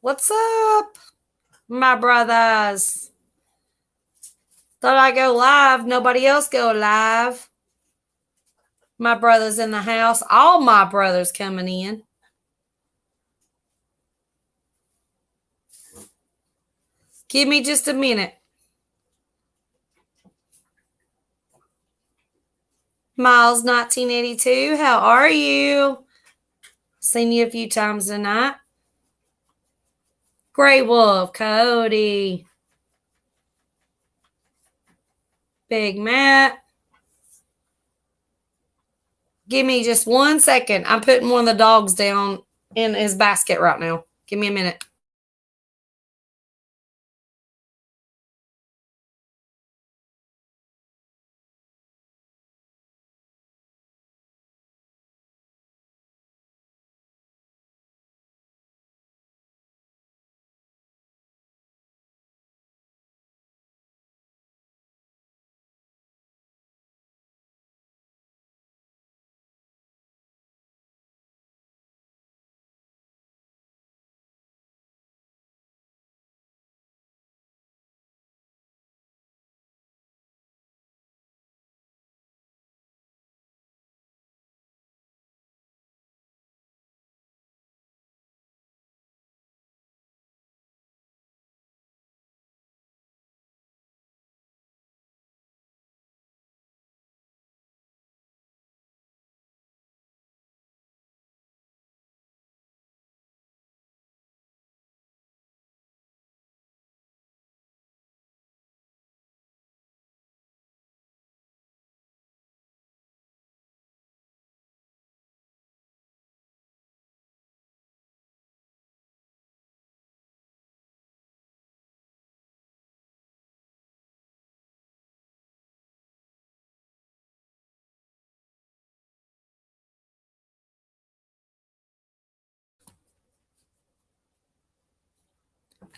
What's up, my brothers? Thought I go live. Nobody else go live. My brother's in the house. All my brothers coming in. Give me just a minute. Miles 1982, how are you? Seen you a few times tonight. Grey Wolf, Cody. Big Matt. Give me just 1 second. I'm putting one of the dogs down in his basket right now. Give me a minute.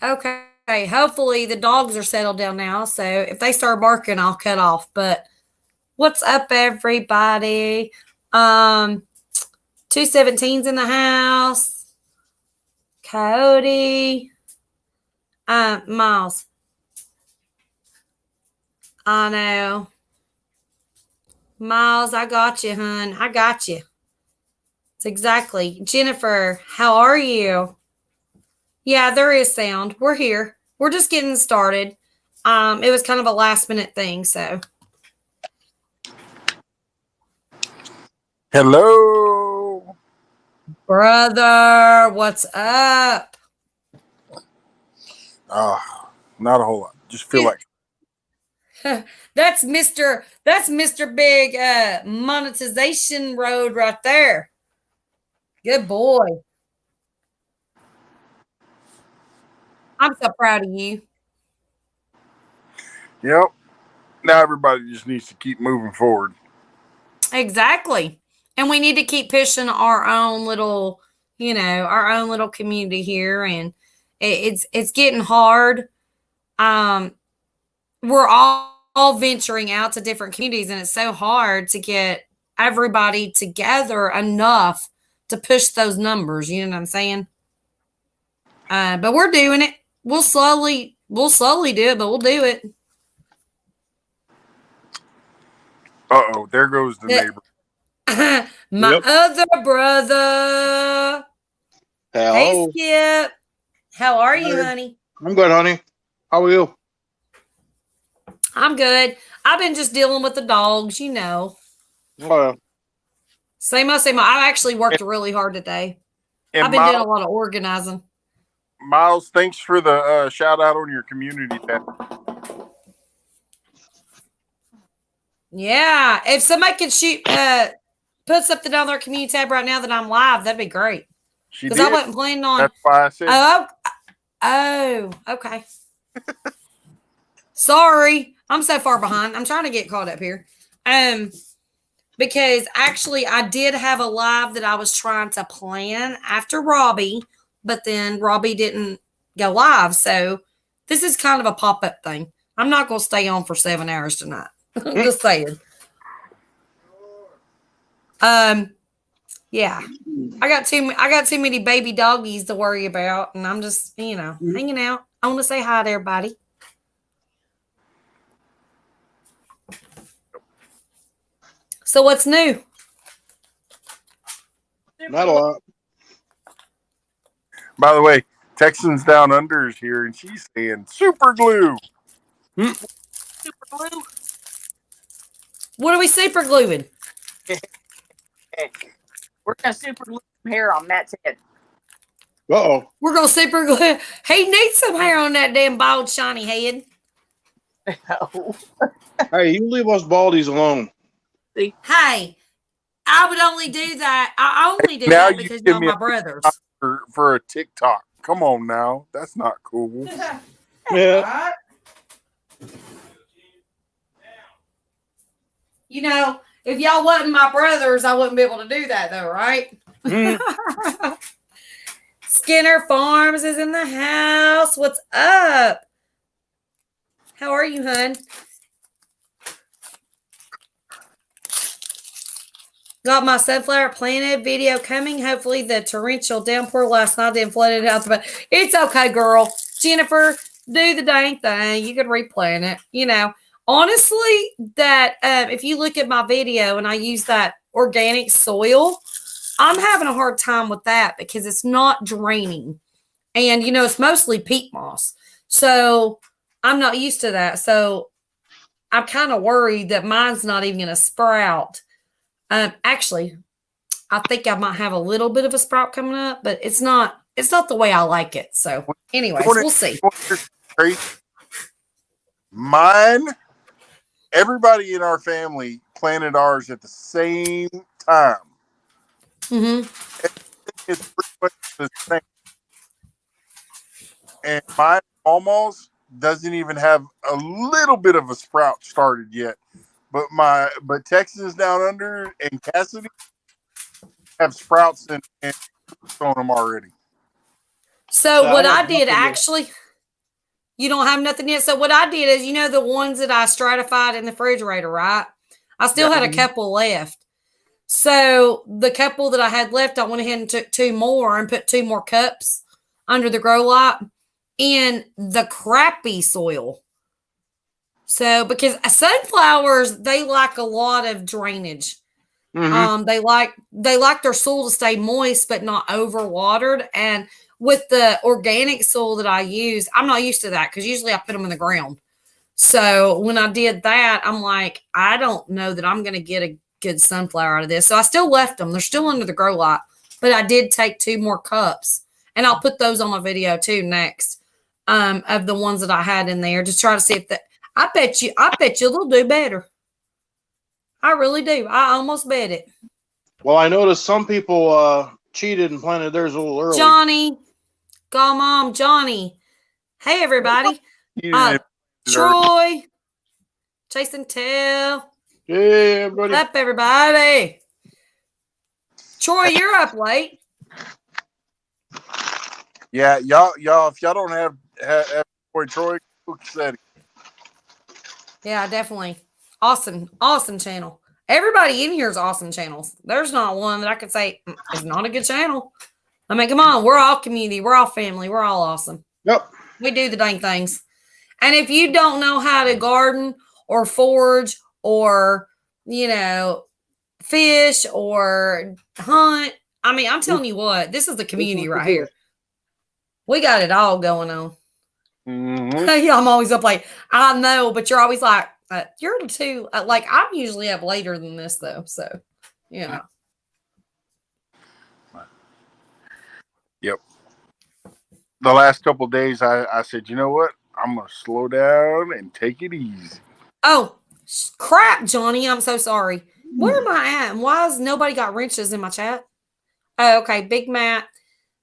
Okay, hopefully the dogs are settled down now. So if they start barking, I'll cut off. But what's up, everybody? 217's in the house. Coyote. Miles. I know. Miles, I got you, hun. I got you. It's exactly. Jennifer, how are you? Yeah, there is sound. We're here. We're just getting started. It was kind of a last minute thing, so. Hello. Brother, what's up? Not a whole lot. Just feel like That's Mr. Big monetization road right there. Good boy. I'm so proud of you. Yep. Now everybody just needs to keep moving forward. Exactly. And we need to keep pushing our own little, our own little community here. And it's getting hard. We're all venturing out to different communities, and it's so hard to get everybody together enough to push those numbers. You know what I'm saying? But we're doing it. We'll slowly do it, but we'll do it. Uh-oh, there goes the neighbor. My other brother. Hello. Hey, Skip. How are you, honey? I'm good, honey. How are you? I'm good. I've been just dealing with the dogs, Same old, same old. I actually worked really hard today. I've been doing a lot of organizing. Miles, thanks for the shout out on your community tab. Yeah. If somebody could put something on their community tab right now that I'm live, that'd be great. Because I wasn't planning on. That's why I said. Oh, okay. Sorry. I'm so far behind. I'm trying to get caught up here. Because actually I did have a live that I was trying to plan after Robbie, but then Robbie didn't go live. So this is kind of a pop-up thing. I'm not going to stay on for 7 hours tonight. I'm just saying. Yeah. I got too many baby doggies to worry about, and I'm just, hanging out. I want to say hi to everybody. So what's new? Not a lot. By the way, Texans Down Under is here, and she's saying super glue. Super glue. What are we super gluing? We're gonna super glue some hair on Matt's head. Uh-oh. We're gonna super glue. He needs some hair on that damn bald shiny head. Oh. Hey, you leave us baldies alone. Hey, I would only do that. I only do Now that you because give y'all me my a- brothers. For a TikTok. Come on now. That's not cool. Yeah. You know, if y'all wasn't my brothers, I wouldn't be able to do that though, right? Mm. Skinner Farms is in the house. What's up? How are you, hun? Got my sunflower planted video coming. Hopefully, the torrential downpour last night didn't flood it out. But it's okay, girl. Jennifer, do the dang thing. You could replant it. Honestly, that if you look at my video and I use that organic soil, I'm having a hard time with that because it's not draining. And, it's mostly peat moss. So I'm not used to that. So I'm kind of worried that mine's not even going to sprout. Actually, I think I might have a little bit of a sprout coming up, but it's not the way I like it. So anyways, we'll see. Mine, everybody in our family planted ours at the same time. Mm-hmm. It's pretty much the same. And mine almost doesn't even have a little bit of a sprout started yet. But Texas Down Under and Cassidy have sprouts and on them already. So what I did nothing actually, you don't have nothing yet. So what I did is, the ones that I stratified in the refrigerator, right? I still had a couple left. So the couple that I had left, I went ahead and took 2 more and put 2 more cups under the grow light in the crappy soil. So because sunflowers, they like a lot of drainage. Mhm. They like their soil to stay moist but not overwatered. And with the organic soil that I use, I'm not used to that because usually I put them in the ground. So when I did that, I'm like, I don't know that I'm going to get a good sunflower out of this. So I still left them. They're still under the grow light, but I did take 2 more cups, and I'll put those on my video too next, of the ones that I had in there to try to see if that. I bet you they'll do better. I really do. I almost bet it. Well, I noticed some people cheated and planted theirs a little early. Johnny, call mom, Johnny. Hey everybody. You didn't Troy, Jason Tell. Yeah, everybody. What's up, everybody? Troy, you're up late. Yeah, y'all. If y'all don't have boy Troy, said Yeah, definitely. Awesome channel. Everybody in here is awesome channels. There's not one that I could say is not a good channel. I mean, come on. We're all community. We're all family. We're all awesome. Yep. We do the dang things. And if you don't know how to garden or forage or, fish or hunt, I mean, I'm telling you what, this is the community right here. We got it all going on. mm-hmm. Yeah, I'm always up late. I know, but you're always like, you're too, like, I'm usually up later than this, though. So, Yep. The last couple of days, I said, you know what? I'm going to slow down and take it easy. Oh, crap, Johnny. I'm so sorry. Where am I at? And why has nobody got wrenches in my chat? Oh, okay. Big Matt.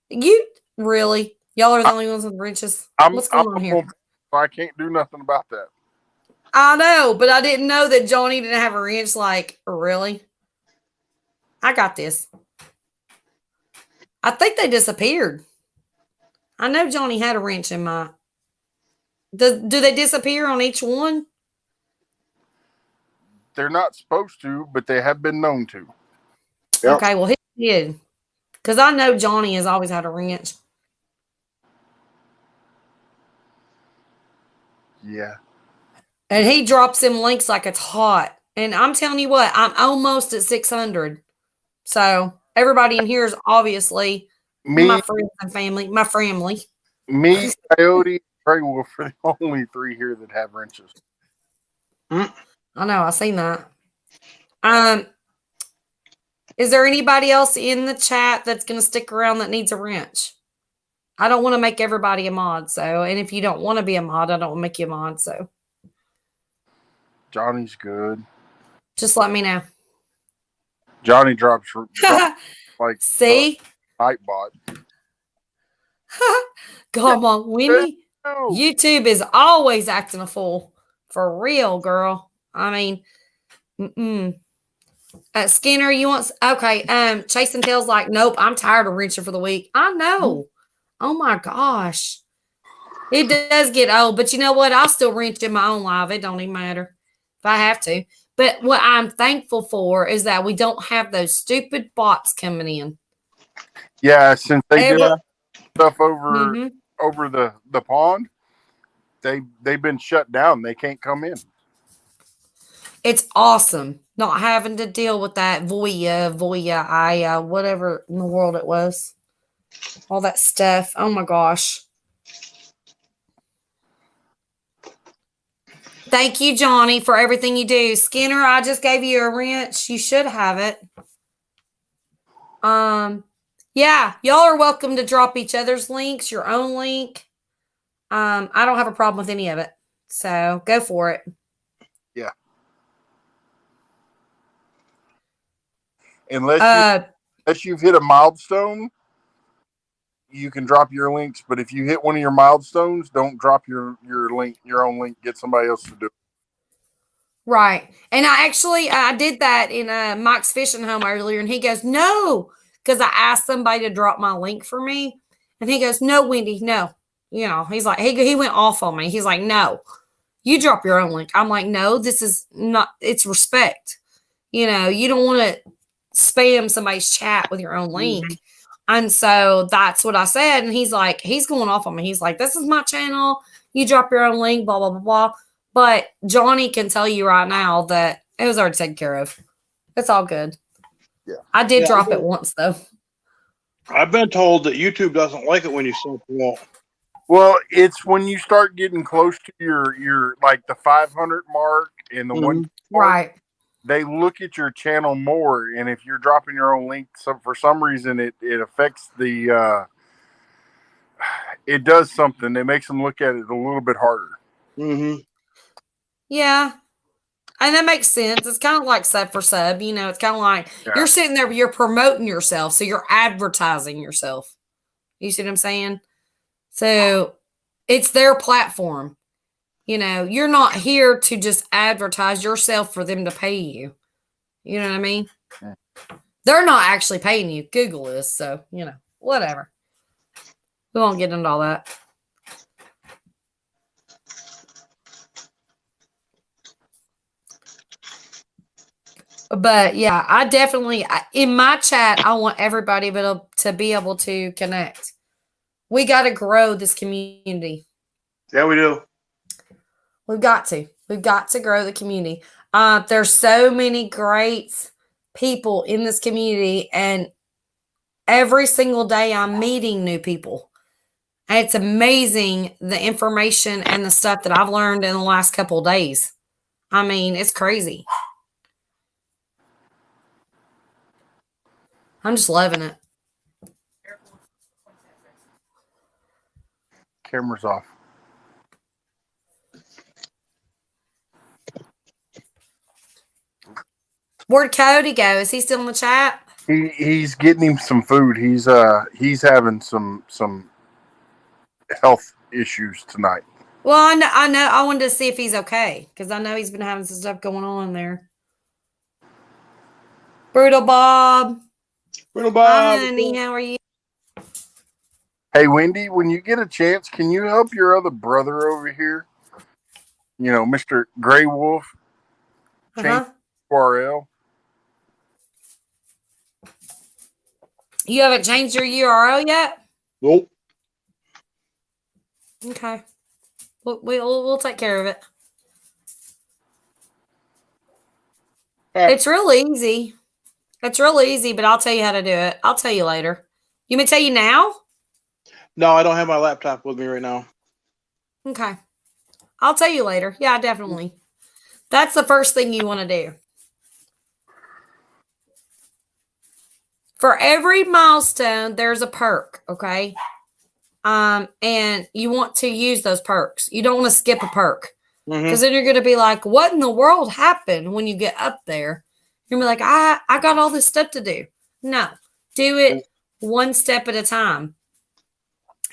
You really? Y'all are the only ones with wrenches. What's going on here? I can't do nothing about that. I know, but I didn't know that Johnny didn't have a wrench. Like, really? I got this. I think they disappeared. I know Johnny had a wrench in my. Do they disappear on each one? They're not supposed to, but they have been known to. Yep. Okay, well, he did. Because I know Johnny has always had a wrench. Yeah. And he drops them links like it's hot. And I'm telling you what, I'm almost at 600. So everybody in here is obviously my Me, friends and family, my family. me, Coyote, Grey Wolf are the only three here that have wrenches. I know, I seen that. Is there anybody else in the chat that's going to stick around that needs a wrench? I don't want to make everybody a mod, so, and if you don't want to be a mod, I don't want to make you a mod, so Johnny's good. just let me know. Johnny drops like See? Nightbot. Come on, Wendy. Oh, YouTube is always acting a fool. For real, girl. I mean, Skinner, you want okay? Chasing Tails like, nope, I'm tired of wrenching for the week. I know. Oh my gosh. It does get old, but you know what? I'll still wrench in my own life. It don't even matter if I have to. But what I'm thankful for is that we don't have those stupid bots coming in. yeah. Since they did Yeah. stuff over Mhm. over the pond, they've been shut down. They can't come in. It's awesome not having to deal with that Voya, whatever in the world it was. All that stuff. Oh my gosh. Thank you, Johnny, for everything you do. Skinner, I just gave you a wrench. You should have it. Yeah, y'all are welcome to drop each other's links, your own link. I don't have a problem with any of it. So go for it. Yeah. Unless you've hit a milestone, you can drop your links. But if you hit one of your milestones, don't drop your link, your own link. Get somebody else to do it. Right. And I did that in Mike's fishing home earlier, and he goes, no, because I asked somebody to drop my link for me. And he goes, no, Wendy, no. You know, he's like, he went off on me. He's like, no, you drop your own link. I'm like, no, this is not, it's respect. You know, you don't want to spam somebody's chat with your own link. And so that's what I said. And he's like, he's going off on me. He's like, this is my channel. You drop your own link, blah, blah, blah, blah. But Johnny can tell you right now that it was already taken care of. It's all good. Yeah. I did drop it once, though. I've been told that YouTube doesn't like it when you self-promote. Well, it's when you start getting close to your like the 500 mark and the one mark, Right. they look at your channel more. And if you're dropping your own link, so for some reason it affects the it does something. It makes them look at it a little bit harder. Mm-hmm. Yeah. And that makes sense. It's kind of like sub for sub. You know, it's kind of like you're sitting there, but you're promoting yourself. So you're advertising yourself. You see what I'm saying? So it's their platform. You know, you're not here to just advertise yourself for them to pay you. You know what I mean? Yeah. They're not actually paying you. Google is. So, you know, whatever. We won't get into all that. But yeah, I definitely, in my chat, I want everybody to be able to connect. We got to grow this community. Yeah, we do. We've got to. We've got to grow the community. There's so many great people in this community, and every single day I'm meeting new people. And it's amazing the information and the stuff that I've learned in the last couple of days. I mean, it's crazy. I'm just loving it. Camera's off. Where'd Cody go? Is he still in the chat? He's getting him some food. He's having some health issues tonight. Well, I know. I wanted to see if he's okay because I know he's been having some stuff going on there. Brutal Bob. Brutal Bob. Hi, honey. How are you? Hey, Wendy, when you get a chance, can you help your other brother over here? You know, Mr. Grey Wolf, change URL. You haven't changed your URL yet? Nope. Okay. We'll take care of it. All right. It's real easy. It's real easy, but I'll tell you how to do it. I'll tell you later. You may tell you now? No, I don't have my laptop with me right now. Okay. I'll tell you later. Yeah, definitely. That's the first thing you want to do. For every milestone, there's a perk, okay? And you want to use those perks. You don't want to skip a perk. Because then you're going to be like, what in the world happened when you get up there? You're going to be like, I got all this stuff to do. No, do it one step at a time.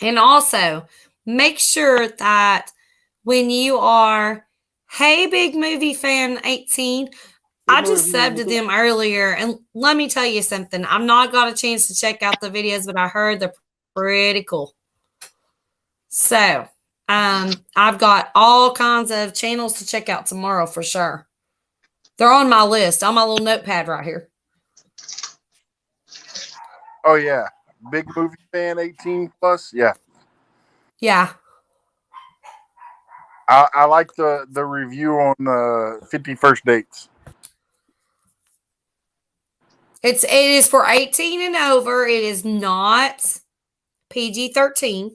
And also, make sure that when you are, hey, Big Movie Fan 18, I just subbed to them earlier. And let me tell you something. I've not got a chance to check out the videos, but I heard they're pretty cool. So, I've got all kinds of channels to check out tomorrow for sure. They're on my list, on my little notepad right here. Oh yeah, Big Movie Fan 18 plus. Yeah, Yeah. I like the review on 50 First Dates. It is for 18 and over. It is not PG-13.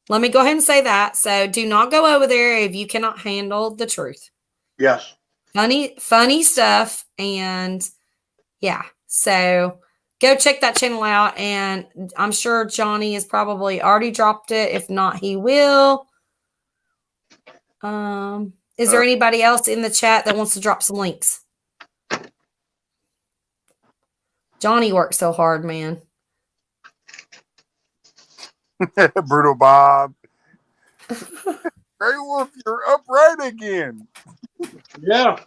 Let me go ahead and say that. So do not go over there if you cannot handle the truth. Yes. Funny stuff. And yeah, so go check that channel out. And I'm sure Johnny has probably already dropped it. If not, he will. Is there anybody else in the chat that wants to drop some links? Johnny works so hard, man. Brutal Bob. Grey Wolf, you're upright again. Yeah.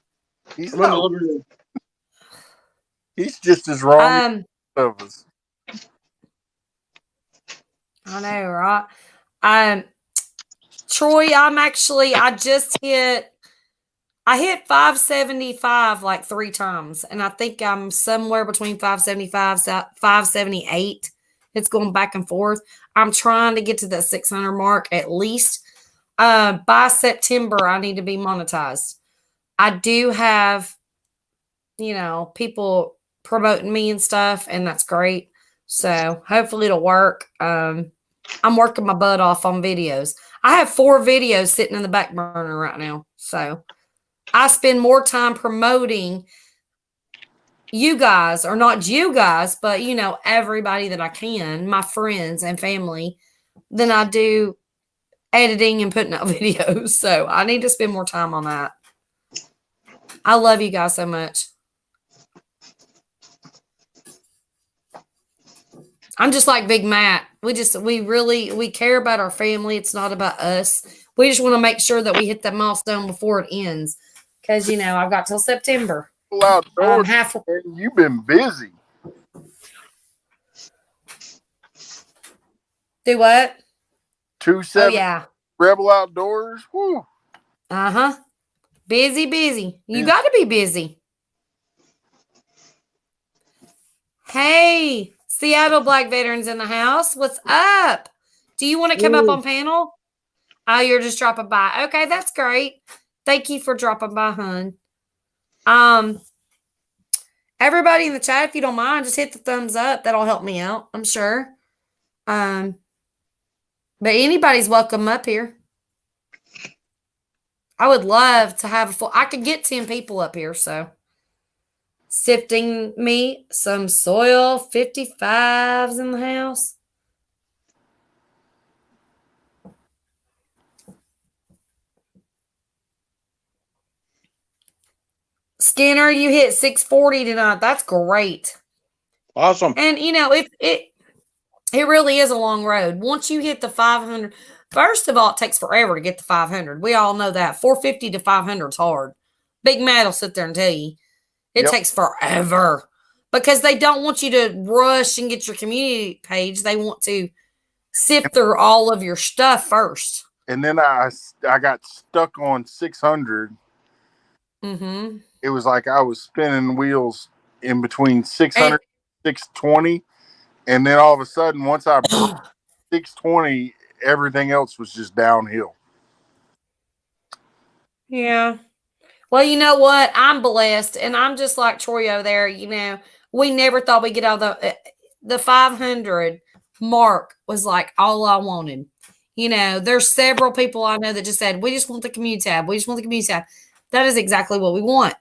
He's I'm in the not, living room. he's just as wrong as of us. I know, right? Troy, I hit 575 like 3 times, and I think I'm somewhere between 575, 578. It's going back and forth. I'm trying to get to the 600 mark at least. By September, I need to be monetized. I do have, people promoting me and stuff, and that's great. So hopefully it'll work. I'm working my butt off on videos. I have 4 videos sitting in the back burner right now. So I spend more time promoting you guys, or not you guys, but everybody that I can, my friends and family, than I do editing and putting out videos. So I need to spend more time on that. I love you guys so much. I'm just like Big Matt. We care about our family. It's not about us. We just want to make sure that we hit that milestone before it ends. Because, I've got till September. Outdoors, you've been busy. Do what? 2-7 Oh, yeah. Rebel Outdoors. Woo. Uh-huh. Busy. You got to be busy. Hey, Seattle Black Veterans in the house. What's up? Do you want to come up on panel? Oh, you're just dropping by. Okay, that's great. Thank you for dropping by, hun. Everybody in the chat, if you don't mind, just hit the thumbs up. That'll help me out, I'm sure. But anybody's welcome up here. I would love to have I could get 10 people up here, so. Sifting me some soil 55s in the house. Skinner, you hit 640 tonight. That's great. Awesome. And it really is a long road. Once you hit the 500, first of all, it takes forever to get to 500. We all know that. 450 to 500 is hard. Big Matt will sit there and tell you. It takes forever because they don't want you to rush and get your community page. They want to sift through all of your stuff first. And then I got stuck on 600. Mm-hmm. It was like I was spinning wheels in between 600 and 620. And then all of a sudden, once I broke 620, everything else was just downhill. Yeah. Well, you know what? I'm blessed, and I'm just like Troy over there. You know, we never thought we'd get out of the 500 mark was like all I wanted. You know, there's several people I know that just said, we just want the community tab. We just want the community tab. That is exactly what we want.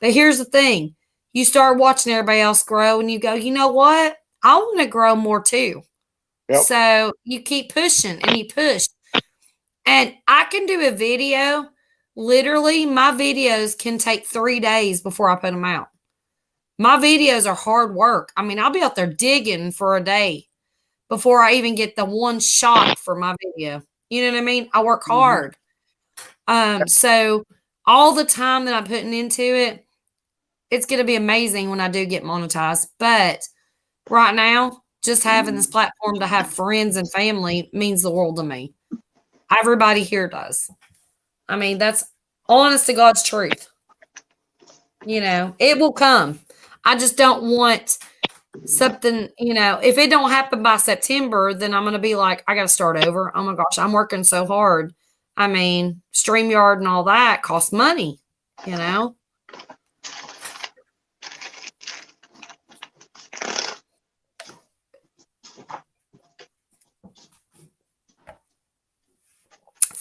But here's the thing. You start watching everybody else grow and you go, you know what? I want to grow more too. Yep. So you keep pushing and you push. And I can do a video. Literally, my videos can take 3 days before I put them out. My videos are hard work. I mean, I'll be out there digging for a day before I even get the one shot for my video. You know what I mean? I work hard. So all the time that I'm putting into it, it's going to be amazing when I do get monetized. But right now, just having this platform to have friends and family means the world to me. Everybody here does. I mean, that's honest to God's truth. You know, it will come. I just don't want something, you know, if it don't happen by September, then I'm going to be like, I got to start over. Oh my gosh, I'm working so hard. I mean, StreamYard and all that costs money, you know?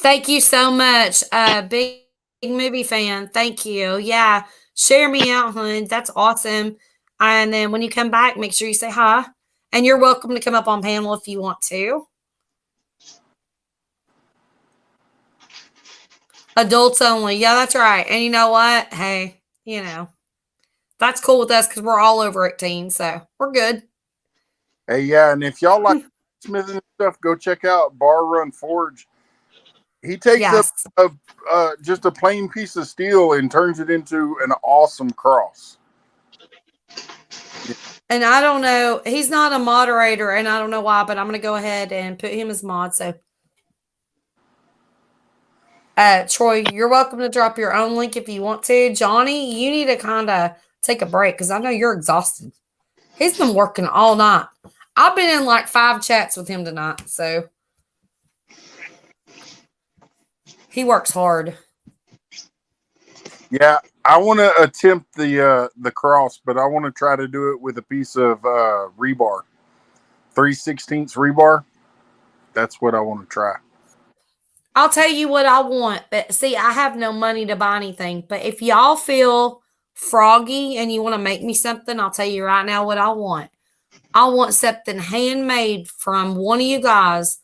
Thank you so much. Big movie fan. Thank you. Yeah. Share me out, hun. That's awesome. And then when you come back, make sure you say hi. And you're welcome to come up on panel if you want to. Adults only. Yeah, that's right. And you know what? Hey, you know, that's cool with us because we're all over 18. So we're good. Hey, yeah. And if y'all like smithing and stuff, go check out Bar Run Forge. He takes Yes. just a plain piece of steel and turns it into an awesome cross. And I don't know. He's not a moderator, and I don't know why, but I'm going to go ahead and put him as mod. So, Troy, you're welcome to drop your own link if you want to. Johnny, you need to kind of take a break because I know you're exhausted. He's been working all night. I've been in like 5 chats with him tonight, so he works hard. Yeah, I want to attempt the cross, but I want to try to do it with a piece of rebar, 3/16 rebar. That's what I want to try. I'll tell you what I want, but see, I have no money to buy anything. But if y'all feel froggy and you want to make me something, I'll tell you right now what I want. I want something handmade from one of you guys,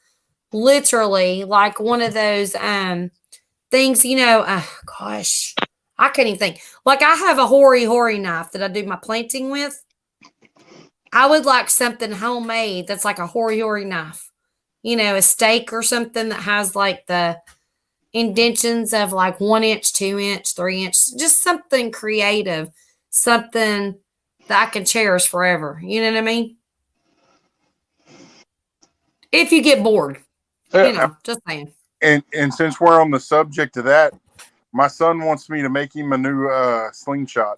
literally like one of those things, you know, gosh, I can't even think. Like I have a hori knife that I do my planting with. I would like something homemade that's like a hori knife. You know, a steak or something that has like the indentions of like 1 inch, 2 inch, 3 inch, just something creative, something that I can cherish forever. You know what I mean? If you get bored, you know, just saying. And since we're on the subject of that, my son wants me to make him a new slingshot.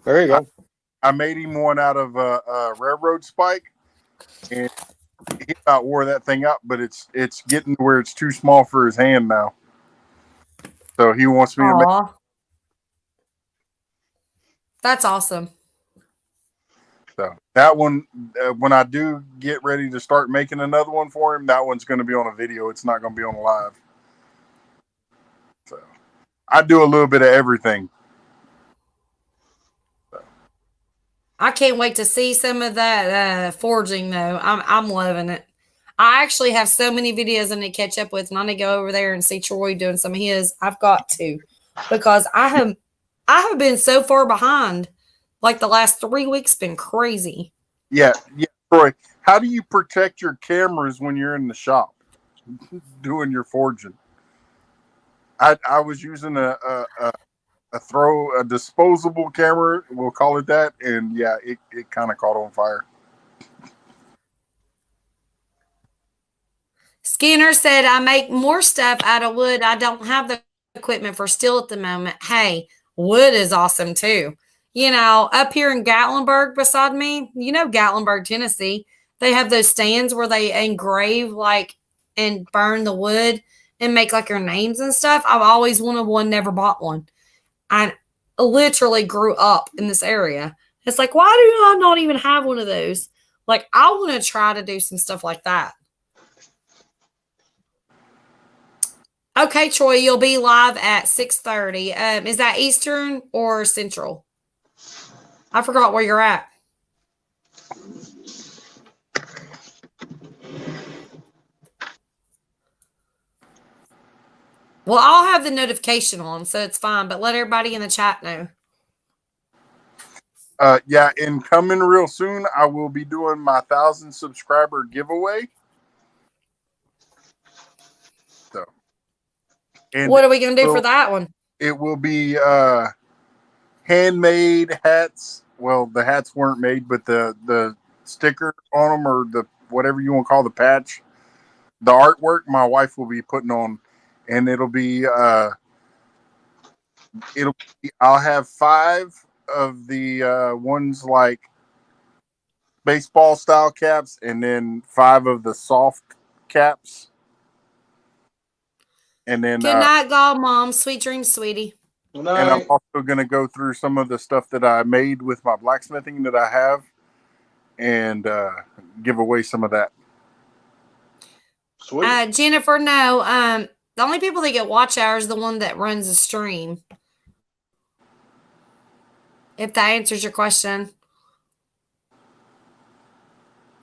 There you go. I made him one out of a railroad spike, and he about wore that thing up, but it's getting where it's too small for his hand now. So he wants me to make. That's awesome. So that one, when I do get ready to start making another one for him, that one's going to be on a video. It's not going to be on live. So I do a little bit of everything. I can't wait to see some of that forging though. I'm loving it. I actually have so many videos I need to catch up with, and I need to go over there and see Troy doing some of his. I've got to, because I have been so far behind. Like the last 3 weeks been crazy. Yeah, Troy. How do you protect your cameras when you're in the shop doing your forging? I was using a disposable camera, we'll call it that, and yeah, it kind of caught on fire. Skinner said, I make more stuff out of wood. I don't have the equipment for steel at the moment. Hey, wood is awesome too. You know, up here in Gatlinburg beside me, you know, Gatlinburg, Tennessee, they have those stands where they engrave like and burn the wood and make like your names and stuff. I've always wanted one, never bought one. I literally grew up in this area. It's like, why do I not even have one of those? Like, I want to try to do some stuff like that. Okay, Troy, you'll be live at 6:30. Is that Eastern or Central? I forgot where you're at. Well, I'll have the notification on, so it's fine, but let everybody in the chat know. Yeah, and coming real soon, I will be doing my 1,000 subscriber giveaway. So, and What are we going to do for that one? it will be handmade hats. Well, the hats weren't made, but the sticker on them, or the whatever you want to call the patch, the artwork, my wife will be putting on, and it'll be I'll have 5 of the ones like baseball style caps, and then 5 of the soft caps. And then Good night, God, Mom. Sweet dreams, sweetie. Good and I'm night. also going to go through some of the stuff that I made with my blacksmithing that I have, and give away some of that. Sweet. Jennifer, no. The only people that get watch hours is the one that runs the stream. If that answers your question.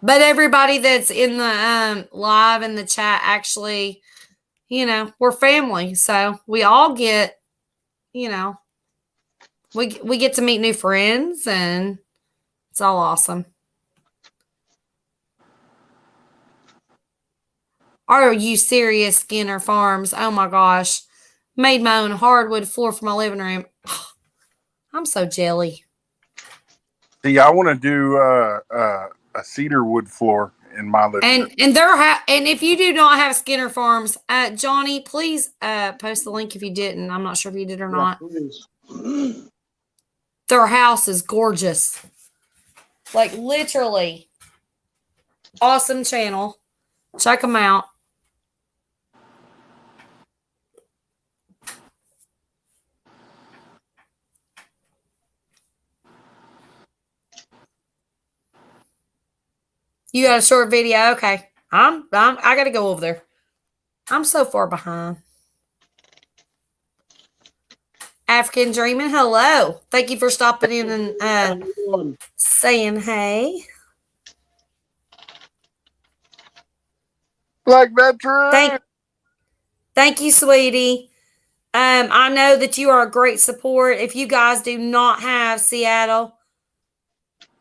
But everybody that's in the live in the chat, actually, we're family. So we all get, we get to meet new friends, and it's all awesome. Are you serious, Skinner Farms? Oh my gosh. Made my own hardwood floor for my living room. I'm so jelly. See, I want to do a cedar wood floor in my living room. And if you do not have Skinner Farms, Johnny, please post the link if you didn't. I'm not sure if you did or not. Please. Their house is gorgeous. Like, literally awesome channel. Check them out. You got a short video? Okay. I got to go over there. I'm so far behind. African Dreaming, hello. Thank you for stopping in and saying hey. Black veteran. Thank you, sweetie. I know that you are a great support. If you guys do not have Seattle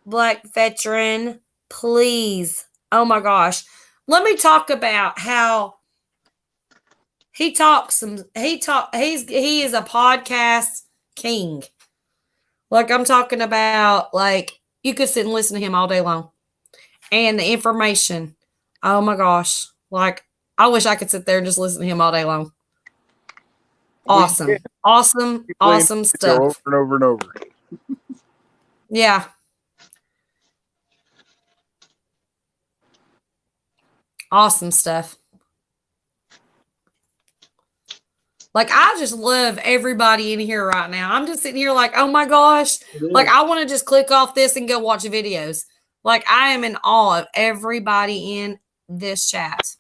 Black Veteran, please. Oh my gosh. Let me talk about how he is a podcast king. Like, I'm talking about, like, you could sit and listen to him all day long. And the information. Oh my gosh. Like, I wish I could sit there and just listen to him all day long. Awesome. Awesome stuff. Over and over and over. Yeah. Awesome stuff. Like, I just love everybody in here right now. I'm just sitting here like, oh my gosh. Like, I want to just click off this and go watch videos. Like, I am in awe of everybody in this chat.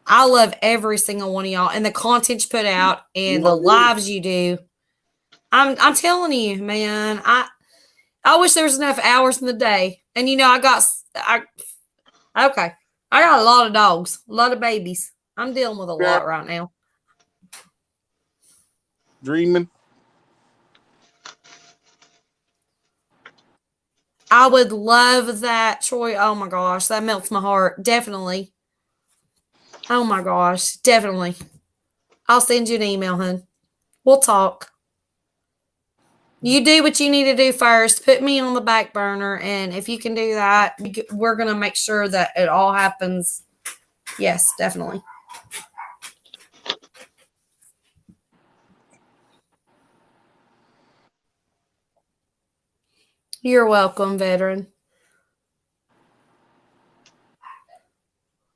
I love every single one of y'all and the content you put out and the lives you do. I'm telling you, man, I wish there was enough hours in the day. And I got a lot of dogs, a lot of babies. I'm dealing with a lot right now. Dreaming. I would love that, Troy. Oh my gosh, that melts my heart. Definitely. Oh my gosh, definitely. I'll send you an email, hun. We'll talk. You do what you need to do first. Put me on the back burner, and if you can do that, we're going to make sure that it all happens. Yes, definitely. You're welcome, veteran.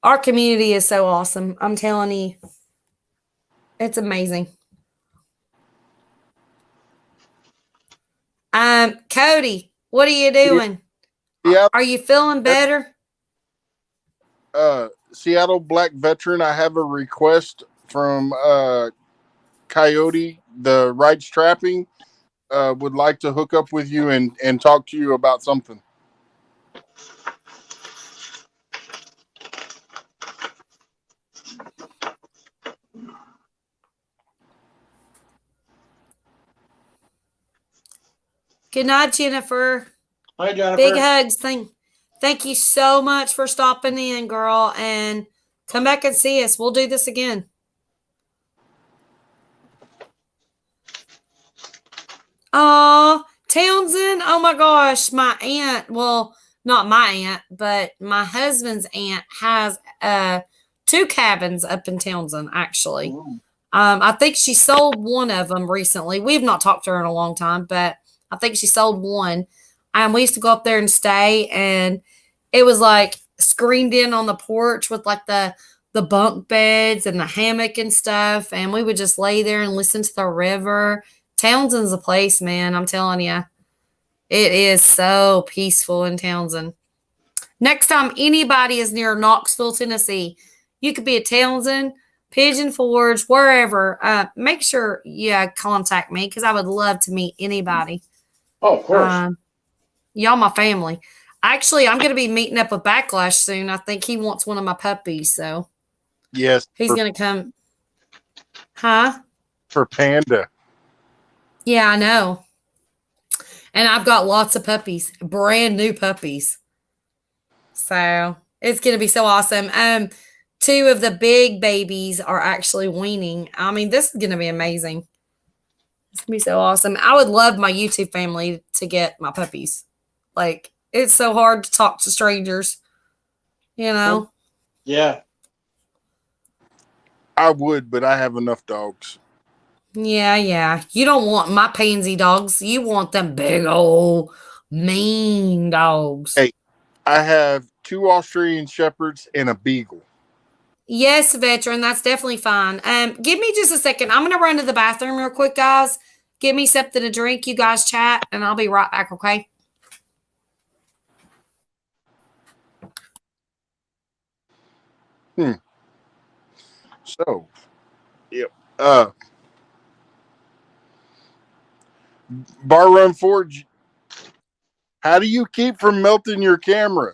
Our community is so awesome. I'm telling you, it's amazing. Cody, what are you doing? Yeah, Are you feeling better? Seattle Black Veteran, I have a request from Coyote, the Rides Trapping. Would like to hook up with you and talk to you about something. Good night, Jennifer. Hi, Jennifer. Big hugs. Thank you so much for stopping in, girl. And come back and see us. We'll do this again. Oh, Townsend. Oh my gosh. My aunt, well, not my aunt, but my husband's aunt has 2 cabins up in Townsend, actually. I think she sold one of them recently. We've not talked to her in a long time, but I think she sold one. We used to go up there and stay, and it was like screened in on the porch with like the bunk beds and the hammock and stuff, and we would just lay there and listen to the river. Townsend's a place, man. I'm telling you, it is so peaceful in Townsend. Next time anybody is near Knoxville, Tennessee, you could be at Townsend, Pigeon Forge, wherever. Make sure you contact me because I would love to meet anybody. Oh, of course. Y'all my family. Actually, I'm going to be meeting up with Backlash soon. I think he wants one of my puppies, so Yes, he's going to come. Huh? for Panda. Yeah, I know. And I've got lots of puppies, brand new puppies. So it's going to be so awesome. 2 of the big babies are actually weaning. I mean, this is going to be amazing. It's going to be so awesome. I would love my YouTube family to get my puppies. Like, it's so hard to talk to strangers, you know? Yeah. I would, but I have enough dogs. Yeah. You don't want my pansy dogs. You want them big old mean dogs. Hey, I have 2 Australian Shepherds and a Beagle. Yes, veteran, that's definitely fine. Give me just a second. I'm gonna run to the bathroom real quick, guys. Give me something to drink. You guys chat, and I'll be right back. Okay. So, yep. Bar Run Forge, how do you keep from melting your camera?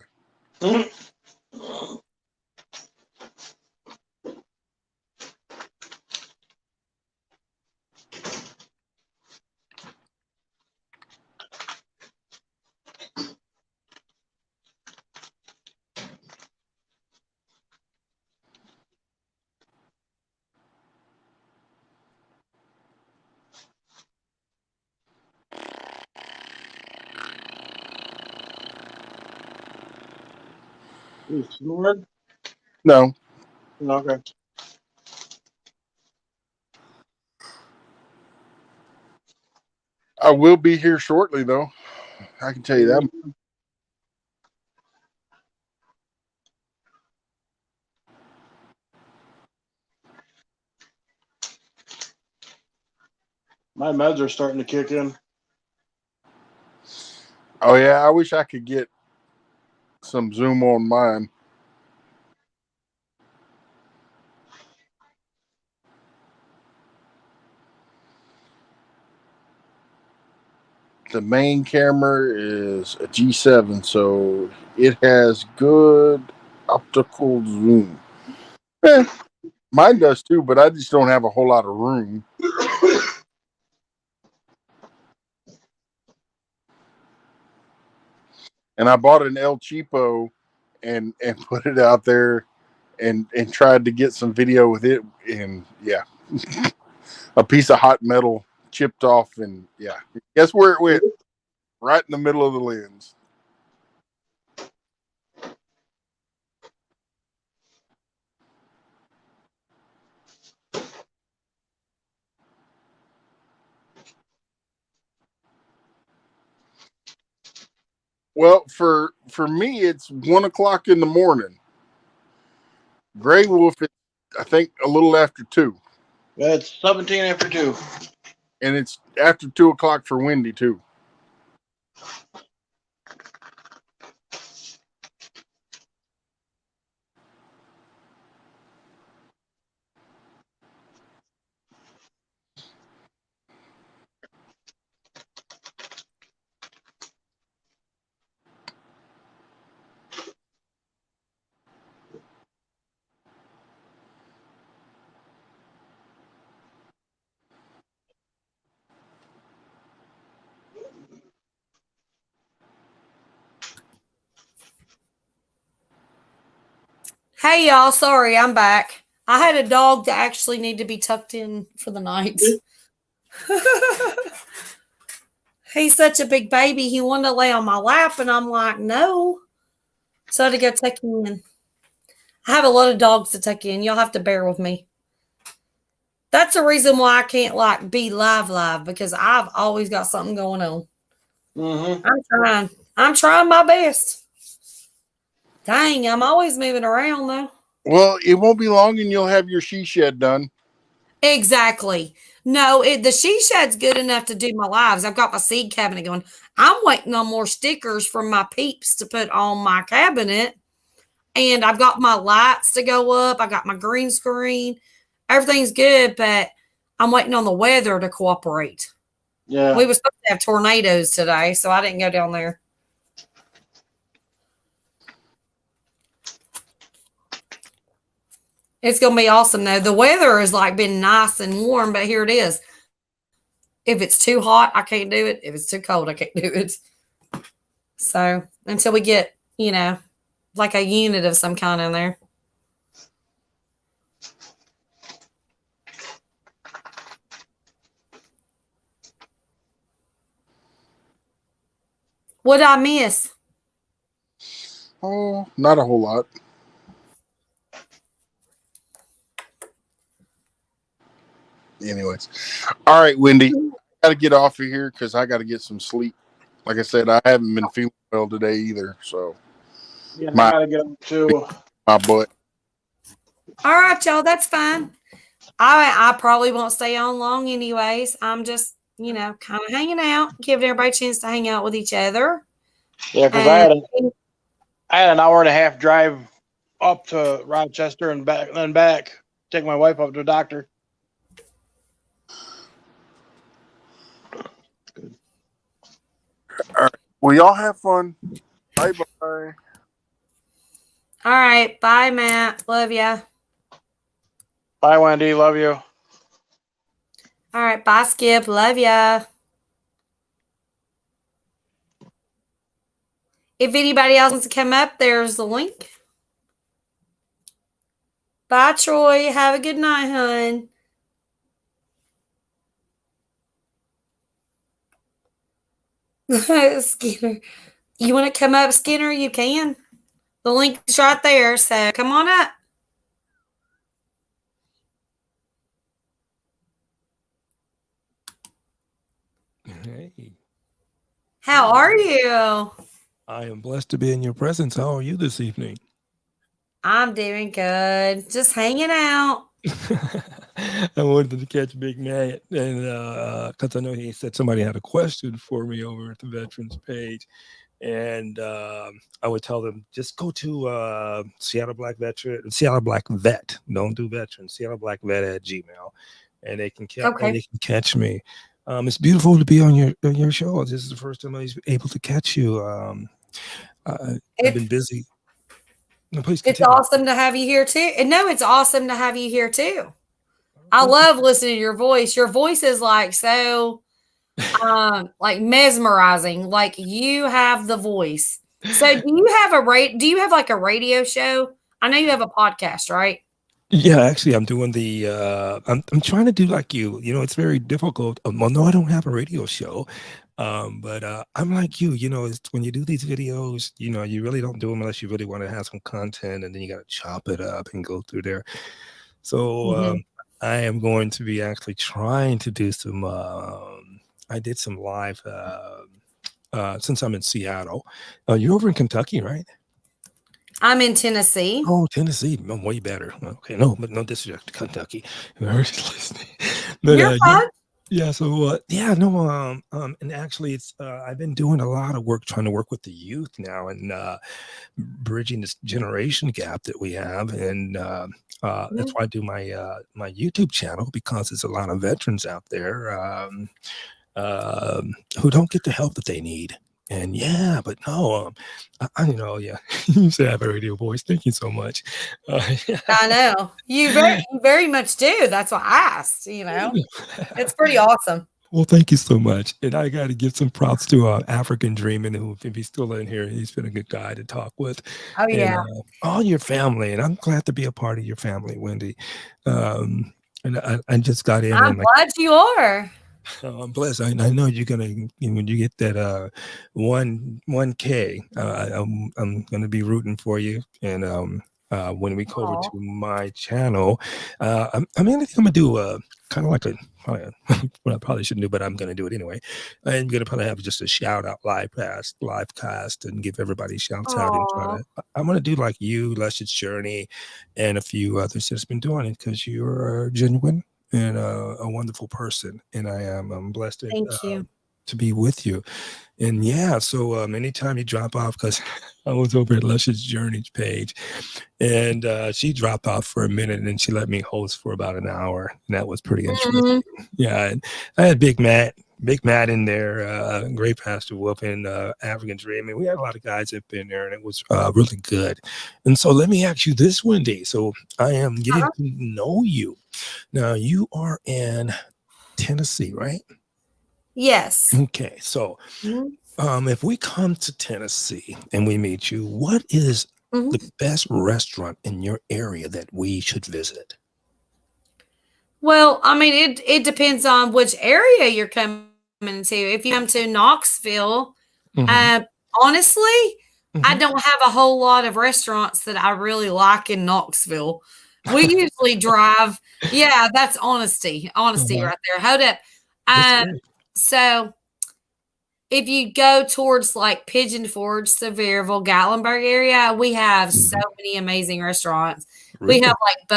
You snoring? No. Okay. I will be here shortly, though. I can tell you that. My meds are starting to kick in. Oh, yeah. I wish I could get some Zoom on mine. The main camera is a G7, so it has good optical zoom. Mine does too, but I just don't have a whole lot of room. And I bought an El Cheapo and put it out there and tried to get some video with it, and yeah, a piece of hot metal chipped off, and yeah, guess where it went? Right in the middle of the lens. Well, for me, it's 1 o'clock in the morning. Gray Wolf is, I think, a little after 2. It's 17 after 2. And it's after 2 o'clock for Wendy, too. Hey y'all, sorry, I'm back. I had a dog that actually needed to be tucked in for the night. He's such a big baby. He wanted to lay on my lap, and I'm like, no. So I had to go tuck him in. I have a lot of dogs to tuck in. Y'all have to bear with me. That's the reason why I can't like be live because I've always got something going on. Mm-hmm. I'm trying my best. Dang, I'm always moving around though. Well, it won't be long and you'll have your she shed done. Exactly. No, the she shed's good enough to do my lives. I've got my seed cabinet going. I'm waiting on more stickers from my peeps to put on my cabinet. And I've got my lights to go up. I got my green screen. Everything's good, but I'm waiting on the weather to cooperate. Yeah. We were supposed to have tornadoes today, so I didn't go down there. It's going to be awesome, though. The weather has like been nice and warm, but here it is. If it's too hot, I can't do it. If it's too cold, I can't do it. So until we get, like a unit of some kind in there. What did I miss? Oh, not a whole lot. Anyways. All right, Wendy. I got to get off of here because I got to get some sleep. Like I said, I haven't been feeling well today either. So, Yeah, I gotta get up too. my butt. All right, y'all. That's fine. I probably won't stay on long anyways. I'm just, kind of hanging out, giving everybody a chance to hang out with each other. Yeah, because I had an hour and a half drive up to Rochester and back, then back. Take my wife up to the doctor. All right. Well, y'all have fun. Bye-bye. All right. Bye, Matt. Love ya. Bye, Wendy. Love you. All right. Bye, Skip. Love ya. If anybody else wants to come up, there's the link. Bye, Troy. Have a good night, hon. Skinner. You want to come up, Skinner? You can. The link's right there, so come on up. Hey, How are you? I am blessed to be in your presence. How are you this evening? I'm doing good. Just hanging out. I wanted to catch Big Matt, and because I know he said somebody had a question for me over at the veterans page, and I would tell them just go to Seattle Black Vet. Don't do veteran. Seattle Black Vet at Gmail, and they can catch me. It's beautiful to be on your show. This is the first time I was able to catch you. I've been busy. No, please continue. It's awesome to have you here too. And no, it's awesome to have you here too. I love listening to your voice. Your voice is like so like mesmerizing. Like you have the voice. So do you have like a radio show? I know you have a podcast, right? Yeah, actually, I'm doing the. I'm trying to do like you. It's very difficult. Well, no, I don't have a radio show, but I'm like you. It's when you do these videos, you really don't do them unless you really want to have some content, and then you got to chop it up and go through there. So I am going to be actually trying to do some. I did some live since I'm in Seattle. You're over in Kentucky, right? I'm in Tennessee. Oh, Tennessee, way better. Okay, no, but no disrespect to Kentucky. Whoever's listening, but You're yeah, fine. yeah. So yeah, no, and actually, it's I've been doing a lot of work trying to work with the youth now and bridging this generation gap that we have, and that's why I do my YouTube channel, because there's a lot of veterans out there who don't get the help that they need. And yeah, but no, you know, yeah, you say I have a radio voice. Thank you so much. I know. You very much do. That's why I asked, you know. It's pretty awesome. Well, thank you so much. And I got to give some props to African Dreaming, who, if he's still in here, he's been a good guy to talk with. Oh, And yeah. all your family. And I'm glad to be a part of your family, Wendy. And I just got in. I'm and glad you are. I'm blessed. I know you're gonna, when you get that 1K, I'm gonna be rooting for you. And when we go over Aw. to my channel, I'm gonna do a kind of like a what I probably shouldn't do, but I'm gonna do it anyway. I'm gonna probably have just a shout out live cast, and give everybody shouts out and try Aw. to. I'm gonna do like you, Luscious Journey, and a few others that's been doing it, because you're genuine and a wonderful person, and I'm blessed Thank you. to be with you. And yeah, so anytime you drop off, because I was over at Luscious Journey's page, and she dropped off for a minute, and then she let me host for about an hour, and that was pretty interesting. Yeah, and I had Big Matt in there, great Pastor Wolf, and African Dream, and we had a lot of guys up in there, and it was really good. And so let me ask you this, Wendy. So I am getting to know you. Now, you are in Tennessee, right? Yes. Okay, so if we come to Tennessee and we meet you, what is the best restaurant in your area that we should visit? Well, I mean, it depends on which area you're coming to. If you come to Knoxville, honestly, I don't have a whole lot of restaurants that I really like in Knoxville. We usually drive. Yeah, that's honesty right there. Hold up. So if you go towards like Pigeon Forge, Sevierville, Gatlinburg area, we have so many amazing restaurants. Really? We have like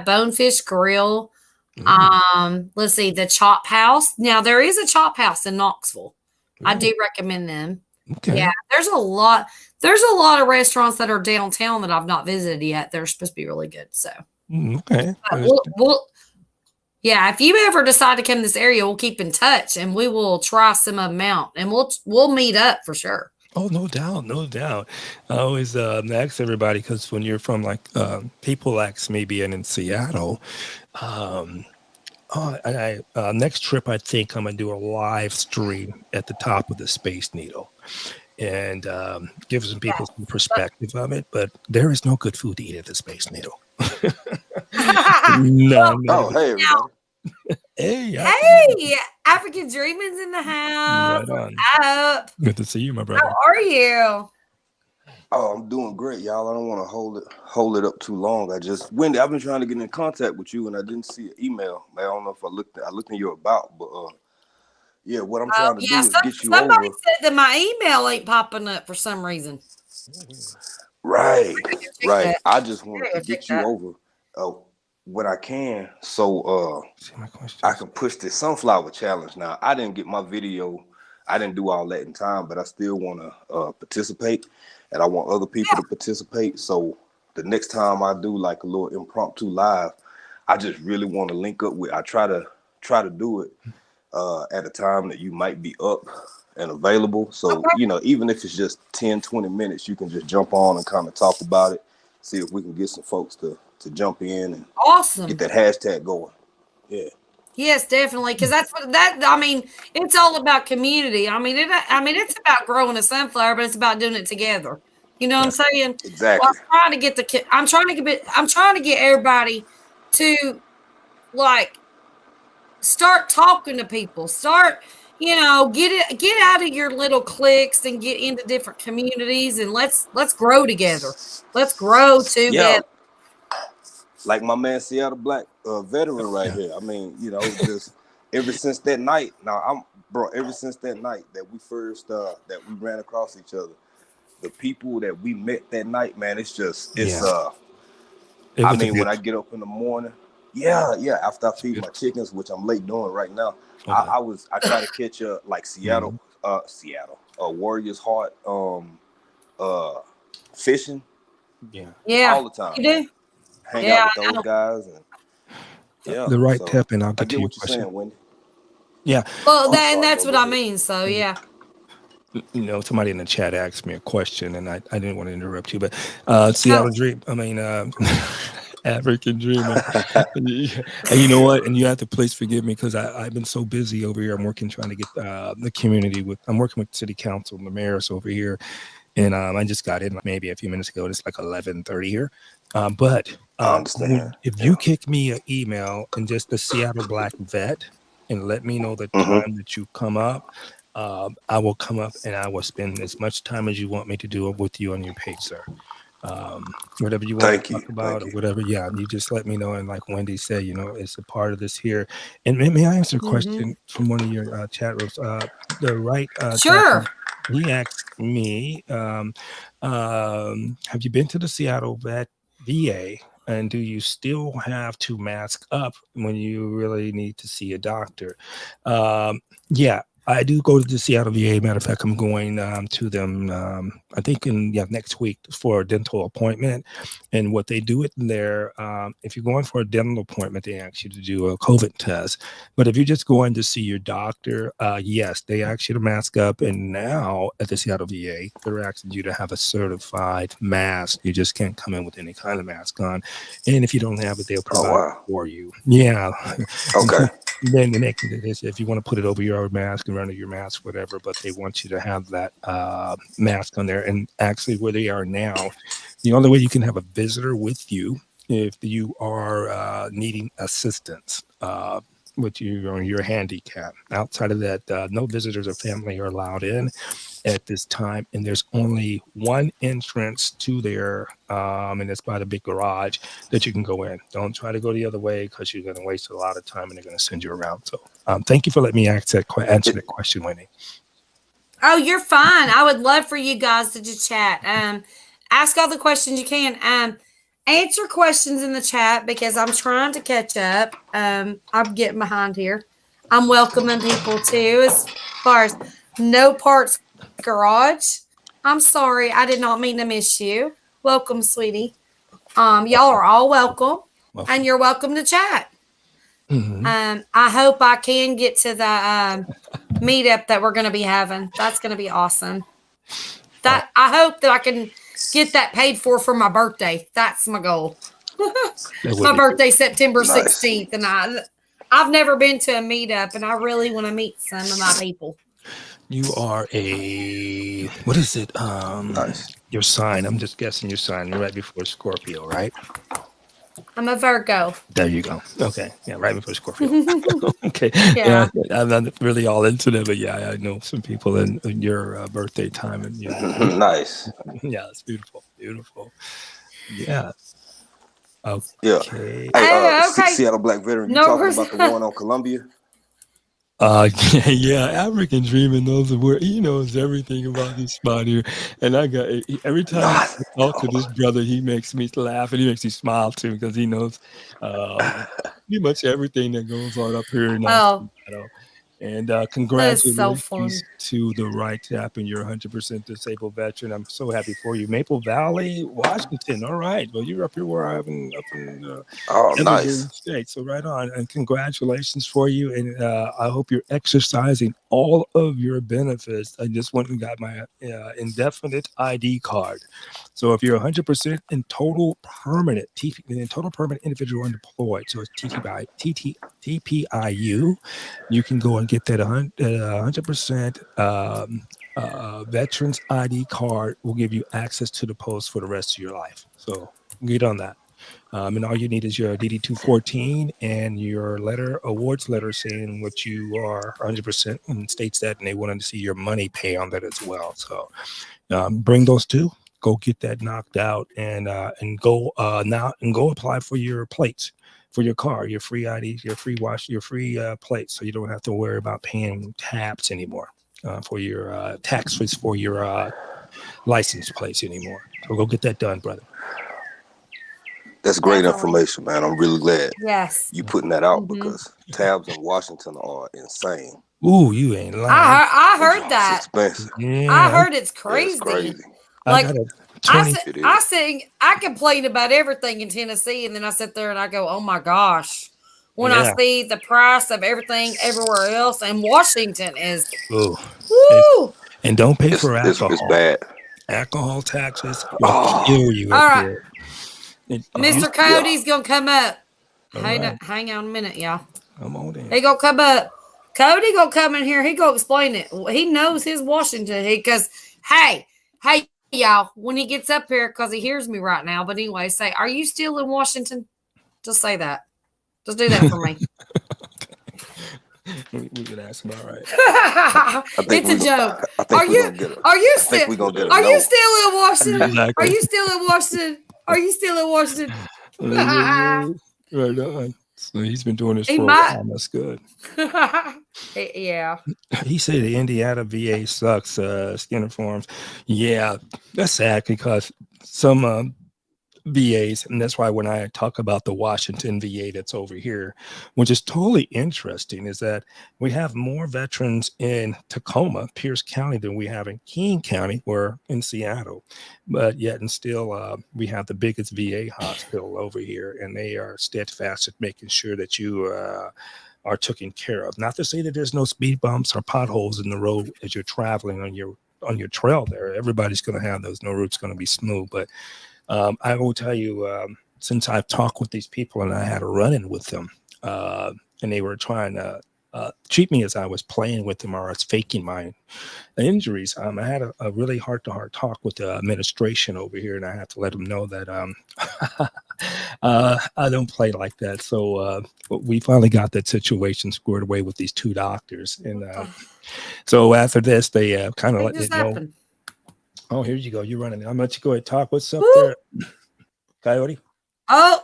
Bonefish Grill. Let's see, the Chop House. Now there is a Chop House in Knoxville. I do recommend them. Okay. Yeah, there's a lot of restaurants that are downtown that I've not visited yet. They're supposed to be really good. So Okay. yeah, if you ever decide to come to this area, we'll keep in touch and we will try some of them out, and we'll meet up for sure. Oh, no doubt, no doubt. I always ask everybody, because when you're from like people ask me being in Seattle, next trip I think I'm gonna do a live stream at the top of the Space Needle, and give some people some perspective of it. But there is no good food to eat at the Space Needle. No. Oh, hey, everybody. Hey, African Dreaming's in the house. Right on. Up. Good to see you, my brother. How are you? Oh, I'm doing great, y'all. I don't want to hold it up too long. Wendy, I've been trying to get in contact with you, and I didn't see an email. I don't know if I looked in your about, but yeah, what I'm trying to do is get you somebody over. said that my email ain't popping up for some reason. Right. that. I just wanted to get you over when I can, so I can push this sunflower challenge. Now, I didn't get my video. I didn't do all that in time, but I still want to participate, and I want other people to participate. So the next time I do like a little impromptu live, I just really want to link up with. I try to do it at a time that you might be up and available. So even if it's just 10-20 minutes, you can just jump on and kind of talk about it. See if we can get some folks to jump in and get that hashtag going. Yeah. Yes, definitely. Because it's all about community. It's about growing a sunflower, but it's about doing it together. You know what I'm saying? Exactly. Well, I'm trying to get everybody to like start talking to people. Start, get out of your little cliques and get into different communities, and let's grow together. Let's grow together. Yeah. Like my man Seattle Black veteran right here. I mean, just ever since that night. Now ever since that night that we first that we ran across each other, the people that we met that night, man, it's just It I was mean, when I get up in the morning, after I feed my chickens, which I'm late doing right now, Okay. I try to catch like Seattle, Warriors Heart, fishing Yeah. all the time. You do? Hang Yeah, out with those guys, and the right so tap, and I'll I get to get your what you're question. saying, Wendy. Yeah, Well, I'm that, and sorry, that's bro, what go I ahead. mean. So yeah. you know, somebody in the chat asked me a question, and I didn't want to interrupt you, but Seattle Oh, Dream, I mean, African Dreamer. And you know what? And you have to please forgive me because I've been so busy over here. I'm working trying to get the community I'm working with city council and the mayors over here. And I just got in maybe a few minutes ago. It's like 11:30 here. But I understand. if you kick me an email and just the Seattle Black Vet and let me know the time that you come up, I will come up and I will spend as much time as you want me to do with you on your page, sir. Whatever you want to talk about or whatever, you just let me know. And like Wendy said, you know, it's a part of this here. And may I answer a question from one of your chat rooms? The right sure. he asked me, have you been to the Seattle VA? And do you still have to mask up when you really need to see a doctor? Yeah, I do go to the Seattle VA. Matter of fact, I'm going to them, I think next week for a dental appointment. And what they do it there, if you're going for a dental appointment, they ask you to do a COVID test. But if you're just going to see your doctor, yes, they ask you to mask up. And now at the Seattle VA, they're asking you to have a certified mask. You just can't come in with any kind of mask on. And if you don't have it, they'll provide it for you. Yeah. Okay. Then the next thing is if you want to put it over your mask and under your mask, whatever, but they want you to have that mask on there. And actually, where they are now, the only way you can have a visitor with you if you are needing assistance with your handicap. Outside of that, no visitors or family are allowed in at this time, and there's only one entrance to there, and it's by the big garage that you can go in. Don't try to go the other way because you're going to waste a lot of time, and they're going to send you around. So, thank you for letting me answer that question, Wendy. Oh, you're fine. I would love for you guys to just chat. Ask all the questions you can. Answer questions in the chat because I'm trying to catch up. I'm getting behind here. I'm welcoming people too, as far as No Parts Garage. I'm sorry, I did not mean to miss you. Welcome, sweetie. Y'all are all welcome, and you're welcome to chat. I hope I can get to the meetup that we're going to be having. That's going to be awesome. I hope that I can get that paid for my birthday. That's my goal. My birthday, September 16th, and I've never been to a meetup, and I really want to meet some of my people. You are what is it? Your sign. I'm just guessing your sign. You're right before Scorpio, right? I'm a Virgo. There you go. Okay. Yeah, right before Scorpio. Okay. Yeah. I'm not really all into that, but yeah, I know some people in your birthday time. And Nice. Yeah, it's beautiful. Beautiful. Yeah. Okay. Yeah. Hey, okay. Seattle Black Veteran, you talking about the one on Columbia? Yeah, African Dreamer knows the word. He knows everything about this spot here. And every time I talk to this brother, he makes me laugh and he makes me smile too because he knows pretty much everything that goes on up here in Seattle. And congratulations to the Right Tap and your 100% disabled veteran. I'm so happy for you. Maple Valley, Washington. All right. Well, you're up here where I'm up in nice state. So right on. And congratulations for you. And I hope you're exercising all of your benefits. I just went and got my indefinite ID card. So if you're 100% in total permanent individual undeployed, so it's TPIU, you can go and get that 100% veterans ID card. Will give you access to the post for the rest of your life. So get on that. And all you need is your DD-214 and your awards letter saying what you are 100% and states that, and they wanted to see your money pay on that as well. So bring those two. Go get that knocked out and go now and go apply for your plates for your car, your free ID, your free wash, your free plates, so you don't have to worry about paying tax anymore for your taxes for your license plates anymore. So go get that done, brother. That's great Definitely. information, man. I'm really glad Yes. you putting that out Mhm. because tabs in Washington are insane. Ooh, you ain't lying. I heard that. It's expensive. Yeah, I heard it's Yeah, crazy. it's crazy. I Like got a I 20. said, It is. I complain about everything in Tennessee, and then I sit there and I go, "Oh my gosh!" When I Yeah. see the price of everything everywhere else, and Washington is, Ooh. woo! And don't pay It's for alcohol. it's bad. Alcohol taxes will Oh, kill you All up right, here. It Mr. used- Cody's gonna come up. All Hang right. hang on a minute, y'all. I'm on He in. gonna come up. Cody gonna come in here. He gonna explain it. He knows his Washington. Because hey, y'all, when he gets up here, because he hears me right now. But anyway, say, are you still in Washington? Just say that. Just do that for me. We could ask him. All right. I think It's a joke. I think Are we're you? gonna get it. Are you I think still? we're gonna get a Are no. you still in Washington? Exactly. Are you still in Washington? Are you still in Washington? Right on. So he's been doing this He for a might. while. That's good. Yeah. He said the Indiana VA sucks. Skinner Farms. Yeah, that's sad because some VAs, and that's why when I talk about the Washington VA that's over here, which is totally interesting, is that we have more veterans in Tacoma, Pierce County, than we have in King County or in Seattle. But yet and still, we have the biggest VA hospital over here, and they are steadfast at making sure that you are taken care of. Not to say that there's no speed bumps or potholes in the road as you're traveling on your trail there. Everybody's going to have those. No route's going to be smooth, but I will tell you, since I've talked with these people and I had a run-in with them, and they were trying to treat me as I was playing with them or I was faking my injuries, I had a really heart-to-heart talk with the administration over here, and I had to let them know that I don't play like that. So we finally got that situation squared away with these two doctors, and so after this, they kind of What let me just know. happened? Oh, here you go. You're running. I'm gonna let you go ahead and talk. What's up Woo! there, Coyote? I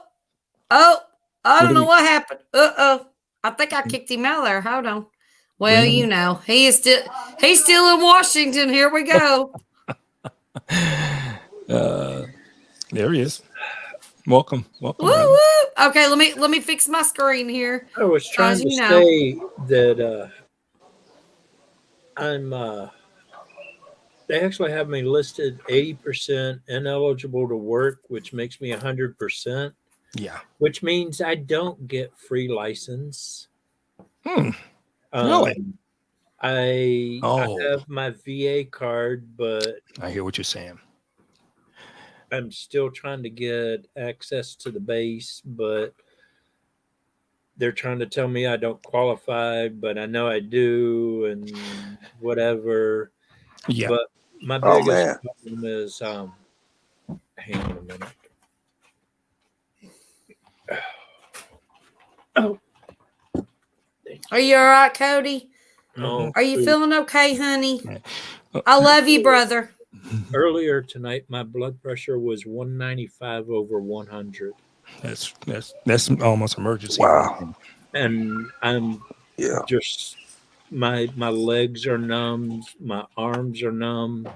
don't do know we- what happened. I think I kicked him out there. Hold on. Well, Really? you know, he's still in Washington. Here we go. There he is. Welcome. Woo brother. woo. Okay, let me fix my screen here. I was trying to you know. say that I'm. They actually have me listed 80% ineligible to work, which makes me 100%. Yeah. Which means I don't get free license. Really? I Oh. have my VA card, but I hear what you're saying. I'm still trying to get access to the base, but they're trying to tell me I don't qualify, but I know I do, and whatever. Yeah. But my Oh, biggest man. problem is, hang on a minute. Oh, Are you all right, Cody? no. Are you feeling okay, honey? Uh, I love you, brother. Earlier tonight, my blood pressure was 195 over 100, That's almost emergency. Wow. and I'm Yeah. just my legs are numb, my arms are numb.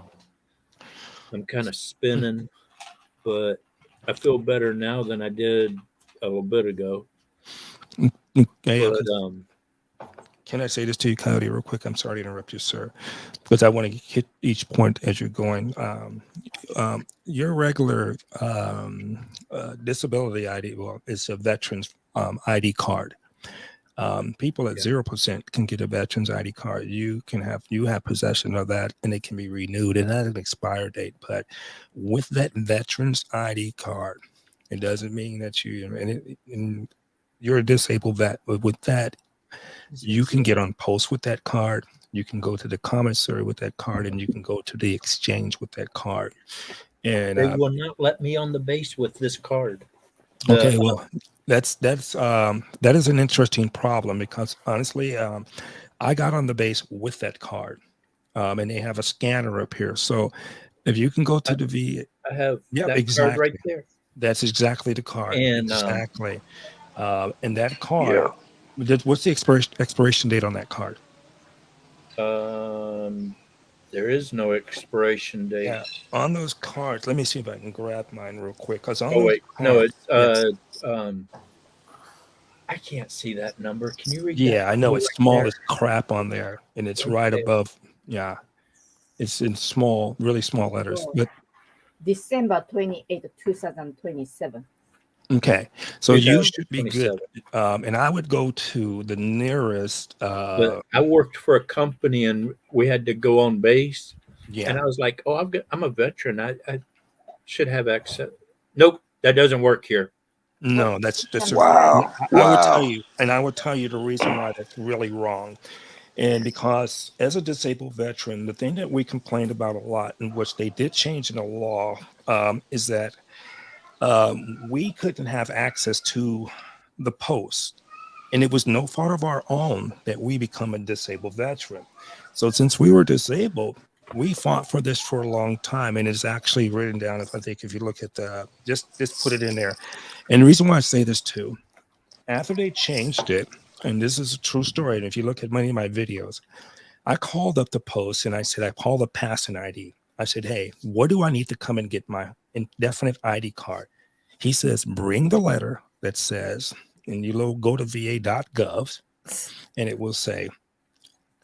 I'm kind of spinning, but I feel better now than I did a little bit ago. Hey, But can I say this to you, Coyote, real quick? I'm sorry to interrupt you, sir, because I want to hit each point as you're going. Your regular disability ID, well, it's a veteran's ID card. People at 0% can get a veteran's ID card. You have possession of that, and it can be renewed. It has an expire date, but with that veteran's ID card, it doesn't mean that you're a disabled vet. But with that, you can get on post with that card. You can go to the commissary with that card, and you can go to the exchange with that card. And they will not let me on the base with this card. Okay, well, that is an interesting problem because honestly, I got on the base with that card, and they have a scanner up here. So if you can go to the VA, I have that exactly. card right there. That's exactly the card. And, exactly. And that card, what's the expiration date on that card? There is no expiration date. Yeah, on those cards. Let me see if I can grab mine real quick. Cause on Oh those wait, no, cards, it's I can't see that number. Can you read that? yeah, I know number it's right small there? as crap on there, and it's right Okay. above. Yeah, it's in small, really small letters. So, But December 28, 2027. okay, so you should be good. 2027. And I would go to the nearest. But I worked for a company and we had to go on base, Yeah, and I was like, "Oh, I'm a veteran. I should have access." Nope, that doesn't work here. no, that's Wow. I would tell Wow. you, and I would tell you the reason why that's really wrong. And because as a disabled veteran, the thing that we complained about a lot, and which they did change in the law, is that we couldn't have access to the post. And it was no fault of our own that we become a disabled veteran. So since we were disabled, we fought for this for a long time. And it's actually written down. If I think if you look at the just put it in there. And the reason why I say this too, after they changed it, and this is a true story. And if you look at many of my videos, I called up the post and I said, I called the passing ID. I said, hey, what do I need to come and get my indefinite ID card? He says, bring the letter that says, and you go to va.gov and it will say,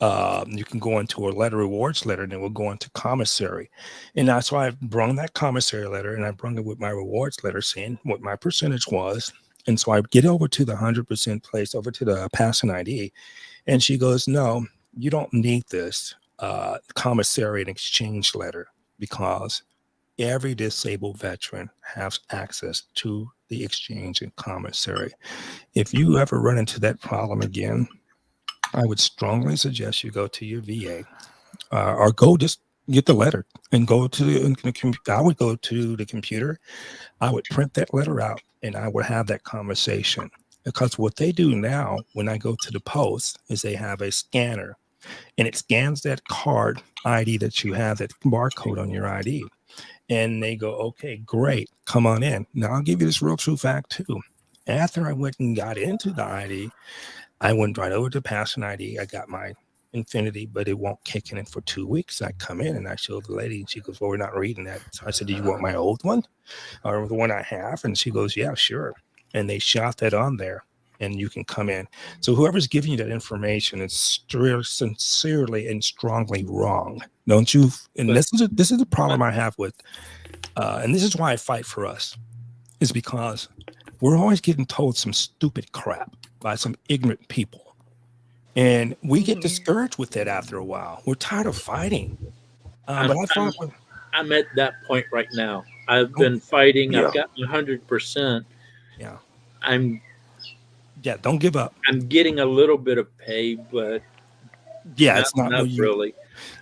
you can go into a letter rewards letter and it will go into commissary. And that's why I brung that commissary letter and I brung it with my rewards letter saying what my percentage was. And so I get over to the 100% place, over to the passing ID. And she goes, no, you don't need this commissary and exchange letter because every disabled veteran has access to the exchange and commissary. If you ever run into that problem again, I would strongly suggest you go to your VA or go just get the letter and go to I would go to the computer. I would print that letter out and I would have that conversation. Because what they do now when I go to the post is they have a scanner and it scans that card ID that you have, that barcode on your ID. And they go, okay, great, come on in. Now I'll give you this real true fact too. After I went and got into the ID, I went right over to passing ID. I got my Infinity, but it won't kick in for 2 weeks. I come in and I show the lady and she goes, well, we're not reading that. So I said, do you want my old one or the one I have? And she goes, yeah, sure. And they shot that on there and you can come in. So whoever's giving you that information is sincerely and strongly wrong. Don't you? And this is the problem I have with, and this is why I fight for us, is because we're always getting told some stupid crap by some ignorant people. And we get discouraged with that after a while. We're tired of fighting. But I thought I'm at that point right now. I've been fighting. Yeah. I've got 100%. Yeah. Yeah, don't give up. I'm getting a little bit of pay, but yeah, it's not really.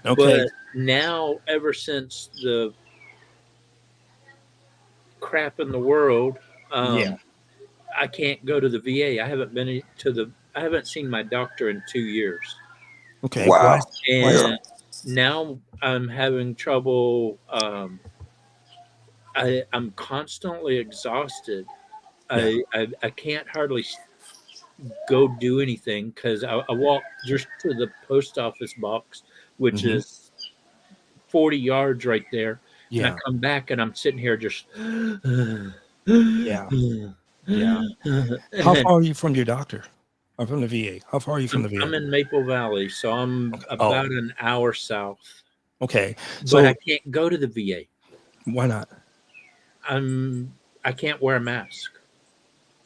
Okay. But now, ever since the crap in the world, I can't go to the VA. I haven't seen my doctor in 2 years. Okay. Wow. And now I'm having trouble. I'm constantly exhausted. I can't hardly go do anything because I walk just to the post office box, which is 40 yards right there. Yeah. And I come back and I'm sitting here just. Yeah. How far are you from your doctor? Or from the VA? How far are you from the VA? I'm in Maple Valley, so I'm about an hour south. Okay. So but I can't go to the VA. Why not? I can't wear a mask.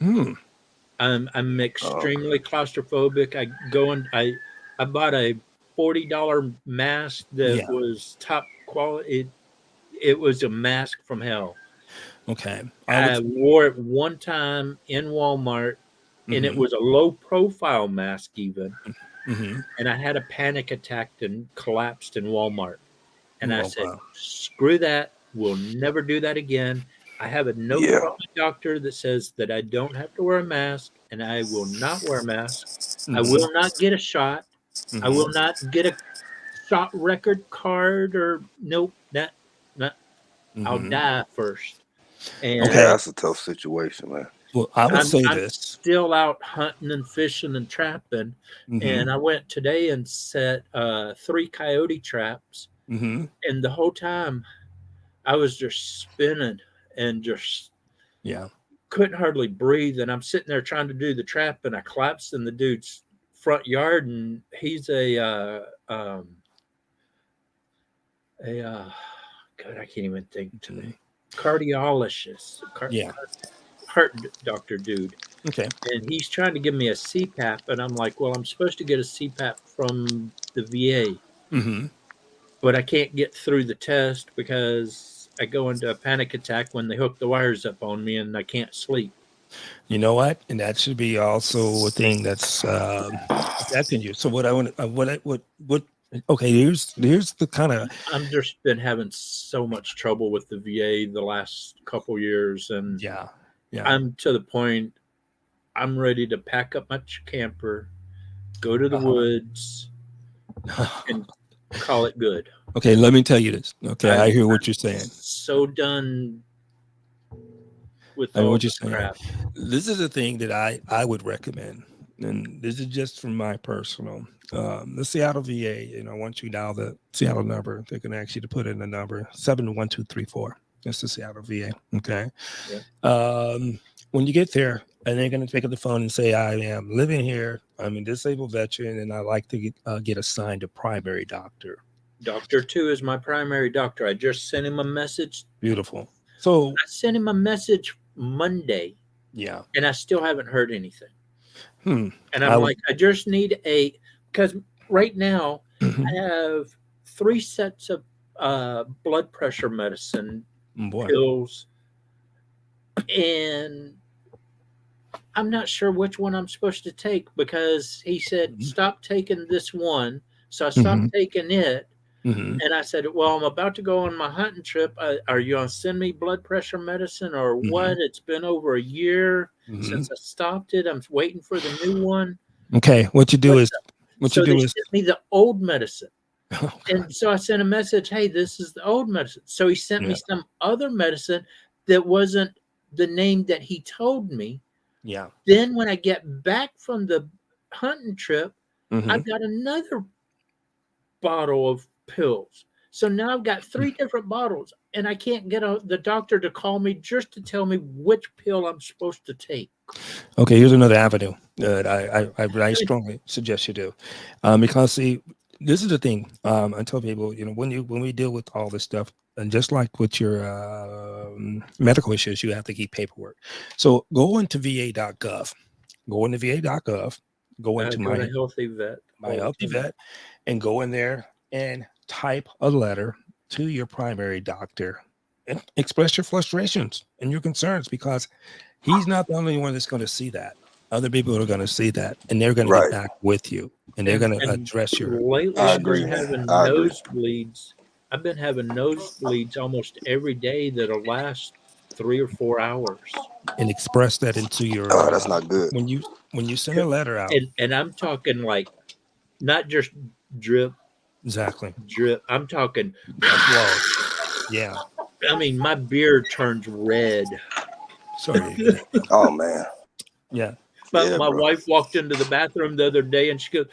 I'm extremely claustrophobic. I go and I bought a $40 mask that was top quality. It was a mask from hell. Okay. I wore it one time in Walmart, and it was a low profile mask even. And I had a panic attack and collapsed in Walmart. And I said, screw that. We'll never do that again. I have a note from my doctor that says that I don't have to wear a mask, and I will not wear a mask. I will not get a shot. I will not get a shot record card or nope. I'll die first. And that's a tough situation, man. Well, I would say I'm this. Still out hunting and fishing and trapping. And I went today and set 3 coyote traps. Mm-hmm. And the whole time I was just spinning and just Yeah. couldn't hardly breathe. And I'm sitting there trying to do the trap, and I collapsed in the dude's front yard. And he's God, I can't even think today. Cardiologist, Yeah. heart doctor dude. Okay. And he's trying to give me a CPAP, and I'm like, well, I'm supposed to get a CPAP from the VA, Mm-hmm. but I can't get through the test because I go into a panic attack when they hook the wires up on me and I can't sleep. You know what? And that should be also a thing that's affecting you. So what I want, okay, here's the kind of. I'm just been having so much trouble with the VA the last couple years, and Yeah. I'm to the point I'm ready to pack up my camper, go to the woods, and call it good. Okay, let me tell you this. Okay, I hear what you're saying. So done with I know all what you're this saying. crap. This is a thing that I would recommend, and this is just from my personal. The Seattle VA, once you dial the Seattle number, they can ask you to put in the number 71234. That's the Seattle VA. Okay. Yeah. When you get there, and they're going to pick up the phone and say, I am living here. I'm a disabled veteran, and I like to get assigned a primary doctor. Dr. 2 is my primary doctor. I just sent him a message. Beautiful. So I sent him a message Monday. Yeah. And I still haven't heard anything. And I'm I just need because right now I have 3 sets of blood pressure medicine pills, and I'm not sure which one I'm supposed to take because he said, stop taking this one. So I stopped taking it. And I said, well, I'm about to go on my hunting trip. Are you going to send me blood pressure medicine or what? It's been over a year since I stopped it. I'm waiting for the new one. Okay. What you do is sent me the old medicine. And so I sent a message, hey, this is the old medicine. So he sent me some other medicine that wasn't the name that he told me. Yeah. Then when I get back from the hunting trip, I've got another bottle of pills. So now I've got 3 different bottles, and I can't get the doctor to call me just to tell me which pill I'm supposed to take. Okay, here's another avenue that I strongly suggest you do, because see, this is the thing. I tell people, when we deal with all this stuff, and just like with your medical issues, you have to keep paperwork. So go into VA.gov. Go into VA.gov. Go into my Healthy Vet. My Healthy Vet, and go in there and type a letter to your primary doctor and express your frustrations and your concerns, because he's not the only one that's going to see that. Other people are going to see that, and they're going to get back with you, and they're going to address your. Lately, I've been having nosebleeds. I've been having nosebleeds almost every day that'll last 3 or 4 hours. And express that into your. Oh, that's not good. When you send a letter out, and I'm talking like not just drip. Exactly. Drip. I'm talking. Whoa. Yeah. I mean, my beard turns red. Sorry. Oh man. Yeah. My wife walked into the bathroom the other day and she goes,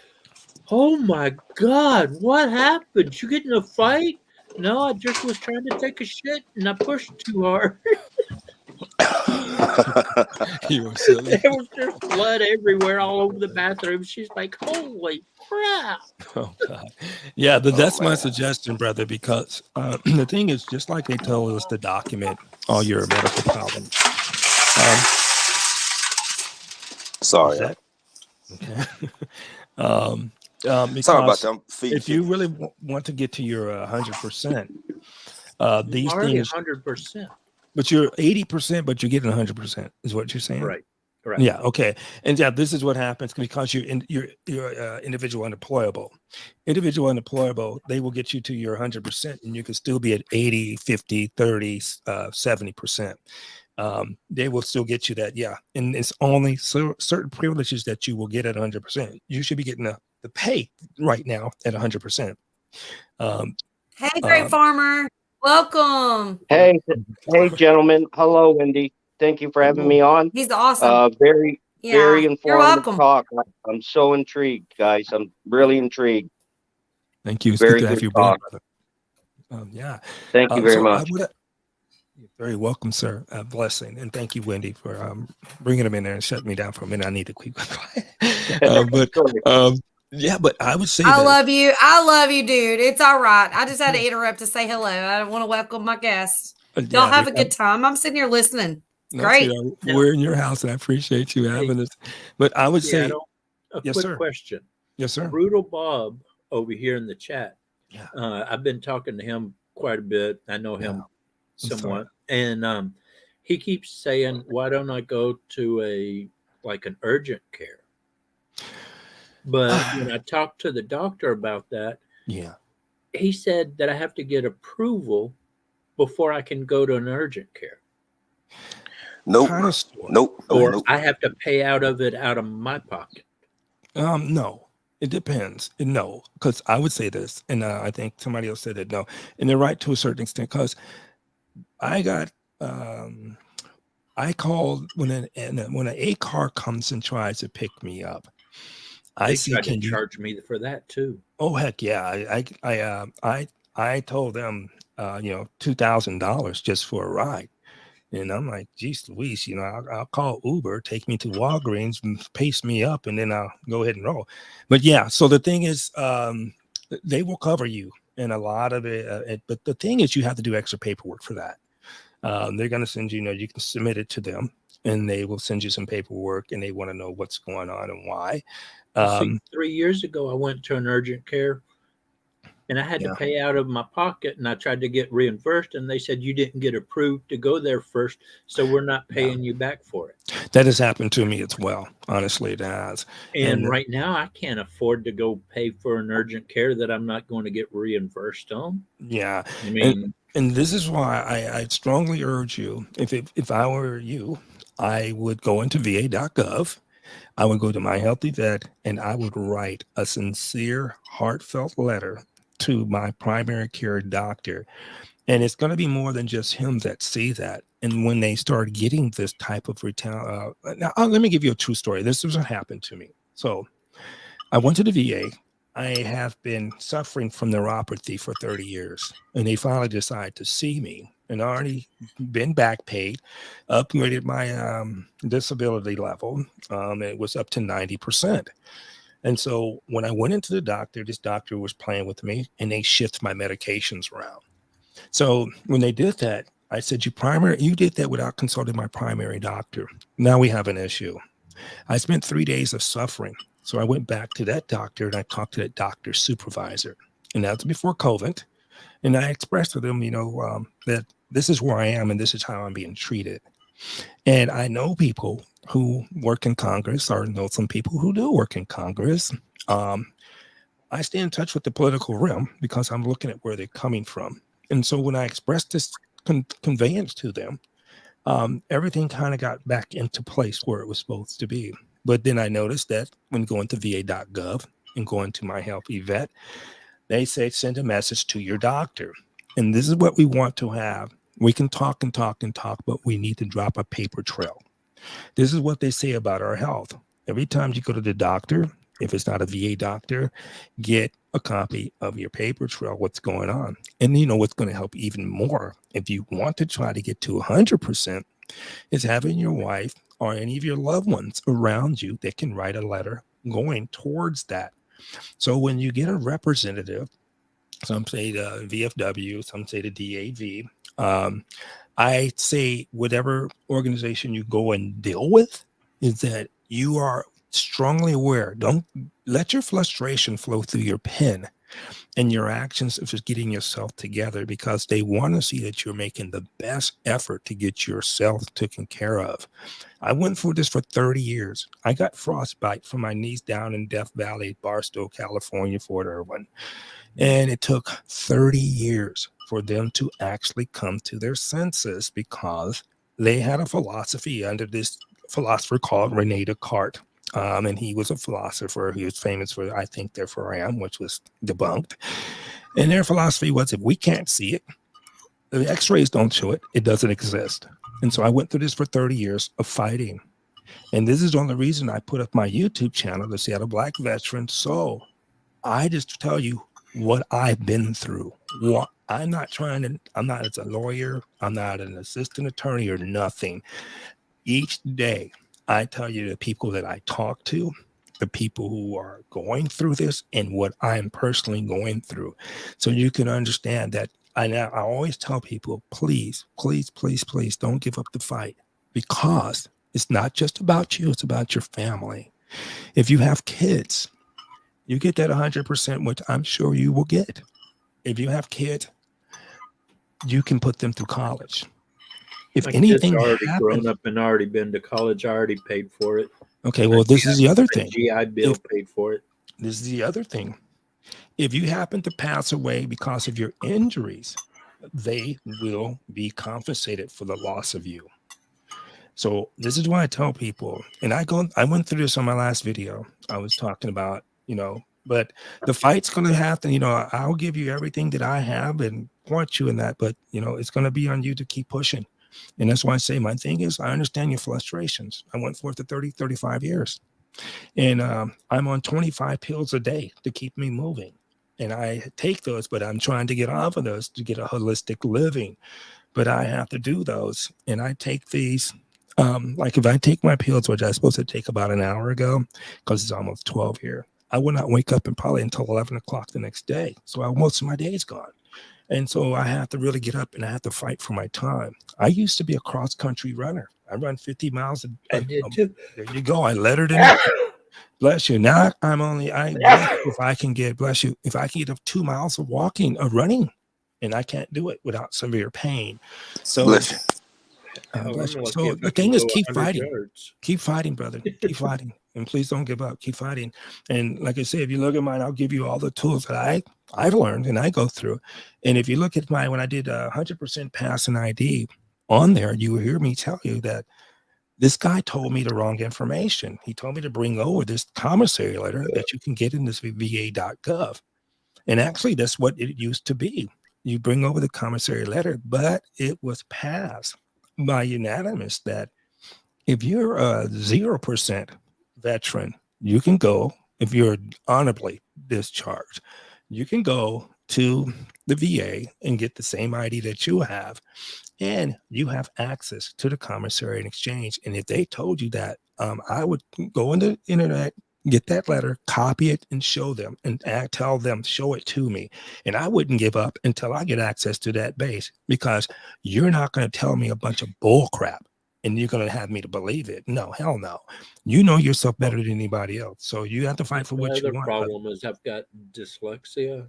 "Oh my God, what happened? You get in a fight?" No, I just was trying to take a shit and I pushed too hard. You were silly. There was just blood everywhere all over the bathroom. She's like, "Holy crap." Oh God. Yeah, that's my suggestion, brother, because the thing is, just like they told us to document all your medical problems. Sorry. Okay. Sorry about that. If you really want to get to your 100%, these things 100%. But you're 80%, but you're getting 100%, is what you're saying? Right. Right. Yeah. Okay. And yeah, this is what happens because you're individual unemployable. Individual unemployable, they will get you to your 100%, and you can still be at 80, 50, 30, 70%. They will still get you that. Yeah. And it's only certain privileges that you will get at 100%. You should be getting the pay right now at 100%. Hey, Great Farmer. Welcome. Hey, gentlemen. Hello, Wendy. Thank you for having me on. He's awesome. Very informative talk. I'm so intrigued, guys. I'm really intrigued. Thank you. It's very good to have good you talk. back, brother. Yeah. Thank you very So I much. would. You're very welcome, sir. Blessing, and thank you, Wendy, for bringing them in there and shutting me down for a minute. I need to keep quiet. Yeah, but I would say I this. love you. I love you, dude. It's all right. I just had to interrupt to say hello. I want to welcome my guests. Y'all have a good time. I'm sitting here listening. It's great. Sweetheart, we're in your house, and I appreciate you having us. But I would say, yes, quick sir. question. Yes, sir. Brutal Bob over here in the chat. Yeah. I've been talking to him quite a bit. I know him somewhat, and he keeps saying, "Why don't I go to an urgent care?" But when I talked to the doctor about that, he said that I have to get approval before I can go to an urgent care. Nope. Or I have to pay out of my pocket. No, it depends. No, because I would say this, and I think somebody else said it. No, and they're right to a certain extent. Because I got, I called when an A car comes and tries to pick me up. They tried to charge me for that too. Oh heck yeah! I told them $2,000 just for a ride. And I'm like, geez Louise, I'll call Uber, take me to Walgreens, and pace me up, and then I'll go ahead and roll. But yeah, so the thing is, they will cover you in a lot of it. But the thing is, you have to do extra paperwork for that. They're going to send you, you can submit it to them, and they will send you some paperwork, and they want to know what's going on and why. See, 3 years ago, I went to an urgent care. And I had to pay out of my pocket, and I tried to get reimbursed, and they said you didn't get approved to go there first, so we're not paying you back for it. That has happened to me as well. Honestly, it has. And right now, I can't afford to go pay for an urgent care that I'm not going to get reimbursed on. Yeah, I mean, and this is why I strongly urge you. If I were you, I would go into VA.gov. I would go to My Healthy Vet, and I would write a sincere, heartfelt letter to my primary care doctor. And it's going to be more than just him that see that. And when they start getting this type of now let me give you a true story. This is what happened to me. So I went to the VA. I have been suffering from neuropathy for 30 years. And they finally decided to see me, and already been back paid, upgraded my disability level. It was up to 90%. And so when I went into the doctor, this doctor was playing with me, and they shift my medications around. So when they did that, I said, you did that without consulting my primary doctor. Now we have an issue. I spent 3 days of suffering. So I went back to that doctor, and I talked to that doctor's supervisor. And that's before COVID. And I expressed to them, that this is where I am, and this is how I'm being treated. And I know people who work in Congress, or know some people who do work in Congress. I stay in touch with the political realm because I'm looking at where they're coming from. And so when I expressed this conveyance to them, everything kind of got back into place where it was supposed to be. But then I noticed that when going to VA.gov and going to My Healthy Vet, they say send a message to your doctor. And this is what we want to have. We can talk and talk and talk, but we need to drop a paper trail. This is what they say about our health. Every time you go to the doctor, if it's not a VA doctor, get a copy of your paper trail, what's going on. And what's going to help even more, if you want to try to get to 100%, is having your wife or any of your loved ones around you that can write a letter going towards that. So when you get a representative, some say the VFW, some say the DAV, I say whatever organization you go and deal with is that you are strongly aware. Don't let your frustration flow through your pen and your actions of just getting yourself together, because they want to see that you're making the best effort to get yourself taken care of. I went through this for 30 years. I got frostbite from my knees down in Death Valley, Barstow, California, Fort Irwin. And it took 30 years for them to actually come to their senses, because they had a philosophy under this philosopher called Rene Descartes. And he was a philosopher. He was famous for, I think, therefore I am, which was debunked. And their philosophy was, if we can't see it, the x-rays don't show it, it doesn't exist. And so I went through this for 30 years of fighting. And this is the only reason I put up my YouTube channel, the Seattle Black Veteran. So I just tell you what I've been through, what I'm not as a lawyer. I'm not an assistant attorney or nothing. Each day, I tell you the people that I talk to, the people who are going through this and what I'm personally going through. So you can understand that I always tell people, please, please, please, please don't give up the fight, because it's not just about you. It's about your family. If you have kids, you get that 100%, which I'm sure you will get. If you have kids, you can put them through college. If My anything kids are already happens, grown up and already been to college. I already paid for it. okay, well, this is the other thing. GI Bill paid for it. This is the other thing. If you happen to pass away because of your injuries, they will be compensated for the loss of you. So this is why I tell people, and I went through this on my last video. I was talking about, but the fight's going to happen. I'll give you everything that I have and want you in that, but it's going to be on you to keep pushing. And that's why I say my thing is, I understand your frustrations. I went for it for 30, 35 years. And I'm on 25 pills a day to keep me moving. And I take those, but I'm trying to get off of those to get a holistic living. But I have to do those. And I take these, like if I take my pills, which I was supposed to take about an hour ago, because it's almost 12 here, I would not wake up until 11 o'clock the next day. So most of my day is gone. And so I have to really get up and I have to fight for my time. I used to be a cross-country runner. I run 50 miles. I did too. There you go. I lettered in. Bless you. Now if I can get 2 miles of walking or running, and I can't do it without severe pain. So, Bless you. Bless you. So the thing is, keep fighting. Keep fighting, brother. Keep fighting. And please don't give up. Keep fighting. And like I say, if you look at mine, I'll give you all the tools that I've learned and I go through. And if you look at when I did 100% pass an ID on there, you will hear me tell you that this guy told me the wrong information. He told me to bring over this commissary letter that you can get in this VA.gov. And actually, that's what it used to be. You bring over the commissary letter, but it was passed by unanimous that if you're a 0% veteran, you can go, if you're honorably discharged, you can go to the VA and get the same ID that you have, and you have access to the commissary and exchange. And if they told you that, I would go on the internet, get that letter, copy it, and show them, and tell them, show it to me. And I wouldn't give up until I get access to that base, because you're not going to tell me a bunch of bull crap and you're going to have me to believe it. No, hell no. You know yourself better than anybody else. So you have to fight for what you want. The other problem is I've got dyslexia,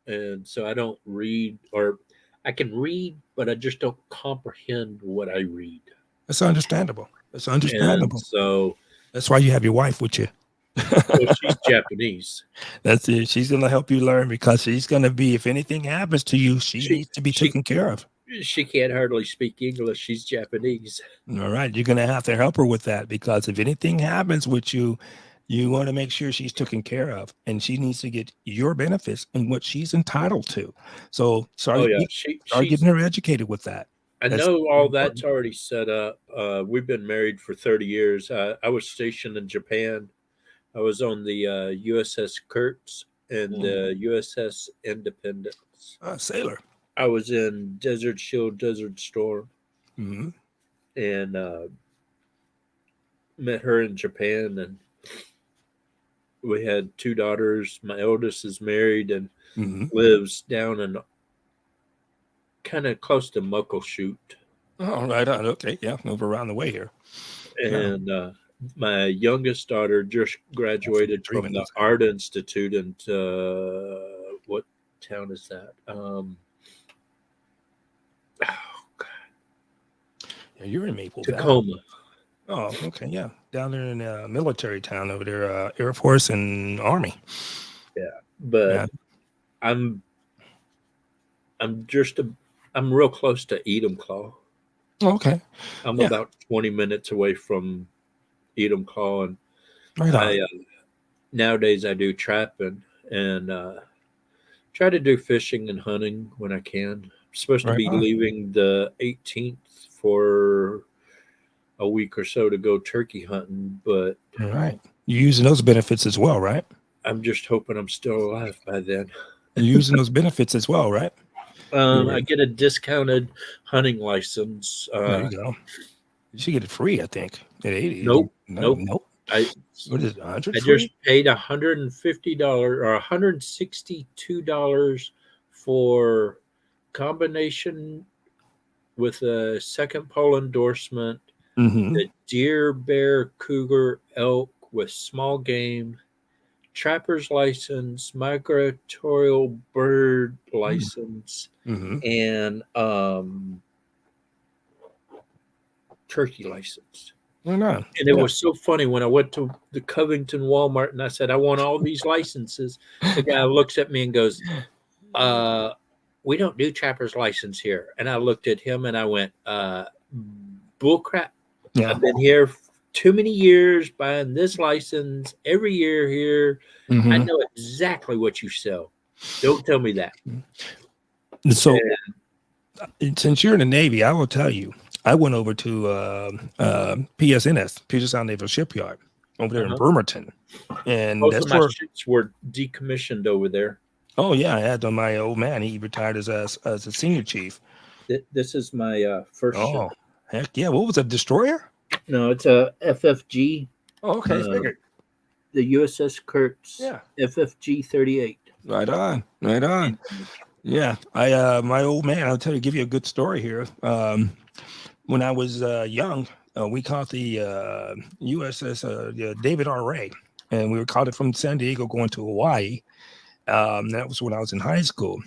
and so I don't read, or I can read, but I just don't comprehend what I read. That's understandable. That's understandable. And so that's why you have your wife with you. Well, she's Japanese. That's it. She's going to help you learn, because she's going to be, if anything happens to you, she needs to be taken care of. She can't hardly speak English. She's Japanese. All right. You're going to have to help her with that, because if anything happens with you, you want to make sure she's taken care of, and she needs to get your benefits and what she's entitled to. So start getting her educated with that. That's know all that's already set up. We've been married for 30 years. I was stationed in Japan. I was on the USS Kurtz and the USS Independence. Sailor. I was in Desert Shield, Desert Storm, and met her in Japan. And we had 2 daughters. My eldest is married and lives down in kind of close to Muckleshoot. Oh, right on. Okay, yeah, over around the way here. And my youngest daughter just graduated from the Art Institute in what town is that? Yeah, you're in Maple Tacoma. Valley. Oh, okay, yeah, down there in a military town over there, Air Force and Army. Yeah, but I'm real close to Enumclaw. Okay, I'm about 20 minutes away from Enumclaw, and nowadays I do trapping and try to do fishing and hunting when I can. I'm supposed to be leaving the 18th for a week or so to go turkey hunting, but you're using those benefits as well, right? I'm just hoping I'm still alive by then. You're using those benefits as well, right? I get a discounted hunting license. There you go. You should get it free, I think. At 80. Nope. Nope. I What is it? 100 I free? just paid $150 or $162 for combination with a second pole endorsement, Mm-hmm. the deer, bear, cougar, elk with small game, trapper's license, migratorial bird license, Mm-hmm. and turkey license. Why not? And it was so funny when I went to the Covington Walmart and I said, I want all these licenses. The guy looks at me and goes, we don't do trapper's license here. And I looked at him and I went, bull crap. Yeah. I've been here too many years buying this license every year here. Mhm. I know exactly what you sell. Don't tell me that. So, since you're in the Navy, I will tell you, I went over to PSNS, Puget Sound Naval Shipyard, over there in Bremerton, and Most that's of my where. ships were decommissioned over there. Oh yeah, I had my old man. He retired as a senior chief. This is my first Oh ship. heck yeah! What was a destroyer? No, it's a FFG. Oh, okay, figured. The USS Kurtz. Yeah. FFG 38. Right on, right on. Yeah, I my old man. I'll tell you, give you a good story here. When I was young, we caught the USS David R. Ray, and we were caught it from San Diego going to Hawaii. That was when I was in high school.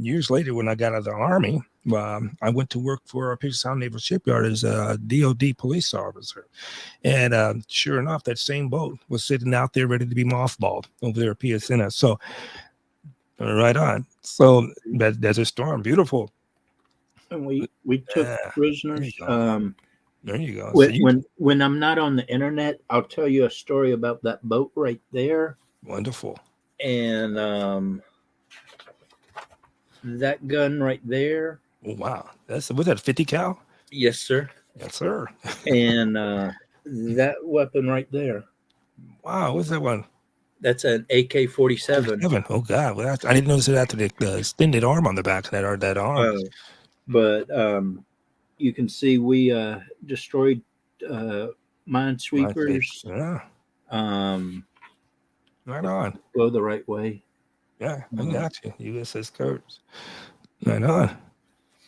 Years later, when I got out of the Army, I went to work for Puget Sound Naval Shipyard as a DOD police officer. And sure enough, that same boat was sitting out there ready to be mothballed over there at PSNS. So, right on. So, Desert Storm, beautiful. And we took prisoners. There you go. When I'm not on the internet, I'll tell you a story about that boat right there. Wonderful. And that gun right there. Oh, wow. Was that 50 cal? Yes, sir. Yes, sir. And that weapon right there. Wow. What's that one? That's an AK-47. Oh, God. Well, I didn't notice it after the extended arm on the back of that arm. But you can see we destroyed minesweepers. Yeah. Right on. Go the right way. Yeah, I got you. USS Kurtz. Right on.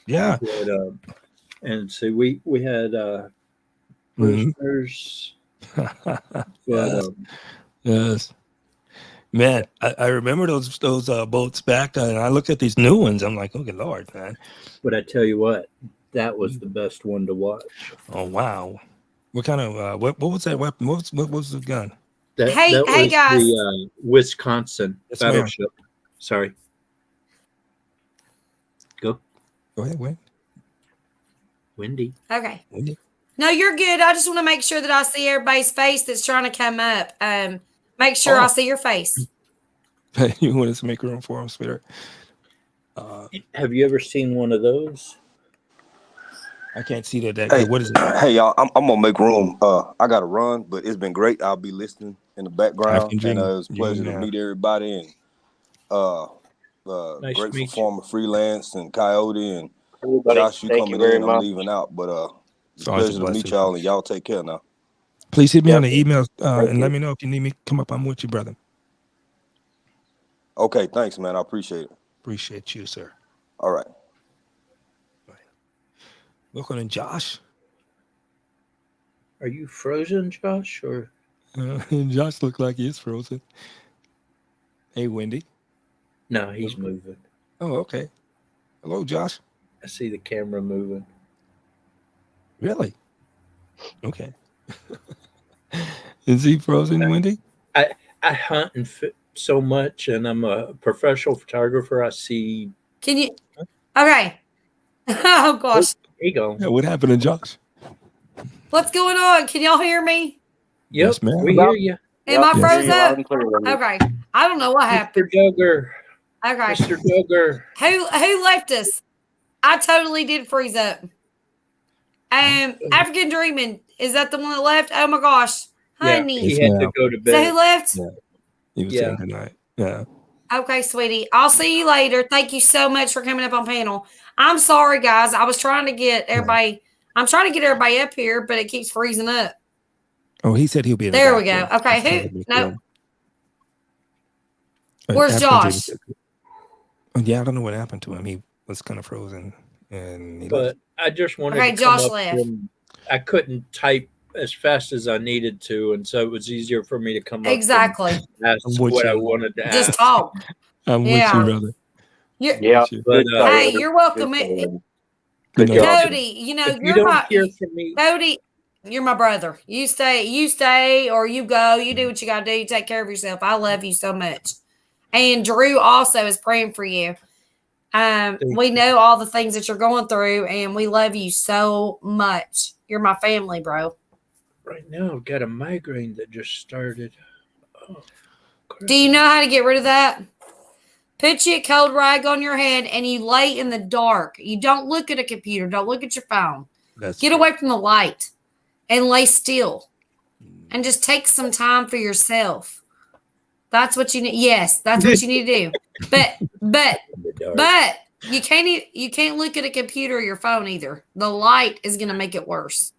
Yeah. But, and so we had prisoners. Yes. Yes. Man, I remember those boats back, and I look at these new ones. I'm like, oh, good Lord, man. But I tell you what, that was the best one to watch. Oh, wow. What kind of what was that weapon? What was the gun? Hey, that was guys. the Wisconsin battleship. Sorry. Go ahead, Wayne. Wendy. Okay. Wendy. No, you're good. I just want to make sure that I see everybody's face that's trying to come up. Make sure I see your face. You want us to make room for him, sweetheart? Have you ever seen one of those? I can't see that. Hey, what is it? Hey, y'all, I'm gonna make room. I gotta run, but it's been great. I'll be listening in the background, and it was a pleasure to meet everybody. And Nice to grateful meet former freelance and Coyote and Everybody, Josh. You thank coming you very in? I'm much. leaving out, but it's a always a pleasure to meet blessing. y'all, and y'all take care now. Please hit me on the email and let me know if you need me to come up. I'm with you, brother. Okay, thanks, man. I appreciate it. Appreciate you, sir. All right. Welcome in, Josh. Are you frozen, Josh? Or Josh looked like he is frozen. Hey, Wendy. no, he's moving. Oh, okay. Hello, Josh. I see the camera moving. Really? Okay. Is he frozen, Wendy? I hunt and fit so much, and I'm a professional photographer. I see. Can you? Okay. Oh gosh, Here you go. Yeah, what happened to Josh? what's going on? Can y'all hear me? Yep, Yes, ma'am. we hear you. Am I Yes. froze You're loud up? and clear, Wendy. Okay. I don't know what happened. Mr. Duggar. Okay. Mr. Duggar. Who left us? I totally did freeze up. African Dreaming, is that the one that left? Oh my gosh, Yeah, honey. he had to go to So bed. who left? Yeah. He was saying goodnight. Yeah. Okay, sweetie. I'll see you later. Thank you so much for coming up on panel. I'm sorry, guys. I was trying to get everybody. I'm trying to get everybody up here, but it keeps freezing up. Oh, he said he'll be in the There back we go. room. Okay, He's who? gonna be No. here. Where's After Josh? Yeah, I don't know what happened to him. He was kind of frozen, and he But left. I just wanted Okay, to come Josh up left. and I couldn't type as fast as I needed to, and so it was easier for me to come up Exactly. and ask I'm with what I you. wanted to Just ask. talk. I'm Yeah. with you, brother. You're, Yeah. With you. But Good job, hey, Wendy. you're welcome. Good job, Wendy. Good Good night. job. Cody, you know, If you you're don't my hear from me, Cody, you're my brother. You stay, or you go. You do what you gotta do. You take care of yourself. I love you so much. And Drew also is praying for you. We know all the things that you're going through, and we love you so much. You're my family, bro. right now I've got a migraine that just started. Oh, crap. Do you know how to get rid of that? Put you a cold rag on your head and you lay in the dark. You don't look at a computer. Don't look at your phone. That's Get true. away from the light and lay still and just take some time for yourself. That's what you need. Yes, that's what you need to do. But In the dark. you can't look at a computer or your phone either. The light is going to make it worse.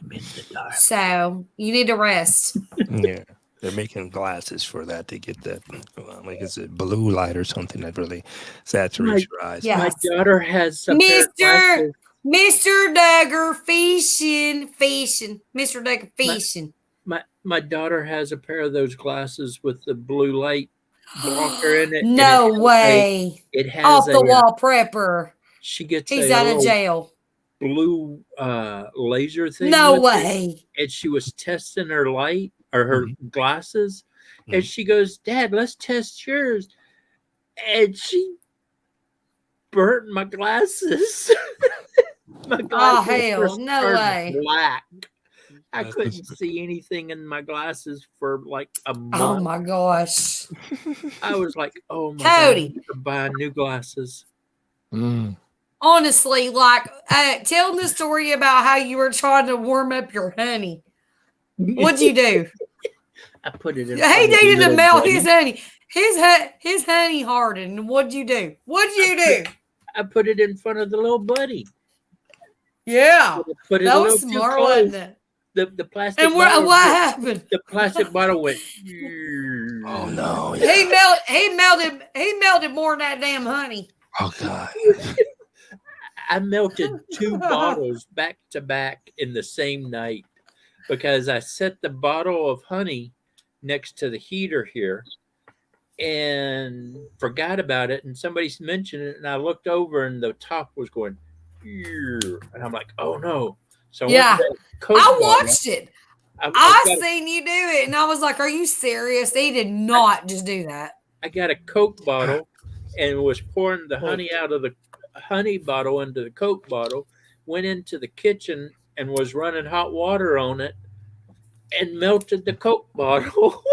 I'm in the dark. So you need to rest. Yeah, they're making glasses for that to get that, like it's a blue light or something that really saturates your eyes. Yeah. My daughter has a pair of Mr. glasses. Mr. Duggar fishing. Mr. Duggar fishing. My daughter has a pair of those glasses with the blue light blocker in it. and No it has way. it has Off the a, wall prepper. She gets He's a out of little jail. blue laser thing. No with it, way. and she was testing her light or her glasses, Mhm. and she goes, "Dad, let's test yours," and she burnt my glasses. My glasses hell, just no turned way. black. I That's couldn't just- see anything in my glasses for like a month. Oh my gosh. I was like, "Oh my Cody. God, I'm buying new glasses." Mm. Honestly, like, tell them the story about how you were trying to warm up your honey. What'd you do? I put it in. He front of the needed to little melt buddy. his honey. His honey hardened. What'd you do? I put it in front of the little buddy. Yeah. Put it That a was little too smart, close. wasn't it? The plastic. And bottle what went- happened? The plastic bottle went. Oh no! He melted more than that damn honey. Oh god! I melted 2 bottles back to back in the same night because I set the bottle of honey next to the heater here and forgot about it. And somebody mentioned it, and I looked over, and the top was going. And I'm like, "Oh no!" So I went Yeah. to that Coke I bottle. watched it. I I got- seen you do it, and I was like, "Are you serious?" They did not just do that. I got a Coke bottle and was pouring the honey out of the honey bottle into the Coke bottle, went into the kitchen and was running hot water on it and melted the Coke bottle.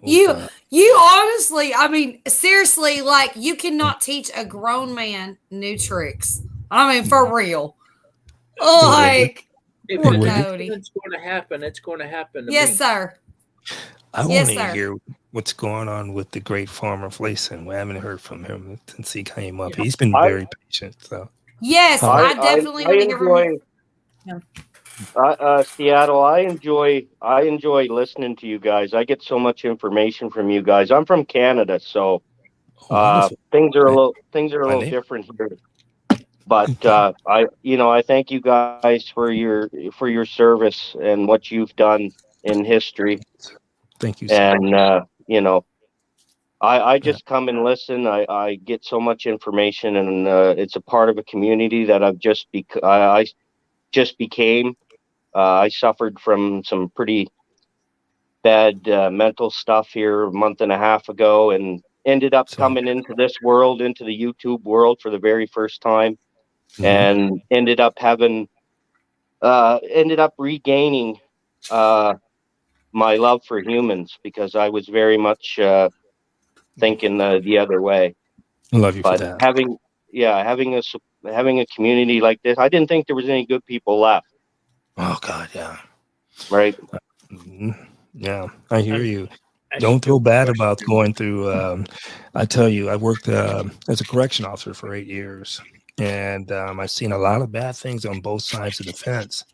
You honestly, I mean, seriously, like you cannot teach a grown man new tricks. I mean, for real. Like, If Poor it's Cody. going to happen, it's going to happen to yes, me. sir. I Yes, want to sir. hear what's going on with the great farmer Flayson. We haven't heard from him since he came up. Yeah. He's been I- very patient. So Yes, I definitely want to give him. Seattle. I enjoy listening to you guys. I get so much information from you guys. I'm from Canada, so wonderful. things are a little My neighbor. different here. But I thank you guys for your service and what you've done in history. Thank you. Sir. And I just come and listen. I get so much information, and it's a part of a community that I just became. I suffered from some pretty bad mental stuff here a month and a half ago, and ended up coming into this world, into the YouTube world for the very first time, and ended up regaining my love for humans, because I was very much thinking the other way. I love you for But that. having a community like this, I didn't think there was any good people left. Oh God, yeah. Right. Mhm. Yeah, I hear you. I Don't still feel bad question about it. going through. I tell you, I worked as a correction officer for 8 years, and I've seen a lot of bad things on both sides of the fence.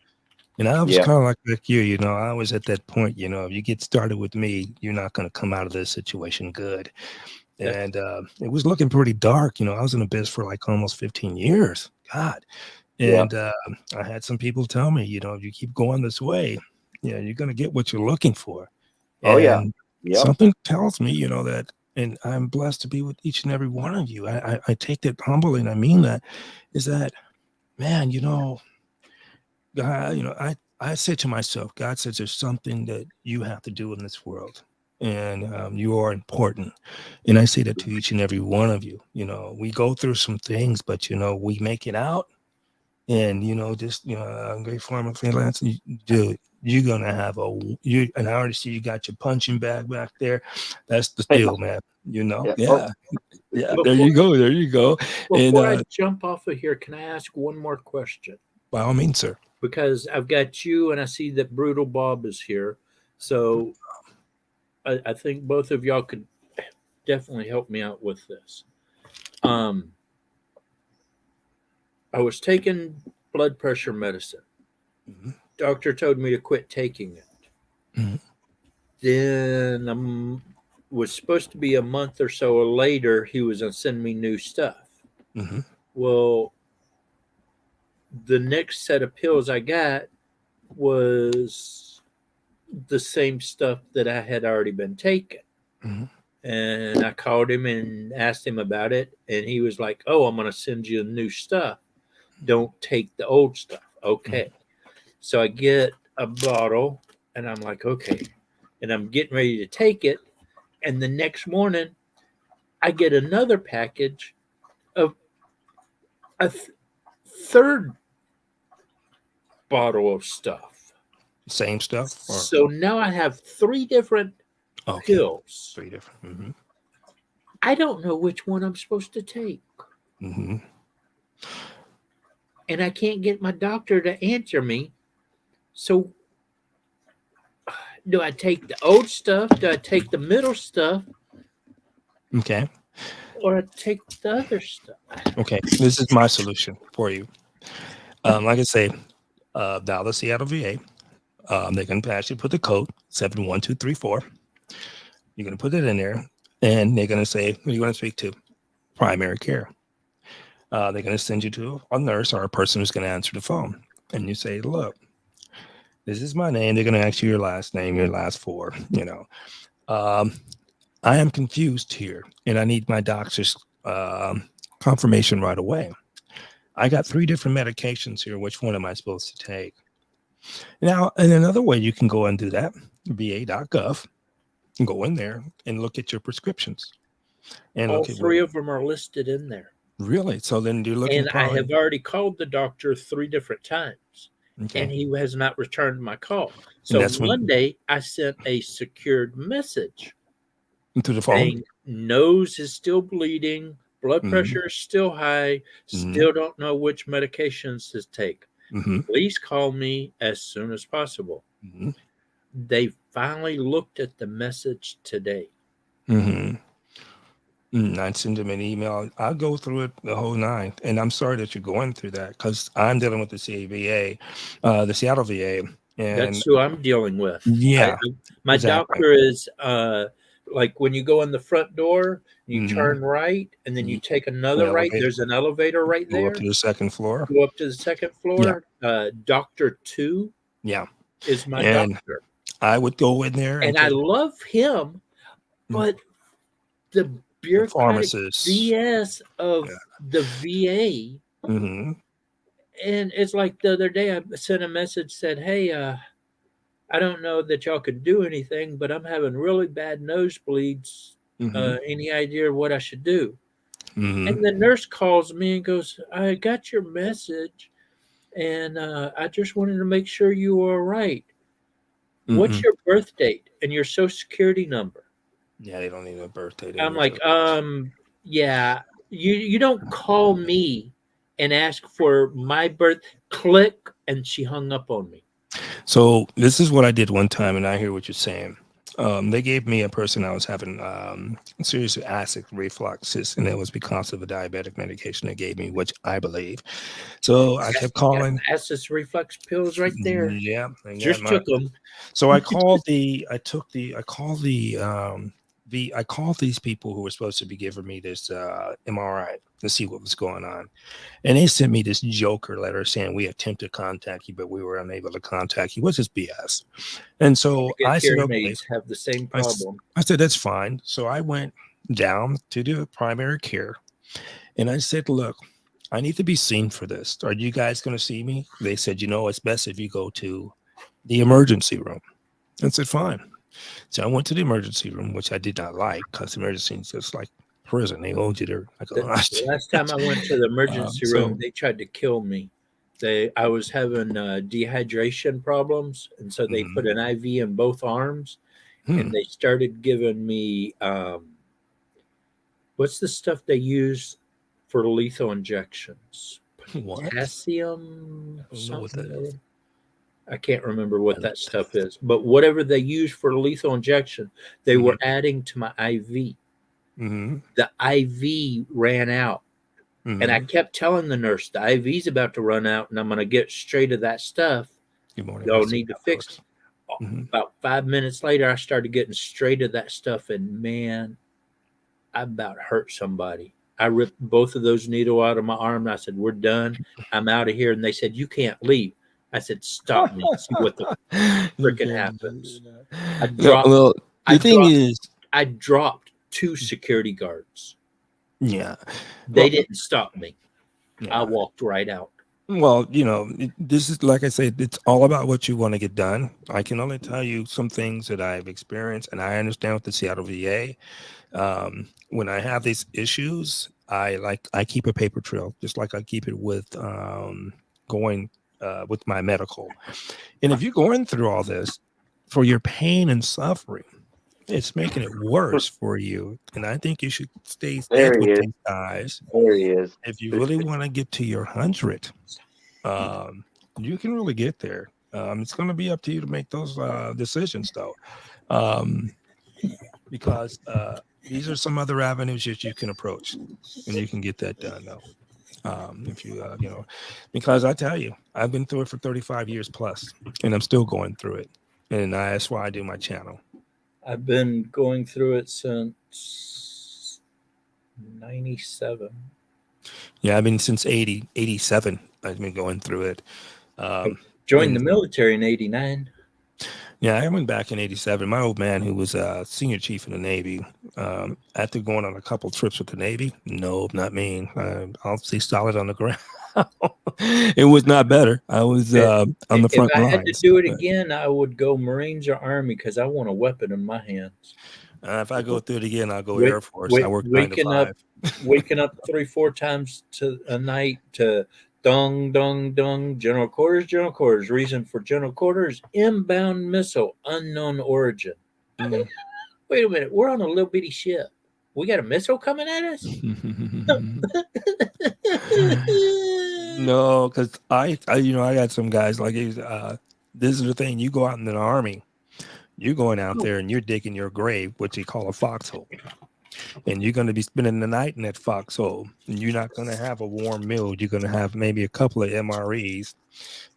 And I was Yeah. kind of like you, you know, I was at that point, you know, if you get started with me, you're not going to come out of this situation good. Yeah. And it was looking pretty dark. You know, I was in the biz for like almost 15 years. God. Yeah. And I had some people tell me, you know, if you keep going this way, you know, you're going to get what you're looking for. Oh, yeah. And Yep. something tells me, you know, that, and I'm blessed to be with each and every one of you. I take that humbly, and I mean that, is that, man, you know, God, you know, I said to myself, God says there's something that you have to do in this world, and you are important. And I say that to each and every one of you. You know, we go through some things, but you know, we make it out. And you know, just you know, Great Farmer Freelance, dude, you're gonna have you. And I already see you got your punching bag back there. That's the deal, man. You know, Yeah. yeah, Oh, yeah. There you go. There you go. And Before I jump off of here, can I ask one more question? by all means, sir. Because I've got you and I see that Brutal Bob is here. So I think both of y'all could definitely help me out with this. I was taking blood pressure medicine. Mhm. Doctor told me to quit taking it. Mhm. Then was supposed to be a month or so later, he was going to send me new stuff. Mm-hmm. Well, the next set of pills I got was the same stuff that I had already been taking. Mhm. And I called him and asked him about it. And he was like, "Oh, I'm going to send you new stuff. Don't take the old stuff." Okay. So I get a bottle and I'm like, okay. And I'm getting ready to take it. And the next morning, I get another package of a third bottle of stuff. Same stuff. Or? So now I have 3 different pills. 3 different. Mm-hmm. I don't know which one I'm supposed to take. Mm-hmm. And I can't get my doctor to answer me. So do I take the old stuff? Do I take the middle stuff? Okay. Or I take the other stuff? Okay. This is my solution for you. Like I say, dial the Seattle VA. They can actually put the code 71234. You're going to put it in there, and they're going to say, who are you going to speak to? Primary care. They're going to send you to a nurse or a person who's going to answer the phone. And you say, look, this is my name. They're going to ask you your last name, your last 4, you know. I am confused here, and I need my doctor's confirmation right away. I got 3 different medications here. Which one am I supposed to take? Now, and another way you can go and do that, va.gov, go in there and look at your prescriptions. And all look at 3 of them are listed in there. Really? So then you're looking. And I have already called the doctor 3 different times, and he has not returned my call. So Monday, I sent a secured message to the phone saying nose is still bleeding, blood pressure is still high, still don't know which medications to take. Please call me as soon as possible. They finally looked at the message today. I send them an email. I'll go through it the whole 9. And I'm sorry that you're going through that, because I'm dealing with the CVA, the Seattle VA. And that's who I'm dealing with. Yeah. My doctor is like when you go in the front door, you turn right, and then you take another right. There's an elevator right there. Go up to the second floor. Go up to the second floor. Yeah. Dr. 2 is my doctor. I would go in there. And I love him, but the bureaucratic BS of the VA. And it's like the other day I sent a message, said, hey, I don't know that y'all could do anything, but I'm having really bad nosebleeds. Any idea what I should do? And the nurse calls me and goes, I got your message, and I just wanted to make sure you were all right. What's your birth date and your social security number? Yeah, they don't need a birthday. I'm like, yeah, you don't call me and ask for my birth. Click, and she hung up on me. So this is what I did one time, and I hear what you're saying. They gave me a person I was having serious acid refluxes, and it was because of a diabetic medication they gave me, which I believe. So I kept calling. Acid reflux pills right there. Yeah, I Just got took my- them. So I called I called these people who were supposed to be giving me this MRI to see what was going on. And they sent me this joker letter saying we attempted to contact you, but we were unable to contact you, which is BS. And so I said, Hearing okay. aids have the same I problem. said, that's fine. So I went down to the primary care and I said, look, I need to be seen for this. Are you guys going to see me? They said, it's best if you go to the emergency room. I said, fine. So I went to the emergency room, which I did not like because emergency is just like prison. They hold you there like a The last time I went to the emergency room, they tried to kill me. I was having dehydration problems, and so they put an IV in both arms, and they started giving me what's the stuff they use for lethal injections? What? Potassium? I don't know what that is. I can't remember what that stuff is, but whatever they use for lethal injection, they were adding to my IV. The IV ran out. And I kept telling the nurse, the IV's about to run out and I'm going to get straight to that stuff. Y'all need to fix it. About 5 minutes later, I started getting straight to that stuff. And man, I about hurt somebody. I ripped both of those needles out of my arm. And I said, we're done. I'm out of here. And they said, you can't leave. I said, stop me. See what the frickin' happens. I dropped 2 security guards. Yeah. They didn't stop me. Yeah. I walked right out. Well, this is, like I said, it's all about what you want to get done. I can only tell you some things that I've experienced, and I understand with the Seattle VA. When I have these issues, I keep a paper trail, just like I keep it with going with my medical. And if you're going through all this for your pain and suffering, it's making it worse for you. And I think you should stay steady with these guys. There he is. If you really want to get to your 100, you can really get there. It's going to be up to you to make those decisions, though. Because these are some other avenues that you can approach, and you can get that done, though. If you, because I tell you, I've been through it for 35 years plus, and I'm still going through it. And that's why I do my channel. I've been going through it since 97. Yeah, I've been since 87. I've been going through it. Joined the military in 89. Yeah, I went back in 87. My old man, who was a senior chief in the Navy, after going on a couple trips with the Navy, no, not me. I'll stay solid on the ground. It was not better. I was on the front lines. If I had to do it again, I would go Marines or Army because I want a weapon in my hands. If I go through it again, I'll go Air Force. I work 9 to 5. Waking up 3-4 times a night to dong, dong, dong, general quarters, general quarters. Reason for general quarters, inbound missile, unknown origin. Wait a minute, we're on a little bitty ship. We got a missile coming at us? No, because I got some guys like this is the thing. You go out in the Army, you're going out there and you're digging your grave, what you call a foxhole. And you're going to be spending the night in that foxhole. And you're not going to have a warm meal. You're going to have maybe a couple of MREs,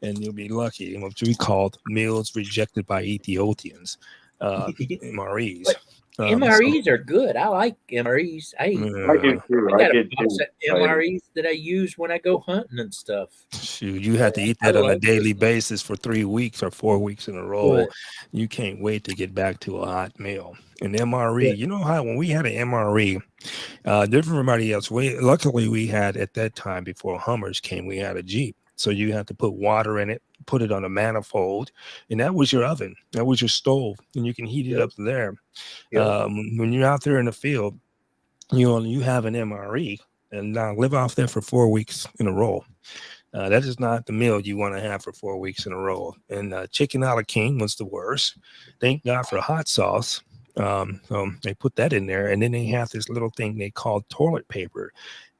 and you'll be lucky. And what we called meals rejected by Ethiopians, MREs. MREs are good. I like MREs. I do too. I got a box of MREs that I use when I go hunting and stuff. Shoot, you have to eat that on a daily basis for 3 weeks or 4 weeks in a row. But you can't wait to get back to a hot meal. An MRE, you know how when we had an MRE, different from everybody else. Luckily, we had at that time before Hummers came, we had a Jeep. So you had to put water in it, put it on a manifold, and that was your oven. That was your stove, and you can heat it up there. When you're out there in the field, you have an MRE, and now live off there for 4 weeks in a row. That is not the meal you want to have for 4 weeks in a row. And chicken a la king was the worst. Thank God for hot sauce. So they put that in there, and then they have this little thing they call toilet paper.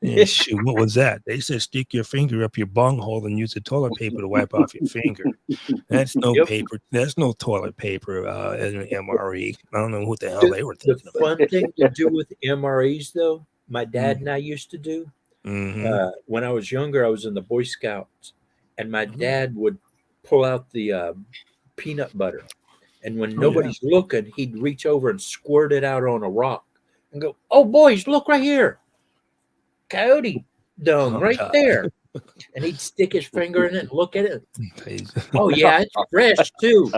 And shoot, what was that? They said stick your finger up your bunghole and use the toilet paper to wipe off your finger. That's no paper. That's no toilet paper as an MRE. I don't know what the hell they were The thinking about. fun thing to do with MREs, though, my dad and I used to do. When I was younger, I was in the Boy Scouts, and my dad would pull out the peanut butter, and when nobody's looking, he'd reach over and squirt it out on a rock and go, "Oh, boys, look right here, coyote dung right there." And he'd stick his finger in it and look at it. Oh yeah, it's fresh too.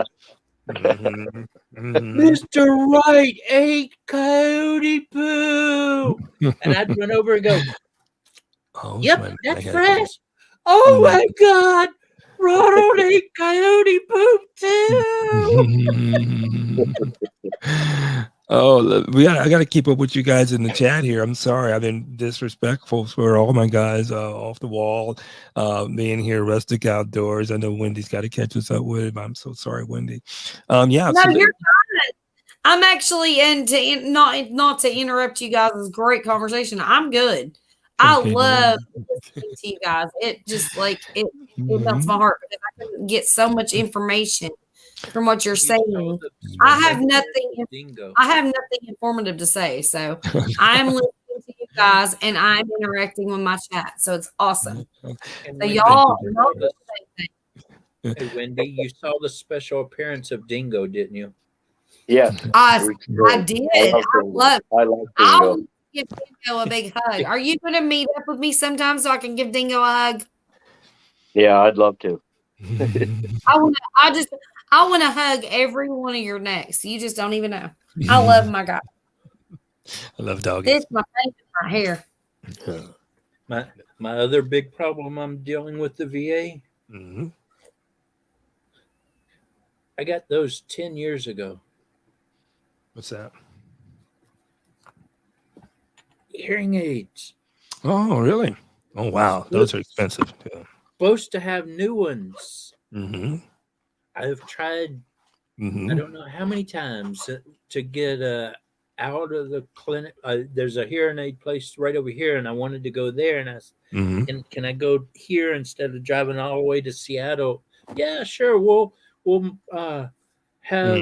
Mr. Wright ate coyote poo. And I'd run over and go, "Yep, that's fresh. Oh my God, Ronald ate coyote poop too." I got to keep up with you guys in the chat here. I'm sorry, I've been disrespectful for all my guys off the wall, being here, Rustic Outdoors. I know Wendy's got to catch us up with it. But I'm so sorry, Wendy. No, you're fine. I'm actually not to interrupt you guys' great conversation. I'm good. I love listening to you guys. It just it melts my heart because I couldn't get so much information from what you're saying. I have nothing informative to say. So I'm listening to you guys and I'm interacting with my chat. So it's awesome. So y'all Hey Wendy, you saw the special appearance of Dingo, didn't you? Yeah. I did. I'll Dingo. give Dingo a big hug. Are you going to meet up with me sometime so I can give Dingo a hug? Yeah, I'd love to. I want to hug every one of your necks. You just don't even know. I love my guy. I love doggy. It's my favorite right here. My other big problem I'm dealing with the VA. I got those 10 years ago. What's that? Hearing aids. Oh, really? Oh, wow. Those are expensive. Yeah. Supposed to have new ones. I've tried, Mm-hmm. I don't know how many times to get out of the clinic. There's a hearing aid place right over here, and I wanted to go there. And I said, can I go here instead of driving all the way to Seattle? Yeah, sure. We'll have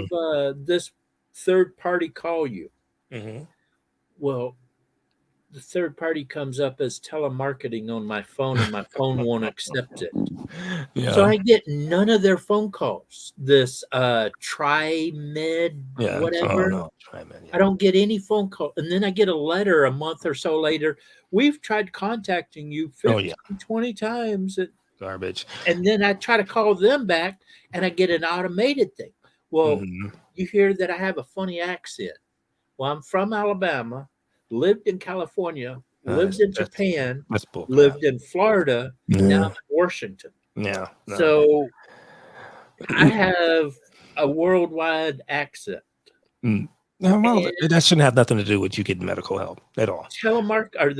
this third party call you. Well, the third party comes up as telemarketing on my phone, and my phone won't accept it. Yeah. So I get none of their phone calls. This TriMed, whatever. Oh, no. TriMed, yeah. I don't get any phone call. And then I get a letter a month or so later. We've tried contacting you 15, 20 times. Garbage. And then I try to call them back, and I get an automated thing. Well, you hear that I have a funny accent. Well, I'm from Alabama, lived in California, lived in Japan, lived in Florida, now I'm in Washington. Yeah. No. So I have a worldwide accent. No, well, that shouldn't have nothing to do with you getting medical help at all. Telemark or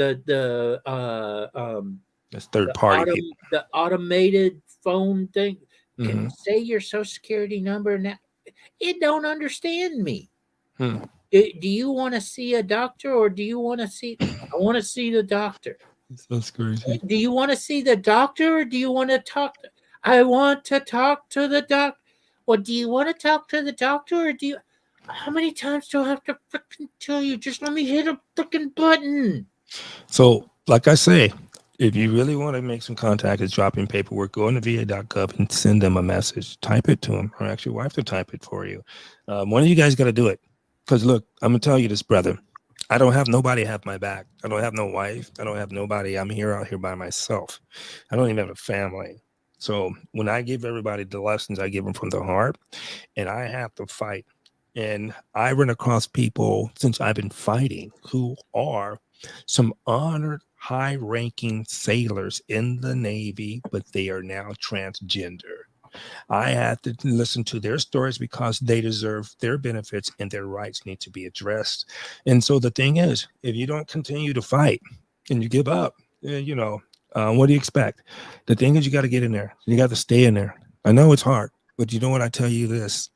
That's third party. The automated phone thing can say your social security number now. It don't understand me. Do you want to see a doctor, or do you want to see? I want to see the doctor. That's crazy. Do you want to see the doctor, or do you want to talk? I want to talk to the doctor. Well, do you want to talk to the doctor, or do you? How many times do I have to freaking tell you? Just let me hit a freaking button. So, like I say, if you really want to make some contact, it's dropping paperwork. Go on to va.gov and send them a message. Type it to them, or ask your wife to type it for you. One of you guys got to do it. Because look, I'm gonna tell you this, brother. I don't have nobody have my back. I don't have no wife. I don't have nobody. I'm out here by myself. I don't even have a family. So when I give everybody the lessons, I give them from the heart, and I have to fight. And I run across people since I've been fighting who are some honored, high-ranking sailors in the Navy, but they are now transgender. I have to listen to their stories because they deserve their benefits, and their rights need to be addressed. And so the thing is, if you don't continue to fight and you give up, what do you expect? The thing is, you got to get in there. You got to stay in there. I know it's hard, but you know what? I tell you this.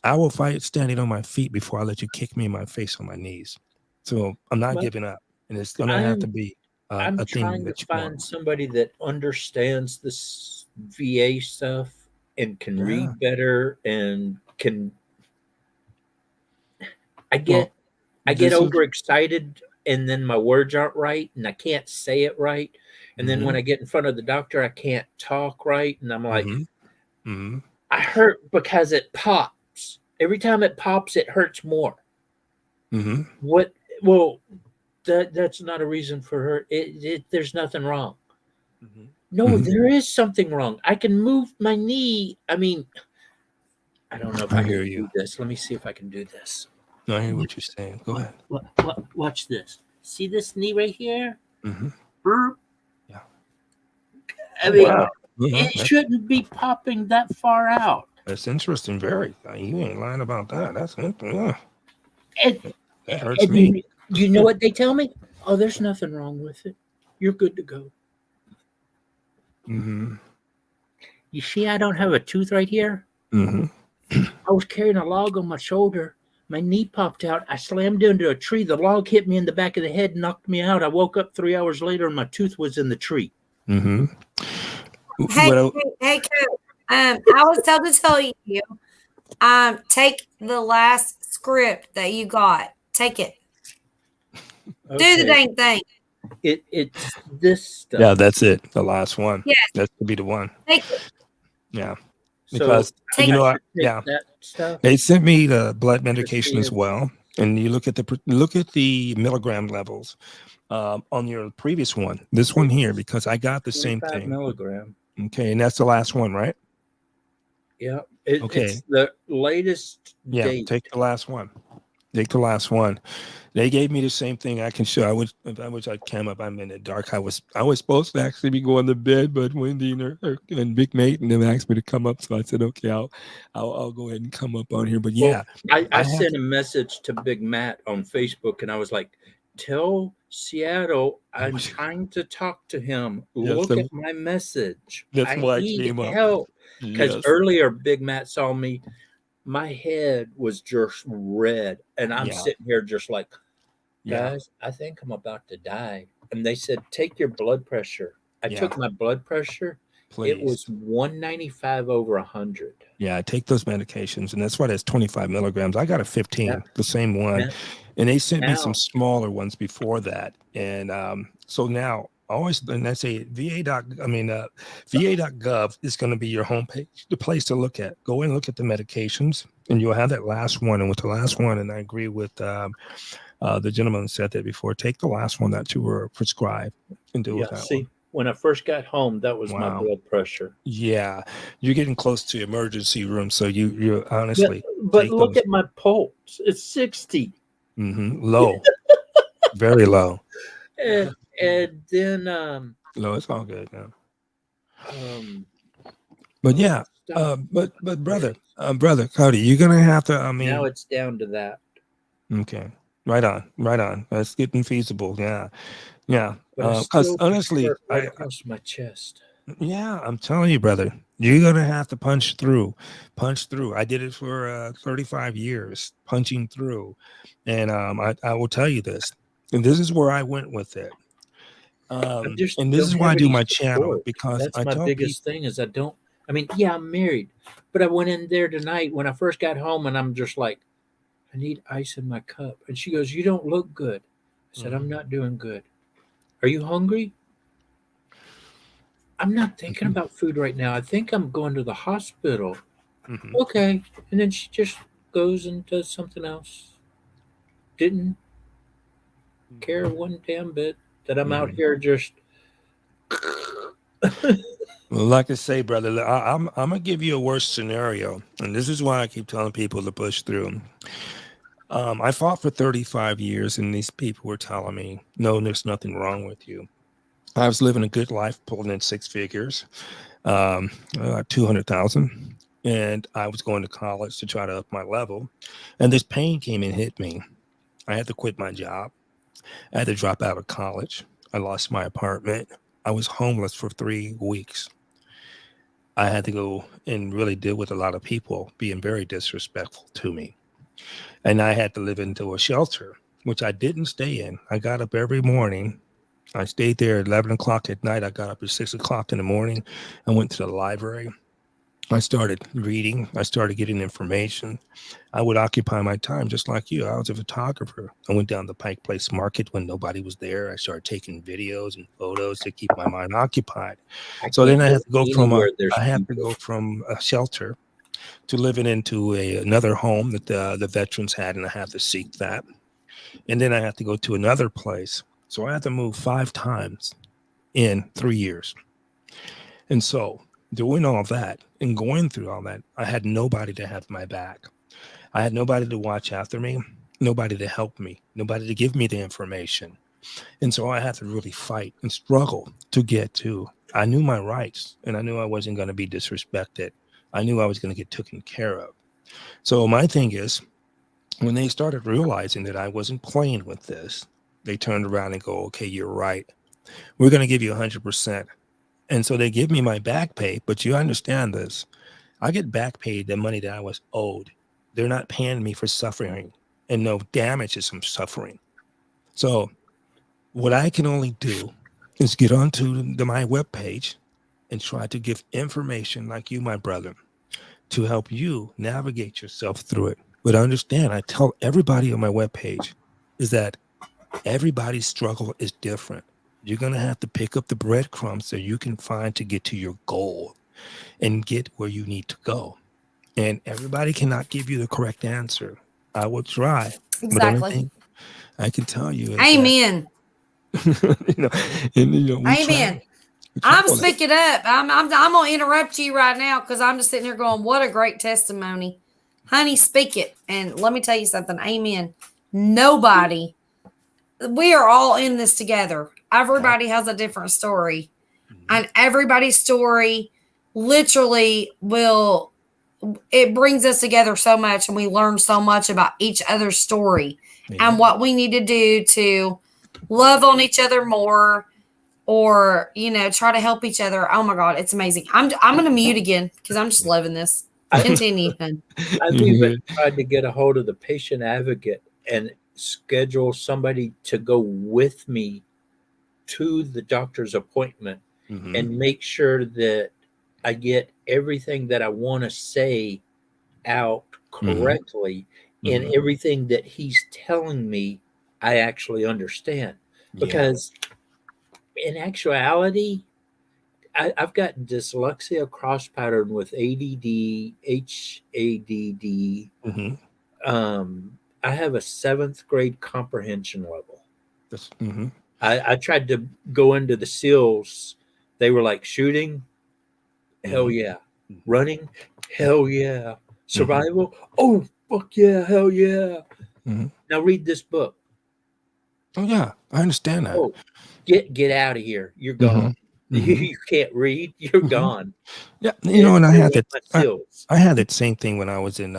I will fight standing on my feet before I let you kick me in my face on my knees. So I'm not Well, giving up, and it's gonna have to be I'm a thing trying to that you find want. somebody that understands this VA stuff and can Yeah. read better and can. I Well, get this is overexcited and then my words aren't right and I can't say it right. And then when Mhm. I get in front of the doctor, I can't talk right. And I'm like, Mhm. Mhm. I hurt because it pops. Every time it pops, it hurts more. Mhm. What? Well, that's not a reason for hurt. There's nothing wrong. Mhm. No, Mhm. there is something wrong. I can move my knee. I mean, I don't know if I I can hear do you. this. Let me see if I can do this. I hear what you're saying. Go ahead. Watch this. See this knee right here? Mhm. Burp. Yeah. I Oh, mean, wow. it shouldn't be popping that far out. That's interesting. Very. You ain't lying about that. That's yeah. And, That hurts and me. you know what they tell me? Oh, there's nothing wrong with it. You're good to go. Mm-hmm. You see, I don't have a tooth right here. Mm-hmm. I was carrying a log on my shoulder. My knee popped out. I slammed into a tree. The log hit me in the back of the head, knocked me out. I woke up 3 hours later and my tooth was in the tree. Mm-hmm. Hey, Well, Coach, I was told to tell you, take the last script that you got. Take it. Do the dang thing. It's this stuff. yeah, that's it. The last one. Yes. That could be the one. Take it. Yeah. So Because Take you know, take yeah, that stuff. they sent me the blood medication as Christine. well, and you look at the milligram levels on your previous one. This one here, because I got the same 25 thing. milligram. Okay, and that's the last one, right? Yeah. Okay. It's the latest Yeah, date. take the last one. Take the last one. They gave me the same thing. I can show. I wish I came up. I'm in the dark. I was supposed to actually be going to bed, but Wendy and Big Mate and them asked me to come up, so I said, okay, I'll go ahead and come up on here. But yeah, I have sent a message to Big Matt on Facebook, and I was like, "Tell Seattle I'm trying to talk to him. Yes, Look at my message. that's I why I need came up. help." Because Yes. earlier, Big Matt saw me. My head was just red, and I'm Yeah. sitting here just like, Yeah. guys, I think I'm about to die. And they said, take your blood pressure. I Yeah. took my blood pressure. Please. It was 195 over 100. Yeah, I take those medications, and that's why that's 25 milligrams. I got a 15, Yeah. the same one, Yeah. and they sent me Now- some smaller ones before that. And so now, always, and I say VA.gov is going to be your homepage, the place to look at. Go in and look at the medications, and you'll have that last one. And with the last one, and I agree with the gentleman who said that before, take the last one that you were prescribed and do Yeah, with that see, one. when I first got home, that was my Wow. blood pressure. Yeah, you're getting close to emergency room, so you honestly But take look those. at my pulse. It's 60. Low, very low. And then No, it's all good now. oh, But yeah, stop. but brother Cody, you're gonna have to. I mean, Now it's down to that. okay, right on. That's getting feasible. Yeah. But I Because still honestly, hurt right across my chest. yeah, I'm telling you, brother, you're gonna have to punch through. I did it for 35 years, punching through, and I will tell you this, and this is where I went with it. And this don't is why I have do any my channel, support. because That's I my tell biggest thing is I mean, yeah, I'm married, but I went in there tonight when I first got home and I'm just like, I need ice in my cup. And she goes, you don't look good. I said, I'm not doing good. Are you hungry? I'm not thinking about food right now. I think I'm going to the hospital. Mhm. Okay. And then she just goes and does something else. Didn't care one damn bit that I'm out here just Well, like I say, brother, I'm gonna give you a worse scenario, and this is why I keep telling people to push through. I fought for 35 years, and these people were telling me, "No, there's nothing wrong with you." I was living a good life, pulling in six figures, 200,000, and I was going to college to try to up my level, and this pain came and hit me. I had to quit my job. I had to drop out of college. I lost my apartment. I was homeless for 3 weeks. I had to go and really deal with a lot of people being very disrespectful to me. And I had to live into a shelter, which I didn't stay in. I got up every morning. I stayed there at 11 o'clock at night. I got up at 6 o'clock in the morning. I went to the library. I started reading. I started getting information. I would occupy my time just like you. I was a photographer. I went down to Pike Place Market when nobody was there. I started taking videos and photos to keep my mind occupied. So then I had to go from a shelter to living into another home that the veterans had, and I had to seek that. And then I had to go to another place. So I had to move 5 times in 3 years. And so doing all that and going through all that, I had nobody to have my back. I had nobody to watch after me, nobody to help me, nobody to give me the information. And so I had to really fight and struggle to get to. I knew my rights, and I knew I wasn't going to be disrespected. I knew I was going to get taken care of. So my thing is, when they started realizing that I wasn't playing with this, they turned around and go, okay, you're right. We're going to give you 100%. And so they give me my back pay, but you understand this. I get back paid the money that I was owed. They're not paying me for suffering and no damages from suffering. So what I can only do is get onto my webpage and try to give information like you, my brother, to help you navigate yourself through it. But understand, I tell everybody on my webpage is that everybody's struggle is different. You're going to have to pick up the breadcrumbs that you can find to get to your goal and get where you need to go. And everybody cannot give you the correct answer. I will try. Exactly. But only thing I can tell you is Amen. Amen. I'm speaking up. I'm gonna interrupt you right now because I'm just sitting here going, "What a great testimony, honey." Speak it, and let me tell you something. Amen. Nobody. We are all in this together. Everybody has a different story, and everybody's story literally will. It brings us together so much, and we learn so much about each other's story and what we need to do to love on each other more, or try to help each other. Oh my God, it's amazing. I'm gonna mute again because I'm just loving this. Continue. I've even tried to get a hold of the patient advocate and schedule somebody to go with me to the doctor's appointment and make sure that I get everything that I want to say out correctly and everything that he's telling me I actually understand. Because in actuality, I've got dyslexia cross pattern with ADD, HADD. I have a 7th grade comprehension level. I tried to go into the SEALs. They were like shooting. Hell yeah. Running. Hell yeah. Survival. Oh, fuck yeah. Hell yeah. Now read this book. Oh yeah. I understand that. Oh, get out of here. You're gone. You can't read. You're gone. Yeah. And I had that. I had that same thing when I was in,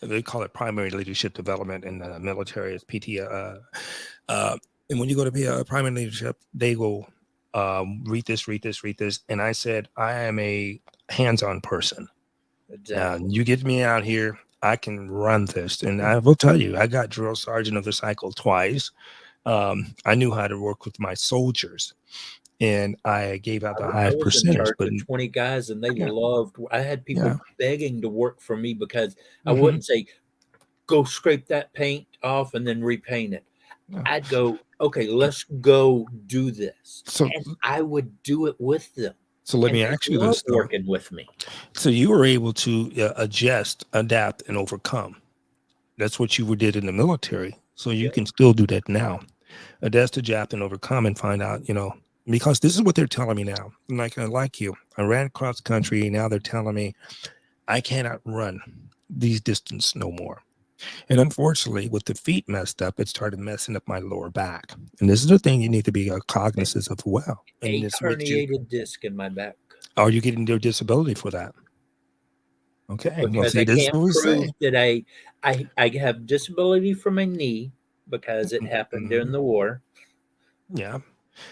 they call it primary leadership development in the military as PT. And when you go to be a primary leadership, they will read this. And I said, I am a hands-on person. You get me out here, I can run this. And I will tell you, I got drill sergeant of the cycle twice. I knew how to work with my soldiers, and I gave out the highest percentage. But 20 guys, and they loved. I had people begging to work for me because I wouldn't say, "Go scrape that paint off and then repaint it." I'd go, "Okay, let's go do this," and I would do it with them. So let me ask you this: working with me, so you were able to adjust, adapt, and overcome. That's what you did in the military. So you can still do that now. Adjust, adapt, and overcome, and find out, because this is what they're telling me now. Like you, I ran cross country. Now they're telling me I cannot run these distance no more. And unfortunately, with the feet messed up, it started messing up my lower back. And this is the thing you need to be cognizant of well. A herniated disc in my back. Are you getting your disability for that? Okay. Because I can't prove that I have disability for my knee because it happened during the war. Yeah.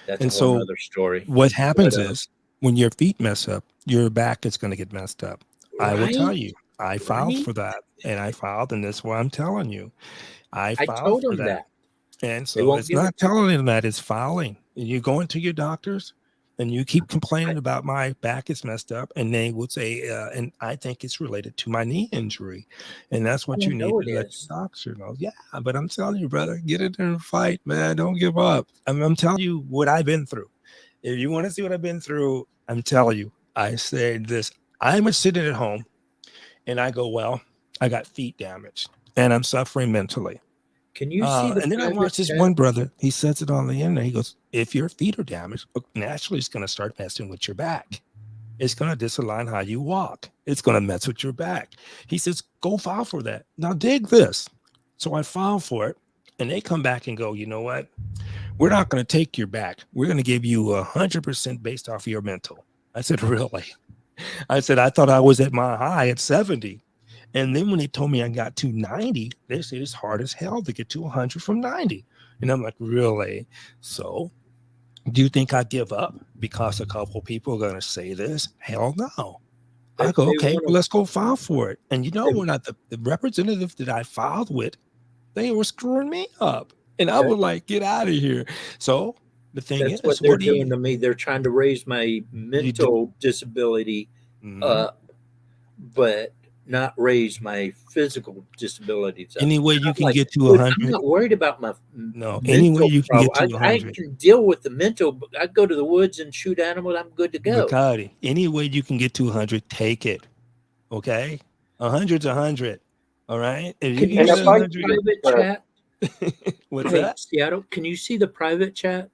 That's another story. What happens is when your feet mess up, your back is going to get messed up. I will tell Right? you, I filed Right? for that, and that's why I'm telling you, I I filed told for them that. that. And They so won't it's give it not to me. telling them that, it's filing. And you go into your doctors and you keep complaining about my back is messed up, and they would say, and I think it's related to my knee injury. And that's I what you need know to it let is. your doctor know. Yeah, but I'm telling you, brother, get in there and fight, man. Don't give up. I'm telling you what I've been through. If you want to see what I've been through, I'm telling you, I said this. I'm sitting at home and I go, well, I got feet damaged and I'm suffering mentally. Can you see the And then I private watched this chat? one brother. He says it on the internet. He goes, if your feet are damaged, naturally it's going to start messing with your back. It's going to disalign how you walk. It's going to mess with your back. He says, go file for that. Now dig this. So I filed for it, and they come back and go, you know what? We're not going to take your back. We're going to give you 100% based off your mental. I said, really? I said, I thought I was at my high at 70. And then when they told me I got to 90, they said it's hard as hell to get to 100 from 90. And I'm like, really? So do you think I give up because a couple people are going to say this? Hell no. I go, They okay, want well, let's go file for it. And you know, to. when the representative that I filed with, they were screwing me up. And I was like, get out of here. So the thing That's what is, they're what do doing to me. They're trying to raise my you do? mental disability up, but not raise my physical disabilities up. Any way And you I'm can like, get to "Dude, I'm 100? not worried about my No, any way mental you can problem. get to I 100. can deal with the mental. I go to the woods and shoot animals. I'm good to go. Bacardi, any way you can get to 100, take it. Okay? 100's 100. All right? If you Can can you And get if see I the 100, private uh, chat? what's Hey, that? Seattle, can you see the private chat?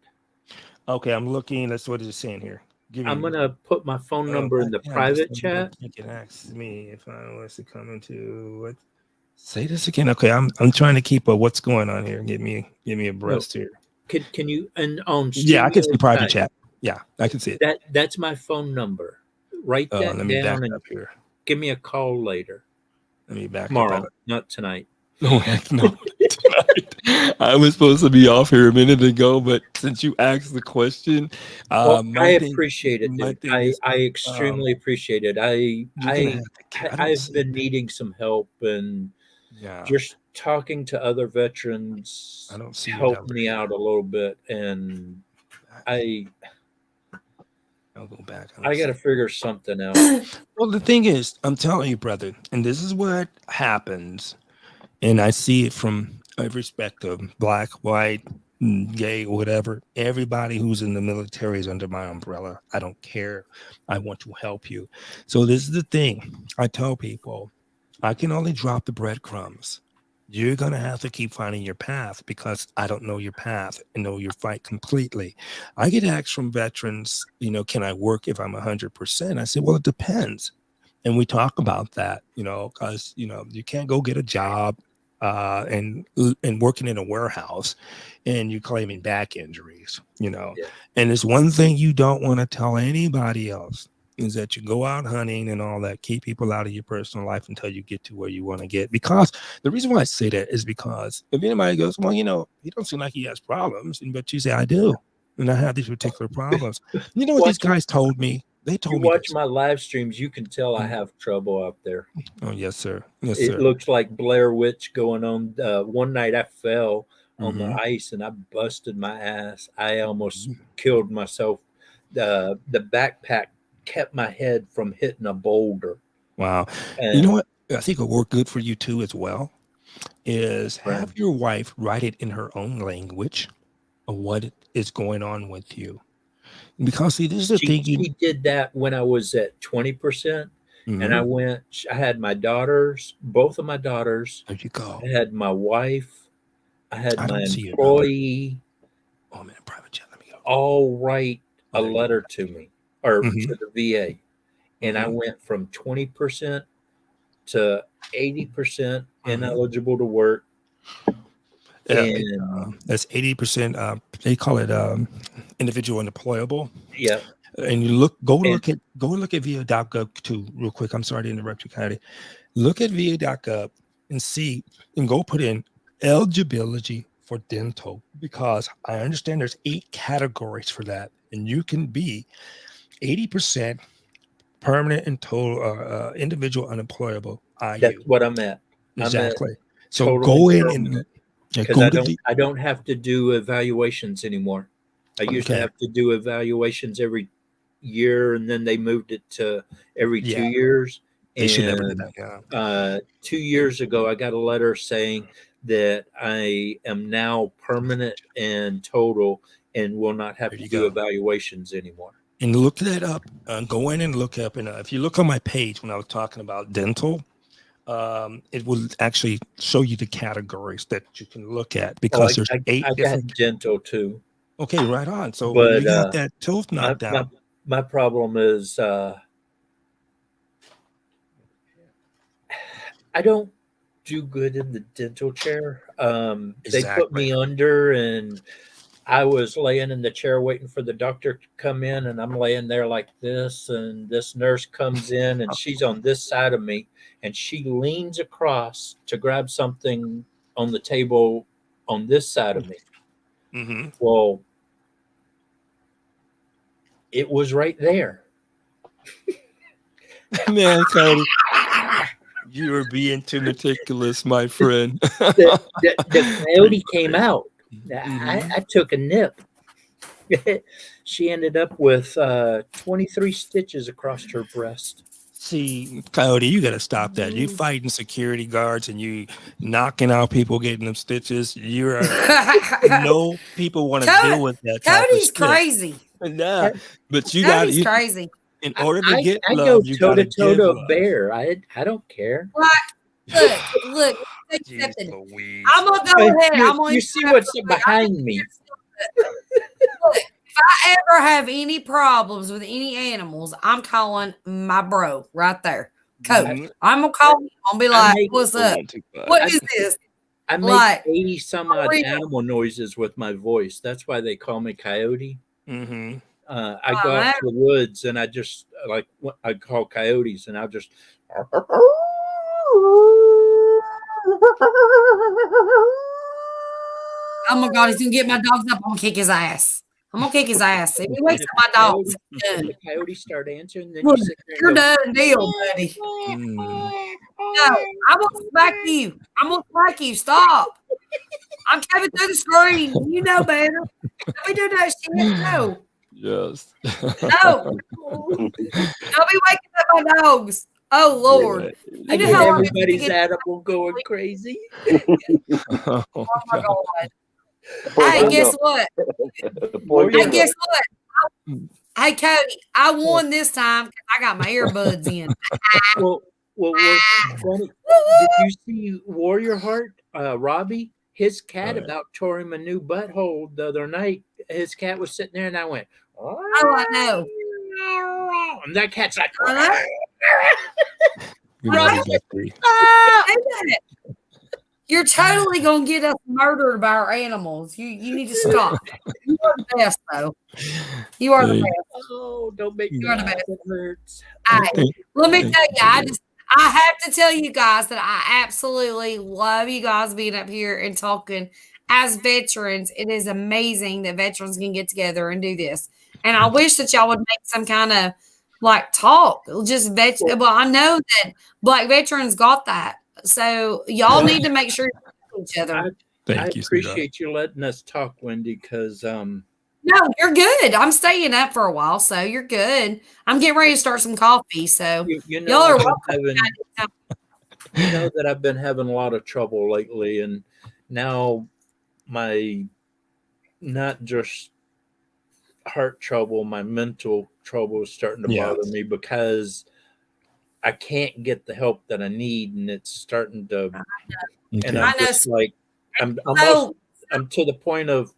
Okay, I'm looking. That's what it's saying here. Give I'm me. gonna put my phone number in the Yeah, but private somebody chat. can ask me if I was to come into what. Say this again. Okay, I'm trying to keep a what's going on here. Give me No, abreast here. can you and on Yeah, I can see StreamYard private type, chat. Yeah, I can see it. that's my phone number. Write that Let me back down and up here. give me a call later. Let me back up. Tomorrow, not tonight. No, heck no. Tonight. I was supposed to be off here a minute ago, but since you asked the question, Well, I my appreciate it, dude. thing is, I extremely appreciate it. you're gonna have to. I don't I've see been that. needing some help, and Yeah, just talking to other veterans I don't see your helped number me here. out a little bit, and I I'll go back. I I don't see. got to figure something out. Well, the thing is, I'm telling you, brother, and this is what happens, and I see it from every spectrum: black, white, gay, whatever. Everybody who's in the military is under my umbrella. I don't care. I want to help you. So this is the thing. I tell people, I can only drop the breadcrumbs. You're going to have to keep finding your path because I don't know your path and know your fight completely. I get asked from veterans, can I work if I'm 100%? I say, well, it depends. And we talk about that, because, you can't go get a job and working in a warehouse and you're claiming back injuries, Yeah. And it's one thing you don't want to tell anybody else is that you go out hunting and all that, keep people out of your personal life until you get to where you want to get. Because the reason why I say that is because if anybody goes, well, he don't seem like he has problems, but you say, I do. And I have these particular problems. You know what these guys told me? They told You me watch this. my live streams, you can tell I have trouble out there. Oh, yes, sir. Yes, It sir. looks like Blair Witch going on. One night I fell on the Mhm. ice and I busted my ass. I almost killed myself. The backpack kept my head from hitting a boulder. Wow. You And know what? I think it'll work good for you too as well is have Right. your wife write it in her own language of what is going on with you. Because see, this is the thing she did that when I was at 20%. And I had my daughters, both of my daughters. There you go. I had my wife. I had I my don't see your number. employee. Oh man, private chat. Let me go. All write a There you go. letter to me or Mhm. to the VA. And I went from 20% to 80% ineligible to work. And That's 80%. They call it individual undeployable. yeah, And you go look at VA.gov too, real quick. I'm sorry to interrupt you, Patty. Look at VA.gov and see, and go put in eligibility for dental, because I understand there's 8 categories for that, and you can be 80% permanent and total individual unemployable. That's what I'm at. I'm at Exactly. So total go in permanent. and Because I don't have to do evaluations anymore. I used to Okay. have to do evaluations every year, and then they moved it to every 2 Yeah. years. They should never do And that. Yeah. 2 years ago, I got a letter saying that I am now permanent and total and will not have There to you do go. evaluations anymore. And look that up. Go in and look up. And if you look on my page when I was talking about dental, it will actually show you the categories that you can look at because there's 8 I got different. dental too. Okay, right on. So But, you got that tooth knocked out. My problem is I don't do good in the dental chair. They put me under, and I was laying in the chair waiting for the doctor to come in, and I'm laying there like this, and this nurse comes in, and she's on this side of me, and she leans across to grab something on the table on this side of me. Mm-hmm. Well, it was right there. Man, Cody, you are being too meticulous, my friend. The coyote came out. Mhm. I took a nip. She ended up with 23 stitches across her breast. See, Coyote, you got to stop that. You fighting security guards and you knocking out people getting them stitches. You're no people want to deal with that. type of Cody's shit. crazy. Nah, but you got Cody's crazy. in order to get I love, go you toe got to to toe give to a love. bear. I don't care. Look. Jeez Louise. I'm gonna go ahead. You see what's behind me. Look, if I ever have any problems with any animals, I'm calling my bro right there, Coach. Mhm. I'm gonna call him. I'm gonna be like, "What's up? What is this?" I make Like, 80 some odd real. animal noises with my voice. That's why they call me Coyote. Mm-hmm. I go out to the woods and I just like I call coyotes and I'll just. Oh my God, he's gonna get my dogs up. I'm gonna kick his ass. I'm gonna kick his ass. If he wakes up my dogs, The coyotes start answering, then Look, you sit there you're and go, done deal, buddy. No, I'm gonna smack you. I'm gonna smack you. Stop. I'm coming through the screen. You know better. Let me do that shit. No. Yes. No. Don't be waking up my dogs. Oh Lord. I You know get how long it took to everybody's get- animal going crazy. Oh, Oh my God. Boy, Hey, don't guess know. what? Boy, Hey, don't know. guess what? Hey, Cody, I won this time because I got my earbuds in. Well, what's funny, did you see Warrior Heart, Robbie? His cat Right. about tore him a new butthole the other night. His cat was sitting there, and I went, Oh, I know. and that cat's like, I know. you Right. love that tree. Ain't it? You're totally gonna get us murdered by our animals. You need to stop. You are the best, though. You are the Hey. best. oh, don't make me You're the laugh. best. It hurts. Let me tell you, I have to tell you guys that I absolutely love you guys being up here and talking as veterans. It is amazing that veterans can get together and do this. And I wish that y'all would make some kind of like talk. Just well, I know that Black veterans got that. So y'all need to make sure you know each other. I Thank you, sweetheart. appreciate you letting us talk, Wendy, because No, you're good. I'm staying up for a while, so you're good. I'm getting ready to start some coffee. So you know, y'all are I've been welcome. having- you know that I've been having a lot of trouble lately, and now my not just heart trouble, my mental trouble is starting to Yeah. bother me because I can't get the help that I need, and it's starting to. And Okay. I I'm know. just like I'm So I'm to the point of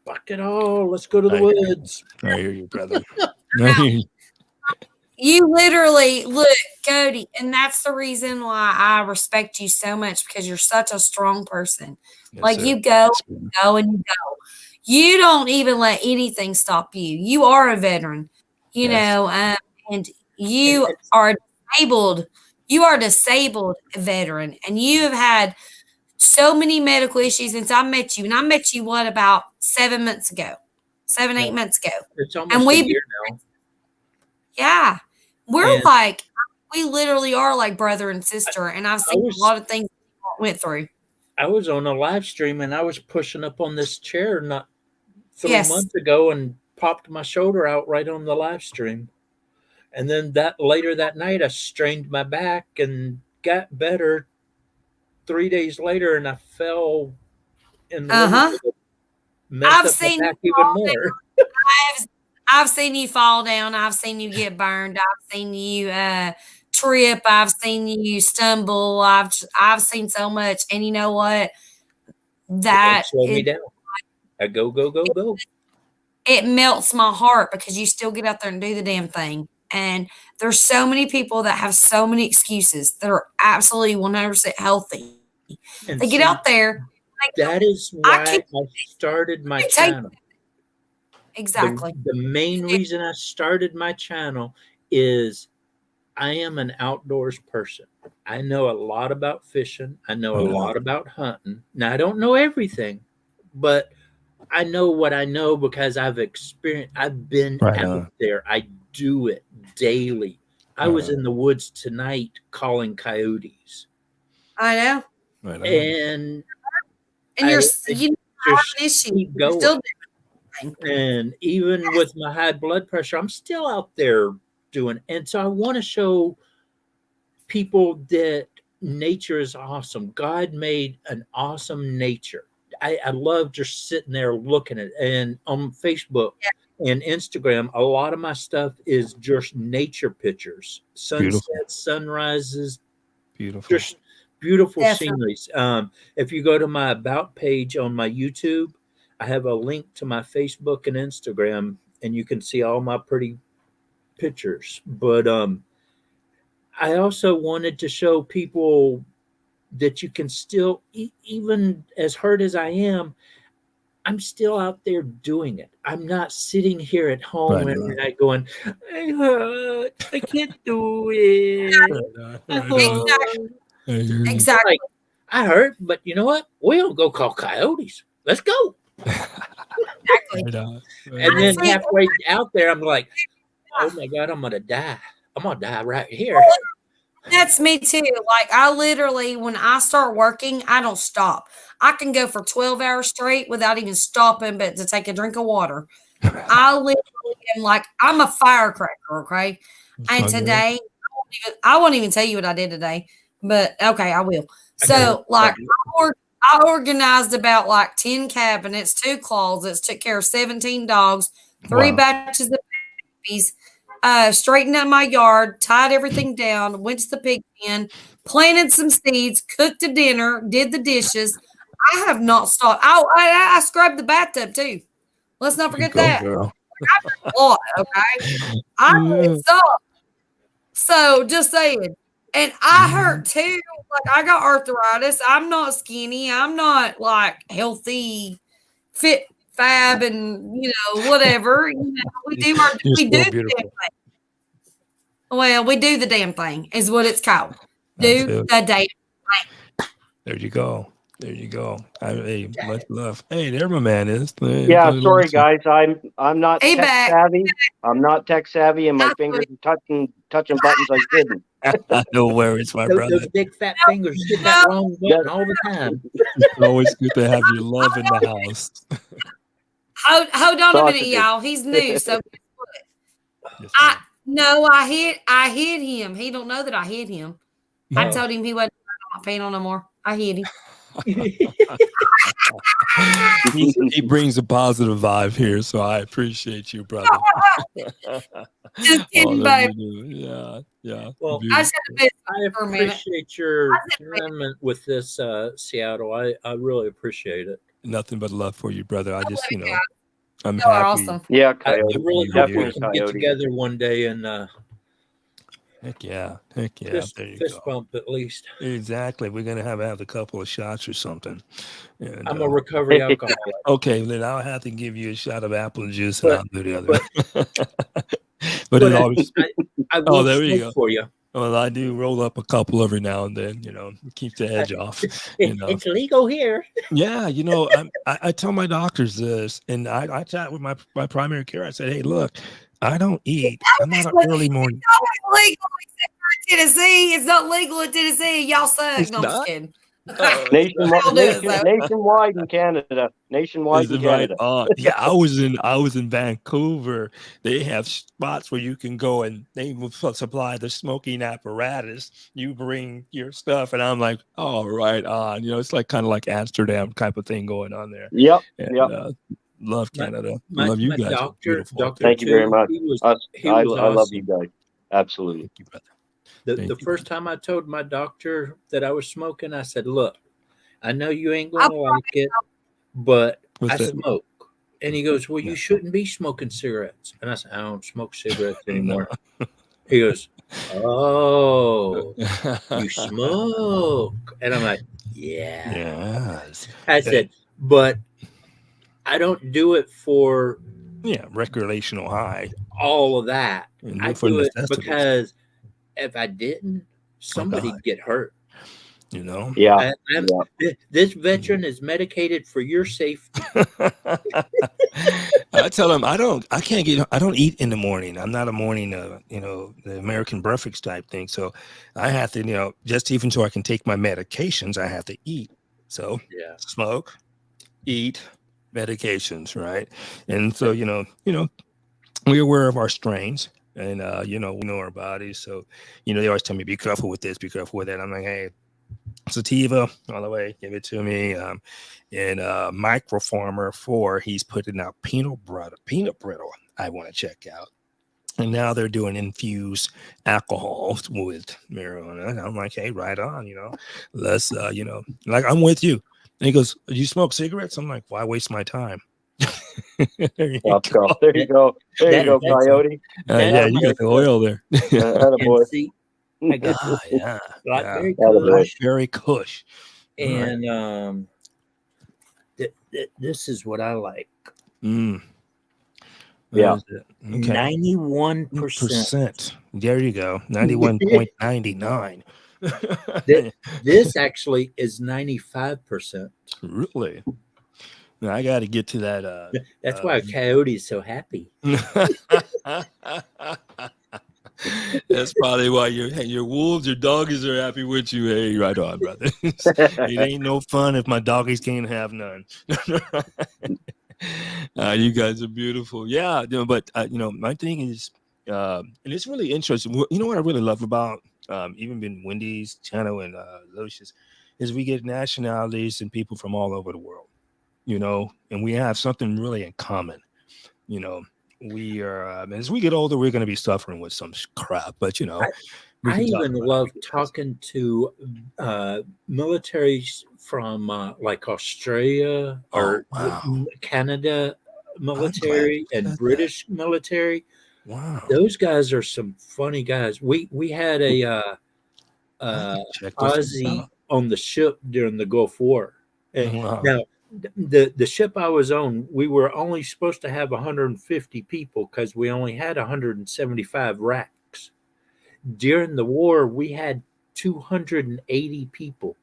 fuck it all. Let's go to the I- woods. I hear you, brother. I hear you. you literally look, Cody, and that's the reason why I respect you so much because you're such a strong person. Yes, Like sir. you go and you go. You don't even let anything stop you. You are a veteran, you Yes. know, and you are disabled. You are a disabled veteran, and you have had so many medical issues since I met you. And I met you what about 7 months ago, 7, 8 months ago. It's And almost a we've year now. Yeah. We're And like, we literally are like brother and sister. And I've seen was- a lot of things we went through. I was on a live stream and I was pushing up on this chair not 3 Yes. months ago and popped my shoulder out right on the live stream. And then later that night, I strained my back and got better 3 days later, and I fell in the Uh-huh. living room, messed I've up my seen back you even fall more. I've seen you fall down. I've seen you get burned. I've seen you trip. I've seen you stumble. I've seen so much. And you know what? That Slow me down. I go. it melts my heart because you still get out there and do the damn thing. And there's so many people that have so many excuses that are absolutely 100% healthy. And They get see, out there. That is why I started my channel. Exactly. The main reason I started my channel is I am an outdoors person. I know a lot about fishing. I know a lot about hunting. Now, I don't know everything, but I know what I know because I've experienced, I've been out there. I do it daily. I was in the woods tonight calling coyotes. I know. And you're just an issue. keep You're going. still And even with my high blood pressure, I'm still out there doing. And so I want to show people that nature is awesome. God made an awesome nature. I love just sitting there looking at it. And on Facebook and Instagram, a lot of my stuff is just nature pictures, sunsets, sunrises, just beautiful sceneries. If you go to my About page on my YouTube, I have a link to my Facebook and Instagram, and you can see all my pretty pictures. But I also wanted to show people that you can still, even as hurt as I am, I'm still out there doing it. I'm not sitting here at home every night going, I hurt, I can't do it. Exactly. Like, I hurt, but you know what? We'll go call coyotes. Let's go. Exactly. And then halfway out there, I'm like, oh my God, I'm going to die. I'm going to die right here. That's me too. Like I literally, when I start working, I don't stop. I can go for 12 hours straight without even stopping, but to take a drink of water. I literally am like, I'm a firecracker. Okay. And today, I won't even tell you what I did today, but okay, I will. So like I organized about like 10 cabinets, 2 closets, took care of 17 dogs, 3 batches of babies, straightened up my yard, tied everything down, went to the pig pen, planted some seeds, cooked a dinner, did the dishes. I have not stopped. I scrubbed the bathtub too. Let's not forget that. A lot, okay? I didn't stop. So just saying. And I hurt too. Like I got arthritis. I'm not skinny. I'm not like healthy, fit, fab, and whatever. We do the damn thing. Well, we do the damn thing is what it's called. Do the damn thing. There you go. There you go. Hey, much love. Hey, there my man is. Yeah, sorry guys. I'm not tech savvy. I'm not tech savvy, and my fingers are touching buttons I shouldn't. No worries, my brother. Those big fat fingers hit that wrong button all the time. It's always good to have your love in the house. Hold on a minute, y'all. He's new, so I hit him. He don't know that I hit him. No. I told him he wasn't on my panel no more. I hit him. He brings a positive vibe here, so I appreciate you, brother. Just kidding, baby. Yeah. Well, I appreciate your tournament with this Seattle. I really appreciate it. Nothing but love for you, brother. I just, I'm happy. Awesome. Yeah, I really hope we can get together one day and Heck yeah. Fist bump at least. Exactly. We're gonna have a couple of shots or something. And, I'm a recovery alcoholic. Okay, then I'll have to give you a shot of apple juice, and I'll do the other. But it always. I there you go. For you. Well, I do roll up a couple every now and then, keep the edge off. It's legal here. Yeah, I tell my doctors this, and I chat with my primary care. I said, hey, look, I don't eat. I'm not an early morning. It's always legal except for Tennessee. It's not legal in Tennessee. Y'all suck. It's No, I'm just not? kidding. Oh, Nationwide, Y'all do it, though. nationwide in Canada. Nationwide is in it right Canada. on? Yeah, I was in Vancouver. They have spots where you can go and they will supply the smoking apparatus. You bring your stuff, and I'm like, oh, right on. You know, it's like kind of like Amsterdam type of thing going on there. Yep. And, Yep. love Canada. My, Love you my guys. You're doctor, beautiful. Dr. Thank you very Two, much. he was I awesome. love you guys. Absolutely. Thank you, brother. The Thank you, first time I told my doctor that I was smoking, I said, "Look, I know you ain't I'll gonna like it, but What's I that? smoke." And he goes, "Well, Yeah. you shouldn't be smoking cigarettes." And I said, "I don't smoke cigarettes No. anymore." He goes, "Oh, you smoke?" And I'm like, "Yeah." Yes. I said, "But I don't do it for Yeah, recreational high. all of that. And do I it for do it necessities. because if I didn't, somebody'd God. get hurt." You know? Yeah. This veteran is medicated for your safety. I tell them I don't eat in the morning. I'm not a morning, the American breakfast type thing. So I have to, just even so I can take my medications, I have to eat. So Yeah. smoke, eat, medications, right? And so, we're aware of our strains and, we know our bodies. So, they always tell me, be careful with this, be careful with that. I'm like, hey, sativa all the way, give it to me. And Microfarmer 4, he's putting out peanut brittle I want to check out. And now they're doing infused alcohol with marijuana. And I'm like, hey, right on, let's like I'm with you. And he goes, you smoke cigarettes? I'm like, why waste my time? There you go. There you go. There you go, Coyote. Yeah, you got the oil there. Attaboy. I got yeah. Blackberry Blackberry Kush. And this is what I like. Yeah. Okay. 91%. There you go. 91.99. This actually is 95%. Really? Now I got to get to that. That's why Coyote is so happy. That's probably why your wolves, your doggies are happy with you. Hey, right on, brother. It ain't no fun if my doggies can't have none. You guys are beautiful. Yeah, but my thing is, and it's really interesting. You know what I really love about even been Wendy's channel and Lucius is we get nationalities and people from all over the world. And we have something really in common. We are as we get older, we're going to be suffering with some crap, but I even love talking to militaries from like Australia or Canada military and British military. Wow, those guys are some funny guys. We had a Aussie on the ship during the Gulf War. Now, the ship I was on, we were only supposed to have 150 people because we only had 175 racks. During the war, we had 280 people.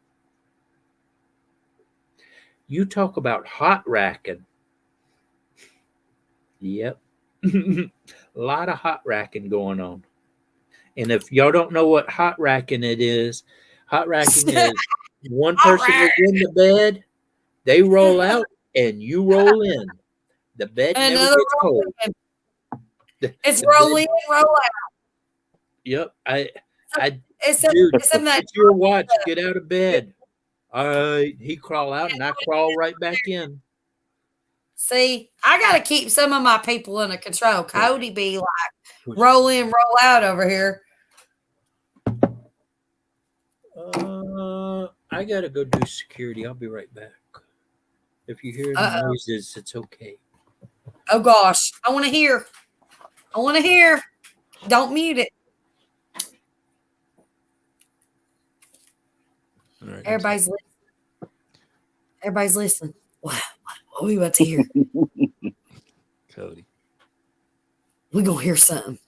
You talk about hot racking. Yep. A lot of hot racking going on. And if y'all don't know what hot racking it is, hot racking is one person is in the bed, they roll out, and you roll in. The bed never gets cold. It's roll in, roll out. Yep. It's something that your watch, get out of bed. He crawl out and I crawl right back in. See, I got to keep some of my people under control. Coyote be like, roll in, roll out over here. I got to go do security. I'll be right back. If you hear any noises, it's okay. Oh, gosh. I want to hear. Don't mute it. Right, Everybody's listening. Wow. What are we about to hear? Cody. We're going to hear something.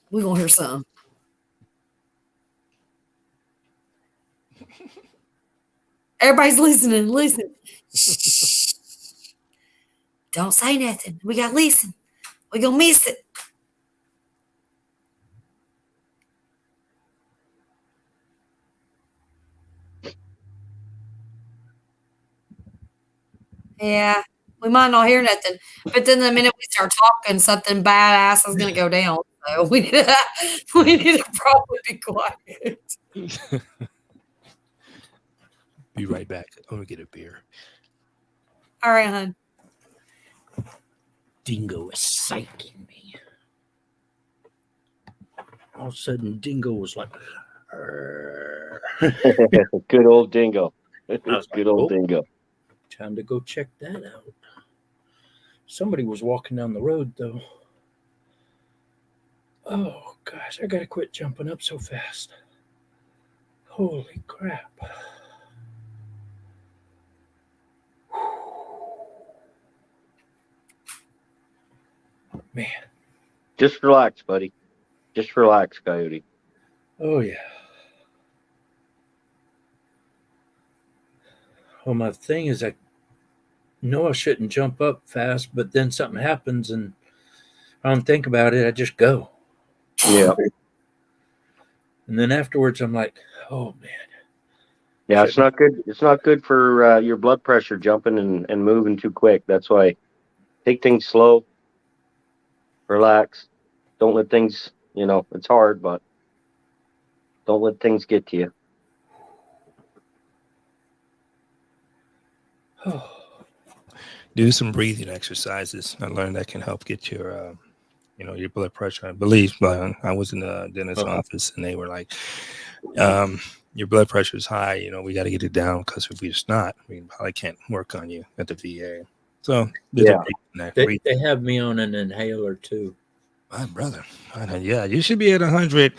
Everybody's listening. Listen. Shh. Don't say nothing. We got to listen. We're going to miss it. Yeah, we might not hear nothing, but then the minute we start talking, something badass is gonna go down. So we need to, we need to probably be quiet. Be right back. I'm gonna get a beer. All right, hon. Dingo is psyching me. All of a sudden, Dingo was like, "Arr." Good old Dingo. was Good like, old "Oh." Dingo. Time to go check that out. Somebody was walking down the road, though. Oh, gosh, I gotta quit jumping up so fast. Holy crap. Man. Just relax, buddy. Just relax, Coyote. Oh, yeah. Well, my thing is, I know I shouldn't jump up fast, but then something happens and I don't think about it. I just go. Yeah. And then afterwards, I'm like, oh, man. Yeah, it's not good. It's not good for your blood pressure jumping and moving too quick. That's why take things slow, relax. Don't let things, it's hard, but don't let things get to you. Do some breathing exercises. I learned that can help get your your blood pressure. I believe I was in the dentist's office and they were like, your blood pressure is high. We got to get it down because if it's not, we probably can't work on you at the VA. So Yeah, they have me on an inhaler too. My brother, yeah, you should be at 100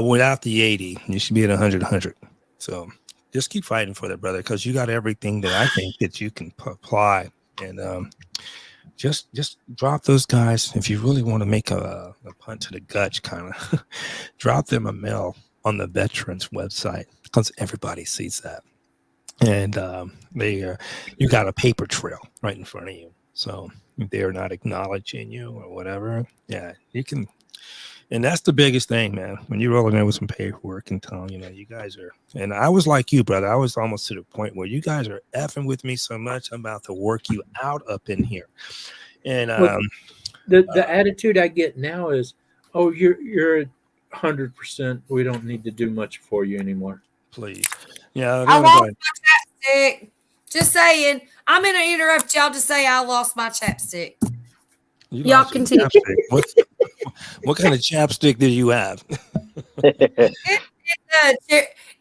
without the 80. You should be at 100. So just keep fighting for that, brother, because you got everything that I think that you can apply. And just drop those guys. If you really want to make a punt to the gut, kind of drop them a mail on the veterans website because everybody sees that. And you got a paper trail right in front of you. So if they're not acknowledging you or whatever, yeah, you can. And that's the biggest thing, man. When you're rolling in with some paperwork and telling, you guys are, and I was like you, brother. I was almost to the point where you guys are effing with me so much. I'm about to work you out up in here. And the attitude I get now is, oh, you're 100%. We don't need to do much for you anymore. Please. Yeah. I lost my chapstick. Just saying. I'm going to interrupt y'all to say I lost my chapstick. Y'all continue. What kind of chapstick did you have?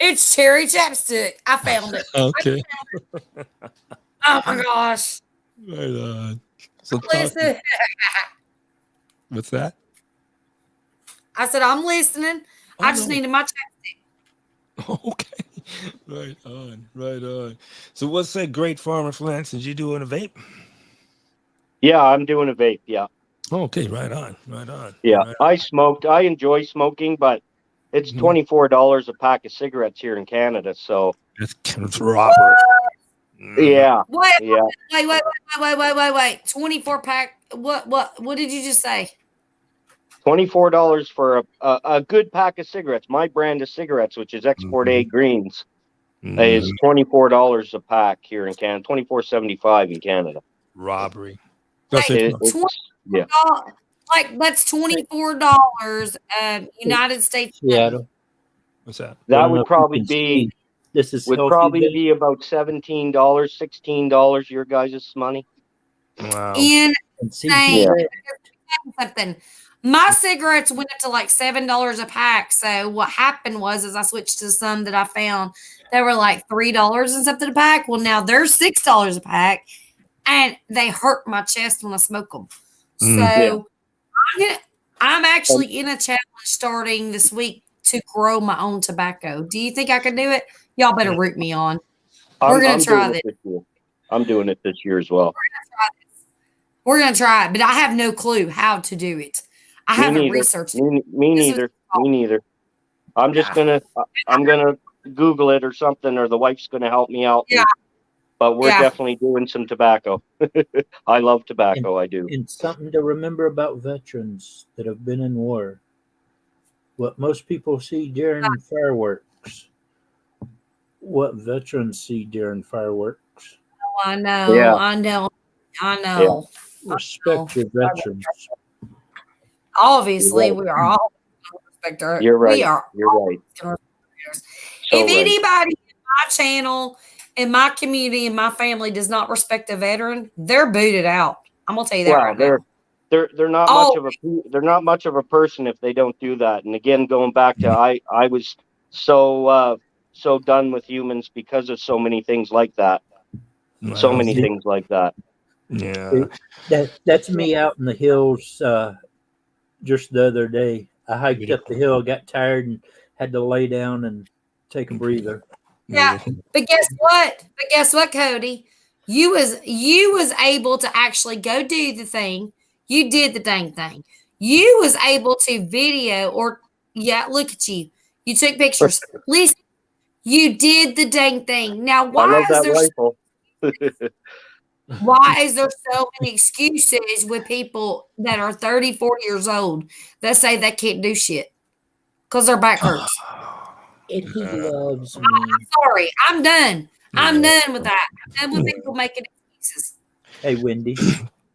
It's cherry chapstick. I found it. Okay. Oh my gosh. Right on. So listen. What's that? I said I'm listening. I just needed my chapstick. Okay. Right on. So what's that Great Farmer Flint? Did you do a vape? Yeah, I'm doing a vape. Yeah. Okay, right on. Yeah, right on. I smoked. I enjoy smoking, but it's $24 a pack of cigarettes here in Canada. So it's robbery. Yeah. Wait. 24 pack. What did you just say? $24 for a good pack of cigarettes. My brand of cigarettes, which is Export A Greens, is $24 a pack here in Canada. $24.75 in Canada. Robbery. Yeah. Like that's $24 United States. Seattle. What's that? That would probably be. This is would probably be about $17, $16 your guys' money. Wow. Something. My cigarettes went up to like $7 a pack. So what happened was I switched to some that I found that were like $3 and something a pack. Well, now they're $6 a pack, and they hurt my chest when I smoke them. So I'm actually in a challenge starting this week to grow my own tobacco. Do you think I can do it? Y'all better root me on. We're going to try this. I'm doing it this year as well. We're going to try it, but I have no clue how to do it. I haven't researched it. Me neither. I'm just I'm gonna Google it or something, or the wife's gonna help me out. Yeah. But we're definitely doing some tobacco. I love tobacco. I do. And something to remember about veterans that have been in war. What most people see during fireworks. What veterans see during fireworks. I know. Yeah. I know. I know. Respect your veterans. Obviously, You're right. we are all respect our. You're right. We are. You're right. So right. if anybody in my channel, in my community, in my family does not respect a veteran, they're booted out. I'm gonna tell you that Well, right now. they're not much of a person if they don't do that. And again, going back to I was so done with humans because of so many things like that. So Wow. many things like that. Yeah. That's me out in the hills just the other day. I hiked up the hill, got tired, and had to lay down and take a breather. Yeah, but guess what? Cody? You was able to actually go do the thing. You did the dang thing. You was able to video look at you. You took pictures. Listen, you did the dang thing. Now I why love is that there rifle. why is there so many excuses with people that are 30, 40 years old that say they can't do shit? Because their back hurts. And he loves me. I'm sorry. I'm done. I'm done with that. I'm done with people making excuses. Hey, Wendy,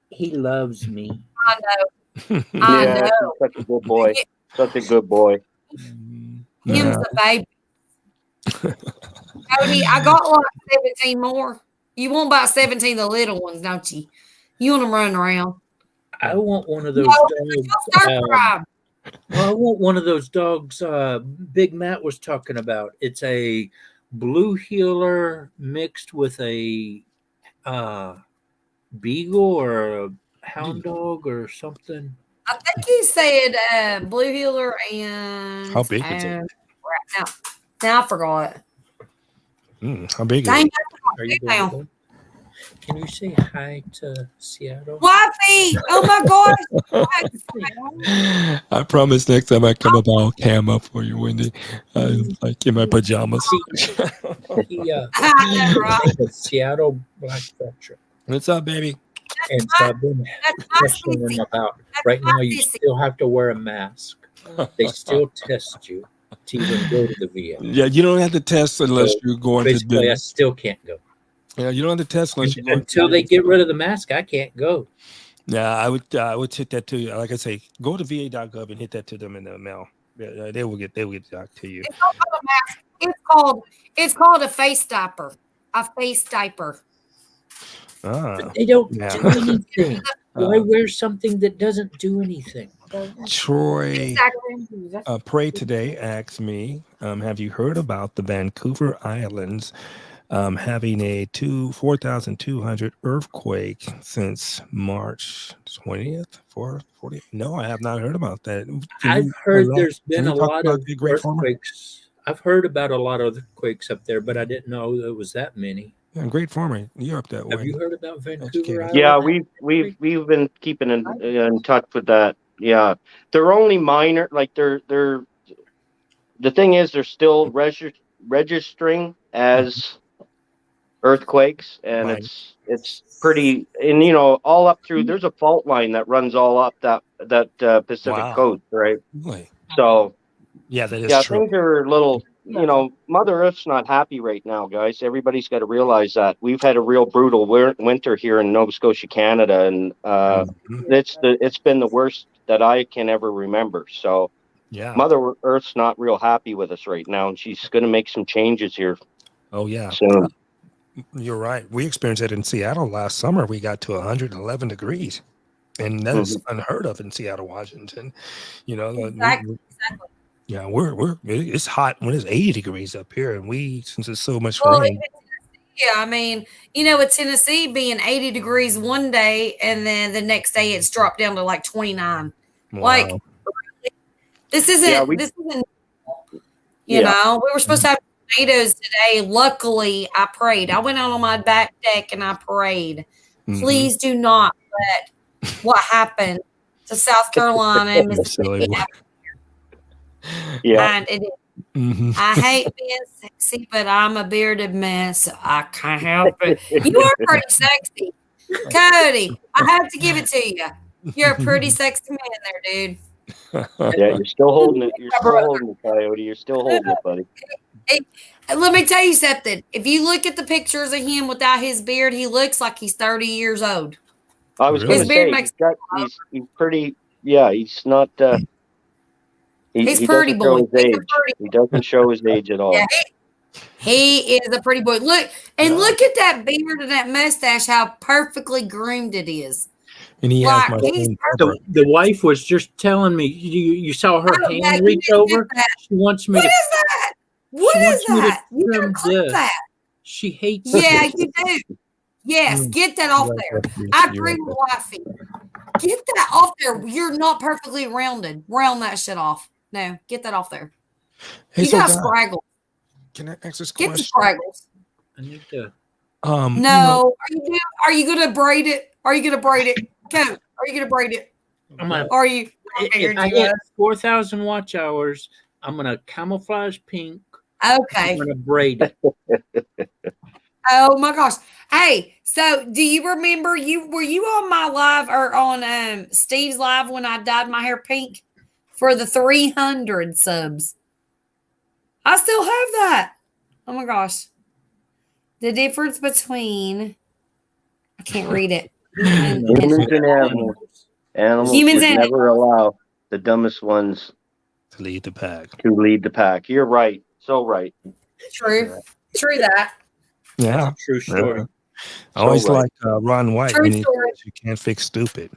he loves me. I know. Yeah, he's such a good boy. Such a good boy. Him's the baby. Cody, I got like 17 more. You want about 17 of the little ones, don't you? You want them running around. I want one of those dogs. I want one of those dogs Big Matt was talking about. It's a blue heeler mixed with a beagle or a hound dog or something. I think he said blue heeler and how big is it? Now I forgot. How big is Dang, it? Are you now. going? Can you say hi to Seattle? Wifey! Oh my gosh! I promise next time I come up, I'll cam up for you, Wendy. Like in my pajamas. He a Seattle black veteran. What's up, baby? And so I've been questioning him about right now. You still have to wear a mask. They still test you to even go to the VA. Yeah, you don't have to test unless you're going to basically, do. I still can't go. Yeah, you don't have to test unless you until they get rid of the mask. I can't go. Yeah, I would hit that to you. Like I say, go to va.gov and hit that to them in the mail. Yeah, they will get back to you. It's not called a mask. It's called a face diaper. A face diaper. But they don't do anything. Why wear something that doesn't do anything? Troy, Pray Today asked me, have you heard about the Vancouver Islands having a 4,200 earthquake since March 20th? 40? No, I have not heard about that. I've heard there's been a lot of earthquakes. I've heard about a lot of earthquakes up there, but I didn't know there was that many. Yeah, Great Farmer, you're up that way. Have you heard about Vancouver Island? Yeah, we've been keeping in touch with that. Yeah, they're only minor. Like they're the thing is they're still registering as earthquakes, and it's pretty. And all up through there's a fault line that runs all up that Pacific coast, right? Really? So yeah, that is true. Things are a little. Mother Earth's not happy right now, guys. Everybody's got to realize that we've had a real brutal winter here in Nova Scotia, Canada, and it's been the worst that I can ever remember. So, yeah, Mother Earth's not real happy with us right now, and she's going to make some changes here. Oh yeah, soon. You're right. We experienced it in Seattle last summer. We got to 111 degrees, and that is unheard of in Seattle, Washington. Exactly. Yeah, it's hot when it's 80 degrees up here, and since it's so much Well, rain. Yeah, I mean, with Tennessee being 80 degrees one day, and then the next day it's dropped down to like 29. Wow. Like, this isn't. This isn't. We were supposed to have tornadoes today. Luckily, I prayed. I went out on my back deck and I prayed. Please do not let what happened to South Carolina and Mississippi. Yeah. I hate being sexy, but I'm a bearded mess. So I can't help it. You are pretty sexy, Cody. I have to give it to you. You're a pretty sexy man there, dude. Yeah, you're still holding it. You're still holding it, Coyote. You're still holding it, buddy. Let me tell you something. If you look at the pictures of him without his beard, he looks like he's 30 years old. I was Really? going His to beard say makes he's pretty. Yeah, he's not. he's He pretty doesn't show boy. his He's a age. pretty He doesn't show his age at all. Yeah, he is a pretty boy. Look look at that beard and that mustache. How perfectly groomed it is. And he has my Like he's same perfect. pepper. The wife was just telling me, you saw her Oh, yeah, hand you reach didn't over. get that. She wants me What to. is that? What She is wants me to that? You gotta trim clip this. that. She hates Yeah, it. you do. Yes, Mm. get that off You're there. right, Becky. I You're agree right, with Becky. wifey. Get that off there. You're not perfectly rounded. Round that shit off. No, get that off there. Hey, You so got guys, scraggle. can I ask this Get the question? scraggles. I need to. No, are you gonna braid it? Are you gonna braid it? Go. Are you gonna braid it? I'm gonna. Are you? If I get 4,000 watch hours, I'm gonna camouflage pink. Okay. I'm gonna braid it. Oh my gosh. Hey, so do you remember were you on my live or on Steve's live when I dyed my hair pink for the 300 subs? I still have that. Oh my gosh. The difference between I can't read it. Humans and animals. Animals Humans would and never allow the dumbest ones To lead the pack. to lead the pack. You're right. So right. True. True that. Yeah. True story. I always So right. like Ron White True when he story. says you can't fix stupid.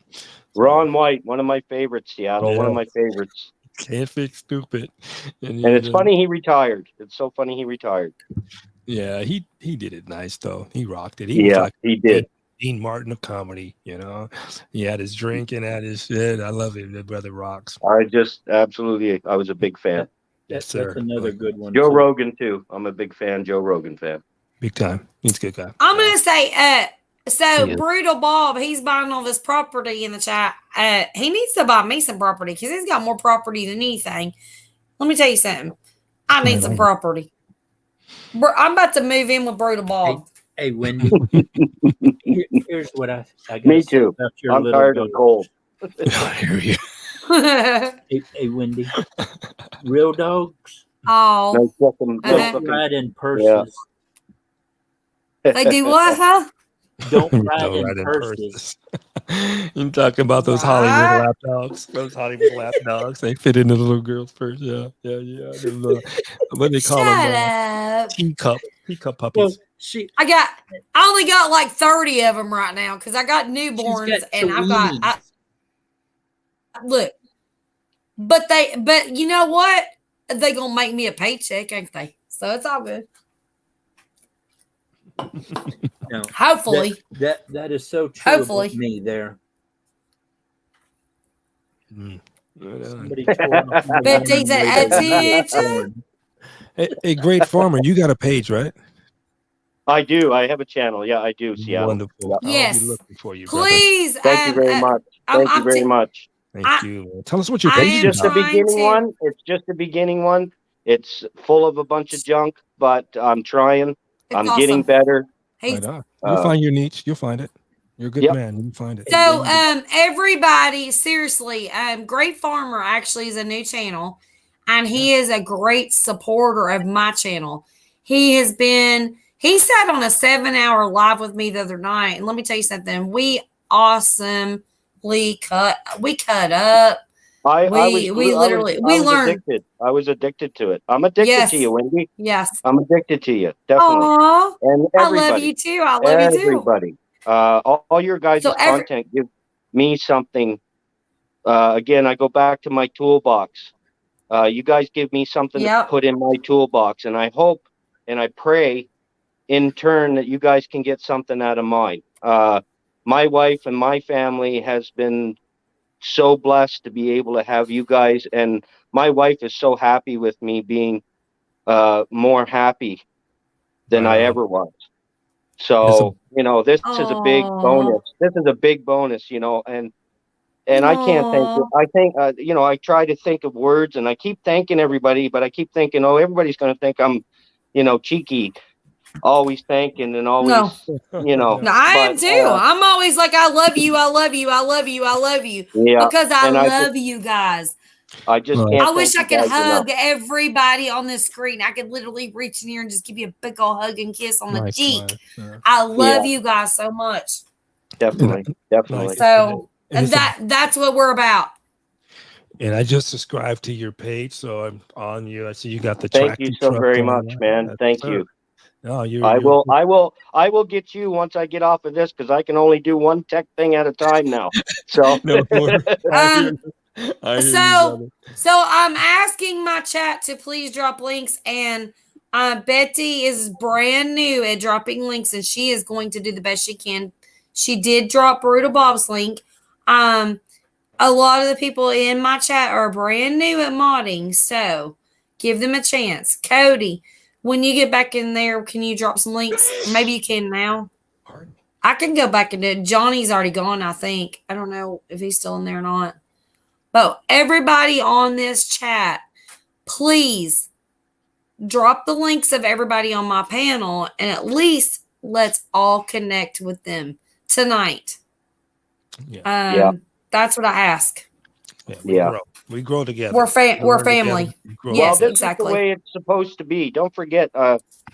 Ron White, one of my favorites, Seattle. One of Yeah. my favorites. Can't fix stupid. And it's funny he retired. It's so funny he retired. Yeah, he did it nice though. He rocked it. He was Yeah, like he did. Dean Martin of comedy, you know. He had his drink and had his shit. I love him. That brother rocks. I just absolutely, I was a big fan. Yes, sir. That's another good one. Joe too. Rogan too. I'm a big fan. Joe Rogan fan. Big time. He's a good guy. I'm gonna say, so Yeah. Brutal Bob, he's buying all this property in the chat. He needs to buy me some property because he's got more property than anything. Let me tell you something. I need some property. I'm about to move in with Brutal Bob. Hey, Wendy. Here's what I got. Me too. About your I'm little tired of dog. cold. I hear you. Hey, Wendy. Real dogs Oh, No fucking, no Uh-huh. fucking- ride in purses. they do what, huh? Don't Don't ride ride in in purses. You're talking about those What? Hollywood lap dogs. Those Hollywood lap dogs. They fit into the little girl's purse. Yeah. Those little, what they call Shut them? up. Teacup Well, puppies. I only got like 30 of them right now because I got newborns She's got and I've got, tweenies. look, but you know what? They gonna make me a paycheck, ain't they? So it's all good. No, Hopefully. that is so true. Hopefully. About me there. Mm. Somebody tore off my But they said, lawn. attention. Hey, great farmer, you got a page, right? I do. I have a channel. Yeah, I do. Seattle. Wonderful. I'll Yes. be looking for you, brother. Please. Thank you very much. Thank you very much. Thank you. Man. Tell us what your I page am is Just the about. trying beginning to- one. It's just the beginning one. It's full of a bunch of junk, but I'm trying. It's I'm getting awesome. better. He's Right on. You'll find your niche. You'll find it. You're a good Yep. man. You'll find it. So, everybody, seriously, Great Farmer actually is a new channel, and he is a great supporter of my channel. He sat on a 7-hour live with me the other night, and let me tell you something. We awesomely cut up. I We learned. addicted. I was addicted to it. I'm addicted Yes. to you, Wendy. Yes. I'm addicted to you. Definitely. Aw, And I everybody. love you too. I love you too. Everybody. All your guys' So content give me something. Again, I go back to my toolbox. You guys give me something Yep. to put in my toolbox, and I hope and I pray in turn that you guys can get something out of mine. My wife and my family has been so blessed to be able to have you guys, and my wife is so happy with me being more happy than I Wow. ever was. So, this is a big Aw. bonus. This is a big bonus, and I can't thank you. I think, I try to think of words, and I keep thanking everybody, but I keep thinking, everybody's going to think I'm, cheeky, always thanking and always, No, I am but, too. I'm always like, I love you, I love you, I love you, I love you. yeah. Because I and love you guys. I just Right. can't. I wish I thank you could guys enough. hug everybody on this screen. I could literally reach in here and just give you a big old hug and kiss on the cheek. Likewise. Yeah. I love you guys so much. Definitely, definitely. So And it's a- that's what we're about. And I just subscribed to your page, so I'm on you. I see you got the Thank tractor you so truck very going much, on. man. Yes, Thank sir. you. No, I will get you once I get off of this because I can only do one tech thing at a time now. So No worries. I hear Um, you. I hear you, So, brother. so I'm asking my chat to please drop links, and Betty is brand new at dropping links, and she is going to do the best she can. She did drop Brutal Bob's link. A lot of the people in my chat are brand new at modding, so give them a chance. Cody, when you get back in there, can you drop some links? Maybe you can now. Pardon? I can go back and do it. Johnny's already gone, I think. I don't know if he's still in there or not. But everybody on this chat, please drop the links of everybody on my panel, and at least let's all connect with them tonight. Yeah. That's what I ask. Yeah. We grow together. We're learn family. together, we grow Yes, Well, together. this exactly. is the way it's supposed to be. Don't forget,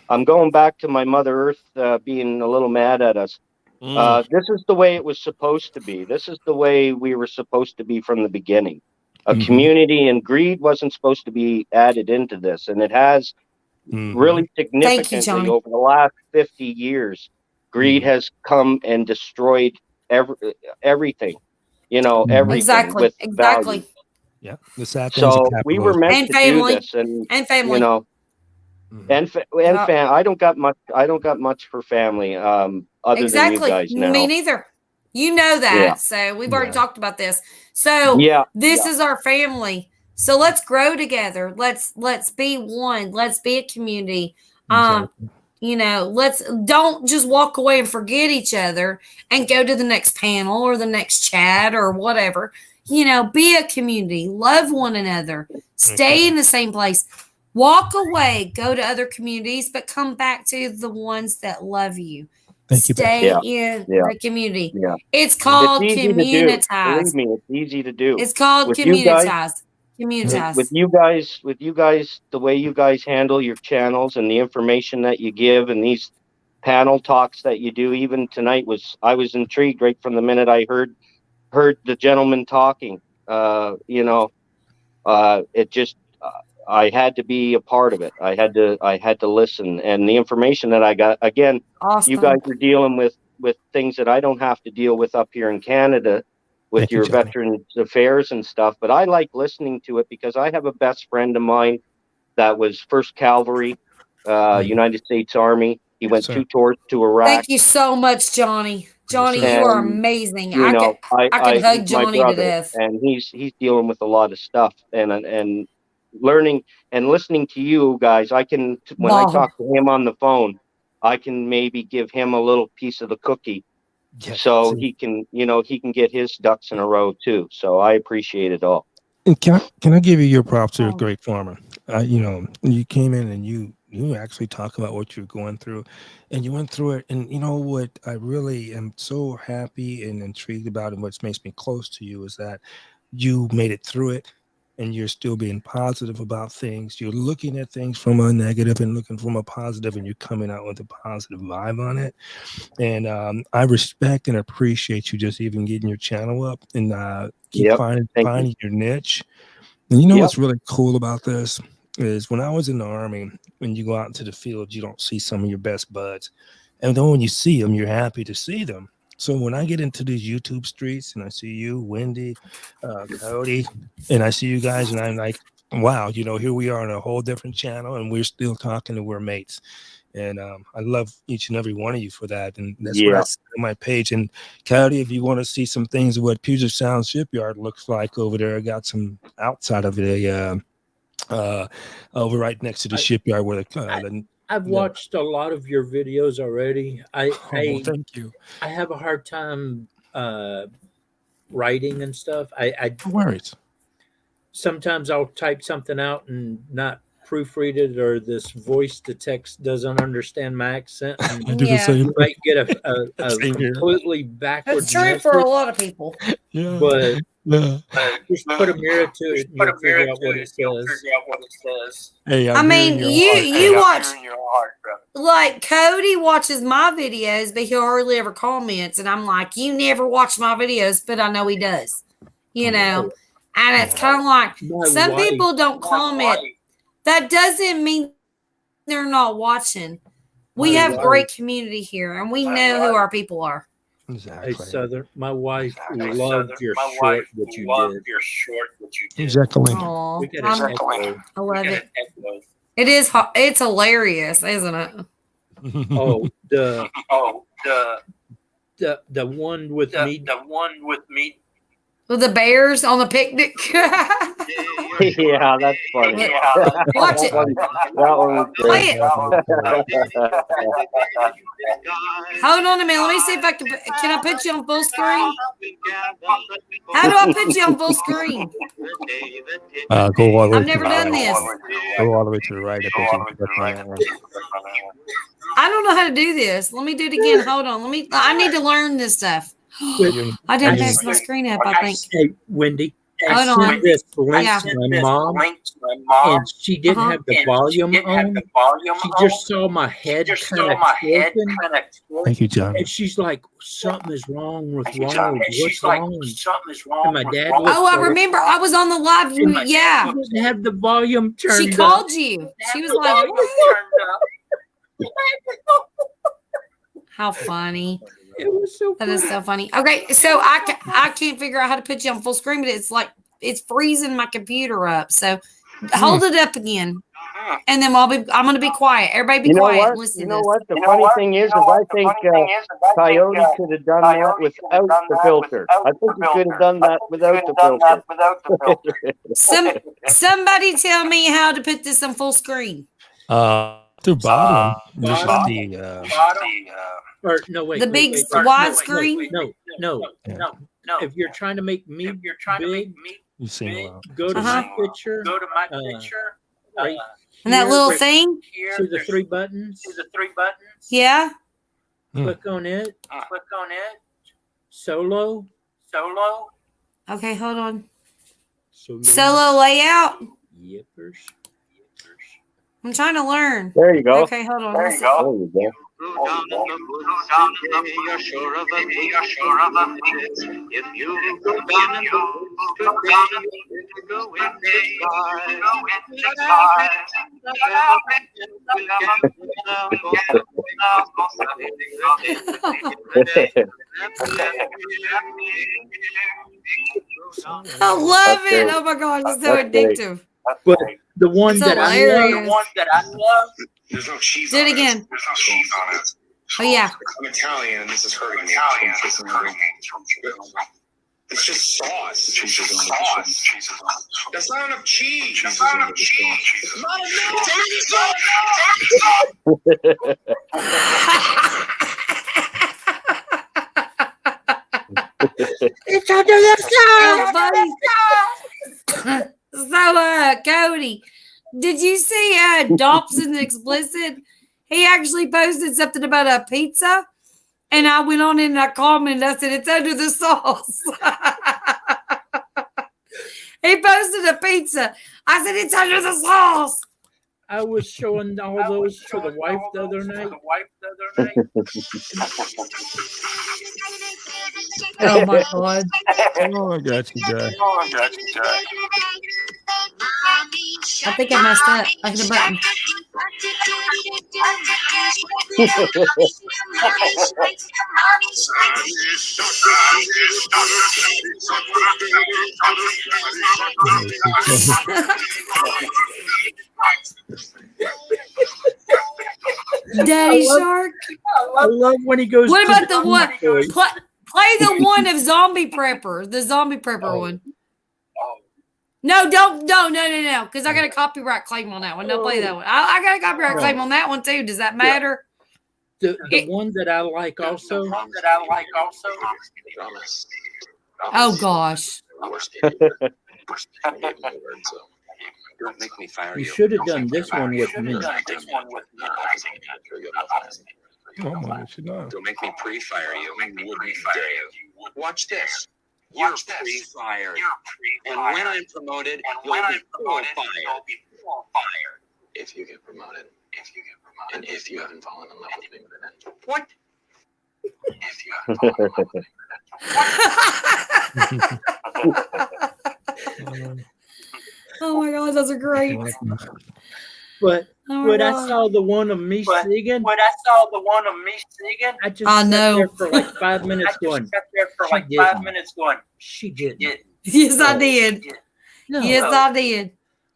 I'm going back to my Mother Earth being a little mad at us. This is the way it was supposed to be. This is the way we were supposed to be from the beginning. A Mhm. community, and greed wasn't supposed to be added into this, and it has really significantly Johnny. over the last 50 years. Greed has come and destroyed everything. You know, everything Exactly. with Exactly. value. Yeah. The sad things So of we were capitalism. meant And to family. do this, and And family. you know, Mhm. and I don't got much for family. Other Exactly. than you guys now. Me neither. You know that. Yeah. So we've already Yeah. talked about this. So Yeah. this yeah. is our family. So let's grow together. Let's be one. Let's be a community. Exactly. Let's don't just walk away and forget each other and go to the next panel or the next chat or whatever. Be a community, love one another, stay in the same place, walk away, go to other communities, but come back to the ones that love you. Thank you, Becky. Stay Yeah. in Yeah. the community. Yeah. It's called It's easy to do. Believe communitize. me, it's easy to do. It's called With you guys- communitize. Communitize. With you guys, the way you guys handle your channels and the information that you give and these panel talks that you do, even tonight I was intrigued right from the minute I heard the gentleman talking. It just I had to be a part of it. I had to listen, and the information that I got, again, Awesome. you guys are dealing with things that I don't have to deal with up here in Canada with Thank you, your Johnny. Veterans Affairs and stuff. But I like listening to it because I have a best friend of mine that was 1st Cavalry, United States Army. He went sir. 2 tours to Iraq. Thank you so much, Johnny. Johnny, sir. you are And, amazing. You know, I could hug he's my Johnny to brother, death. and he's dealing with a lot of stuff, and learning and listening to you guys. I can, when I Wow. talk to him on the phone, I can maybe give him a little piece of the cookie, Yes. so he can get his ducks in a row too. So I appreciate it all. And can I give you your props? You're a great farmer. You came in and you actually talk about what you're going through, and you went through it. And you know what I really am so happy and intrigued about, and what makes me close to you, is that you made it through it, and you're still being positive about things. You're looking at things from a negative and looking from a positive, and you're coming out with a positive vibe on it. And I respect and appreciate you just even getting your channel up and keep Yep. finding your niche. And you know Yep. what's really cool about this is when I was in the Army, when you go out into the field, you don't see some of your best buds. And then when you see them, you're happy to see them. So when I get into these YouTube streets and I see you, Wendy, Cody, and I see you guys, and I'm like, wow, here we are on a whole different channel, and we're still talking and we're mates. And I love each and every one of you for that. And that's what I Yeah. see on my page. And Cody, if you want to see some things of what Puget Sound Shipyard looks like over there, I got some outside of it, over right next to the shipyard where I've watched a lot of your videos already. thank you. I have a hard time writing and stuff. I No worries. sometimes I'll type something out and not proofread it or this voice to text doesn't understand my accent. I And do the Yeah. same. you might get a Same here. completely backwards That's true for a message, lot of people. Yeah. but Yeah. just put a mirror to it and you'll figure out what it says. Hey, I I'm mean, hearing your heart, you brother. watch, like Cody watches my videos, but he hardly ever comments. And I'm like, you never watch my videos, but I know he does, you know? And it's kind of like My some wife- people don't comment. That doesn't mean they're not watching. We My have wife- great community here, and we know who our people are. Hey, Exactly. Southern, my wife loved your short that you did. Exactly. Aw, We got an I'm- echo. I love it. It is. It's hilarious, isn't it? Oh, the one with me. With the bears on the picnic. Yeah, that's funny. Watch it. That one was Play great. it. Hold on a minute. Let me see if I can. Can I put you on full screen? How do I put you on full screen? Go all the way I've to never the done right. this. Go all the way to the right. I think you can click on that one. I don't know how to do this. Let me do it again. Hold on. I need to learn this stuff. I didn't pass my screen up, I think. Hey, Wendy, Hold I on. sent this link Yeah. to my mom, and she didn't have the volume on. She just saw my head kind of tilting, Thank you, John. and she's like, "Something is wrong with Ronald. What's wrong?" And my dad looked Oh, I at her, remember. I was on the live. Yeah. She didn't have the volume turned She up. called you. She was like, "What?" How funny. It was so That is funny. so funny. Okay, so I can't figure out how to put you on full screen, but it's like it's freezing my computer up. So hold it up again, and then I'm gonna be quiet. Everybody be You know quiet. what? And listen You to know this. what? The funny thing is I think Coyote could have done that without the filter. I think he could have done that without the filter. Somebody tell me how to put this on full screen. To bottom. This is bottom. the Or no, wait. The wait, big wait, widescreen? No. yeah. If you're trying to make me big, You sing loud. go to Uh-huh. my picture. Right And that here, little right- thing? See the three buttons. Yeah. Click on it. Solo. Okay, hold on. Solo. Solo layout. Yippers. I'm trying to learn. There you go. Okay, hold on. Let's see. There you go. I love That's it. great. Oh my gosh, it's so That's great. addictive. But the one It's that I hilarious. love, There's no cheese Do it on again. There's no cheese on it. Oh yeah. I'm Italian, and this is hurting me. It's just sauce. Cheese is on sauce. That's not enough cheese. That's not enough cheese. Not It's under the sun. So, Cody, did you see Dobson Explicit? He actually posted something about a pizza, and I went on in and I commented. I said, "It's under the sauce." He posted a pizza. I said, "It's under the sauce." I was showing all those to the wife the other night. Oh my god! Oh, I got you, guy. I think I messed up. I hit a button. Daddy Shark. I love when he goes. What to about the one? voice. Play the one of Zombie Prepper. The Zombie Prepper one. No, don't, no, because I got a copyright claim on that one. Don't play that one. I got a copyright claim on that one too. Does that matter? The one that I like also. Oh gosh. Don't make me fire You you. should have done this one with me. Oh, you should know. Don't make me pre-fire you. Watch this. You're pre-fired. And when I'm promoted, you'll be fired. If you get promoted. And if you haven't fallen in love with me by then. What? If you haven't fallen in love with me. Oh my god, those are great. But Oh my when I God. saw the one of me singing, I just I sat know. there for like 5 minutes going, she didn't. Yes, I did. No. Yes, I did.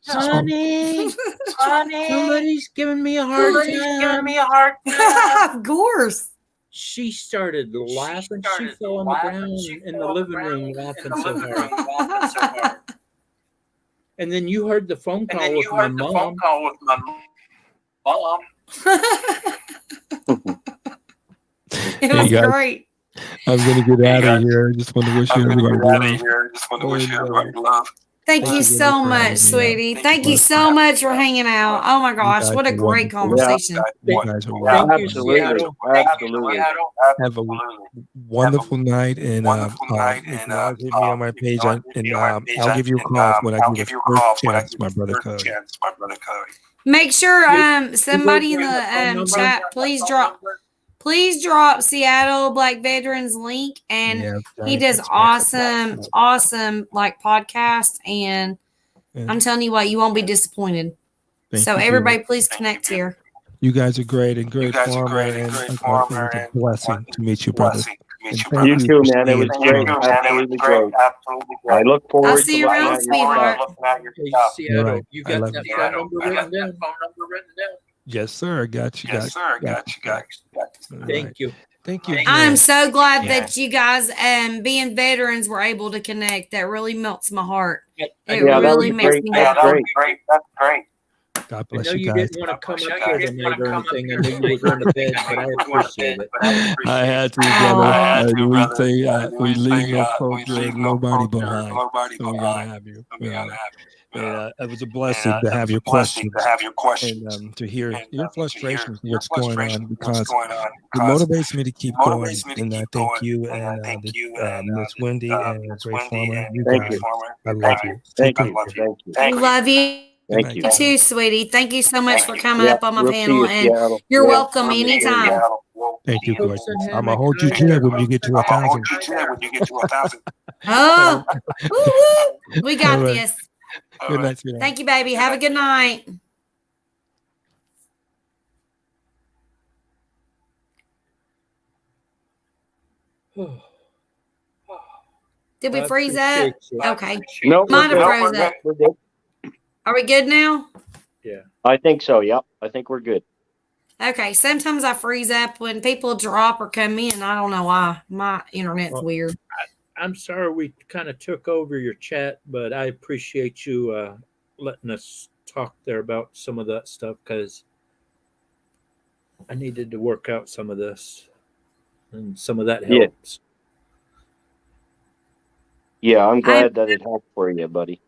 Honey, somebody's giving me a hard time. Of course. She started laughing. She fell on the ground in the living room laughing so hard. And then you heard the phone call with my mom. It Hey, was guys. great. I'm gonna get out of here. I just want to wish you everybody love. Thank you you so for much, having me. sweetie. Thank you so much for hanging out. Oh my gosh, guys what a are great wonderful. conversation. You guys are Thank wonderful. you, Absolutely. Seattle. Absolutely. Have a wonderful night, and you can always hit me on my page, and I'll give you a call when I get a first chance, my brother Cody. Make sure somebody in the chat please drop Seattle Black Veterans link, and Yeah, he Johnny, does that's awesome like podcasts, and Yeah. I'm telling you what, you won't be disappointed. Thank So you, everybody Judy. please connect here. You guys are great and great farmer, and it was a blessing to meet you, brother. And thank You too, for man. It was staying great. strong. Absolutely great. I look I'll forward see to you looking around, at your sweetheart. stuff. Hey, Seattle, right. you I got love that you. phone number written down? Yes, sir. I got you. Thank you. Thank you. I'm Jen. so glad Yeah. that you guys being veterans were able to connect. That really melts my heart. It Yeah, that really was makes great. me That's happy. great. God I bless know you you guys. didn't want to come up here tonight or anything. I knew you were going to bed, but I appreciate it. I had to, brother. We leave no appropriate nobody behind. So we gotta have you. And it was a blessing to have your questions and to hear your frustrations, what's going on, because it motivates me to keep going. And I thank you and Miss Wendy and Great Farmer. You Thank guys, you. I love you. Thank Take you. care. Thank you. We love you. Thank You you. too, sweetie. Thank you so much for coming Yeah, up on my we'll see panel, you, and Seattle. you're Yeah. welcome anytime. Thank you, Cooks gorgeous. and I'm gonna hammock hold you right to there. that when you get to 1,000. Oh, woo-hoo. We got All right. this. Good night, sweetheart. Thank you, baby. Have a good night. Did we I freeze up? appreciate you. Okay. No, Might have we're froze good. up. We're good. Are we good now? Yeah. I think so. Yep. I think we're good. Okay. Sometimes I freeze up when people drop or come in. I don't know why. My internet's Well, weird. I'm sorry we kind of took over your chat, but I appreciate you letting us talk there about some of that stuff because I needed to work out some of this, and some of that Yeah. helps. Yeah, I'm glad that it helped for you, buddy.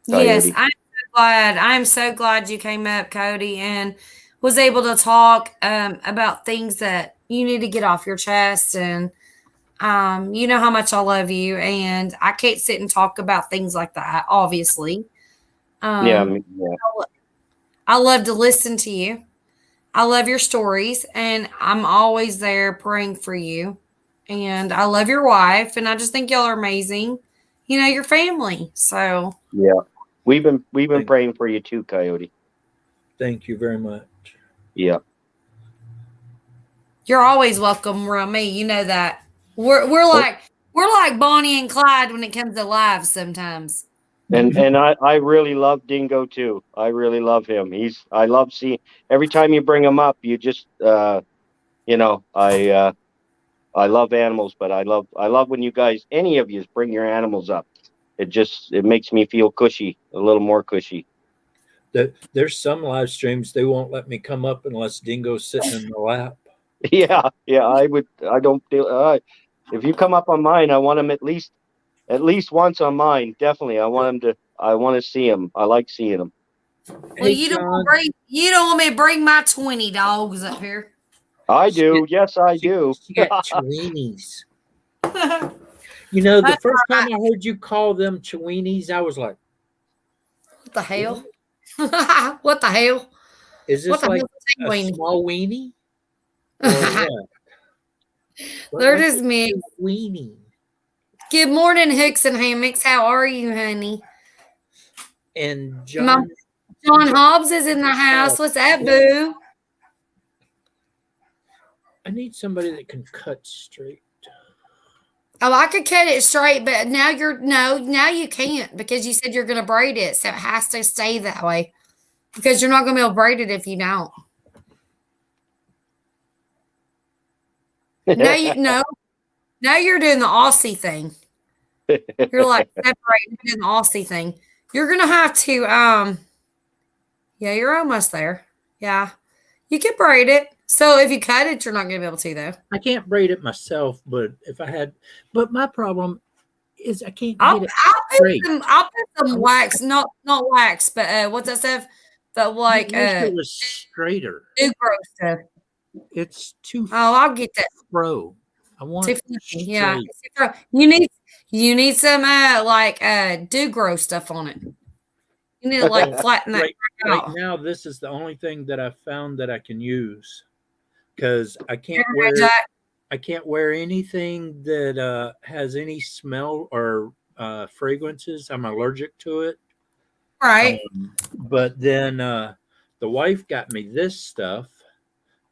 Yes, Coyote. I'm so glad. I'm so glad you came up, Cody, and was able to talk about things that you need to get off your chest. And you know how much I love you, and I can't sit and talk about things like that. Obviously, Yeah, I love to listen to you. I love your stories, and I'm always there praying for you. And I love your wife, and I just think y'all are amazing. You know, your family. So yeah. We've been praying for you too, Coyote. Thank you very much. Yeah. you're always welcome around me. You know that. We're like Bonnie and Clyde when it comes to lives sometimes. And I really love Dingo too. I really love him. I love seeing every time you bring him up, you just I love animals, but I love when you guys, any of you, bring your animals up. It makes me feel cushy, a little more cushy. There's some live streams they won't let me come up unless Dingo's sitting in the lap. Yeah. I don't feel. If you come up on mine, I want him at least once on mine. Definitely, I want him to. I want to see them. I like seeing them. Well, Hey, you don't John, want to bring, you don't want me to bring my 20 dogs up here. I do. Yes, I she, do. she got Chiweenies. You know, the That's first time I heard you call them Chiweenies, I was like, What the hell? What the hell? is What this the like hell a is a small weenie? Or what? They're What's just a mixed. weenie? Good morning, Hooks and Hammocks. How are you, honey? And My- John, John Hobbs is in the house. What's that, boo? I need somebody that can cut straight. Oh, I could cut it straight, but now now you can't because you said you're going to braid it, so it has to stay that way because you're not going to be able to braid it if you don't. Now now you're doing the Aussie thing. You're like separating, doing the Aussie thing. You're gonna have to yeah, you're almost there. Yeah. You can braid it. So if you cut it, you're not gonna be able to though. I can't braid it myself, but if I had, but my problem is I can't I'll get it put straight. I'll put some wax, not wax, but what's that stuff? But like I wish it was straighter. do grow stuff. It's too Oh, I'll get that. fro. I want Too it fluffy, yeah. straight. You need some like do grow stuff on it. You need to like flatten that Right out. now, this is the only thing that I've found that I can use because I can't Remember, wear Jack? I can't wear anything that has any smell or fragrances. I'm allergic to it. Right. But then the wife got me this stuff.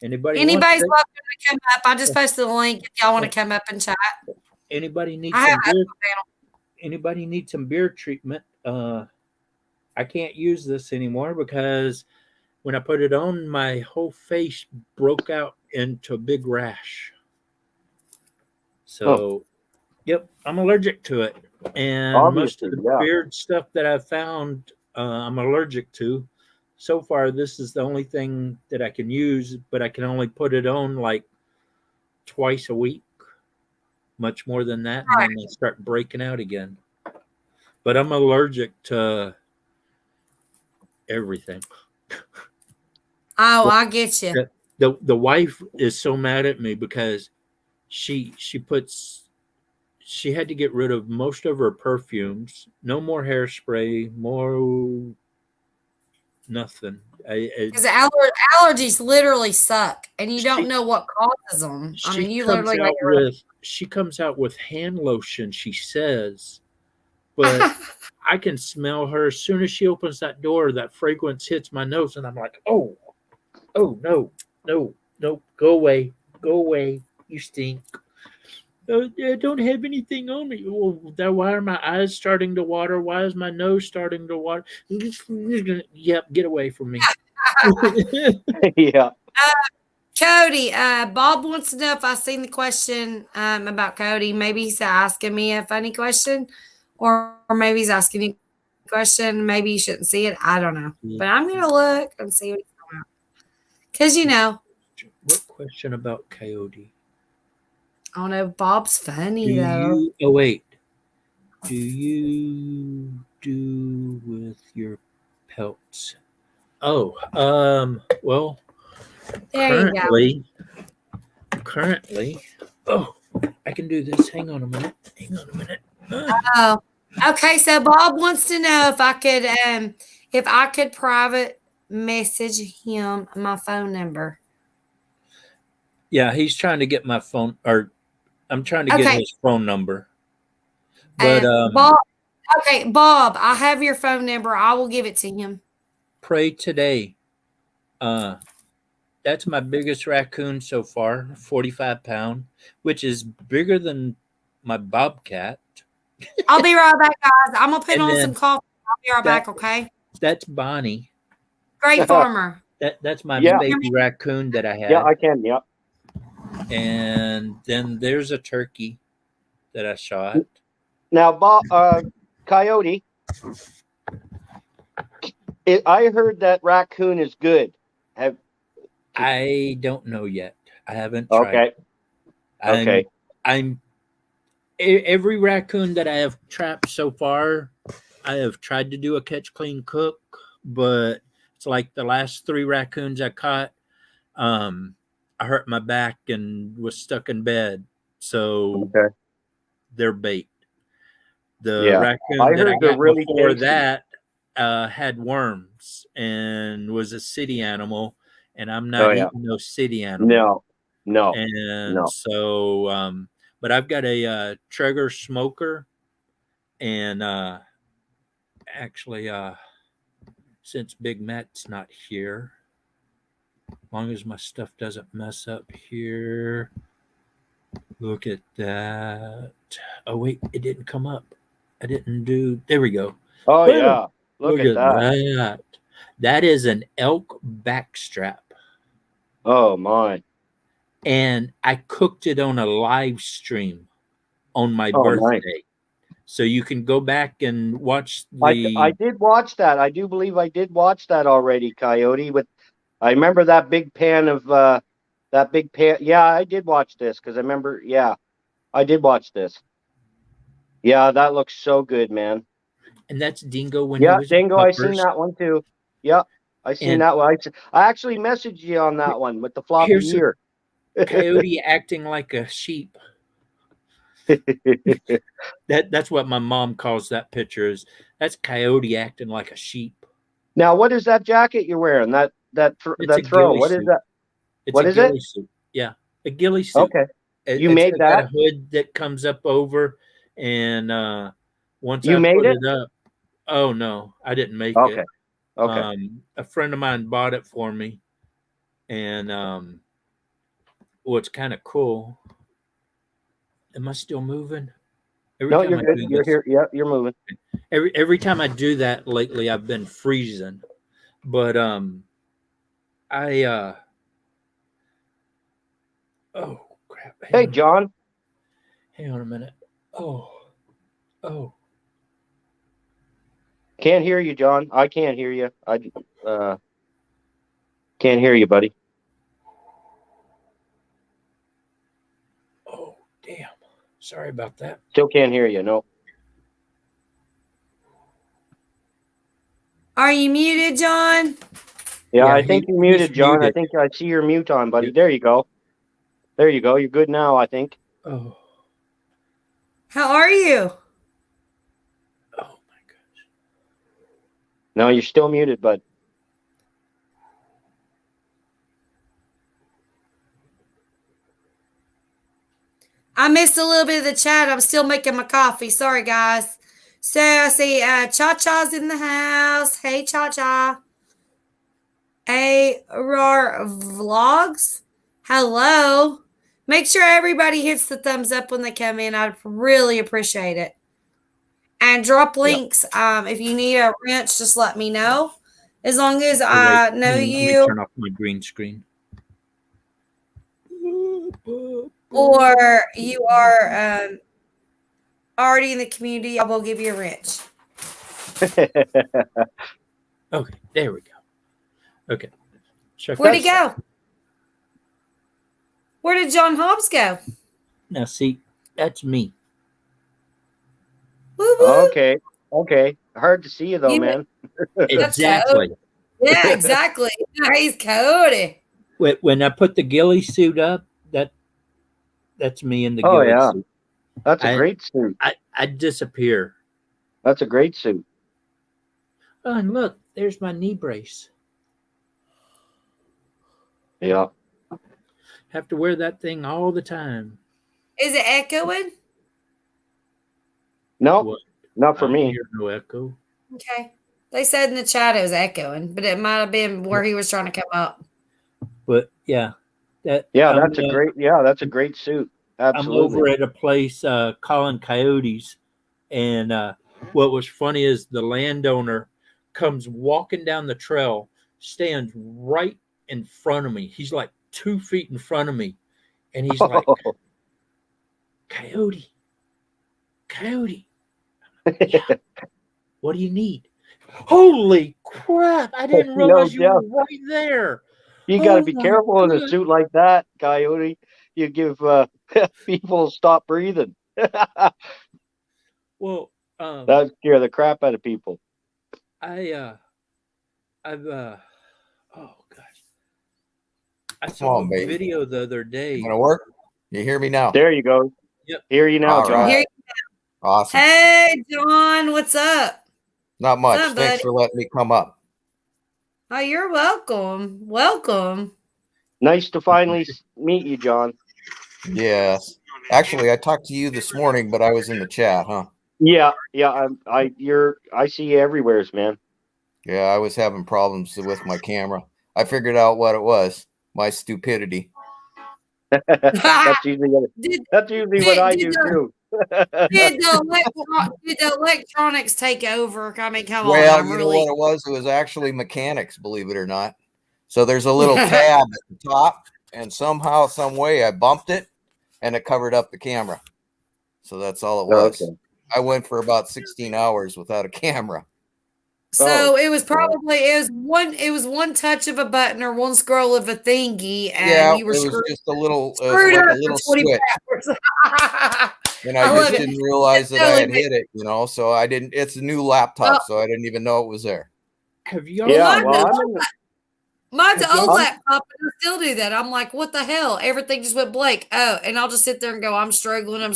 Anybody's Anybody's welcome to come up. I just posted a link if y'all want to come up and chat. Anybody needs I have some beer, anybody needs some beer treatment. I can't use this anymore because when I put it on, my whole face broke out into a big rash. So, yep, I'm allergic to it. And most of the beard stuff that I've found, I'm allergic to. So far, this is the only thing that I can use, but I can only put it on like twice a week, much more than that, and then they start breaking out again. But I'm allergic to everything. Oh, I get you. The wife is so mad at me because she had to get rid of most of her perfumes. No more hairspray, more nothing. Because allergies literally suck, and you don't know what causes them. I mean, you literally she comes out with hand lotion, she says, but I can smell her as soon as she opens that door. That fragrance hits my nose, and I'm like, oh no, go away, you stink. I don't have anything on me. Well, why are my eyes starting to water? Why is my nose starting to water? Yep, get away from me. Yeah. Cody, Bob wants to know if I've seen the question about Cody. Maybe he's asking me a funny question, or maybe he's asking you a question. Maybe you shouldn't see it. I don't know. But I'm going to look and see what he's talking about. Because, you know. What question about Coyote? Oh, no. Bob's funny, though. Oh, wait. Do you do with your pelts? Oh, well, currently, oh, I can do this. Hang on a minute. Oh, okay. So Bob wants to know if I could private message him my phone number. Yeah, he's trying to get my phone, or I'm trying to get his phone number. But Bob, Bob, I have your phone number. I will give it to him. Pray today. That's my biggest raccoon so far, 45 pound, which is bigger than my bobcat. I'll be right back, guys. I'm gonna put on some coffee. I'll be right back, okay? That's Bonnie. Great farmer. That's my baby raccoon that I had. Yeah, I can. Yeah. And then there's a turkey that I shot. Now, Bob, Coyote, I heard that raccoon is good. I don't know yet. I haven't tried. Okay. I'm every raccoon that I have trapped so far, I have tried to do a catch, clean, cook, but it's like the last 3 raccoons I caught. I hurt my back and was stuck in bed, so Okay. they're bait. The Yeah. raccoon I that I heard they're got really before tasty. that had worms and was a city animal, and I'm Oh not yeah. eating no city animal. No. And No. so, but I've got a Traeger smoker, and actually, since Big Matt's not here, as long as my stuff doesn't mess up here. Look at that. Oh, wait, it didn't come up. I didn't do. There we go. Oh Boom. yeah. Look at that. that. That is an elk backstrap. Oh my. And I cooked it on a live stream on my Oh, birthday. nice. So you can go back and watch I the. did watch that. I do believe I did watch that already, Coyote. I remember that big pan of that big pan. Yeah, I did watch this because I remember. Yeah, I did watch this. Yeah, that looks so good, man. And that's Dingo when he Yeah, was Dingo. I seen puppers. that one too. Yeah, I seen And- that one. I actually messaged you on that one with the floppy Here's a- ear. Coyote acting like a sheep. That's what my mom calls that picture. That's Coyote acting like a sheep. Now, what is that jacket you're wearing? That It's a throw. ghillie What is suit. that? It's What a is it? ghillie suit. Yeah, a ghillie suit. Okay. You It's made got that? a hood that comes up over, and once You I made put it? it up, oh no, I didn't make Okay. it. Okay. A friend of mine bought it for me, and what's kind of cool. Am I still moving? No, you're I good. do You're this- here. Yeah, you're moving. Every time I do that lately, I've been freezing. But I oh crap. Hey, John. Hang on a minute. Oh. Can't hear you, John. I can't hear you. I can't hear you, buddy. Oh, damn. Sorry about that. Still can't hear you. No. Are you muted, John? Yeah, Yeah, I think you're he's muted, John. muted. I think I see your mute on, buddy. There you go. There you go. You're good now, I think. Oh. How are you? Oh my gosh. No, you're still muted, bud. I missed a little bit of the chat. I'm still making my coffee. Sorry, guys. So I see Cha Cha's in the house. Hey, Cha Cha. ARR Vlogs. Hello. Make sure everybody hits the thumbs up when they come in. I'd really appreciate it. And drop links. If you need a wrench, just let me know. As long as I know Let me you. turn off my green screen. Or you are already in the community, I will give you a wrench. Okay, there we go. Okay. Where'd he go? Where did John Hobbs go? Now see, that's me. Woo woo. Okay. Okay. Hard to see you though, You- man. Exactly. Yeah, exactly. He's Coyote. When I put the ghillie suit up, that's me in the Oh, ghillie yeah. suit. That's a I- great suit. I disappear. That's a great suit. Oh, and look, there's my knee brace. Yeah. Have to wear that thing all the time. Is it echoing? No, What? not for I me. hear no echo. Okay. They said in the chat it was echoing, but it might have been where he was trying to come up. But yeah, Yeah, I'm, that's a great. Yeah, that's a great suit. I'm Absolutely. over at a place calling coyotes, and what was funny is the landowner comes walking down the trail, stands right in front of me. He's like 2 feet in front of me, and he's like, "Coyote, coyote, yeah. What do you need?" Holy crap! I didn't No realize you were doubt. right there. You got to Oh be my careful in a God. suit like that, Coyote. You give people stop breathing. Well, That scare the crap out of people. Oh gosh, I Come saw on, a baby. video the other day. Gonna work? You hear me now? There you go. Yep. Hear you now, All John. right. Awesome. Hey, John, what's up? Not much. What's up, Thanks buddy? for letting me come up. Oh, you're welcome. Welcome. Nice to finally meet you, John. Yes. Actually, I talked to you this morning, but I was in the chat, huh? Yeah. I see you everywhere, man. Yeah, I was having problems with my camera. I figured out what it was. My stupidity. That's usually what I do too. Did the electronics take over? I mean, come on. Well, I'm you know really. what it was? It was actually mechanics, believe it or not. So there's a little tab at the top, and somehow, some way, I bumped it, and it covered up the camera. So that's all it was. Okay. I went for about 16 hours without a camera. So it was probably it was one touch of a button or one scroll of a thingy, and Yeah, you were it was screwed, just a little, screwed like up a for little 20 switch, hours. and I I love just it. didn't realize that I Totally had hit it, you know. So I didn't. It's a new laptop, so I didn't even know it was there. Have y'all? Yeah, Mine's an Have old y'all- laptop, and I still do that. I'm like, what the hell? Everything just went blank. Oh, and I'll just sit there and go, I'm struggling. And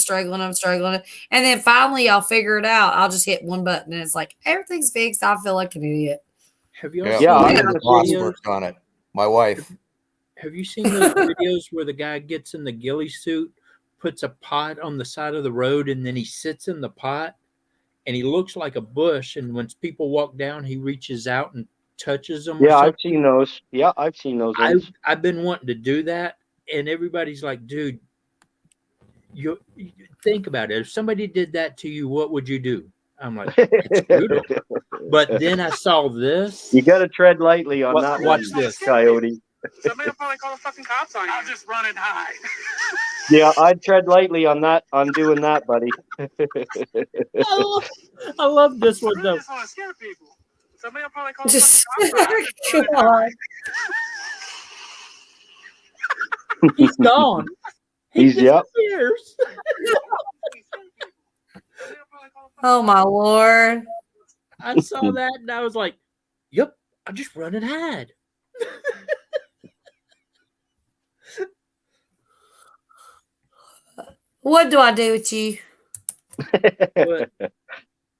then finally I'll figure it out. I'll just hit one button and it's like, everything's fixed. I feel like an idiot. Have y'all Yeah, seen I those had the boss videos? worked on it. My wife. Have you seen those videos where the guy gets in the ghillie suit, puts a pot on the side of the road, and then he sits in the pot and he looks like a bush, and when people walk down, he reaches out and touches them? Yeah, or I've something? seen those. Yeah, I've seen those ones. I've been wanting to do that, and everybody's like, dude, you think about it. If somebody did that to you, what would you do? I'm like, it's brutal. But then I saw this. You got to tread lightly on Watch that this. one, Coyote. Somebody will probably call the fucking cops on you. I'll just run and hide. Yeah, I'd tread lightly on that. On doing that, buddy. I love this one though. I just want to scare people. Somebody will probably call the Just fucking cops on you. I'll just run and hide. He's gone. He Yep. disappears. Oh my Lord. I saw that and I was like, yep, I just run and hide. What do I do with you? But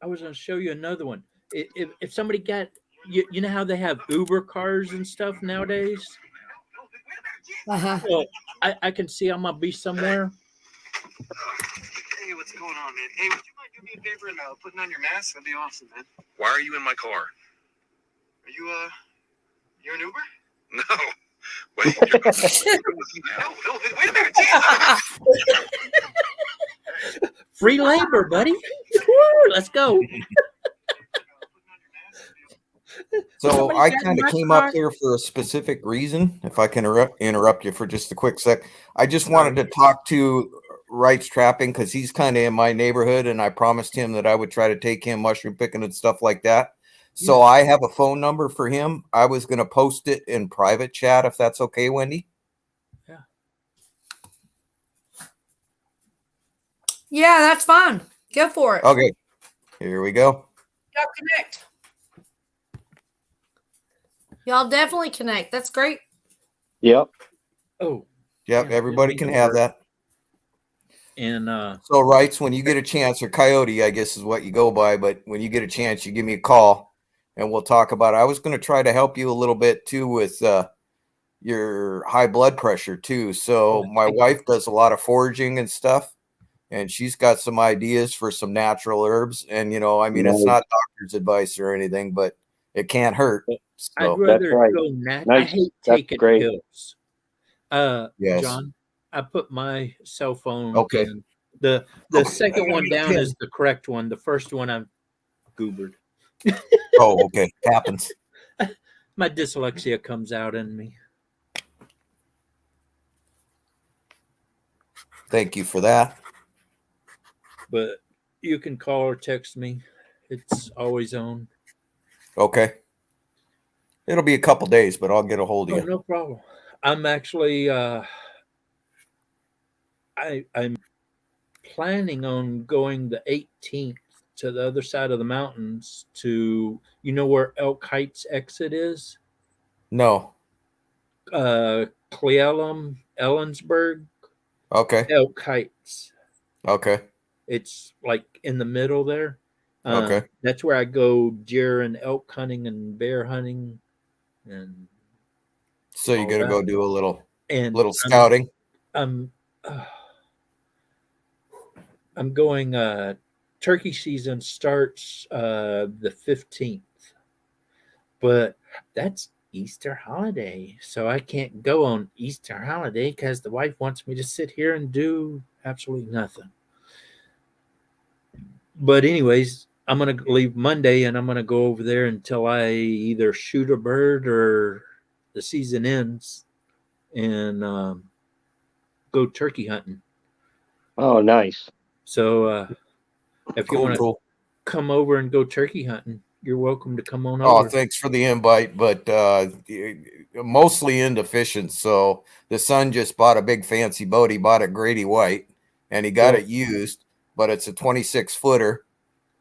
I was going to show you another one. If somebody got, you know how they have Uber cars and stuff nowadays? Uh-huh. Well, I can see I'm going to be somewhere. Hey, what's going on, man? Hey, would you mind doing me a favor and putting on your mask? That'd be awesome, man. Why are you in my car? Are you you're an Uber? No. Wait. no, wait a minute. Jesus. Free labor, buddy. Woo, let's go. So Somebody I got kind my of came car. up here for a specific reason. If I can interrupt you for just a quick sec, I just wanted to talk to Wright's Trapping because he's kind of in my neighborhood, and I promised him that I would try to take him mushroom picking and stuff like that. So I have a phone number for him. I was going to post it in private chat if that's okay, Wendy. Yeah, that's fine. Go for it. Okay, here we go. Y'all connect. Y'all definitely connect. That's great. Yep. Oh. Yep, Yeah, everybody yeah, can me have too. that. And So, Wrights, when you get a chance, or Coyote, I guess is what you go by, but when you get a chance, you give me a call and we'll talk about it. I was going to try to help you a little bit too with your high blood pressure too. So my wife does a lot of foraging and stuff, and she's got some ideas for some natural herbs. And, you know, I mean, it's not doctor's advice or anything, but it can't hurt. So I'd rather go I hate taking pills. Yes. John, I put my cell phone Okay. in. The second one down is the correct one. The first one I'm goobered. Oh, okay. Happens. My dyslexia comes out in me. Thank you for that. But you can call or text me. It's always on. Okay. It'll be a couple days, but I'll get a hold of Oh, you. no problem. I'm actually I'm planning on going the 18th to the other side of the mountains to, you know where Elk Heights exit is? No. Cleellum, Ellensburg, Okay. Elk Heights. Okay. It's like in the middle there. Okay. That's where I go deer and elk hunting and bear hunting, and So you're all gonna that. go do a little And scouting. I'm going. Turkey season starts the 15th, but that's Easter holiday, so I can't go on Easter holiday because the wife wants me to sit here and do absolutely nothing. But anyways, I'm gonna leave Monday and I'm gonna go over there until I either shoot a bird or the season ends, and go turkey hunting. Oh, nice. So if you want to Cool. come over and go turkey hunting, you're welcome to come on Oh, over. thanks for the invite, but mostly into fishing. So the son just bought a big fancy boat. He bought it Grady White, and he got it used, but it's a 26 footer,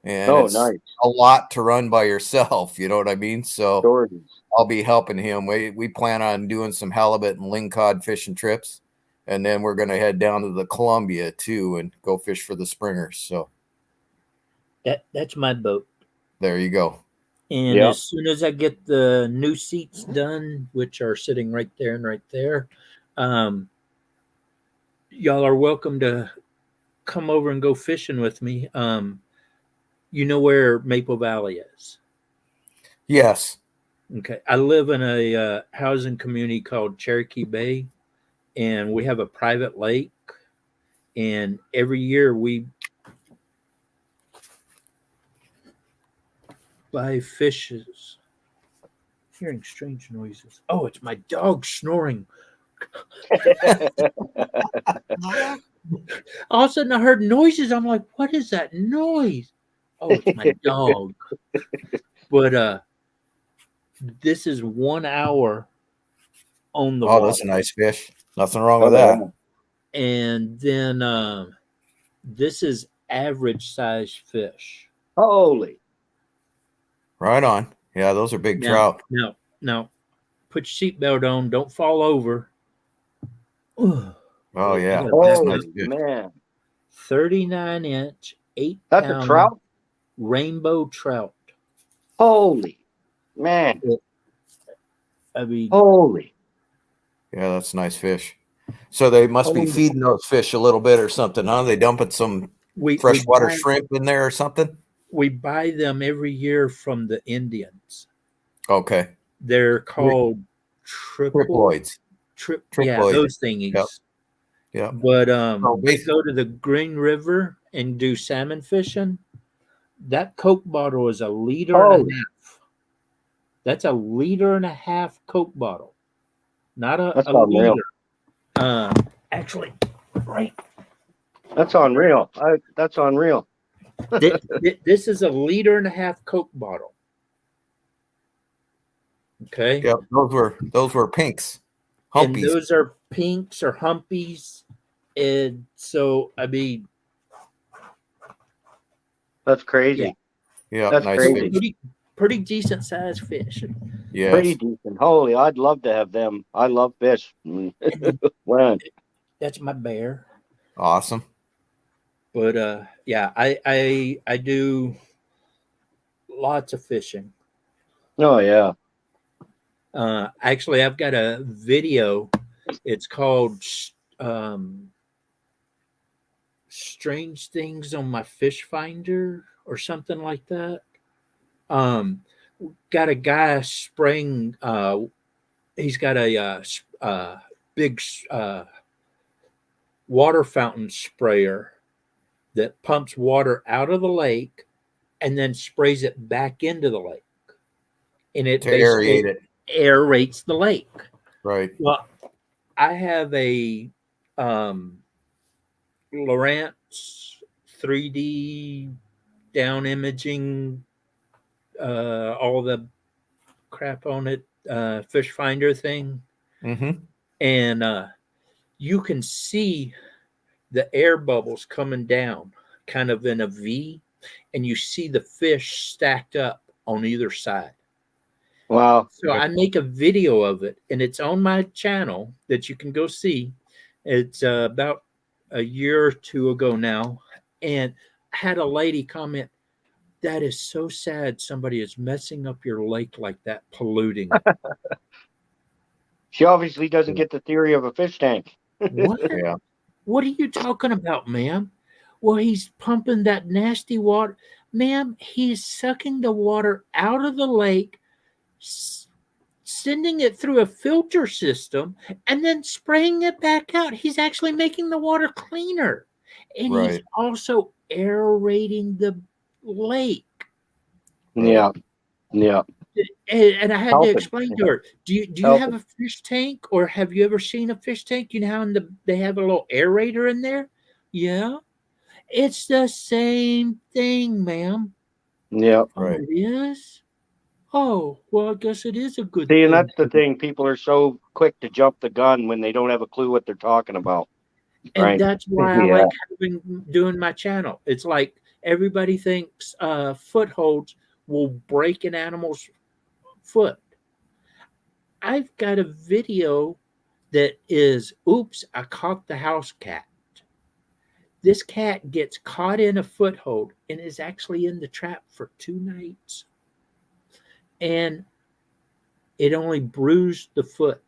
and it's nice. a lot to run by yourself. You know what I mean? So Sure. I'll be helping him. We plan on doing some halibut and lingcod fishing trips, and then we're going to head down to the Columbia too and go fish for the springers. So That's my boat. there you go. And as soon as I get the new seats done, which are sitting right there and right there, y'all are welcome to come over and go fishing with me. You know where Maple Valley is? Yes. Okay. I live in a housing community called Cherokee Bay, and we have a private lake. And every year we buy fishes. Hearing strange noises. Oh, it's my dog snoring. All of a sudden I heard noises. I'm like, what is that noise? Oh, it's my dog. But this is 1 hour on the water. That's a nice fish. Nothing wrong with that. And then this is average size fish. Holy. Right on. Yeah, those are big trout. Now, put your seatbelt on. Don't fall over. Oh, yeah. Oh, Nice man. 39-inch, 8 That's pound a trout? rainbow trout. Holy. Man. I mean, holy. Yeah, that's nice fish. So they must be feeding those fish a little bit or something, huh? They dumping some freshwater shrimp in there or something? We buy them every year from the Indians. Okay. They're called triploids. Yeah, those thingies. Yep. Yeah. But we go to the Green River and do salmon fishing. That Coke bottle is 1.5 liters. That's 1.5 liters Coke bottle, not a unreal. liter. Actually, right. That's unreal. That's unreal. This is 1.5 liters Coke bottle. Okay. Yep. Those were pinks. Humpies. And those are pinks or humpies. And so, I mean, that's crazy. Yeah, that's nice crazy. Pretty decent sized fish. Yeah, pretty decent. Holy, I'd love to have them. I love fish. When? That's my bear. Awesome. But yeah, I do lots of fishing. Oh yeah. Actually, I've got a video. It's called Strange Things on My Fish Finder or something like that. Got a guy spraying. He's got a big water fountain sprayer that pumps water out of the lake and then sprays it back into the lake, and it to aerate it. Aerates the lake. Right. Well, I have a Lowrance 3D down imaging, all the crap on it, fish finder thing. Mm-hmm. And you can see the air bubbles coming down kind of in a V and you see the fish stacked up on either side. Wow. So I make a video of it, and it's on my channel that you can go see. It's about a year or two ago now, and I had a lady comment, "That is so sad. Somebody is messing up your lake like that, polluting it." She obviously doesn't get the theory of a fish tank. What? Yeah. What are you talking about, ma'am? Well, he's pumping that nasty water. Ma'am, he's sucking the water out of the lake, sending it through a filter system, and then spraying it back out. He's actually making the water cleaner. And he's Right. also aerating the lake. Yeah. Yeah. And I had to Helping. explain to her, do you Helping. have a fish tank, or have you ever seen a fish tank? You know how they have a little aerator in there? Yeah. It's the same thing, ma'am. Yeah. Right. Oh, it is? Oh, well, I guess it is a good See, thing. and that's the thing. People are so quick to jump the gun when they don't have a clue what they're talking about. And Right. that's why I Yeah. like doing my channel. It's like everybody thinks footholds will break an animal's foot. I've got a video that is, oops, I caught the house cat. This cat gets caught in a foothold and is actually in the trap for 2 nights. And it only bruised the foot.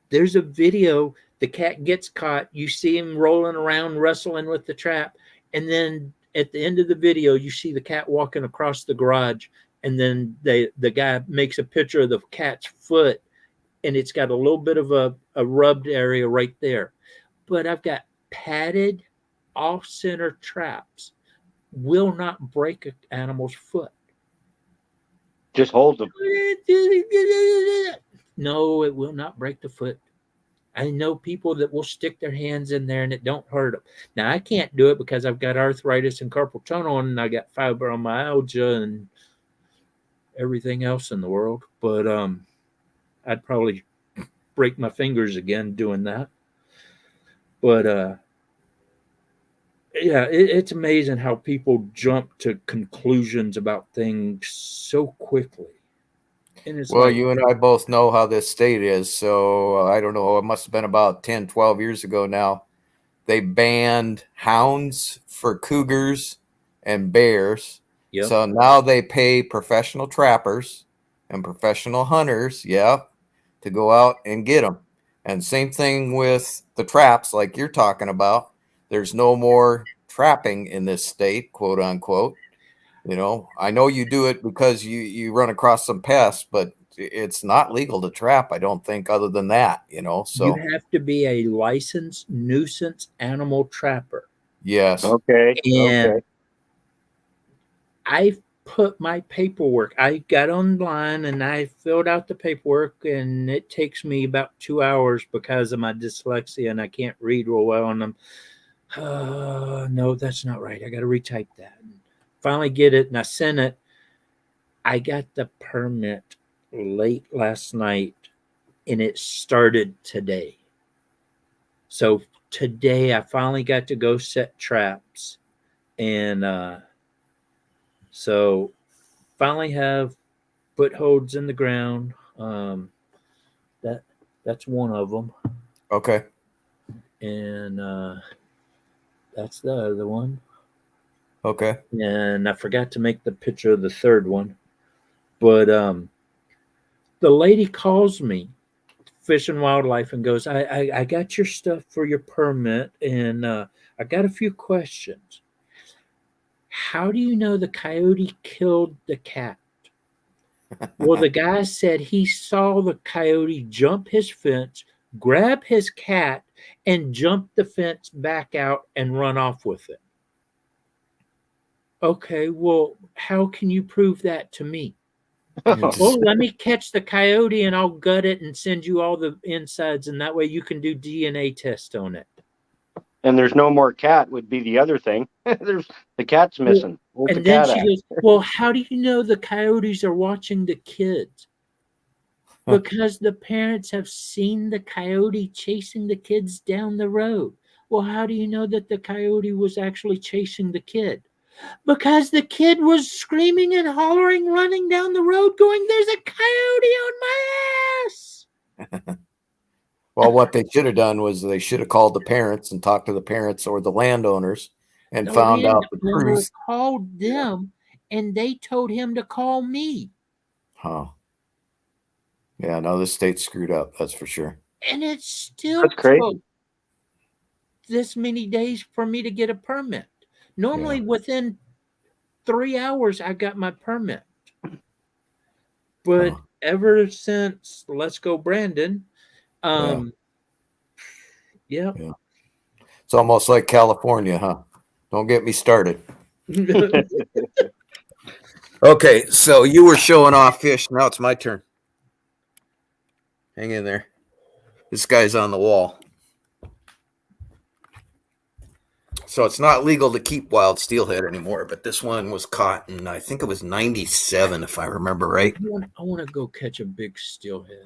There's a video, the cat gets caught, you see him rolling around, wrestling with the trap, and then at the end of the video, you see the cat walking across the garage, and then the guy makes a picture of the cat's foot, and it's got a little bit of a rubbed area right there. But I've got padded off-center traps, will not break an animal's foot. Just hold them. No, it will not break the foot. I know people that will stick their hands in there and it don't hurt them. Now, I can't do it because I've got arthritis and carpal tunnel, and I got fibromyalgia and everything else in the world. But I'd probably break my fingers again doing that. But yeah, it's amazing how people jump to conclusions about things so quickly. And it's Well, like, you and I both know how this state is. So I don't know. It must have been about 10, 12 years ago now. They banned hounds for cougars and bears. Yep. So now they pay professional trappers and professional hunters, to go out and get them. And same thing with the traps like you're talking about. There's no more trapping in this state, quote unquote. You know, I know you do it because you run across some pests, but it's not legal to trap, I don't think, other than that, so. You have to be a licensed nuisance animal trapper. Yes. Okay. And Okay. I put my paperwork, I got online and I filled out the paperwork, and it takes me about 2 hours because of my dyslexia and I can't read real well. And I'm, no, that's not right. I got to retype that. Finally get it, and I sent it. I got the permit late last night, and it started today. So today I finally got to go set traps, and so finally have footholds in the ground. That's one of them. Okay. And that's the other one. Okay. And I forgot to make the picture of the third one. But the lady calls me, Fish and Wildlife, and goes, I got your stuff for your permit, and I got a few questions. How do you know the coyote killed the cat? Well, the guy said he saw the coyote jump his fence, grab his cat, and jump the fence back out and run off with it. Okay, well, how can you prove that to me? Well, let me catch the coyote and I'll gut it and send you all the insides, and that way you can do DNA test on it. And there's no more cat would be the other thing. There's the cat's missing. Where's And the then cat she at? goes, well, how do you know the coyotes are watching the kids? Because the parents have seen the coyote chasing the kids down the road. Well, how do you know that the coyote was actually chasing the kid? Because the kid was screaming and hollering, running down the road, going, "There's a coyote on my ass!" Well, what they should have done was they should have called the parents and talked to the parents or the landowners and The found out the landowner truth. called them, and they told him to call me. Huh. Yeah, no, this state's screwed up. That's for sure. And it still That's crazy. took this many days for me to get a permit. Normally, within 3 hours, I got my permit. But ever since Let's Go Brandon, yeah. It's almost like California, huh? Don't get me started. Okay, so you were showing off fish. Now it's my turn. Hang in there. This guy's on the wall. So it's not legal to keep wild steelhead anymore, but this one was caught in, I think it was 97, if I remember right. I want to go catch a big steelhead.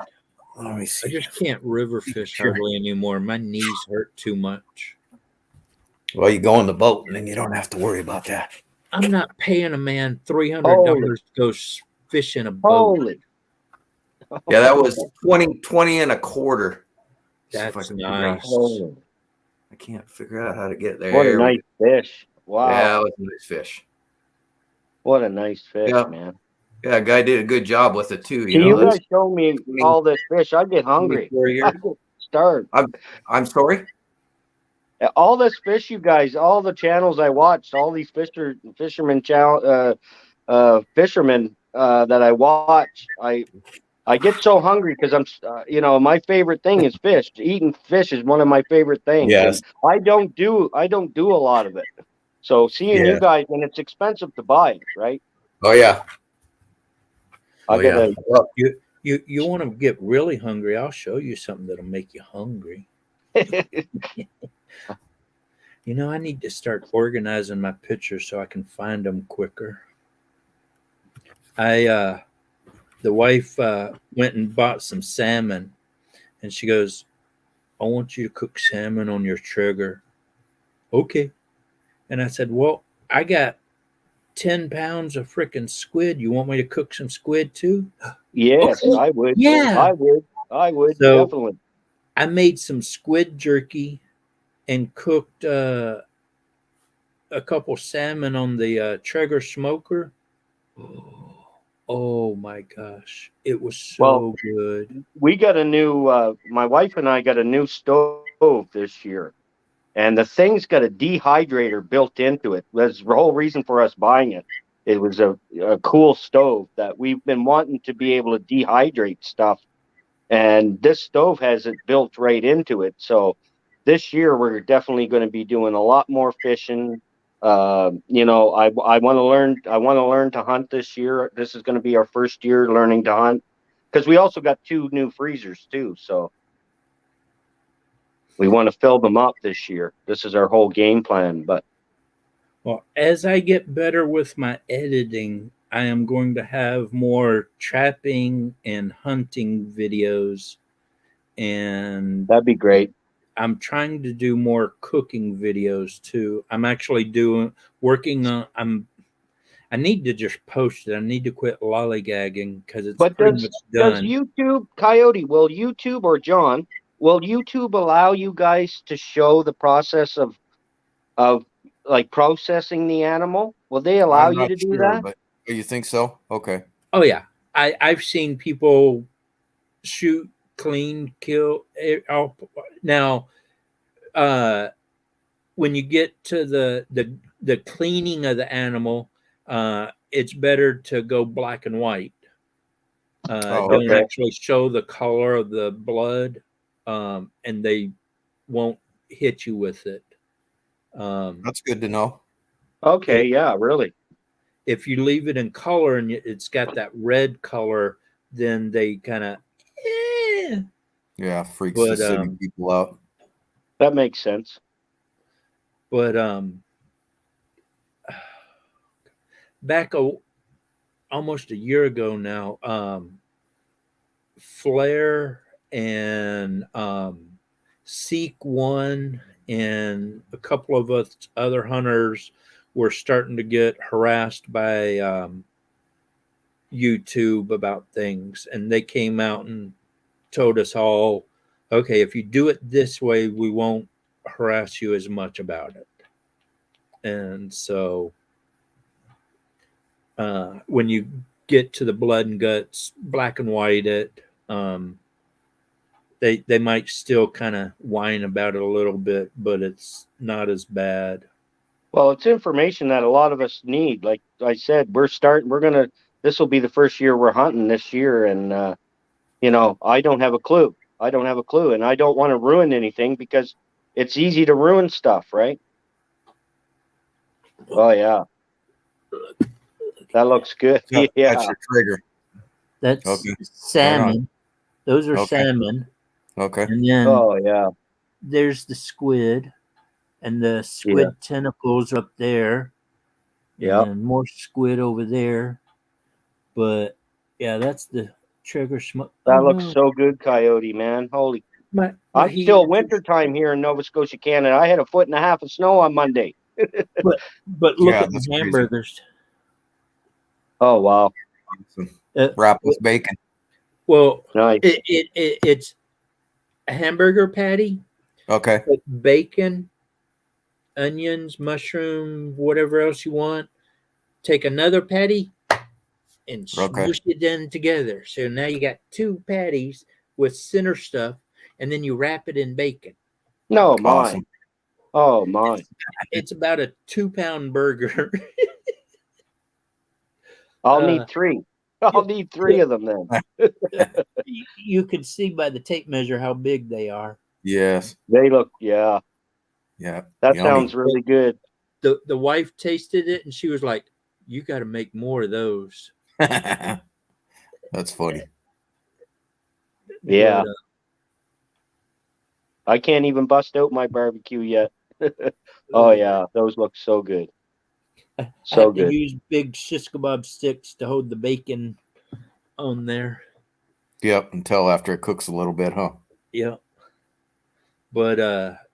Let me see. I just can't river fish hardly anymore. My knees hurt too much. Well, you go on the boat, and then you don't have to worry about that. I'm not paying a man $300 to go fish in a boat. Holy. Yeah, that was 20 and a quarter. That's nice. I can't figure out how to get there. What a nice fish. Wow. Yeah, it was a nice fish. What a nice fish, man. Yeah, guy did a good job with it too. You guys show me all this fish. I get hungry. I get starved. I'm sorry? All this fish, you guys, all the channels I watched, all these fishermen that I watch, I get so hungry because I'm, my favorite thing is fish. Eating fish is one of my favorite things. Yes. And I don't do a lot of it. So seeing you guys, and it's expensive to buy, right? Oh yeah. Well, you want to get really hungry? I'll show you something that'll make you hungry. I need to start organizing my pictures so I can find them quicker. The wife went and bought some salmon, and she goes, "I want you to cook salmon on your trigger." Okay. And I said, "Well, I got 10 pounds of freaking squid. You want me to cook some squid too?" Yes, okay. I would. Yeah. I would, so definitely. I made some squid jerky and cooked a couple salmon on the Traeger smoker. Oh my gosh, it was so good. We got a new, my wife and I got a new stove this year, and the thing's got a dehydrator built into it. That's the whole reason for us buying it. It was a cool stove that we've been wanting to be able to dehydrate stuff, and this stove has it built right into it. So this year we're definitely going to be doing a lot more fishing. I want to learn. I want to learn to hunt this year. This is going to be our first year learning to hunt, because we also got 2 new freezers too. So we want to fill them up this year. This is our whole game plan. But as I get better with my editing, I am going to have more trapping and hunting videos, and that'd be great. I'm trying to do more cooking videos too. I'm actually working on. I need to just post it. I need to quit lollygagging because it's pretty much done. Does YouTube, Coyote, will YouTube, or John, will YouTube allow you guys to show the process of like processing the animal? Will they allow you to do that? But you think so? Okay. Oh yeah, I've seen people shoot, clean, kill. Now, when you get to the cleaning of the animal, it's better to go black and white. Don't actually show the color of the blood, and they won't hit you with it. That's good to know. Okay, yeah, really. If you leave it in color and it's got that red color, then they kind of freaks the city people out. That makes sense. But back almost a year ago now, Flare and Seek One and a couple of us other hunters were starting to get harassed by YouTube about things, and they came out and told us all, okay, if you do it this way, we won't harass you as much about it. And so when you get to the blood and guts, black and white it, they might still kind of whine about it a little bit, but it's not as bad. Well, it's information that a lot of us need. Like I said, this will be the first year we're hunting this year. And, you know, I don't have a clue. And I don't want to ruin anything because it's easy to ruin stuff, right? Oh, yeah. That looks good. Yeah, Yeah. that's your trigger. That's Okay. salmon. Those are Okay. salmon. Okay. And then Oh, yeah. there's the squid, and the squid tentacles up there. Yep. And more squid over there. But yeah, that's the trigger smoke. That looks so good, Coyote, man. Holy. I'm still wintertime here in Nova Scotia, Canada. I had 1.5 feet of snow on Monday. But look Yeah, at the that's crazy. hamburgers. Oh, wow. Awesome. Wrap with bacon. Well, Nice. it's a hamburger patty, Okay. with bacon, onions, mushroom, whatever else you want. Take another patty and Okay. smush it in together. So now you got 2 patties with center stuff, and then you wrap it in bacon. No, my. Awesome. Oh, my. It's about a 2-pound burger. I'll need 3. I'll need 3 of them then. You can see by the tape measure how big they are. Yes. They look, yeah. Yeah. That Yummy. sounds really good. The wife tasted it, and she was like, you got to make more of those. That's funny. Yeah. But, I can't even bust out my barbecue yet. Oh, yeah. Those look so good. I So have to good. use big shish kebab sticks to hold the bacon on there. Yep. Until after it cooks a little bit, huh? Yeah. But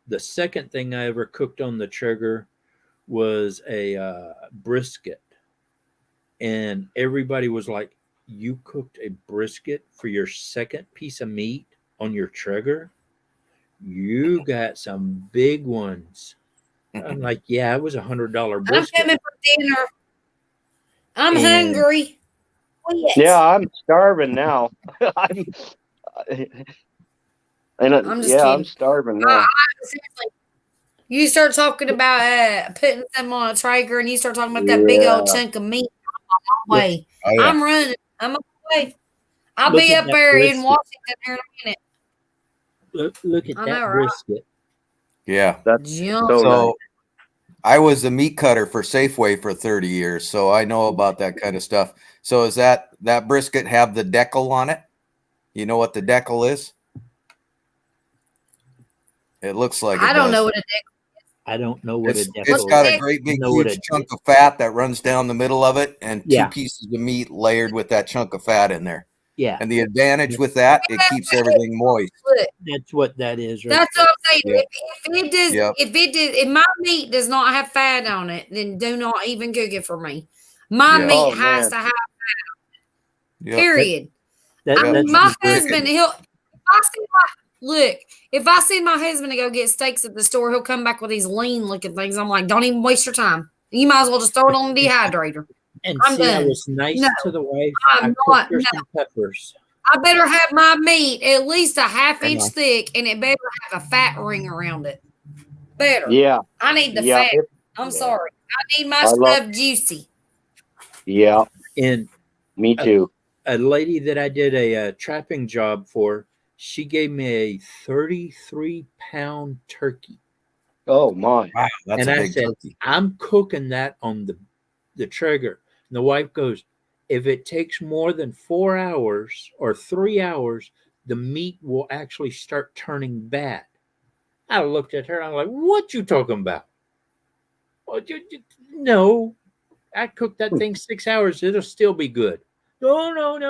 the second thing I ever cooked on the trigger was a brisket. And everybody was like, you cooked a brisket for your second piece of meat on your trigger? You got some big ones. I'm like, yeah, it was $100 I'm brisket. coming for dinner. I'm hungry. Quit. Yeah, I'm starving now. I'm I'm just I'm kidding. starving now. Seriously, you start talking about putting them on a Traeger, and you start talking about that big old Yeah. chunk of meat. I'm on my way. Oh, yeah. I'm running. I'm on my way. I'll Look be at up that there in brisket. Washington here in a minute. Look at I that know, right? brisket. Yeah. That's Jump. so So nice. I was a meat cutter for Safeway for 30 years, so I know about that kind of stuff. So is that brisket have the decal on it? You know what the decal is? It looks like it I don't does. know what a dick. I don't know what It's a decal it's got is. a great big know what huge a chunk of fat that runs down the middle of it, and Yeah. 2 pieces of meat layered with that chunk of fat in there. Yeah, And the advantage with that, it keeps everything moist. Look, that's what that is. Right that's what I'm saying. Yep. If it does, Yep. if my meat does not have fat on it, then do not even cook it for me. My Yeah. meat Oh, has man. to have Yep. period. That, Yeah. that's My the brisket. husband, if I see my husband to go get steaks at the store, he'll come back with these lean looking things. I'm like, don't even waste your time. You might as well just throw it on the dehydrator. And I'm see, I done. was nice No, to the wife. I'm I cooked not. her No. some peppers. I better have my meat at least a half Hang inch on. thick, and it better have a fat ring around it. Better. Yeah. I need the Yeah. fat. I'm sorry. I need my I love- stuff juicy. Yeah. And Me too. a lady that I did a trapping job for, she gave me a 33-pound turkey. Oh, my. Wow, that's And a I big said, turkey. I'm cooking that on the trigger. And the wife goes, if it takes more than 4 hours or 3 hours, the meat will actually start turning bad. I looked at her. I'm like, what you talking about? Well, no, I cooked that thing 6 hours. It'll still be good. No.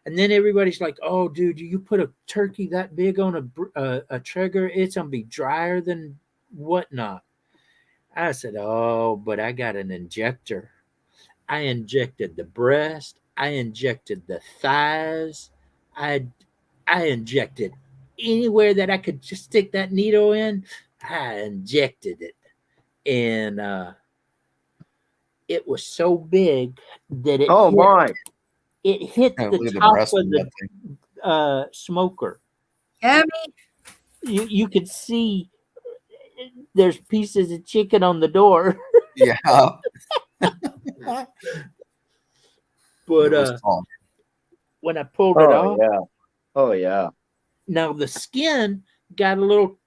And then everybody's like, "Oh, dude, you put a turkey that big on a Traeger, it's gonna be drier than whatnot." I said, "Oh, but I got an injector. I injected the breast. I injected the thighs. I injected anywhere that I could just stick that needle in. I injected it, and it was so big that it hit Yeah, the look at the top breast of in that thing. the smoker. Yummy. You could see there's pieces of chicken on the door. Yeah. But It was tall. when I pulled it off, yeah. Oh yeah. now the skin got a little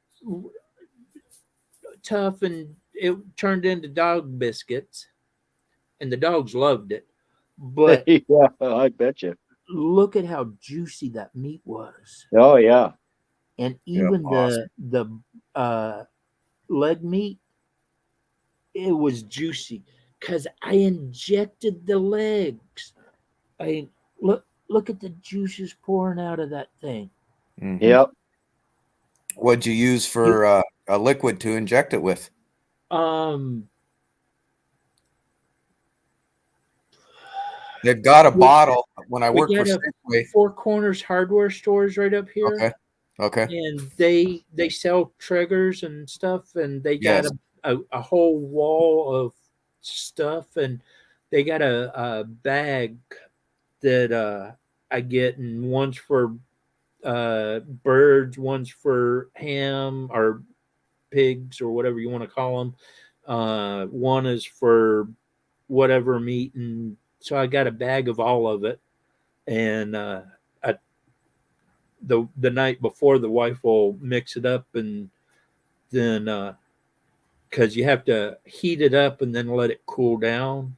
tough and it turned into dog biscuits, and the dogs loved it. But yeah, I bet you. look at how juicy that meat was. Oh yeah. And Yeah, even awesome. the leg meat, it was juicy because I injected the legs. I look at the juices pouring out of that thing. Mhm. Yep. What'd you use for a liquid to inject it with? They've got a bottle. When I We worked for got Safeway. Four Corners hardware stores right up here. Okay. Okay. And they sell triggers and stuff, and they got Yes. a whole wall of stuff, and they got a bag that I get, and one's for birds, one's for ham or pigs or whatever you want to call them. One is for whatever meat, and so I got a bag of all of it, and the night before, the wife will mix it up, and then because you have to heat it up and then let it cool down,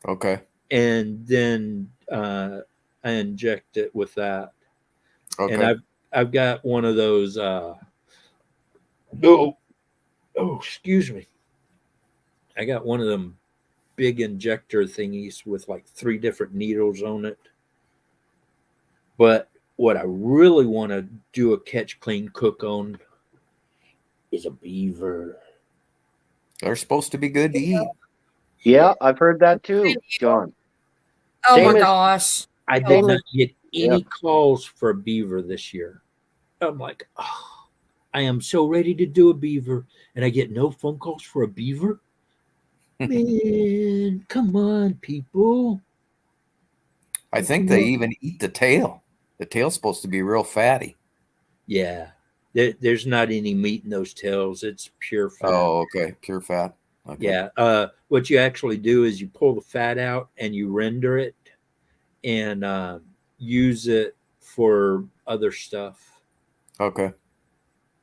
Okay. and then I inject it with that. Okay. And I've got one of those. Excuse me. I got one of them big injector thingies with like 3 different needles on it. But what I really want to do a catch, clean, cook on is a beaver. They're supposed to be good to eat. Yeah, I've heard that too, John. Oh Same my as- gosh. I did Same not as- get any Yeah. calls for a beaver this year. I'm like, oh, I am so ready to do a beaver, and I get no phone calls for a beaver. Man, come on, people. I think they even eat the tail. The tail's supposed to be real fatty. Yeah, there's not any meat in those tails. It's pure fat. Oh, okay. Pure fat. Okay. Yeah. What you actually do is you pull the fat out and you render it and use it for other stuff. Okay.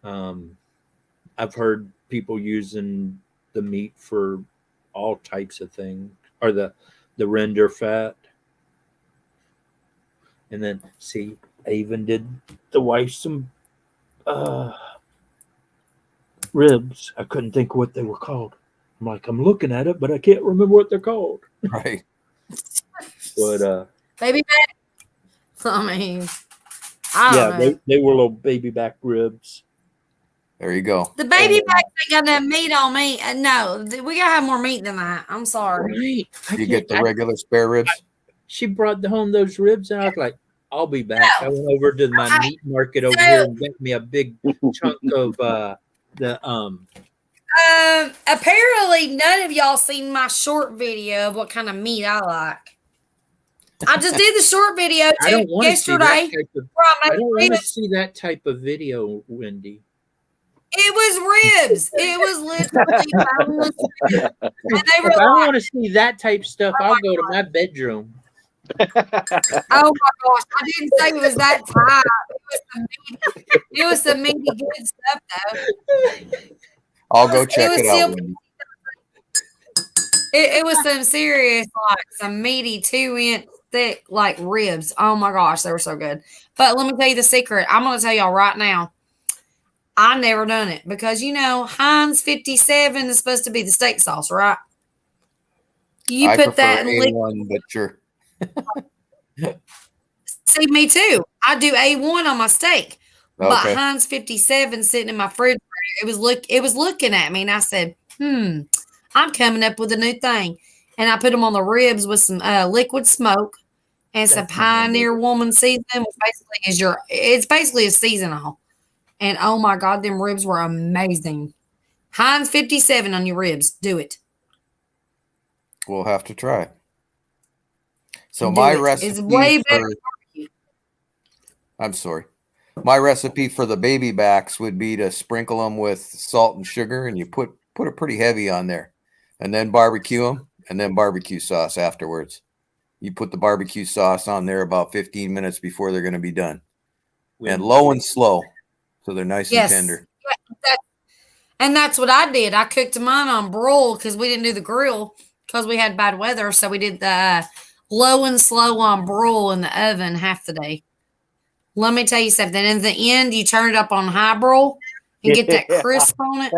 I've heard people using the meat for all types of things, or the render fat. And then see, I even did the wife some ribs. I couldn't think of what they were called. I'm like, I'm looking at it, but I can't remember what they're called. Right. But Baby back. I mean, I don't know. they were little baby back ribs. There you go. The baby backs ain't got enough meat on me. No, we gotta have more meat than that. I'm sorry. Right. You get the regular spare ribs? She brought home those ribs, and I was like, I'll be back. I went over to my meat market over here and got me a big chunk of the apparently none of y'all seen my short video of what kind of meat I like. I just did the short video I don't want to see that yesterday. type of, where I I made don't want to ribs. see that type of video, Wendy. It was ribs. It was literally boneless ribs. And they were If I like, want to see that type stuff, I'll go to my bedroom. oh my gosh, I didn't say it was that type. It was some meaty good stuff though. I'll go It check was it out. still- Wendy. It was some serious, like some meaty 2-inch thick, like ribs. Oh my gosh, they were so good. But let me tell you the secret. I'm gonna tell y'all right now. I never done it because Heinz 57 is supposed to be the steak sauce, right? You I put that prefer in liquid. A1, but sure. See, me too. I do A1 on my steak. But Okay. Heinz 57 sitting in my refrigerator, it was looking at me, and I said, I'm coming up with a new thing. And I put them on the ribs with some liquid smoke and some That's my hamburger. Pioneer Woman seasoning, which basically is it's basically a seasonal. And oh my God, them ribs were amazing. Heinz 57 on your ribs. Do it. We'll have to try it. So Do my it. recipe It's way for better. I'm sorry. My recipe for the baby backs would be to sprinkle them with salt and sugar, and you put it pretty heavy on there, and then barbecue them, and then barbecue sauce afterwards. You put the barbecue sauce on there about 15 minutes before they're going to be done, and low and slow, so they're nice and tender. Yeah, and that's what I did. I cooked mine on broil because we didn't do the grill because we had bad weather. So we did the low and slow on broil in the oven half the day. Let me tell you something. In the end, you turn it up on high broil and get that crisp on it.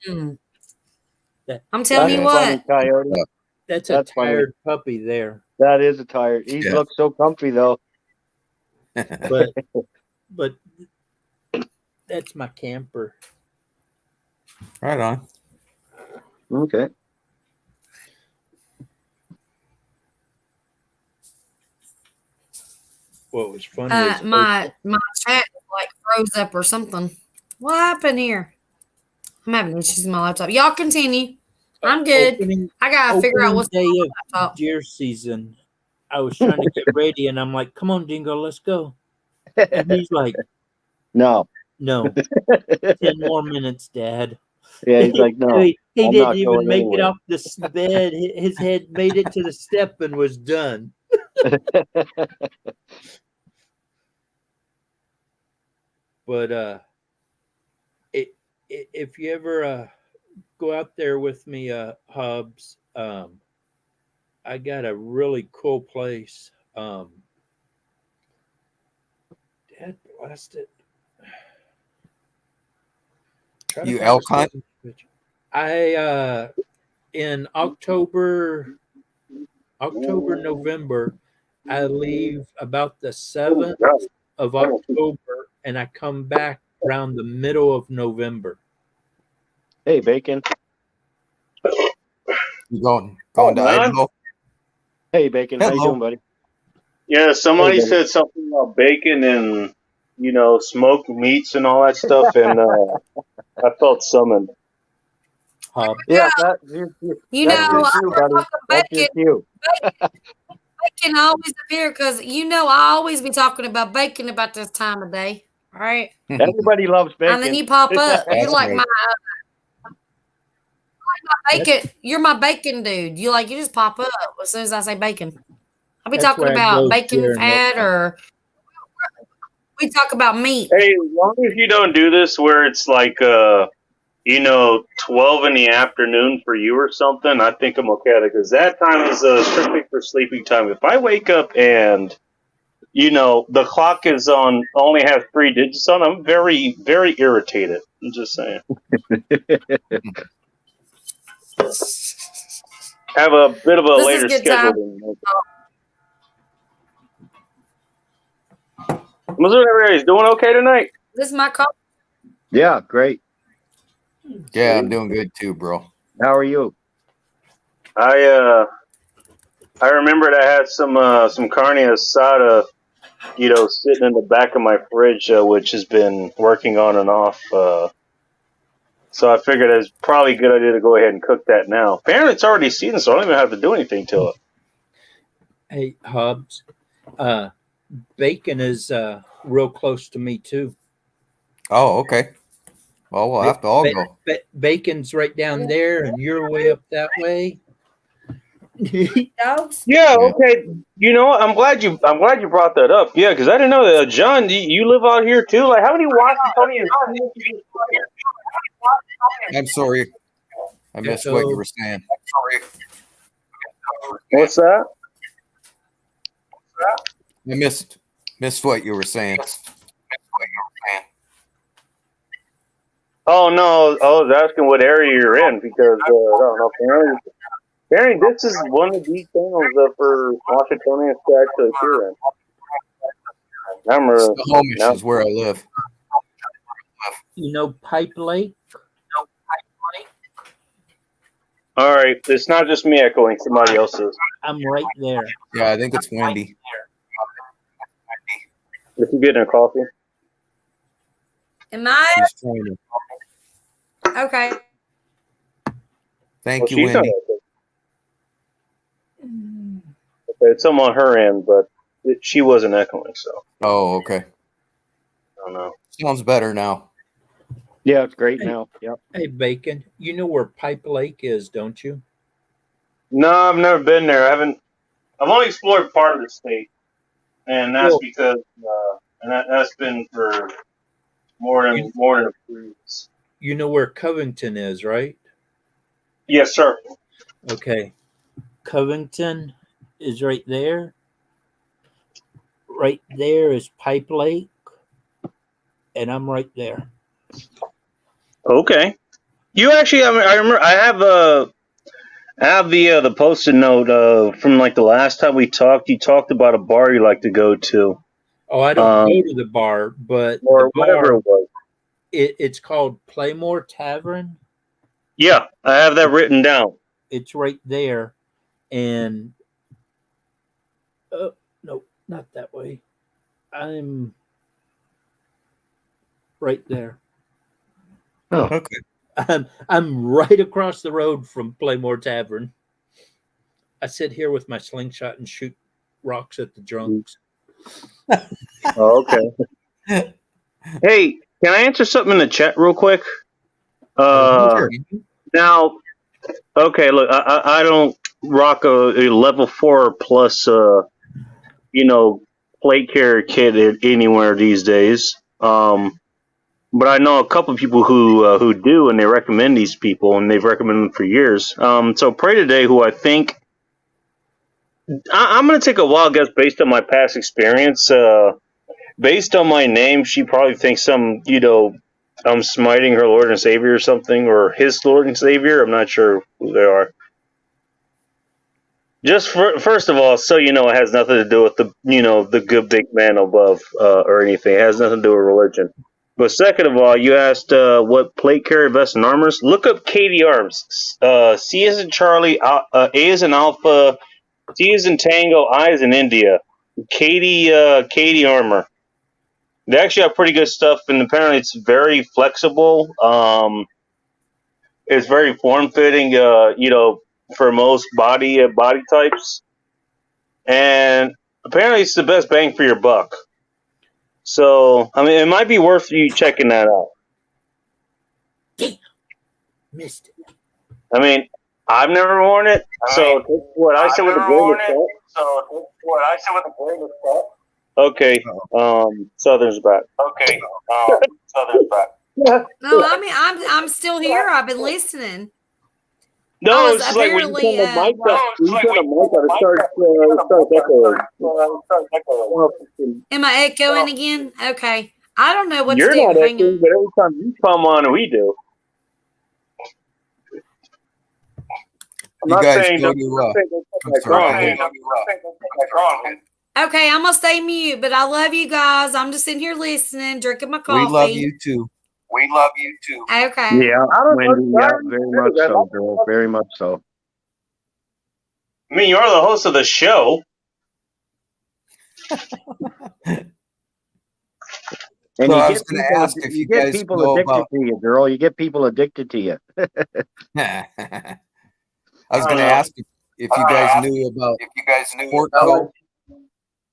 Mm. I'm telling you Funny, what. Coyote. That's That's a funny. tired puppy there. That is a tired. He looks so comfy though. But that's my camper. Right on. Okay. What was funny is My chat like froze up or something. What happened here? I'm having issues with my laptop. Y'all continue. I'm good. I gotta figure out what's day going on of with my laptop. deer season. I was trying to get ready, and I'm like, "Come on, Dingo, let's go." And he's like, No. 10 more minutes, Dad. Yeah, he's like, no. He I'm didn't not even going make it anywhere. off the bed. His head made it to the step and was done. But if you ever go out there with me, Hubs, I got a really cool place. Dad blast it. Try to You find elk a hunt? picture. I in October, November, I leave about the 7th of October, and I come back around the middle of November. Hey, Bacon. You going to Idaho? Hey, Bacon. How you Hello. doing, buddy? Yeah, somebody Hey, buddy. said something about bacon and smoked meats and all that stuff, and I felt summoned. Yeah, You that's know, your cue, buddy. That's your cue. bacon always appear because I always be talking about bacon about this time of day. All right. Everybody loves bacon. And then you pop up. You're like my bacon. You're my bacon dude. You just pop up as soon as I say bacon. I'll be That's talking where I about go bacon there and fat, or we talk about meat. Hey, as long as you don't do this where it's like 12 in the afternoon for you or something, I think I'm okay because that time is strictly for sleeping time. If I wake up and the clock is on, only has 3 digits on, I'm very, very irritated. I'm just saying. Have a bit of a This is later good schedule. Missouri, everybody's doing okay tonight? This is my call. Yeah, great. Yeah, I'm doing good too, bro. How are you? I remembered I had some carne asada, sitting in the back of my fridge, which has been working on and off. So I figured it's probably a good idea to go ahead and cook that now. Apparently, it's already seasoned, so I don't even have to do anything to it. Hey, Hubs, bacon is real close to me too. Oh, okay. Well, we'll have to all go. Bacon's right down there, and you're way up that way. Dogs? Yeah, okay. I'm glad you brought that up. Yeah, because I didn't know that. John, you live out here too? Like, how many Washingtonians? I'm sorry. I missed what you were saying. What's that? I missed what you were saying. Oh no, I was asking what area you're in because I don't know. Apparently, this is one of these channels for Washingtonians to actually appear in. Snohomish no. is where I live. You know Pipe Lake? All right, it's not just me echoing. Somebody else is. I'm right there. Yeah, I think it's Wendy. If you getting a coffee, Am I She's trying to. okay? Thank well, you, she's not Wendy. echoing. Okay, it's some on her end, but she wasn't echoing, so Oh, okay. I don't know. Sounds better now. Yeah, it's great now. Yep. Hey, Bacon, you know where Pipe Lake is, don't you? No, I've never been there. I've only explored part of the state, and that's Well- because, that's been for more than a few years. You know where Covington is, right? Yes, sir. Okay. Covington is right there. Right there is Pipe Lake. And I'm right there. Okay. You actually, I remember, I have the post-it note from like the last time we talked. You talked about a bar you like to go to. Oh, I don't go to the bar, but or the whatever bar, it was. it's called Playmore Tavern. Yeah, I have that written down. It's right there. And no, not that way. I'm right there. Oh, okay. I'm right across the road from Playmore Tavern. I sit here with my slingshot and shoot rocks at the drunks. Oh, okay. Hey, can I answer something in the chat real quick? Now, okay, look, I don't rock a level 4 plus, plate carrier kit anywhere these days. But I know a couple of people who do, and they recommend these people, and they've recommended them for years. So Pray Today, who I think I'm going to take a wild guess based on my past experience. Based on my name, she probably thinks I'm smiting her Lord and Savior or something, or his Lord and Savior. I'm not sure who they are. Just first of all, so you know, it has nothing to do with the good big man above or anything. It has nothing to do with religion. But second of all, you asked what plate carrier vest and armors. Look up Katie Arms. C is in Charlie, A is in Alpha, T is in Tango, I is in India. Katie Armor. They actually have pretty good stuff, and apparently it's very flexible. It's very form fitting. For most body types, and apparently it's the best bang for your buck. So, I mean, it might be worth you checking that out. Missed it. I mean, I've never worn it, so what I said with a grain of salt. Okay, Southern's back. Southern's back. No, I mean I'm still here. I've been listening. No, it's like when you turn the mic up, it starts echoing. Am I echoing again? Okay. I don't know what You're to do. not Hang echoing, on. but every time you come on, we do. I'm You not guys saying go don't to, take sorry, wrong. Okay, I'm gonna stay mute, but I love you guys. I'm just sitting here listening, drinking my coffee. we love you too. We love you too. Okay. Yeah, I don't Wendy, know, yeah, sorry. very much so, girl. Very much so. I mean, you're the host of the show. And So you I get was going to people, ask if you you get guys people know addicted about. to you, girl. You get people addicted to you. I was going to ask if you guys knew about Sport Co.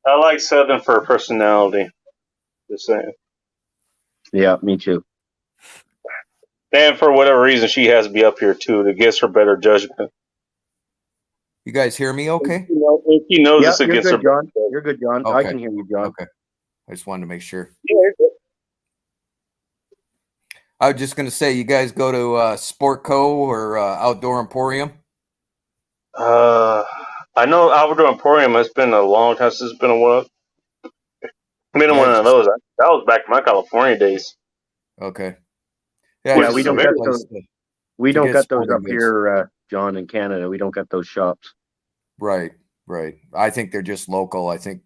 I like Southern for her personality. Just saying. Yeah, me too. And for whatever reason, she has to be up here too to get her better judgment. You guys hear me okay? If he knows Yeah, it's you're against her. good, John. You're good, John. I Okay. can hear you, John. Okay. I just wanted to make sure. Yeah, you're good. I was just going to say, you guys go to Sport Co. or Outdoor Emporium? I know Outdoor Emporium. It's been a long time since it's been one of those. That was back in my California days. Okay. Yeah, just we don't a get place those. to- We to don't get get those sporting up goods. here, John, in Canada. We don't get those shops. Right. Right. I think they're just local. I think,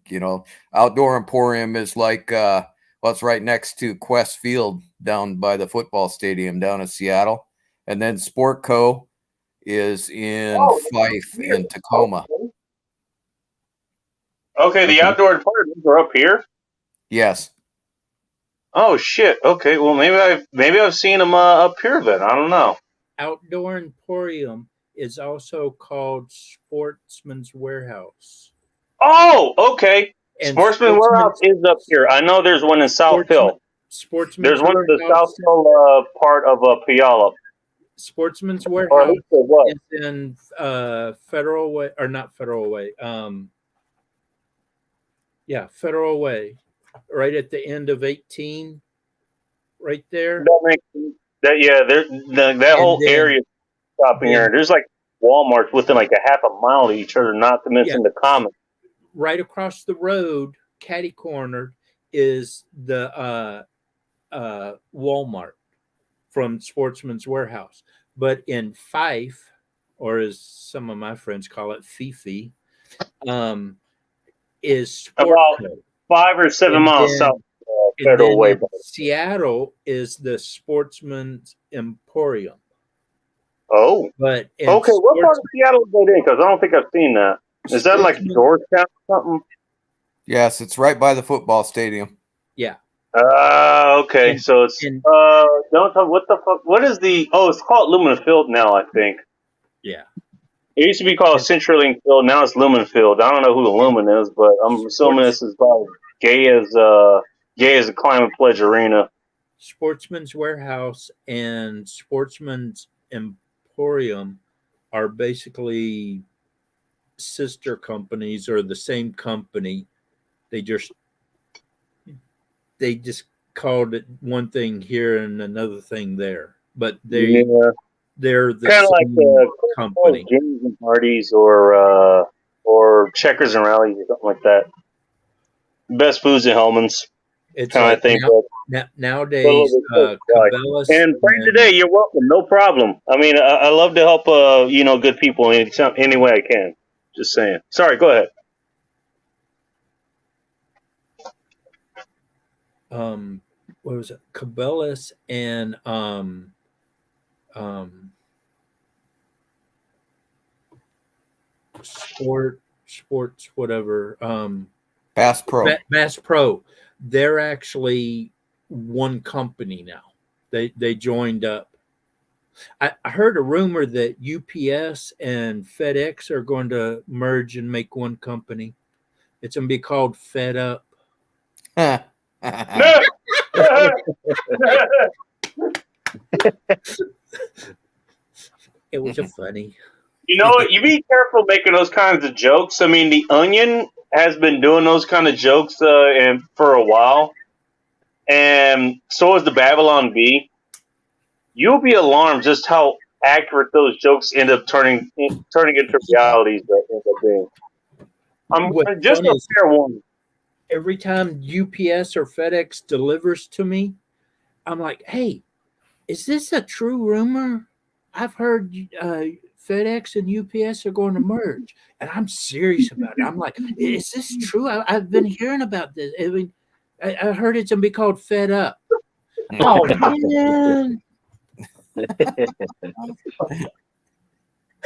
Outdoor Emporium is like, it's right next to Quest Field down by the football stadium down in Seattle. And then Sport Co. is in Fife in Tacoma. Okay, the outdoor apartments are up here. Yes. Oh shit. Okay, well maybe I've seen them up here then. I don't know. Outdoor Emporium is also called Sportsman's Warehouse. Oh, okay. And Sportsman's Warehouse is up here. I know there's one in South Hill. There's one in the South Hill part of Puyallup. Sportsman's Warehouse is in Federal Way, or not Federal Way. Federal Way, right at the end of 18, right there. That makes sense. That whole area shopping area. There's like Walmart's within like a half a mile of each other, not to mention the common. Right across the road, catty cornered, is the Walmart from Sportsman's Warehouse. But in Fife, or as some of my friends call it, Fifi, is Sport about 5 or 7 miles south of Federal Way. Seattle is the Sportsman's Emporium. Oh, but okay. What part of Seattle is that in? Because I don't think I've seen that. Is that like Georgetown or something? Yes, it's right by the football stadium. Yeah. Okay. So it's don't tell what the fuck. What is the? Oh, it's called Lumen Field now, I think. Yeah. It used to be called CenturyLink Field. Now it's Lumen Field. I don't know who the Lumen is, but I'm assuming this is about gay as a Climate Pledge Arena. Sportsman's Warehouse and Sportsman's Emporium are basically sister companies or the same company. They just called it one thing here and another thing there, but they're the kind of like company. Games and parties or checkers and rallies or something like that. Best foods and Hellman's. It's kind of thing. Nowadays, Cabela's and Frank today, you're welcome. No problem. I mean, I love to help good people any way I can. Just saying. Sorry, go ahead. What was it? Cabela's and sports whatever. Bass Pro. Bass Pro. They're actually one company now. They joined up. I heard a rumor that UPS and FedEx are going to merge and make one company. It's going to be called Fed Up. It was a funny. You know what? You be careful making those kinds of jokes. I mean, The Onion has been doing those kind of jokes for a while, and so is the Babylon Bee. You'll be alarmed just how accurate those jokes end up turning into realities that end up being. I'm just a fair one. Every time UPS or FedEx delivers to me, I'm like, hey, is this a true rumor? I've heard FedEx and UPS are going to merge. And I'm serious about it. I'm like, is this true? I've been hearing about this. I mean, I heard it's going to be called Fed Up. Oh, man.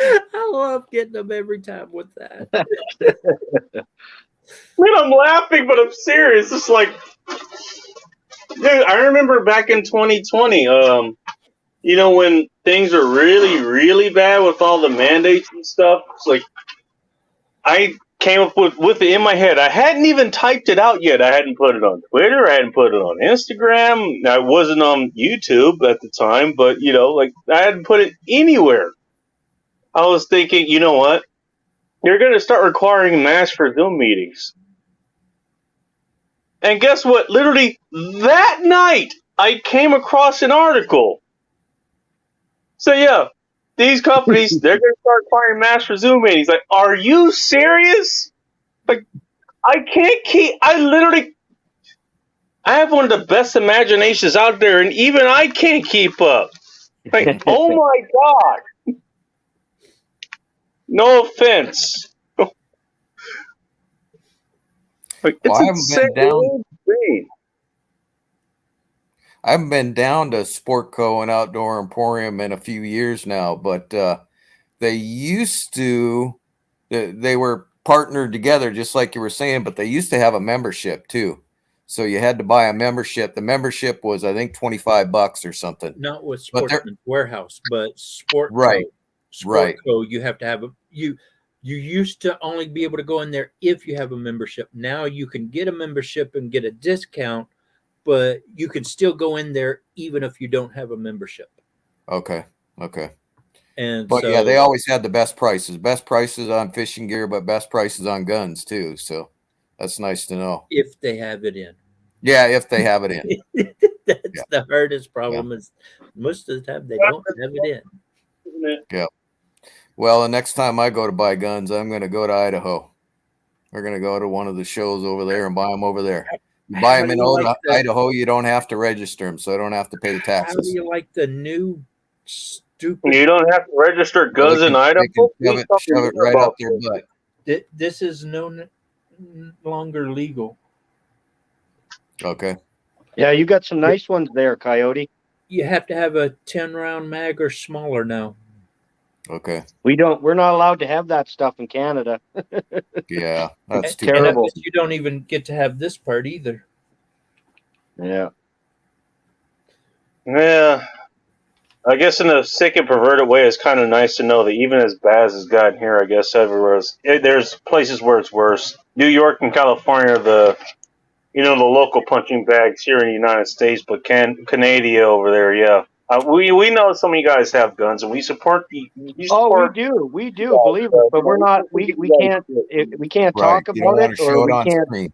I love getting them every time with that. Man, I'm laughing, but I'm serious. It's like, dude, I remember back in 2020, when things are really, really bad with all the mandates and stuff. It's like, I came up with it in my head. I hadn't even typed it out yet. I hadn't put it on Twitter. I hadn't put it on Instagram. I wasn't on YouTube at the time, but, I hadn't put it anywhere. I was thinking, you know what? You're going to start requiring masks for Zoom meetings. And guess what? Literally that night, I came across an article. So, yeah, these companies, they're going to start requiring masks for Zoom meetings. Like, are you serious? Like, I have one of the best imaginations out there, and even I can't keep up. Like, oh my God. No offense. Like, Well, it's I haven't been down. insane. I haven't been down to Sportco and Outdoor Emporium in a few years now, but they used to. They were partnered together, just like you were saying, but they used to have a membership too. So you had to buy a membership. The membership was, I think, $25 or something. Not with But they're- Sportsman's Warehouse, but Sportco. Right. Right. Sportco, you have to have you used to only be able to go in there if you have a membership. Now you can get a membership and get a discount, but you can still go in there even if you don't have a membership. Okay. Okay. And But so, yeah, they always had the best prices. Best prices on fishing gear, but best prices on guns too. So that's nice to know. if they have it in. Yeah, if they have it in. That's the hardest problem is most of the time they don't have it in. Yeah. Well, the next time I go to buy guns, I'm going to go to Idaho. We're going to go to one of the shows over there and buy them over there. You buy them in old Idaho, you don't have to register them, so I don't have to pay the How do taxes. you like the new stupid? You don't have to register guns in Idaho. Shove it right up their butt. This is no longer legal. Okay. Yeah, you got some nice ones there, Coyote. You have to have a 10-round mag or smaller now. Okay. We're not allowed to have that stuff in Canada. Yeah, that's too And I terrible. bet you don't even get to have this part either. Yeah. Yeah. I guess in a sick and perverted way, it's kind of nice to know that even as bad as it's gotten here, I guess everywhere else, there's places where it's worse. New York and California are the local punching bags here in the United States, but Canada over there, yeah. We know some of you guys have guns, and we support the. Oh, we do, believe it, but we're not. We can't talk You don't about want it, to show or it we on can't. screen.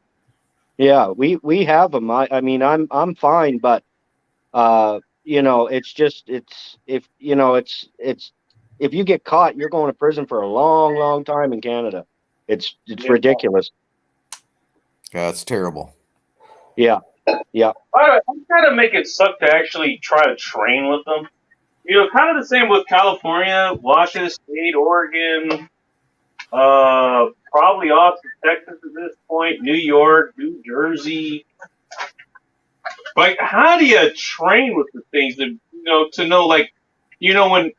Yeah, we have them. I mean, I'm fine, but it's just if you get caught, you're going to prison for a long, long time in Canada. It's ridiculous. Yeah, it's terrible. Yeah. I'm trying to make it suck to actually try to train with them. Kind of the same with California, Washington State, Oregon, probably Austin, Texas at this point, New York, New Jersey. Like, how do you train with the things that, to know, like, when,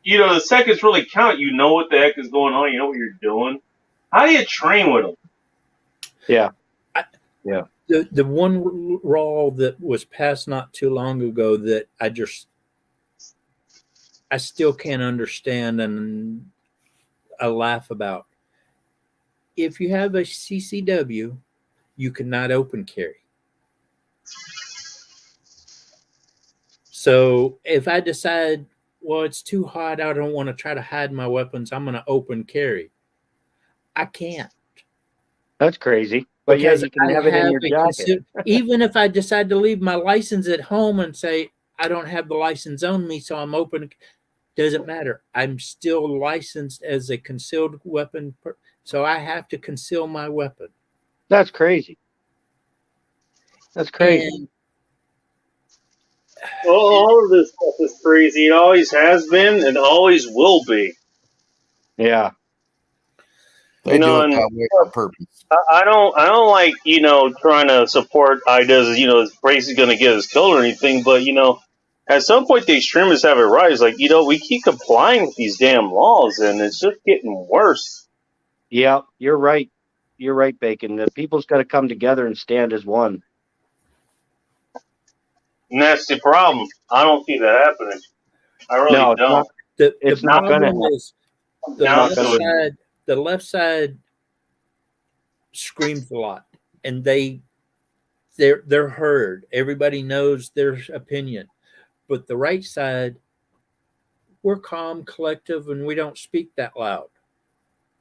the seconds really count, you know what the heck is going on, you know what you're doing. How do you train with them? Yeah. The one law that was passed not too long ago that I still can't understand and I laugh about. If you have a CCW, you cannot open carry. So if I decide, well, it's too hot, I don't want to try to hide my weapons, I'm going to open carry. I can't. That's crazy. But yeah, Because you can I have it in your a jacket. even if I decide to leave my license at home and say I don't have the license on me, so I'm open, doesn't matter. I'm still licensed as a concealed weapon, so I have to conceal my weapon. That's crazy. That's crazy. And Well, all of this stuff is crazy. It always has been and always will be. Yeah. They do it and that way on purpose. I don't like, trying to support ideas, this race is going to get us killed or anything, but, at some point the extremists have it right. It's like, we keep complying with these damn laws and it's just getting worse. Yeah, you're right. You're right, Bacon. The people's got to come together and stand as one. And that's the problem. I don't see that happening. I really No, it's don't. not. It's not going to happen. The left side screams a lot, and they're heard. Everybody knows their opinion, but the right side, we're calm, collective, and we don't speak that loud.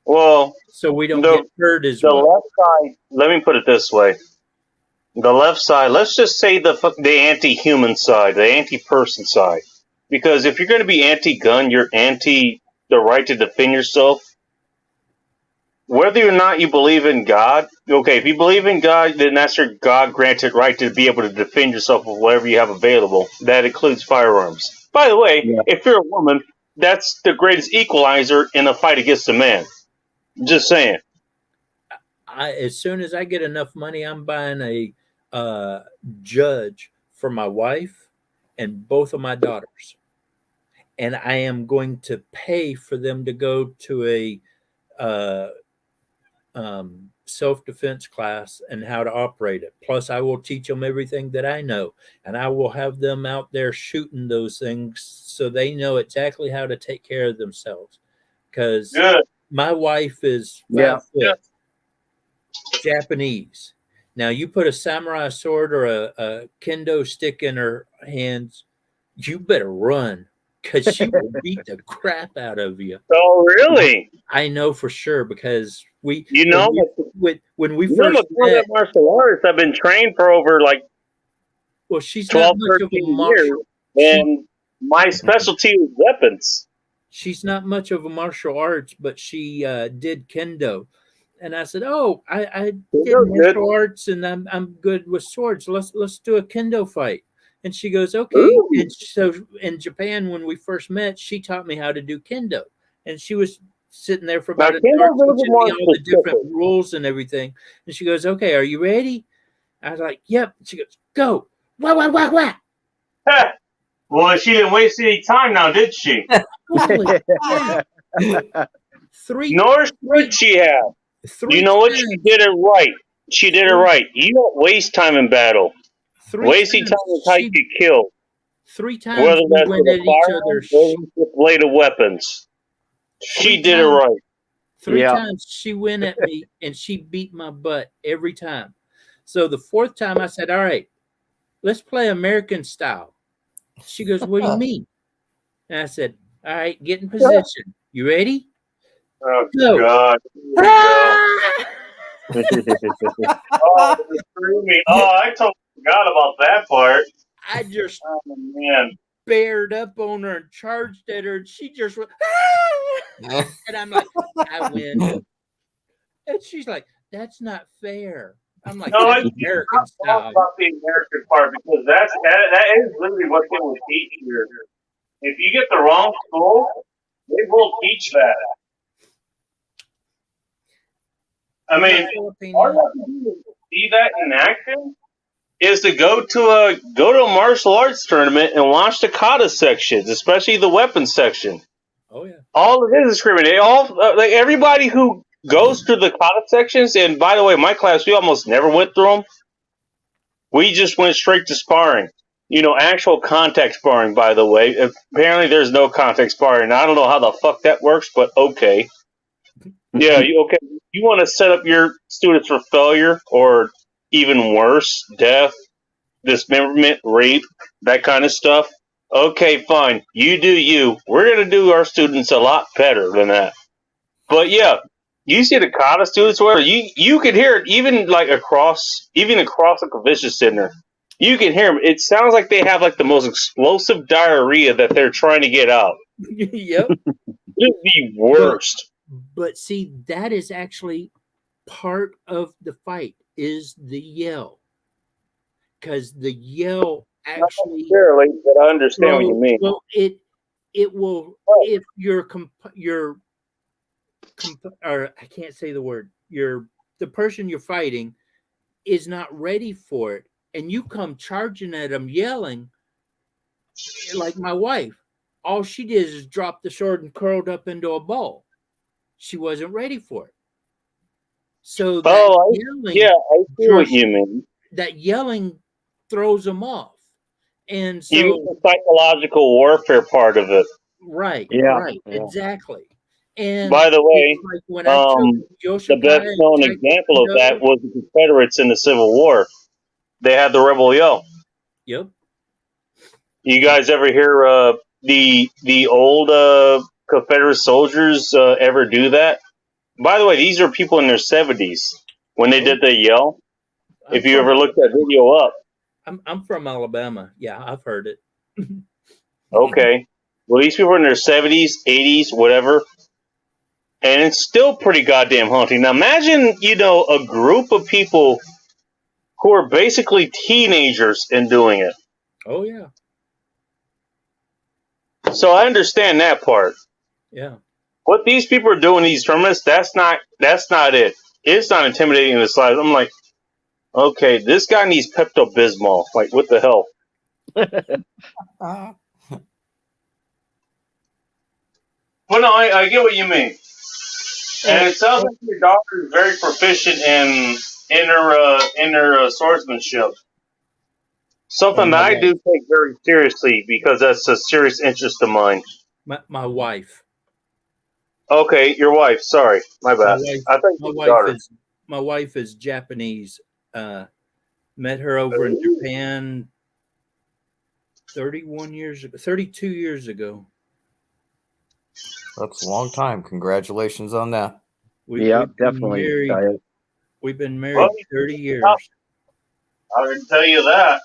Well, so we don't get heard as the well. left side. Let me put it this way: the left side. Let's just say the anti-human side, the anti-person side. Because if you're going to be anti-gun, you're anti the right to defend yourself. Whether or not you believe in God, okay, if you believe in God, then that's your God-granted right to be able to defend yourself with whatever you have available. That includes firearms. By the way, if you're a woman, that's the greatest equalizer in a fight against a man. Just saying. as soon as I get enough money, I'm buying a judge for my wife and both of my daughters, and I am going to pay for them to go to a self-defense class and how to operate it. Plus, I will teach them everything that I know, and I will have them out there shooting those things so they know exactly how to take care of themselves. Because my wife is 5 foot, Japanese. Now, you put a samurai sword or a kendo stick in her hands, you better run, because she will beat the crap out of you. Oh, really? I know for sure, because when we first met, martial arts, I've been trained for over like well, she's 12, not much 13 of a martial, years, and my specialty is weapons. She's not much of a martial arts, but she did kendo. And I said, "Oh, I did martial arts, and I'm good with swords. Let's do a kendo fight." And she goes, "Okay." Ooh. And so in Japan, when we first met, she taught me how to do kendo, and she was sitting there for about an hour teaching me all the different rules and everything. And she goes, "Okay, are you ready?" I was like, "Yep." She goes, "Go!" Wah wah wah wah. Well, she didn't waste any time now, did she? Nor should she have. You know what? She did it right. She did it right. You don't waste time in battle. Wasting time is how you get killed. 3 times Whether we that's went with at a each firearm other's. or with blade of weapons. She did it right. 3 times she went at me, and she beat my butt every time. So the 4th time I said, "All right, let's play American style." She goes, "What do you mean?" And I said, "All right, get in position. You ready?" Oh, Go. God. Oh, it threw me. Oh, I totally forgot about that part. I just man, bared up on her and charged at her, and she just went, and I'm like, "I win." And she's like, "That's not fair." I'm like, no, "That's it's American not style." about the American part because that is literally what they will teach here. If you get the wrong school, they will teach that. I mean, all you have to do to see that in action is to go to a martial arts tournament and watch the kata sections, especially the weapons section. Oh yeah. All it is discriminate. Like everybody who goes through the kata sections, and by the way, my class we almost never went through them. We just went straight to sparring. Actual contact sparring. By the way, apparently there's no contact sparring. I don't know how the fuck that works, but okay. Yeah, okay. You want to set up your students for failure, or even worse, death, dismemberment, rape, that kind of stuff. Okay, fine. You do you. We're going to do our students a lot better than that. But yeah, you see the kata students where you can hear it even across the convention center. You can hear them. It sounds like they have like the most explosive diarrhea that they're trying to get out. Yep. It's the worst. But see, that is actually part of the fight is the yell. Because the yell actually. Not necessarily, but I understand what you mean. Well, it will if or I can't say the word. The person you're fighting is not ready for it, and you come charging at them yelling, like my wife. All she did is drop the sword and curled up into a ball. She wasn't ready for it. So that yelling, I see what you mean. That yelling throws them off, and so you mean the psychological warfare part of it. Right. Yeah. Right. Yeah. Exactly. And by the way, like when I took the best known example of that was the Confederates in the Civil War. They had the rebel yell. Yep. You guys ever hear the old Confederate soldiers ever do that? By the way, these are people in their 70s when they did the yell. If you ever looked that video up. I'm from Alabama. Yeah, I've heard it. Okay. Well, these people are in their 70s, 80s, whatever. And it's still pretty goddamn haunting. Now imagine, a group of people who are basically teenagers and doing it. Oh, yeah. So I understand that part. Yeah. What these people are doing in these tournaments, that's not it. it's not intimidating in the slightest. I'm like, okay, this guy needs Pepto-Bismol. Like, what the hell? Well, no, I get what you mean. And it sounds like your daughter is very proficient in her swordsmanship. Something that I do take very seriously because that's a serious interest of mine. My wife. Okay, your wife. Sorry, my bad. I think your daughter. My wife is Japanese. Met her over in Japan 32 years ago. That's a long time. Congratulations on that. Definitely. We've been married 30 years. I can tell you that.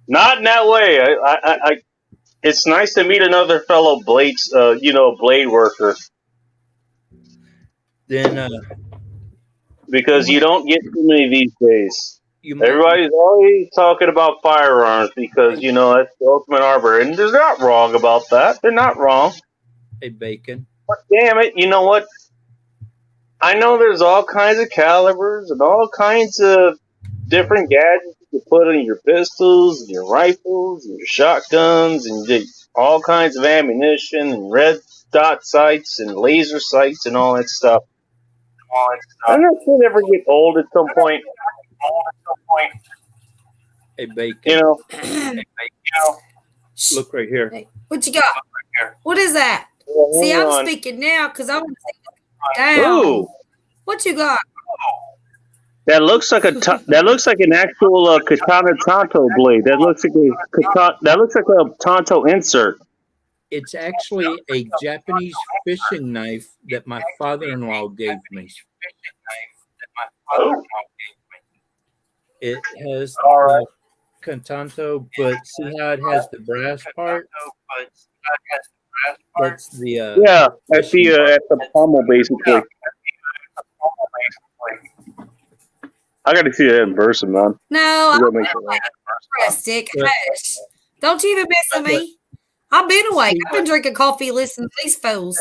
Not in that way. I it's nice to meet another fellow blade worker. Then, because you don't get too many these days. Everybody's always talking about firearms because, that's the ultimate arbiter. And they're not wrong about that. They're not wrong. Hey, Bacon. But damn it, you know what? I know there's all kinds of calibers and all kinds of different gadgets you can put in your pistols and your rifles and your shotguns and all kinds of ammunition and red dot sights and laser sights and all that stuff. I don't know if it ever get old at some point. Hey, Bacon. Look right here. Hey, what you got? What is that? See, I'm speaking now because I want to see down. Ooh. What you got? That looks like an actual katana tanto blade. That looks like a tanto insert. It's actually a Japanese fishing knife that my father-in-law gave me. It has Contanto, but see how it has the brass part? That's the at the pommel basically. I got to see that in person, man. No, I'm not interested. Hush. Don't you even mess with me. I've been awake. I've been drinking coffee, listening to these fools.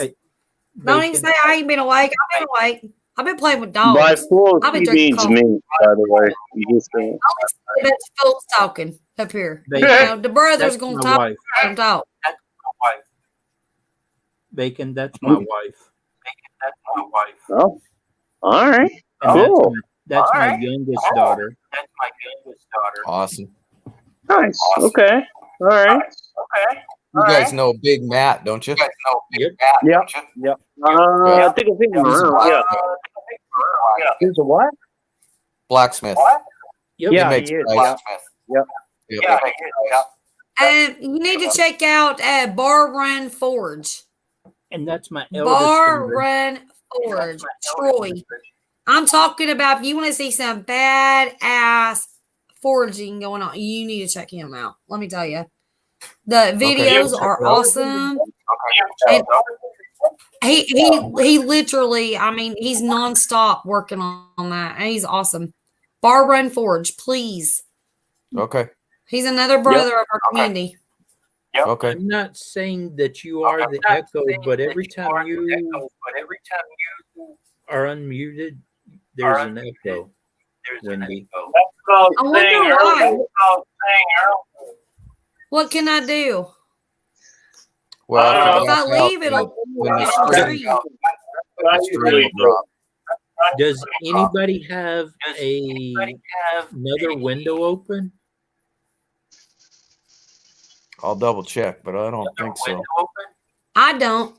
Don't even say I ain't been awake. I've been awake. I've been playing with dogs. By full, I've been he drinking means coffee. me, by the way. You just saying. That's fools talking up here. Bacon. The brother's That's going my to talk. wife. Let him talk. Bacon, that's my wife. Oh, all right. And Cool. That's my youngest daughter. Awesome. Nice. Okay. All right. You guys know Big Matt, don't you? Yep. Yep. I think He's a around. Yeah. He's a what? blacksmith. Yep. Yeah, makes he is. nice- Yep. Yep. You need to check out Bar Run Forge. And that's my eldest Bar daughter. Run Forge. Troy. I'm talking about if you want to see some badass forging going on, you need to check him out. Let me tell you. The videos are awesome. And he literally, I mean, he's nonstop working on that. And he's awesome. Bar Run Forge, please. Okay. He's another brother of our community. Okay. I'm not saying that you are the echo, but every time you are unmuted, there's an echo. Wendy. I wonder why. What can I do? Well, If I leave, it'll when the it'll stream- stream. the stream will drop. Does anybody have another window open? I'll double check, but I don't think so. I don't.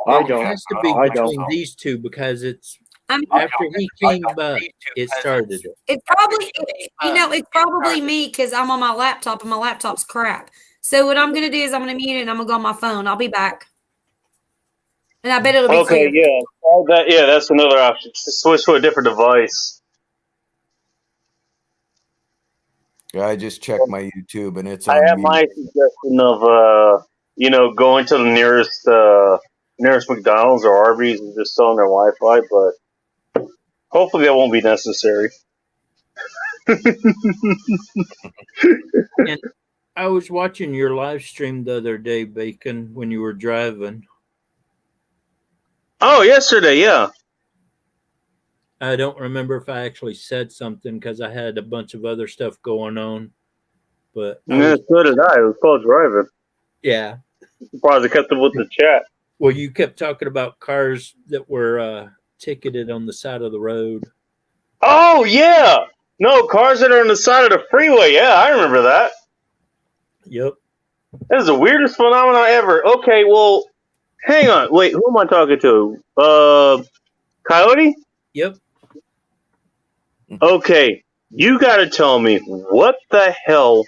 It has to be between these two because it's after he came up, it started it. It's probably, it's probably me because I'm on my laptop and my laptop's crap. So what I'm going to do is I'm going to mute it and I'm going to go on my phone. I'll be back. And I bet it'll be Okay, clear. that's another option. Just switch to a different device. Yeah, I just checked my YouTube and it's I on have mute. my suggestion of going to the nearest McDonald's or Arby's and just selling their Wi-Fi, but hopefully that won't be necessary. And I was watching your live stream the other day, Bacon, when you were driving. Oh, yesterday, yeah. I don't remember if I actually said something because I had a bunch of other stuff going on. But Yeah, so did I. It was called driving. Yeah. Surprised I kept up with the chat. Well, you kept talking about cars that were ticketed on the side of the road. Oh, yeah. No, cars that are on the side of the freeway. Yeah, I remember that. Yep. That is the weirdest phenomenon ever. Okay, well, hang on. Wait, who am I talking to? Coyote? Yep. Okay, you got to tell me what the hell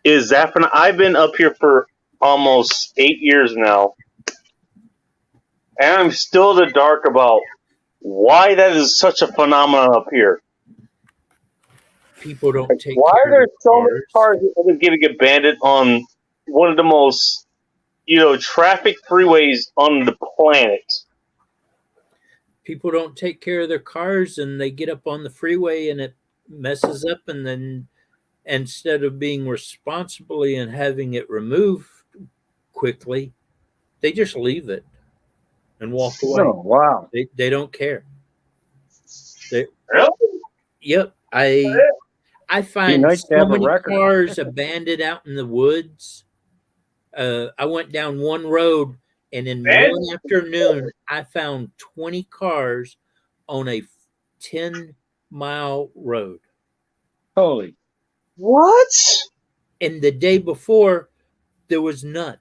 is that? I've been up here for almost 8 years now, and I'm still in the dark about why that is such a phenomenon up here. People don't take Why care are there of so many cars that are getting abandoned on one of the most, traffic freeways on the planet? People don't take care of their cars and they get up on the freeway and it messes up, and then instead of being responsibly and having it removed quickly, they just leave it and walk away. Oh, wow. They don't care. Really? Yep. I find nice to so have a many record. cars abandoned out in the woods. I went down one road, and in one afternoon, I found 20 cars on a 10-mile road. Holy. What? And the day before, there was none.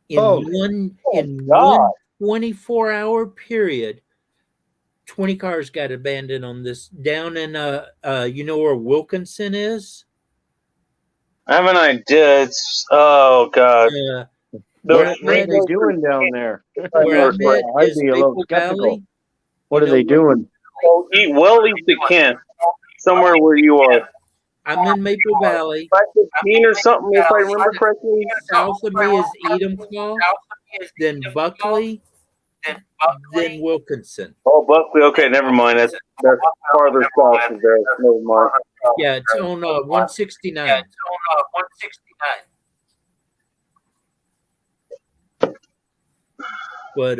In one 24-hour period, 20 cars got abandoned on this down in you know where Wilkinson is? I have an idea. It's god. What are they doing down there? Where I'm at is Maple Valley. What are they doing? Well, east of Kent, somewhere where you are. I'm in Maple Valley. 15 or something, if I remember correctly. South of me is Enumclaw, then Buckley, then Wilkinson. Oh, Buckley. Okay, never mind. That's farther south of there. Never mind. Yeah, it's on 169. But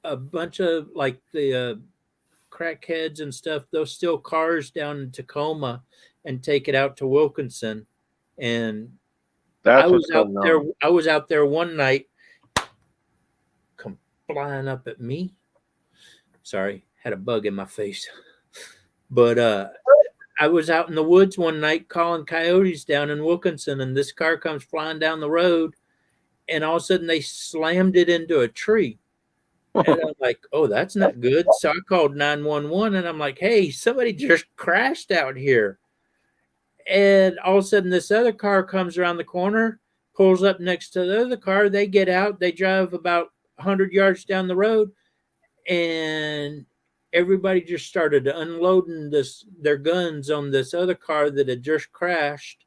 a bunch of like the crackheads and stuff, they'll steal cars down in Tacoma and take it out to Wilkinson. And That's I was what's out going there. on. I was out there one night, come flying up at me. Sorry, had a bug in my face. But I was out in the woods one night calling coyotes down in Wilkinson, and this car comes flying down the road, and all of a sudden they slammed it into a tree. And I'm like, oh, that's not good. So I called 911, and I'm like, hey, somebody just crashed out here. And all of a sudden this other car comes around the corner, pulls up next to the other car. They get out. They drive about 100 yards down the road, and everybody just started unloading their guns on this other car that had just crashed.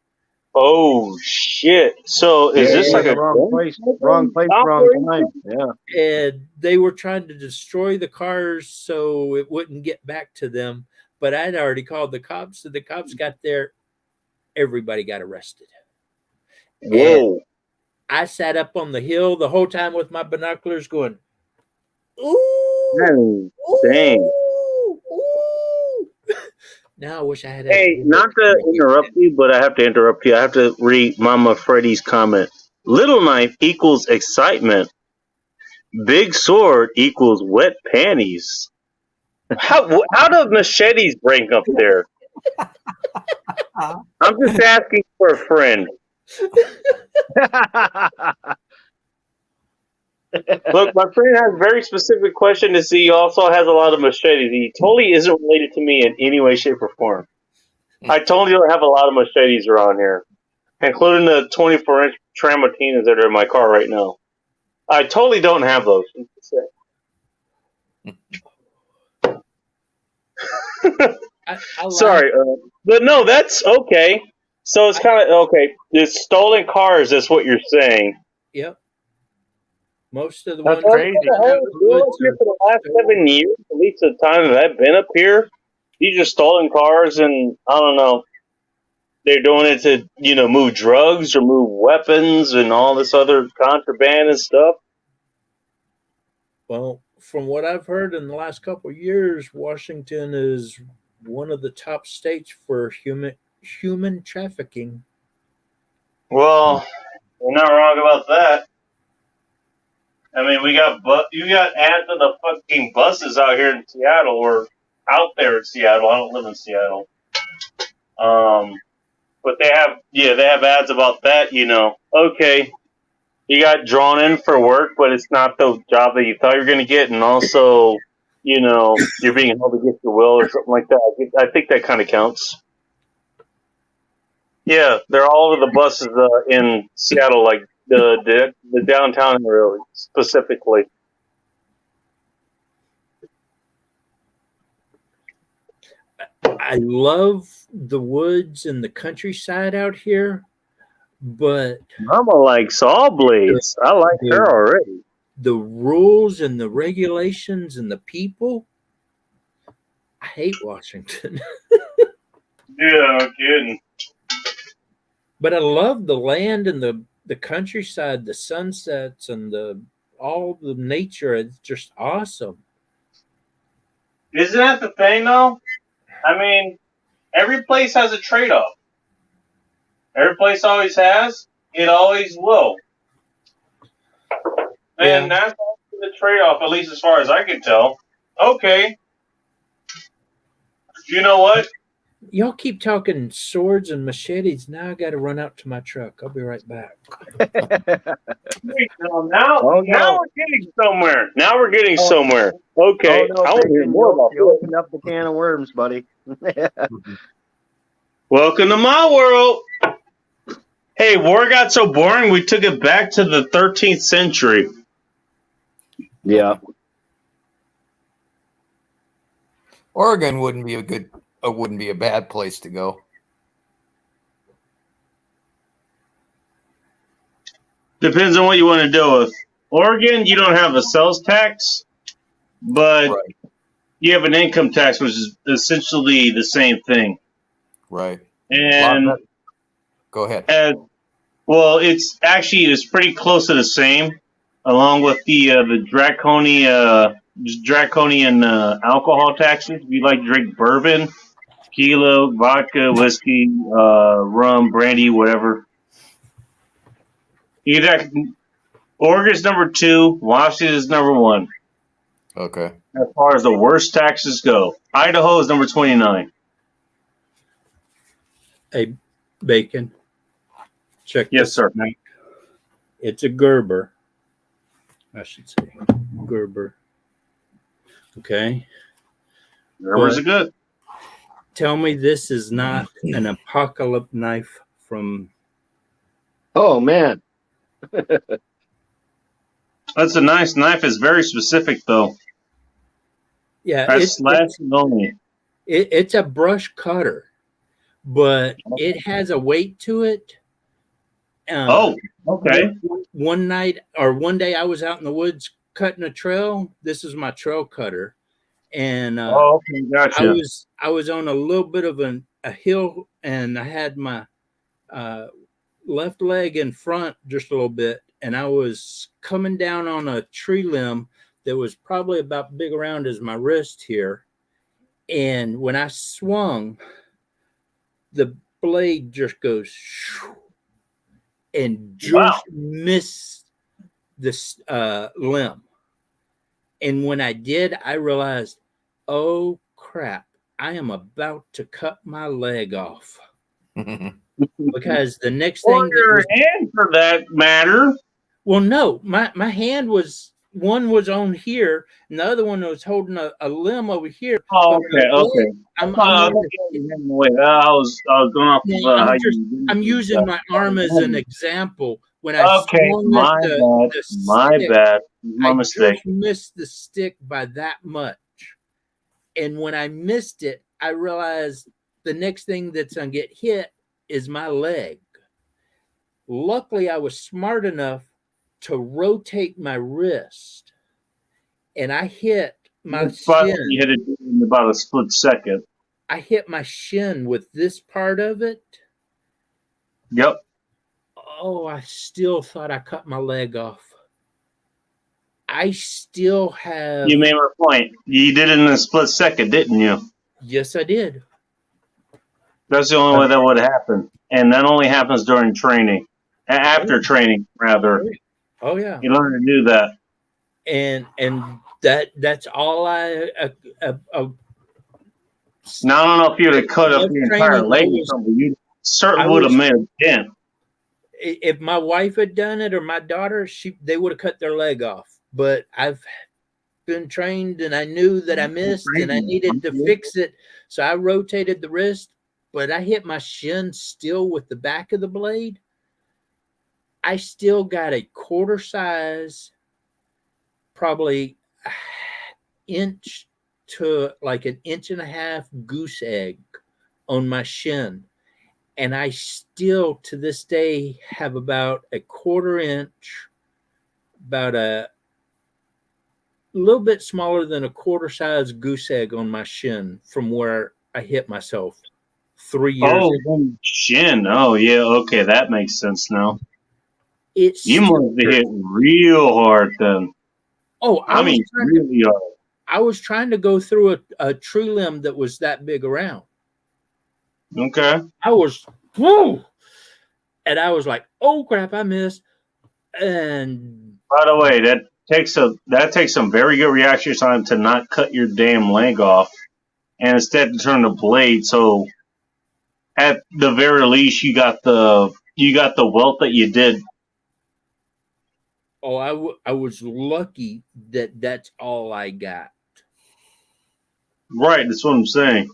Oh shit! So is this like a wrong place, wrong time? Yeah. And they were trying to destroy the cars so it wouldn't get back to them. But I'd already called the cops, so the cops got there. Everybody got arrested. Whoa! And I sat up on the hill the whole time with my binoculars, going, "Ooh, Dang! ooh." Now I wish I had. Hey, not to interrupt you, but I have to interrupt you. I have to read Mama Freddy's comment. Little knife equals excitement. Big sword equals wet panties. How do machetes rank up there? I'm just asking for a friend. Look, my friend has a very specific question to see. He also has a lot of machetes. He totally isn't related to me in any way, shape, or form. I told you I have a lot of machetes around here, including the 24-inch Tramontinas that are in my car right now. I totally don't have those. Sorry, but no, that's okay. So it's kind of okay. It's stolen cars. That's what you're saying. Yep. Most of the That's ones crazy. For the last 7 years, at least the time that I've been up here, these are stolen cars, and I don't know. They're doing it to move drugs or move weapons and all this other contraband and stuff. Well, from what I've heard in the last couple of years, Washington is one of the top states for human trafficking. Well, you're not wrong about that. I mean, you got ads on the fucking buses out here in Seattle, or out there in Seattle. I don't live in Seattle. But they have ads about that. Okay, you got drawn in for work, but it's not the job that you thought you were going to get, and also, you're being held against your will or something like that. I think that kind of counts. Yeah, they're all over the buses in Seattle, like the downtown area specifically. I love the woods and the countryside out here, but Mama likes all blades. I like her already. The rules and the regulations and the people, I hate Washington. Yeah, no kidding. But I love the land and the countryside, the sunsets and all the nature. It's just awesome. Isn't that the thing, though? I mean, every place has a trade-off. Every place always has. It always will. And that's the trade-off, at least as far as I can tell. Okay. You know what? Y'all keep talking swords and machetes. Now I got to run out to my truck. I'll be right back. Now we're getting somewhere. Now we're getting somewhere. Okay. Oh, no, I want to hear more about you opened up the can of worms, buddy. Welcome to my world. Hey, war got so boring, we took it back to the 13th century. Yeah. Oregon wouldn't be a bad place to go. Depends on what you want to do with. Oregon, you don't have a sales tax, but you have an income tax, which is essentially the same thing. Right. And go ahead. It's pretty close to the same, along with the draconian alcohol taxes. If you like to drink bourbon, tequila, vodka, whiskey, rum, brandy, whatever. Oregon's number 2, Washington's number 1. Okay. As far as the worst taxes go, Idaho is number 29. Hey, Bacon. Check Yes, this sir. out. It's a Gerber. I should say Gerber. Okay. Gerbers are good. Tell me this is not an apocalypse knife from. Oh, man. That's a nice knife. It's very specific, though. Yeah, That's slashing only. It's a brush cutter, but it has a weight to it. Okay. One day I was out in the woods cutting a trail. This is my trail cutter, and okay, gotcha. I was on a little bit of a hill, and I had my left leg in front just a little bit, and I was coming down on a tree limb that was probably about big around as my wrist here. And when I swung, the blade just goes shoo, and just missed this limb. And when I did, I realized, oh crap, I am about to cut my leg off. Because the next thing, or your hand for that matter. Well, no, my hand was, one was on here, and the other one was holding a limb over here. Oh, okay. I was going off. I'm using my arm as an example. When I swung my bad, my mistake. Just missed the stick by that much, and when I missed it, I realized the next thing that's gonna get hit is my leg. Luckily, I was smart enough to rotate my wrist, and I hit my shin. You hit it in about a split second. I hit my shin with this part of it. Yep. Oh, I still thought I cut my leg off. I still have. You made my point. You did it in a split second, didn't you? Yes, I did. That's the only way that would happen. And that only happens during training. After training, rather. Oh yeah. You learn to do that. And that's all I. Now, I don't know if you would have cut up Love your entire training leg or always- something. You certainly I would have was- made a dent. If my wife had done it or my daughter, they would have cut their leg off. But I've been trained and I knew that I missed and I needed to fix it. So I rotated the wrist, but I hit my shin still with the back of the blade. I still got a quarter size, probably inch to like an inch and a half goose egg on my shin. And I still, to this day, have about a quarter inch, about a little bit smaller than a quarter size goose egg on my shin from where I hit myself 3 years ago. Oh, shin. Oh, yeah. Okay, that makes sense now. You must have hit real hard then. Oh, I mean, really hard. I was trying to go through a tree limb that was that big around. Okay. I was, whoa, and I was like, "Oh crap, I missed." And by the way, that takes some very good reaction time to not cut your damn leg off, and instead to turn the blade. So, at the very least, you got the welt that you did. Oh, I was lucky that that's all I got. Right, that's what I'm saying.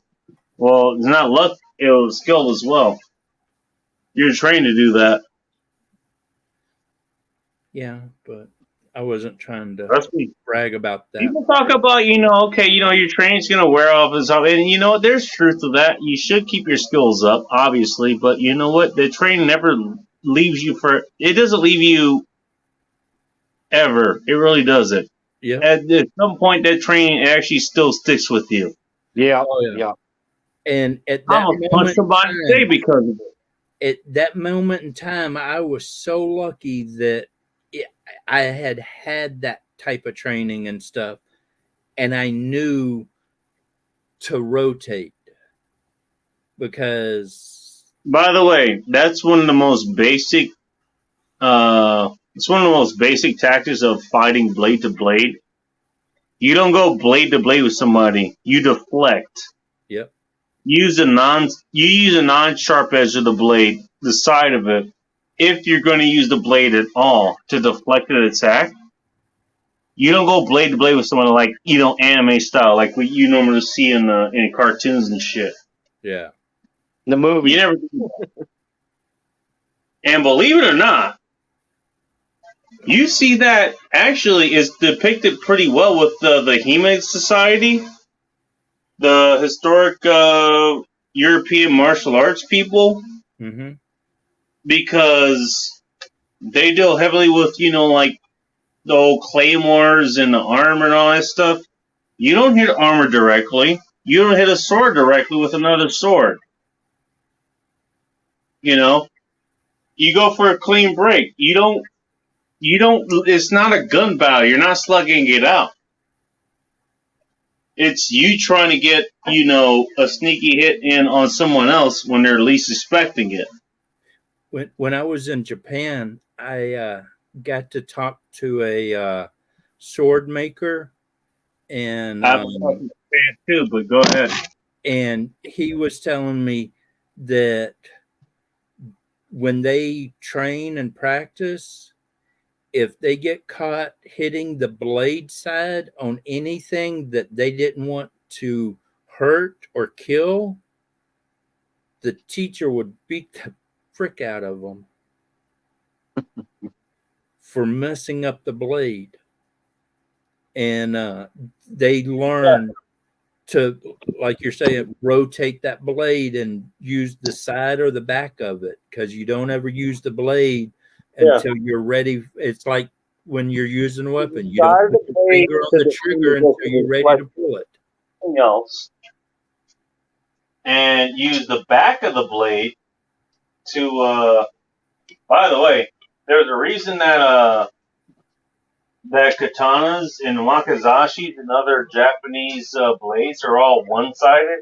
Well, it's not luck; it was skill as well. You're trained to do that. Yeah, but I wasn't trying to Trust me. brag about that. People talk about, okay, your training's going to wear off and stuff. And you know what? There's truth to that. You should keep your skills up, obviously. But you know what? The training never leaves you it doesn't leave you ever. It really doesn't. Yeah. At some point, that training actually still sticks with you. Yeah. Oh, yeah. And at that I'm going to punch somebody today because of it. At that moment in time, I was so lucky that I had that type of training and stuff, and I knew to rotate because. By the way, that's one of the most basic. It's one of the most basic tactics of fighting blade to blade. You don't go blade to blade with somebody. You deflect. Yep. You use a non-sharp edge of the blade, the side of it, if you're going to use the blade at all to deflect an attack. You don't go blade to blade with someone like, anime style, like what you normally see in cartoons and shit. Yeah. The movie. You never do that. And believe it or not, you see that actually is depicted pretty well with the He-Man Society, the historic European martial arts people, Mm-hmm. because they deal heavily with, like the old claymores and the armor and all that stuff. You don't hit armor directly. You don't hit a sword directly with another sword. You go for a clean break. You don't, it's not a gun battle. You're not slugging it out. It's you trying to get, a sneaky hit in on someone else when they're least expecting it. When I was in Japan, I got to talk to a sword maker, and I'm a fan too, but go ahead. And he was telling me that when they train and practice, if they get caught hitting the blade side on anything that they didn't want to hurt or kill, the teacher would beat the frick out of them for messing up the blade. And they learn to, like you're saying, rotate that blade and use the side or the back of it, because you don't ever use the blade until you're ready. It's like when you're using a weapon, you don't put your finger on the trigger until you're ready to pull it. Else, and use the back of the blade to. By the way, there's a reason that that katanas and wakazashis and other Japanese blades are all one-sided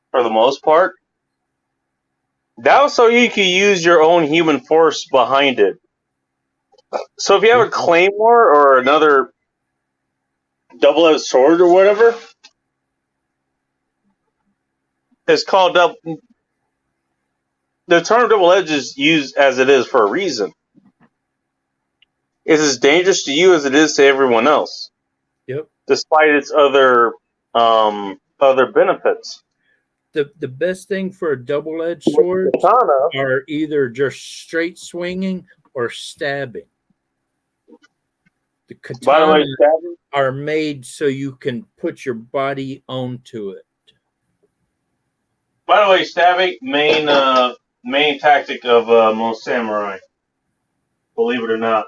for the most part. That was so you could use your own human force behind it. So if you have a claymore or another double-edged sword or whatever, it's called the term double-edged is used as it is for a reason. It's as dangerous to you as it is to everyone else. Yep. Despite its other benefits. The best thing for a double-edged sword are either just straight swinging or stabbing. The By the way, katanas stabbing, are made so you can put your body onto it. By the way, stabbing main tactic of most samurai. Believe it or not.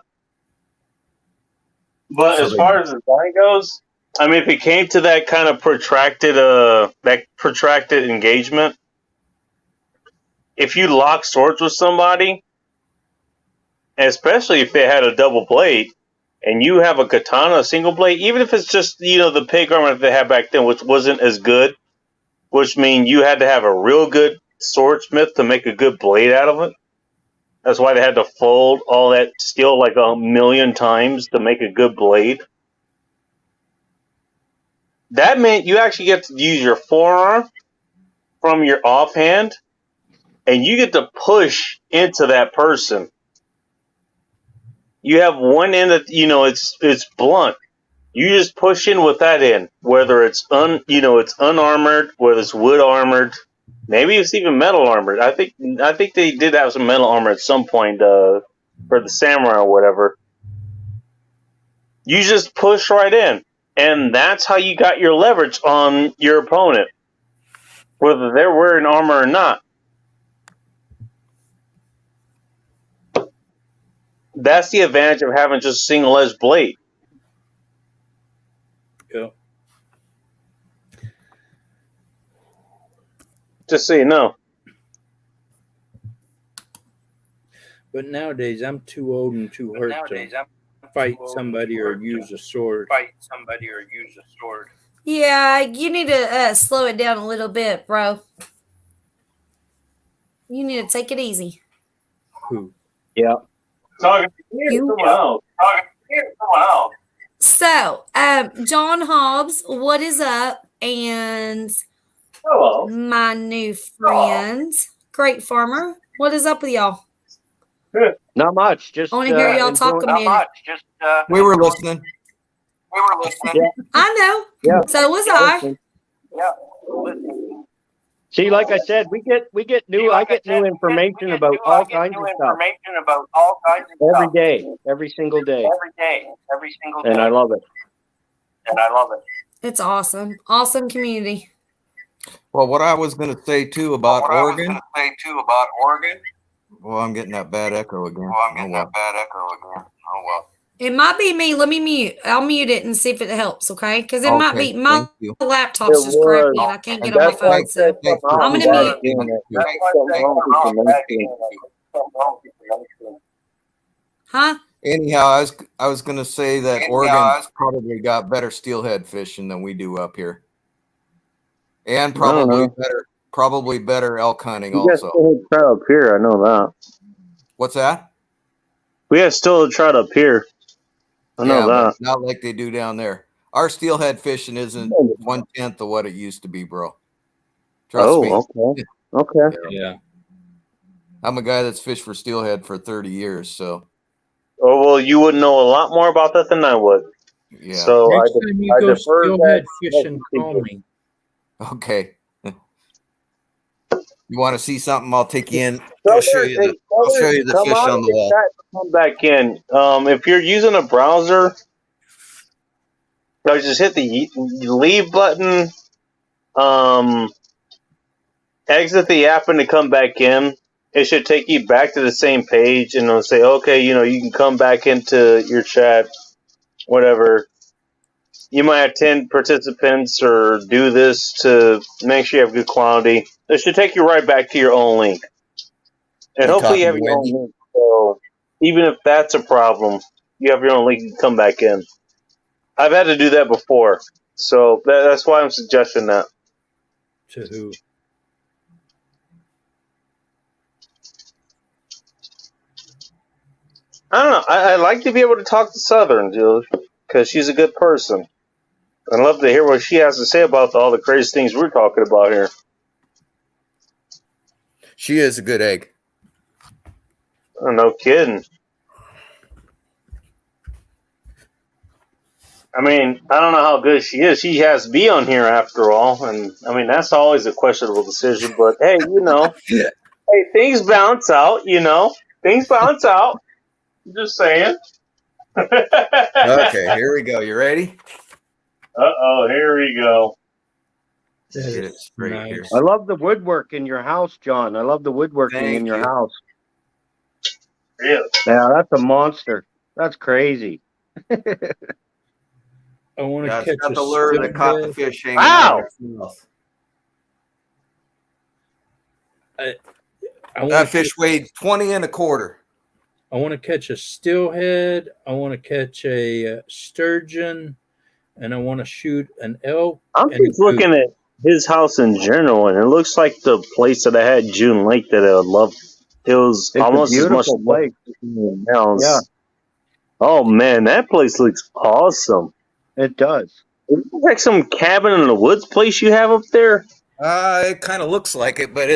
But So as far as the design goes, I mean, if it came to that kind of protracted engagement, if you lock swords with somebody, especially if they had a double blade, and you have a katana, a single blade, even if it's just the pig armor that they had back then, which wasn't as good, which means you had to have a real good swordsmith to make a good blade out of it. That's why they had to fold all that steel like 1,000,000 times to make a good blade. That meant you actually get to use your forearm from your offhand, and you get to push into that person. You have one end that it's blunt. You just push in with that end, whether it's it's unarmored, whether it's wood armored, maybe it's even metal armored. I think they did have some metal armor at some point for the samurai or whatever. You just push right in. And that's how you got your leverage on your opponent, whether they're wearing armor or not. That's the advantage of having just a single-edged blade. Yeah. Just so you know. But nowadays, I'm too old and too hurt to fight somebody or use a sword. Yeah, you need to slow it down a little bit, bro. You need to take it easy. Who? Yeah. Talking to someone else. So, John Hobbs, what is up? And hello, my new friend, Great Farmer. What is up with y'all? Not much. Just I want to hear y'all talk a minute. We were listening. Yeah. I know. Yeah. So was I. See, like I said, I get new information about all kinds of stuff every day, every single day, and I love it. It's awesome. Awesome community. Well, what I was going to say too about Oregon. Well, I'm getting that bad echo again. Oh well. It might be me. Let me mute. I'll mute it and see if it helps, okay? Because it might be my laptop's just crappy and I can't get on my phone. So I'm going to mute. Huh? Anyhow, I was going to say that Oregon's probably got better steelhead fishing than we do up here, and probably better elk hunting also. Trout up here, I know that. What's that? We have still trout up here. I know that. Not like they do down there. Our steelhead fishing isn't 1/10 of what it used to be, bro. Trust me. Okay. Yeah. I'm a guy that's fished for steelhead for 30 years, so. Oh, well, you would know a lot more about that than I would. Yeah. So Next time you go steelhead fishing, call me. Okay. You want to see something? I'll take you in. I'll show you the fish on the wall. Come back in. If you're using a browser, just hit the leave button. Exit the app and to come back in. It should take you back to the same page, and it'll say, "Okay, you can come back into your chat, whatever." You might have 10 participants, or do this to make sure you have good quality. It should take you right back to your own link. And hopefully you have your own link. So even if that's a problem, you have your own link to come back in. I've had to do that before, so that's why I'm suggesting that. To who? I don't know. I like to be able to talk to Southern, Julie, because she's a good person. I'd love to hear what she has to say about all the crazy things we're talking about here. She is a good egg. Oh, no kidding. I mean, I don't know how good she is. She has to be on here after all, and I mean that's always a questionable decision. But hey, hey, things bounce out. Things bounce out. I'm just saying. Okay, here we go. You ready? Here we go. Get it straight here. I love the woodwork in your house, John. I love the woodworking Thank in your you. house. Really? Yeah, that's a monster. That's crazy. I want to That's catch got a the lure that caught the steelhead. fish hanging out Ow! of its mouth. I want That to fish weighed 20 and a quarter. I want to catch a steelhead. I want to catch a sturgeon, and I want to shoot an elk. I'm and a just looking goose. at his house in general, and it looks like the place that I had June Lake that I would love. It was It's almost a as much beautiful place. house. Yeah, Oh man, that place looks awesome. it does. It looks like some cabin in the woods place you have up there. It kind of looks like it, but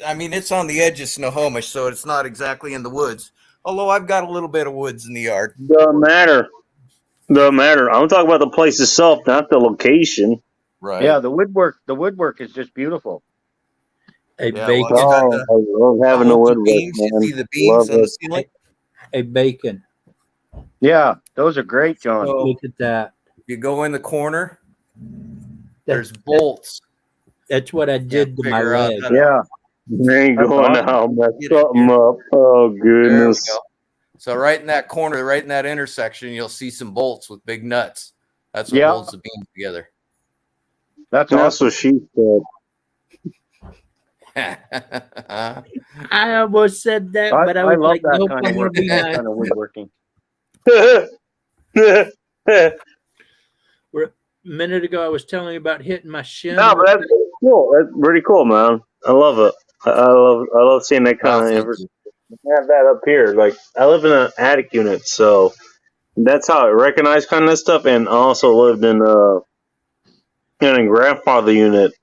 I mean, it's on the edge of Snohomish, so it's not exactly in the woods. Although I've got a little bit of woods in the yard. Doesn't matter. I'm talking about the place itself, not the location. Right. Yeah, the woodwork is just beautiful. A Yeah, bacon. well, Oh, got I love having the the woodwork, beams. You man. see the beams Love on the it. ceiling? A bacon. Yeah, those are great, John. So Look at that. if you go in the corner, there's That- bolts. That's what I did to my figure out leg. how to- Yeah, There ain't That's going awesome. out, mess Get it something here. up. Oh There we goodness. go. So right in that corner, right in that intersection, you'll see some bolts with big nuts. That's what Yeah. holds the beams together. that's That's awesome. what she said. I almost said that, but I I was love like, that nope, kind I'm of gonna work. be That nice. kind of woodworking. A minute ago, I was telling you about hitting my shin. No, but that's cool. That's pretty cool, man. I love it. I love seeing that Well, kind of thank information. I have that up here. Like I live in an attic unit, so that's how I recognize kind of that stuff. And I also lived in a grandfather unit.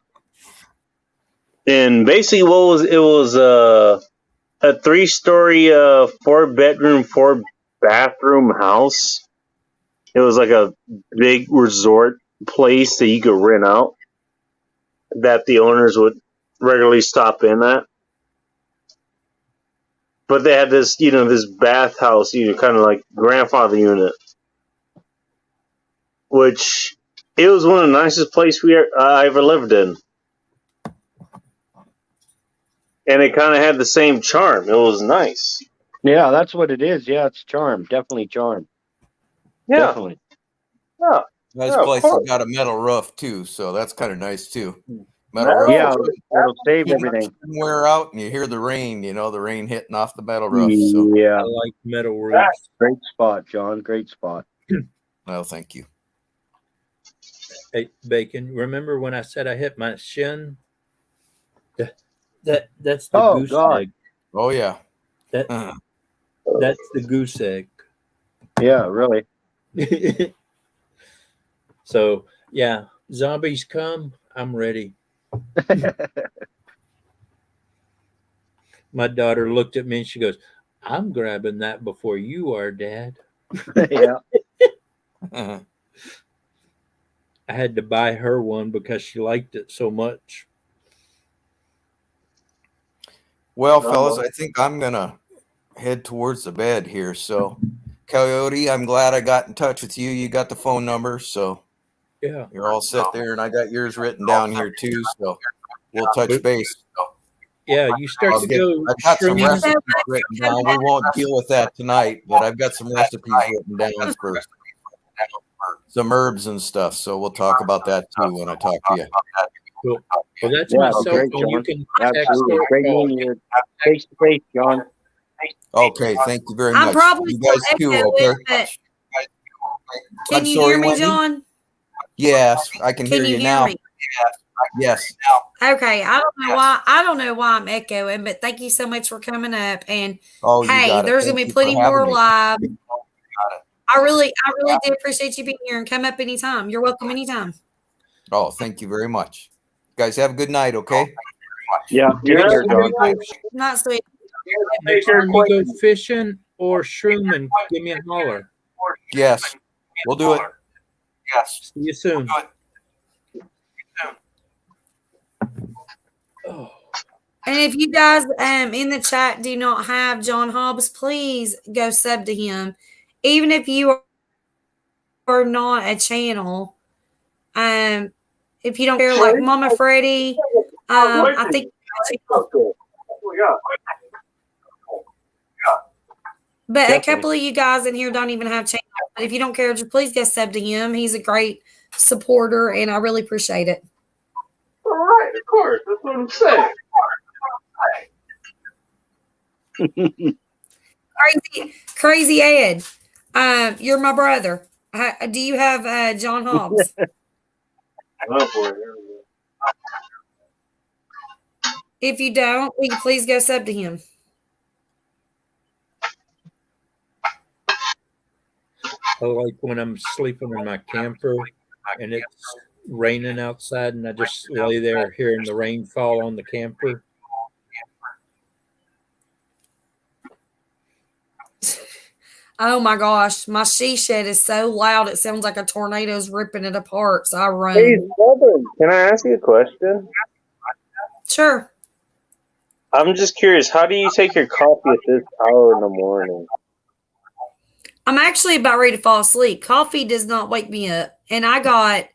And basically, it was a 3-story, 4-bedroom, 4-bathroom house. It was like a big resort place that you could rent out that the owners would regularly stop in at. But they had this, this bathhouse, kind of like grandfather unit, which it was one of the nicest places I ever lived in. And it kind of had the same charm. It was nice. Yeah, that's what it is. Yeah, it's charm. Definitely charm. Yeah. Definitely. Yeah. This Yeah, of place has course. got a metal roof too, so that's kind of nice too. Metal Metal? roof. Yeah, it'll save Shouldn't everything. wear out, and you hear the rain. The rain hitting off the metal roof. So, I Yeah, like metal roofs. great spot, John. Great spot. well, thank you. Hey, Bacon, remember when I said I hit my shin? That's the Oh, goose God. egg. Oh yeah. That that's the goose egg. Yeah, really. So yeah, zombies come, I'm ready. My daughter looked at me and she goes, "I'm grabbing that before you are, Dad." Yeah. I had to buy her one because she liked it so much. Well, fellas, I think I'm gonna head towards the bed here. So, Coyote, I'm glad I got in touch with you. You got the phone number, so Yeah. you're all set there, and I got yours written down here too. So we'll touch base. Yeah, you start to go I've got some stringing. recipes written down. We won't deal with that tonight, but I've got some recipes written down for some herbs and stuff. So we'll talk about that too when I talk to you. Cool. Well, that's Yeah, my cell great, phone. You John. can text Absolutely. or Great call. meeting you face to face, John. Okay, thank you very I'm much. probably You guys still too, echo okay? with it. Can I'm you sorry, hear me, Wendy? John? Yes, I can Can hear you you hear now. me? Yes. Okay, I don't know why I'm echoing, but thank you so much for coming up. And Oh, you hey, got it. there's gonna Thank be you for plenty having more me. live. I really do appreciate you being here and come up anytime. You're welcome anytime. Oh, thank you very much. Guys, have a good night, okay? Yeah. Take You're care, John. Not sweet. Next time you go fishing or shrooming, give me a holler. Yes, we'll do it. See you soon. Oh. And if you guys in the chat do not have John Hobbs, please go sub to him. Even if you are not a channel, if you don't care, like Mama Freddie, I think. But a couple of you guys in here don't even have channels. But if you don't care, just please go sub to him. He's a great supporter, and I really appreciate it. All right, of course. That's what I'm saying. Crazy Ed, you're my brother. Do you have John Hobbs? Oh boy. If you don't, will you please go sub to him? I like when I'm sleeping in my camper and it's raining outside and I just lay there hearing the rain fall on the camper. Oh my gosh, my she shed is so loud it sounds like a tornado's ripping it apart. So I run. Hey, Southern, can I ask you a question? Sure. I'm just curious. How do you take your coffee at this hour in the morning? I'm actually about ready to fall asleep. Coffee does not wake me up. And I got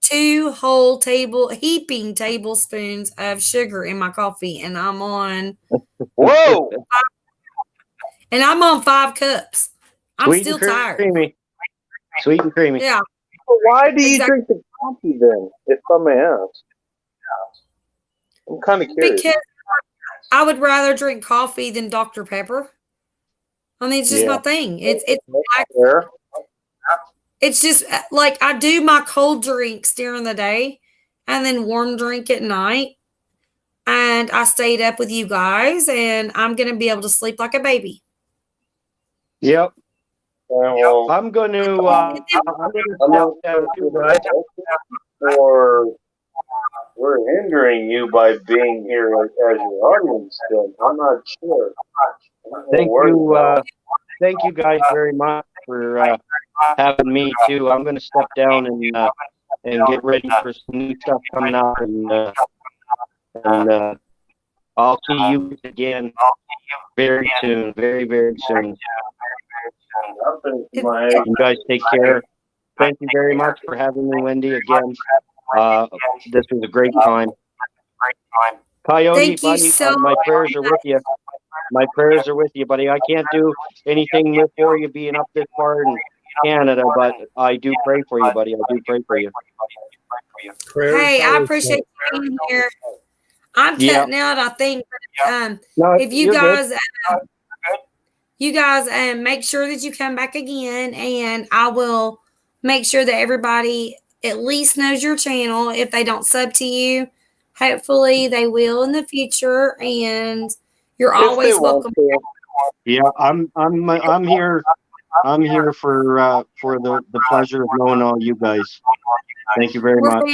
2 whole heaping tablespoons of sugar in my coffee. And I'm on. Whoa! And I'm on 5 cups. I'm Sweet still and tired. creamy. Sweet and creamy. Yeah. Well, why do you drink the coffee then, if I may ask? I'm kind of curious. Because I would rather drink coffee than Dr. Pepper. I mean, it's just my thing. It's just like I do my cold drinks during the day and then warm drink at night. And I stayed up with you guys and I'm going to be able to sleep like a baby. Yep. Well, I'm going to. Or we're hindering you by being here as your audience. Then I'm not sure. Thank you guys very much for having me too. I'm going to step down and get ready for some new stuff coming out, and I'll see you again very soon, very, very soon. You guys take care. Thank you very much for having me, Wendy, again. This was a great time. Coyote, buddy, my prayers are with you. My prayers are with you, buddy. I can't do anything for you being up this far in Canada, but I do pray for you, buddy. I do pray for you. Hey, I appreciate you being here. I'm cutting out, I think. If you guys, make sure that you come back again, and I will make sure that everybody at least knows your channel. If they don't sub to you, hopefully they will in the future, and you're always welcome. Yeah, I'm here. I'm here for the pleasure of knowing all you guys. Thank you very much.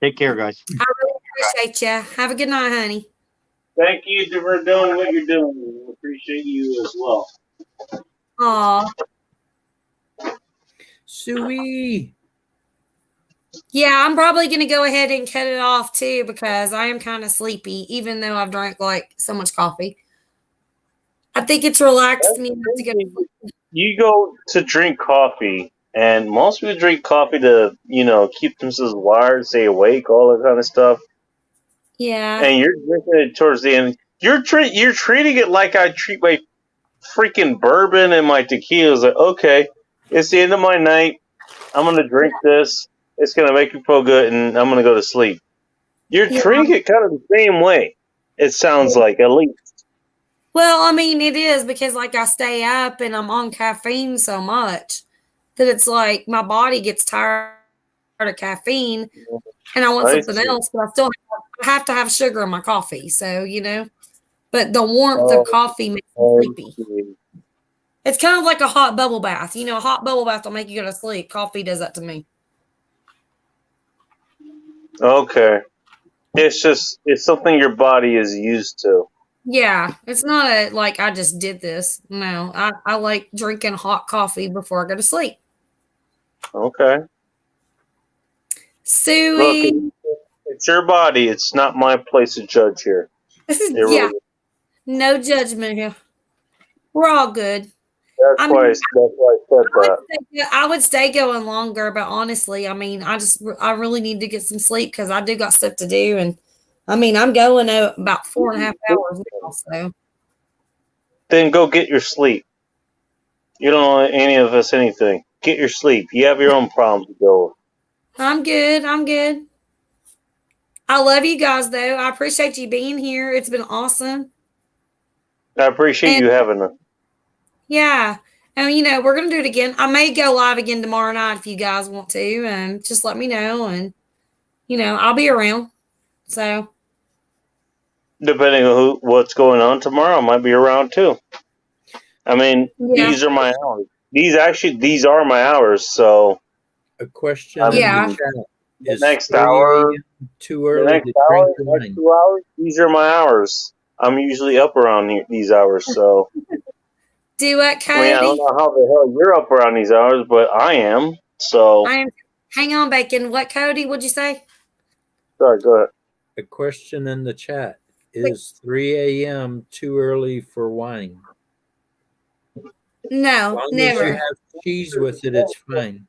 Take care, guys. I really appreciate you. Have a good night, honey. Thank you for doing what you're doing. We appreciate you as well. Aw. Suey. Yeah, I'm probably going to go ahead and cut it off too because I am kind of sleepy, even though I've drank like so much coffee. I think it's relaxed me to get. You go to drink coffee, and most people drink coffee to, keep themselves wired, stay awake, all that kind of stuff. Yeah. And you're drinking it towards the end. You're treating it like I treat my freaking bourbon and my tequila. It's like, okay, it's the end of my night. I'm gonna drink this. It's gonna make me feel good, and I'm gonna go to sleep. You're treating it kind of the same way. It sounds like, at least. Well, I mean, it is because like I stay up and I'm on caffeine so much that it's like my body gets tired of caffeine and I want I something see. else, but I still have to have sugar in my coffee. So, but the warmth of coffee makes me sleepy. It's kind of like a hot bubble bath. A hot bubble bath will make you go to sleep. Coffee does that to me. Okay. It's something your body is used to. Yeah, it's not like I just did this. No, I like drinking hot coffee before I go to sleep. Okay. Suey. Look, it's your body. It's not my place to judge here. It Yeah, really- no judgment here. We're all good. that's why I said that. I would stay going longer, but honestly, I really need to get some sleep because I do got stuff to do, and I'm going about 4.5 hours now. So Then go get your sleep. You don't owe any of us anything. Get your sleep. You have your own problems to deal with. I'm good. I love you guys, though. I appreciate you being here. It's been awesome. I appreciate you having us. Yeah. And, we're going to do it again. I may go live again tomorrow night if you guys want to, and just let me know. And, I'll be around. So, Depending on what's going on tomorrow, I might be around too. These are my hours. These are my hours. So, A question. Yeah. The next hour, too early the next to hour, drink the wine. next 2 hours. These are my hours. I'm usually up around these hours. So, do what, Cody? I don't know how the hell you're up around these hours, but I am. So, Hang on, Bacon. What, Cody? What'd you say? sorry, go ahead. A question in the chat. Is 3 a.m. too early for wine? No, As long as never. you have cheese with it, it's fine.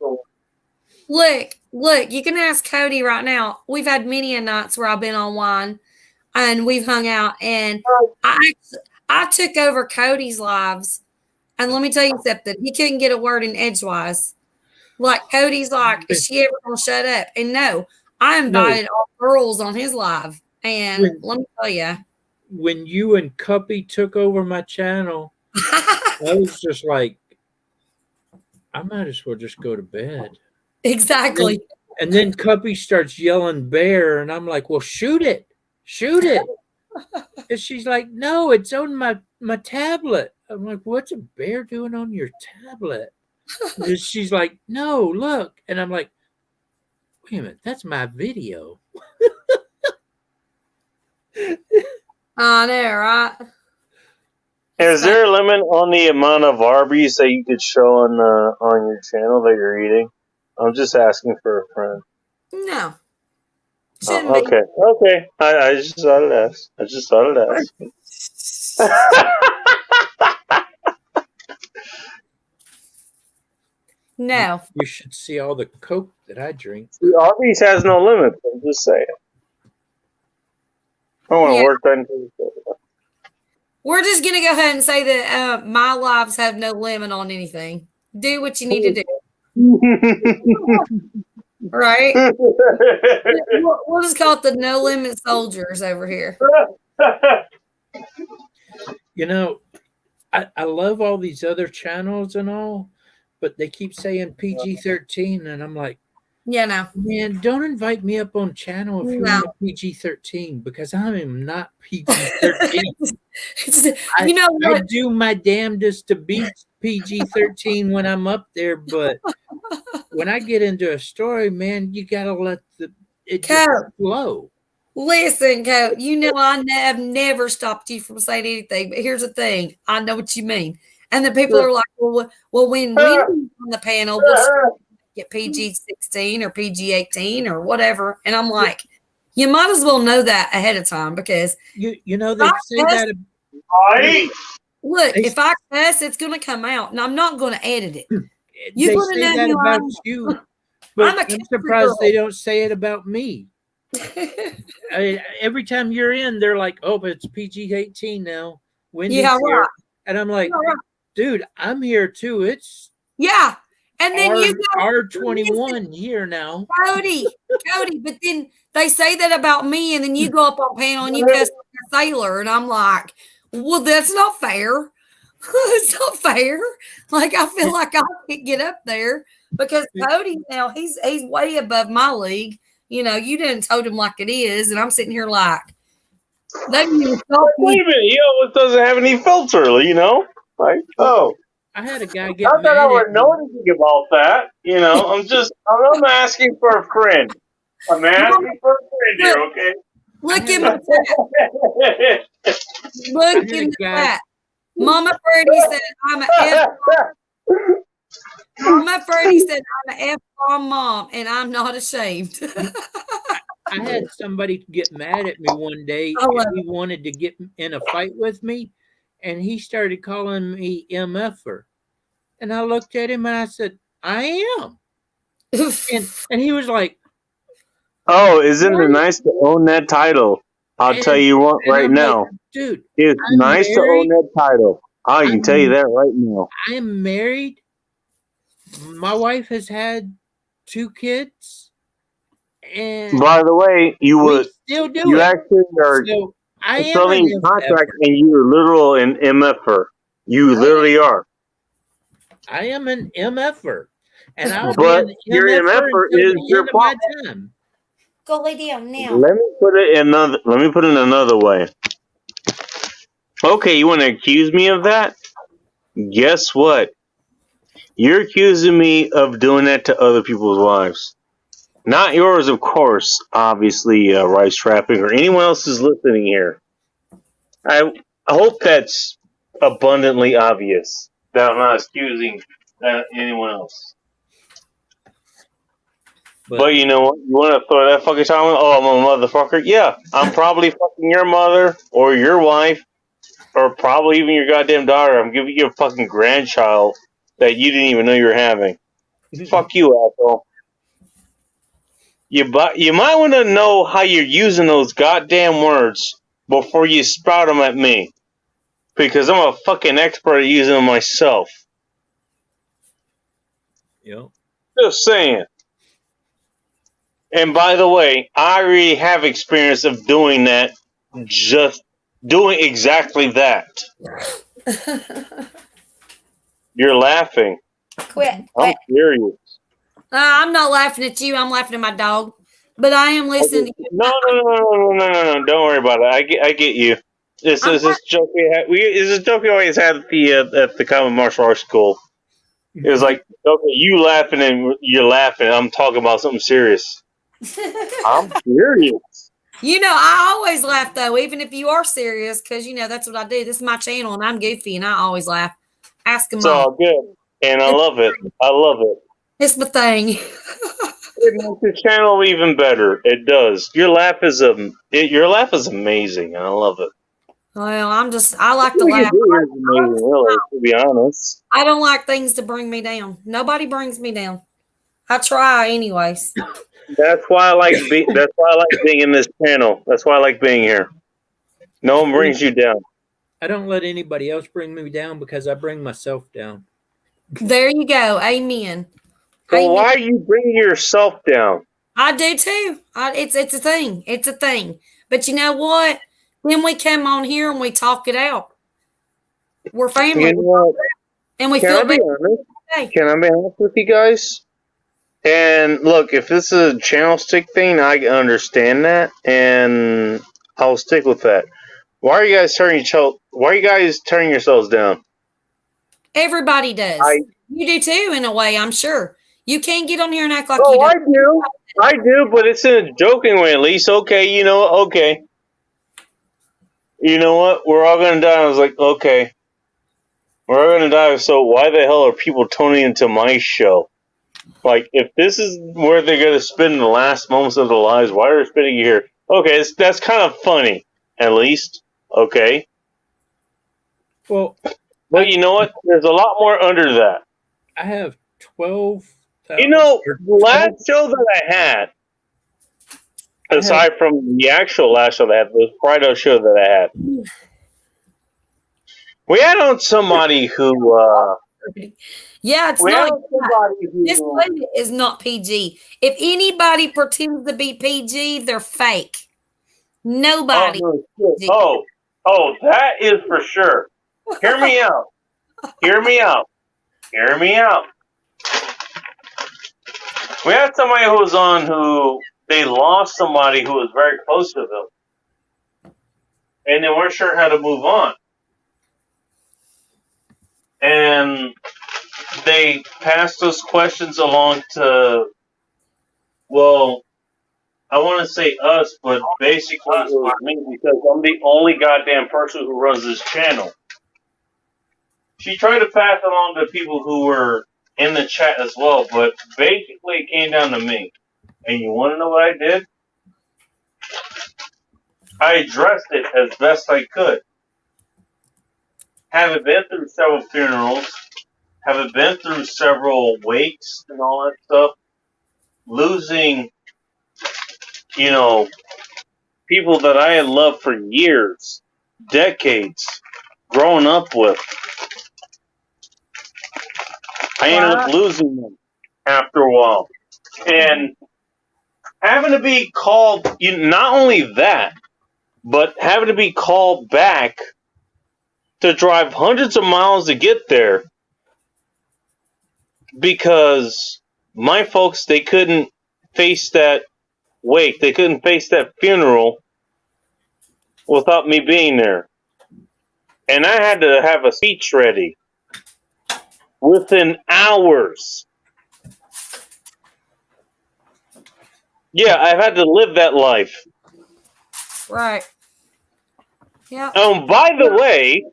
Look, you can ask Cody right now. We've had many a nights where I've been on wine and we've hung out, and I took over Cody's lives. And let me tell you something, he couldn't get a word in edgewise. Like, Cody's like, is she ever gonna shut up? And no, I invited all girls on his live. And let me tell you, When you and Cuppy took over my channel, I was just like, I might as well just go to bed. exactly. And then Cuppy starts yelling bear, and I'm like, well, shoot it. And she's like, no, it's on my tablet. I'm like, what's a bear doing on your tablet? And she's like, no, look. And I'm like, wait a minute, that's my video. I know, right? Is there a limit on the amount of Arby's that you could show on your channel that you're eating? I'm just asking for a friend. No. Okay. I just thought I'd ask. No. You should see all the Coke that I drink. Arby's has no limit. I'm just saying. I want to work that into the We're just gonna go ahead and say that my lives have no limit on anything. Do what you need to do. Right? We'll just call it the no limit soldiers over here. I love all these other channels and all, but they keep saying PG-13, and I'm like, yeah, no, man, don't invite me up on channel if you want PG-13, because I am not PG-13. I do my damnedest to beat PG-13 when I'm up there, but when I get into a story, man, you gotta let it just flow. Listen, Coach, I have never stopped you from saying anything, but here's the thing. I know what you mean. And the people are like, well, when we on the panel, we'll get PG-16 or PG-18 or whatever. And I'm like, you might as well know that ahead of time, because they say that. Look, if I cuss, it's going to come out, and I'm not going to edit it. They say that about you, but I'm surprised they don't say it about me. Every time you're in, they're like, "Oh, but it's PG-18 now." Wendy's here. And I'm like, "Dude, I'm here too. It's and then R21 here now." Cody. But then they say that about me, and then you go up on panel and you cuss like a sailor, and I'm like, "Well, that's not fair." It's not fair. Like I feel like I can't get up there because Cody now he's way above my league. You know, you didn't told him like it is, and I'm sitting here like they Wait a minute, he almost doesn't have any filter, you know? Like, oh. I had a guy get Not mad that I at would me. know anything about that, you know. I'm asking for a friend. I'm asking for a friend here, okay? Look in the chat. Look in the chat. Mama Freddie said I'm a F. Mama Freddie said I'm a F-bomb mom, and I'm not ashamed. I had somebody get mad at me one day, Oh, and he wanted to get in a fight with me, and he started calling me MFer. And I looked at him and I said, I am. and he was like, Oh, isn't it nice to own that title? I'll tell you what right I'm now. like, dude, It's I'm nice to own married. that title. I can tell you that right now. I am married. My wife has had 2 kids. And By the way, you would still do you it. actually are So I am selling an your contract MFer. and you're literal an MFer. You literally are. I am an MFer. And I'll But be your an MFer MFer until is the your end of my problem. time. Go lay down now. Let me put it another way. Okay, you want to accuse me of that? Guess what? You're accusing me of doing that to other people's wives. Not yours, of course, obviously, Rice Trapping or anyone else who's listening here. I hope that's abundantly obvious that I'm not accusing anyone else. But you know what? You want to throw that fucking time? Oh, I'm a motherfucker. Yeah, I'm probably fucking your mother or your wife or probably even your goddamn daughter. I'm giving you a fucking grandchild that you didn't even know you were having. Fuck you, asshole. You might want to know how you're using those goddamn words before you spout them at me. Because I'm a fucking expert at using them myself. Yep. Just saying. And by the way, I already have experience of doing that, just doing exactly that. You're laughing. Quit. I'm serious. I'm not laughing at you. I'm laughing at my dog. But I am listening to you. No. Don't worry about it. I get you. This is this joke it's a joke we always had at the Common Martial Arts School. It was like, okay, you laughing and you're laughing. I'm talking about something serious. I'm serious. You know, I always laugh though, even if you are serious, because you know that's what I do. This is my channel, and I'm goofy, and I always laugh. Ask him. It's all good, and I love it. I love it. It's my thing. It makes the channel even better. It does. Your laugh is amazing, and I love it. Well, I like to laugh. Amazing, really, to be honest. I don't like things to bring me down. Nobody brings me down. I try anyways. That's why I like being in this channel. That's why I like being here. No one brings you down. I don't let anybody else bring me down because I bring myself down. There you go. Amen. Well, why are you bringing yourself down? I do too. It's a thing. It's a thing. But you know what? When we come on here and we talk it out, we're family. You know what? And we Can feel I be better. honest? Can I be honest with you guys? And look, if this is a channel stick thing, I understand that, and I'll stick with that. Why are you guys turning yourselves down? Everybody does. You do too, in a way, I'm sure. You can't get on here and act like Oh, you I don't. do. I do, but it's in a joking way at least. Okay, you know what? Okay. You know what? We're all going to die. I was like, okay. We're all going to die, so why the hell are people tuning into my show? Like, if this is where they're going to spend the last moments of their lives, why are they spending it here? Okay, that's kind of funny, at least. Okay. Well, but you know what? There's a lot more under that. I have 12. You know, the last show that I had, aside from the actual last show that I had, the Friday show that I had, we had on somebody who, yeah, it's not. This lady is not PG. If anybody pretends to be PG, they're fake. Nobody. Oh, that is for sure. Hear me out. Hear me out. Hear me out. We had somebody who was on who they lost somebody who was very close to them, and they weren't sure how to move on. And they passed those questions along to, well, I want to say us, but basically it was me because I'm the only goddamn person who runs this channel. She tried to pass it on to people who were in the chat as well, but basically it came down to me. And you want to know what I did? I addressed it as best I could. Having been through several funerals, having been through several wakes and all that stuff, losing, people that I had loved for years, decades, growing up with. I ended up losing them after a while. And having to be called, not only that, but having to be called back to drive hundreds of miles to get there because my folks, they couldn't face that wake. They couldn't face that funeral without me being there. And I had to have a speech ready within hours. Yeah, I've had to live that life. Right. Yeah. By the way,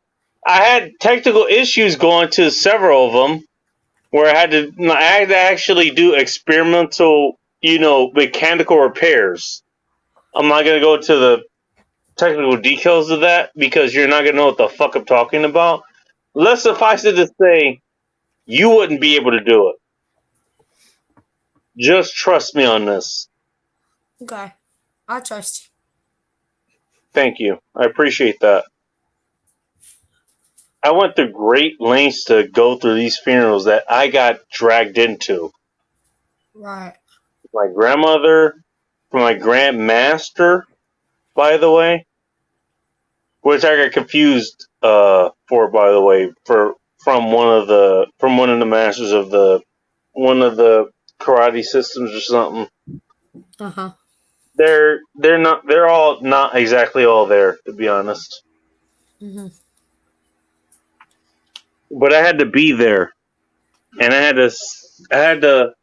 I had technical issues going to several of them where I had to actually do experimental, mechanical repairs. I'm not going to go into the technical details of that because you're not going to know what the fuck I'm talking about. Let's suffice it to say, you wouldn't be able to do it. Just trust me on this. Okay. I trust you. Thank you. I appreciate that. I went through great lengths to go through these funerals that I got dragged into. Right. My grandmother, for my grandmaster, by the way, which I got confused for, by the way, from one of the masters of one of the karate systems or something. Uh-huh. They're all not exactly all there, to be honest. Mm-hmm. But I had to be there, and I had to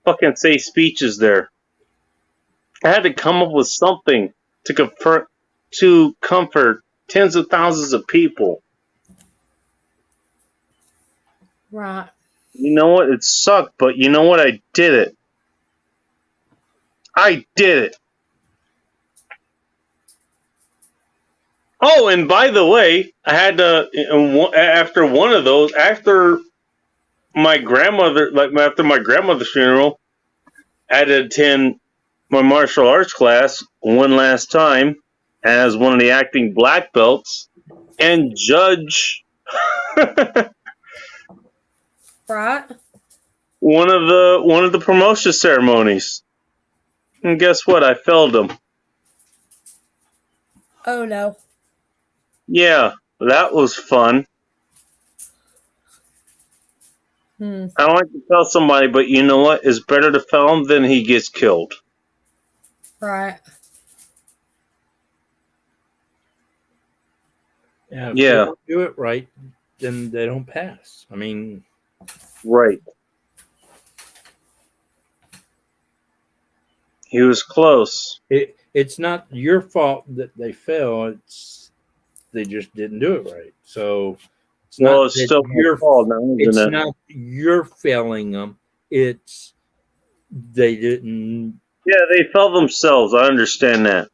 fucking say speeches there. I had to come up with something to comfort tens of thousands of people. Right. You know what? It sucked, but you know what? I did it. I did it. Oh, and by the way, I had to, after one of those, after my grandmother's funeral, I had to attend my martial arts class one last time as one of the acting black belts and judge Right. one of the promotion ceremonies. And guess what? I failed them. Oh no. Yeah, that was fun. I don't like to tell somebody, but you know what? It's better to fail him than he gets killed. Right. Yeah. If Yeah. they don't do it right, then they don't pass. I mean, Right. He was close. it's not your fault that they fell. It's they just didn't do it right. So it's Well, not it's that still my your fault now, it's isn't it? not you're failing them. It's they didn't. Yeah, they fell themselves. I understand that.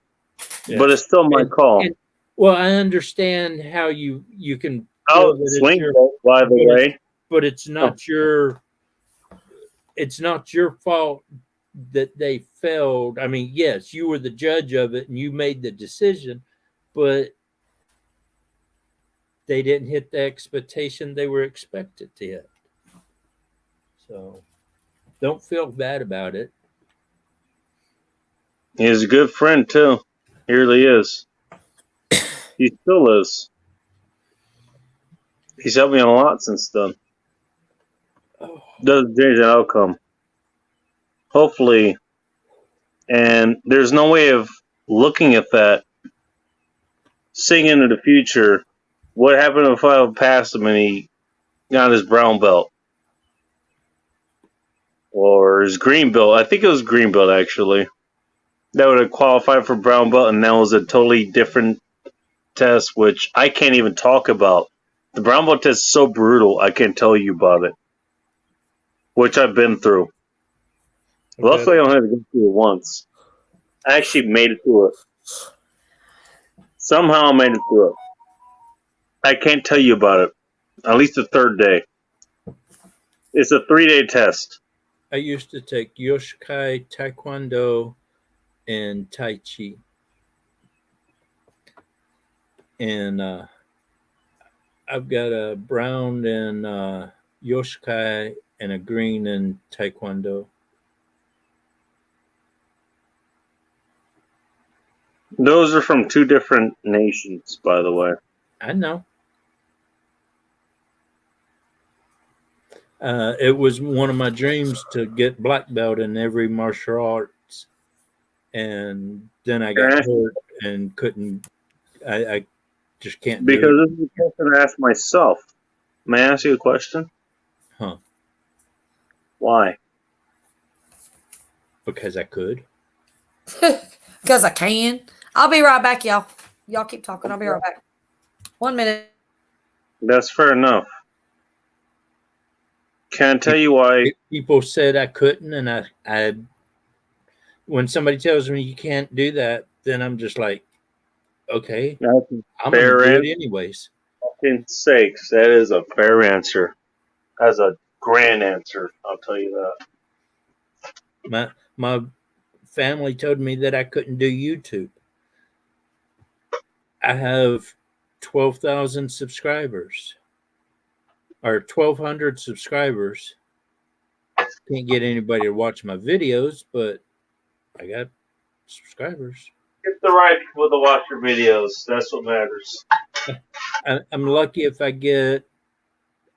Yeah. But it's still my call. Well, I understand how you can Oh, feel that it's swing your vote, by the but it's- way. but it's not your fault that they failed. I mean, yes, you were the judge of it and you made the decision, but they didn't hit the expectation they were expected to hit. So don't feel bad about it. He's a good friend, too. He really is. He still is. He's helped me a lot since then. Doesn't change the outcome. Hopefully, and there's no way of looking at that, seeing into the future. What happened if I passed him and he got his brown belt? Or his green belt? I think it was green belt, actually. That would have qualified for brown belt, and that was a totally different test, which I can't even talk about. The brown belt test is so brutal, I can't tell you about it. Which I've been through. Luckily, I only had to go through it once. I actually made it through it. Somehow I made it through it. I can't tell you about it. At least the third day. It's a 3-day test. I used to take Yoshikai, Taekwondo, and Tai Chi. And I've got a brown in Yoshikai and a green in Taekwondo. Those are from 2 different nations, by the way. I know. It was one of my dreams to get black belt in every martial arts, and then I got hurt and couldn't. I just can't. Because do it. this is a question I asked myself. May I ask you a question? Huh? Why? Because I could. Because I can. I'll be right back, y'all. Y'all keep talking. I'll be right back. 1 minute. That's fair enough. Can I tell you why? People said I couldn't, and I when somebody tells me you can't do that, then I'm just like, okay, I'm gonna do it anyways. Fucking sakes, that is a fair answer. That's a grand answer. I'll tell you that. My family told me that I couldn't do YouTube. I have 12,000 subscribers. Or 1,200 subscribers. Can't get anybody to watch my videos, but I got subscribers. Get the right people to watch your videos. That's what matters. I'm lucky if I get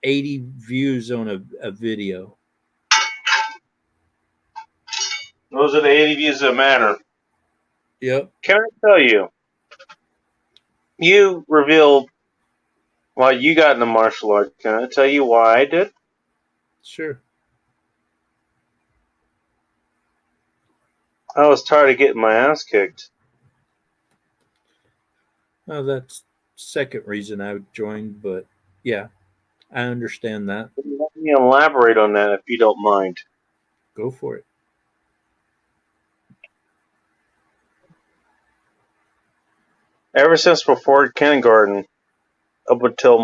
80 views on a video. Those are the 80 views that matter. Yep. Can I tell you? You revealed why you got into martial arts. Can I tell you why I did? Sure. I was tired of getting my ass kicked. Oh, that's second reason I joined, but yeah, I understand that. Let me elaborate on that if you don't mind. Go for it. Ever since before kindergarten, up until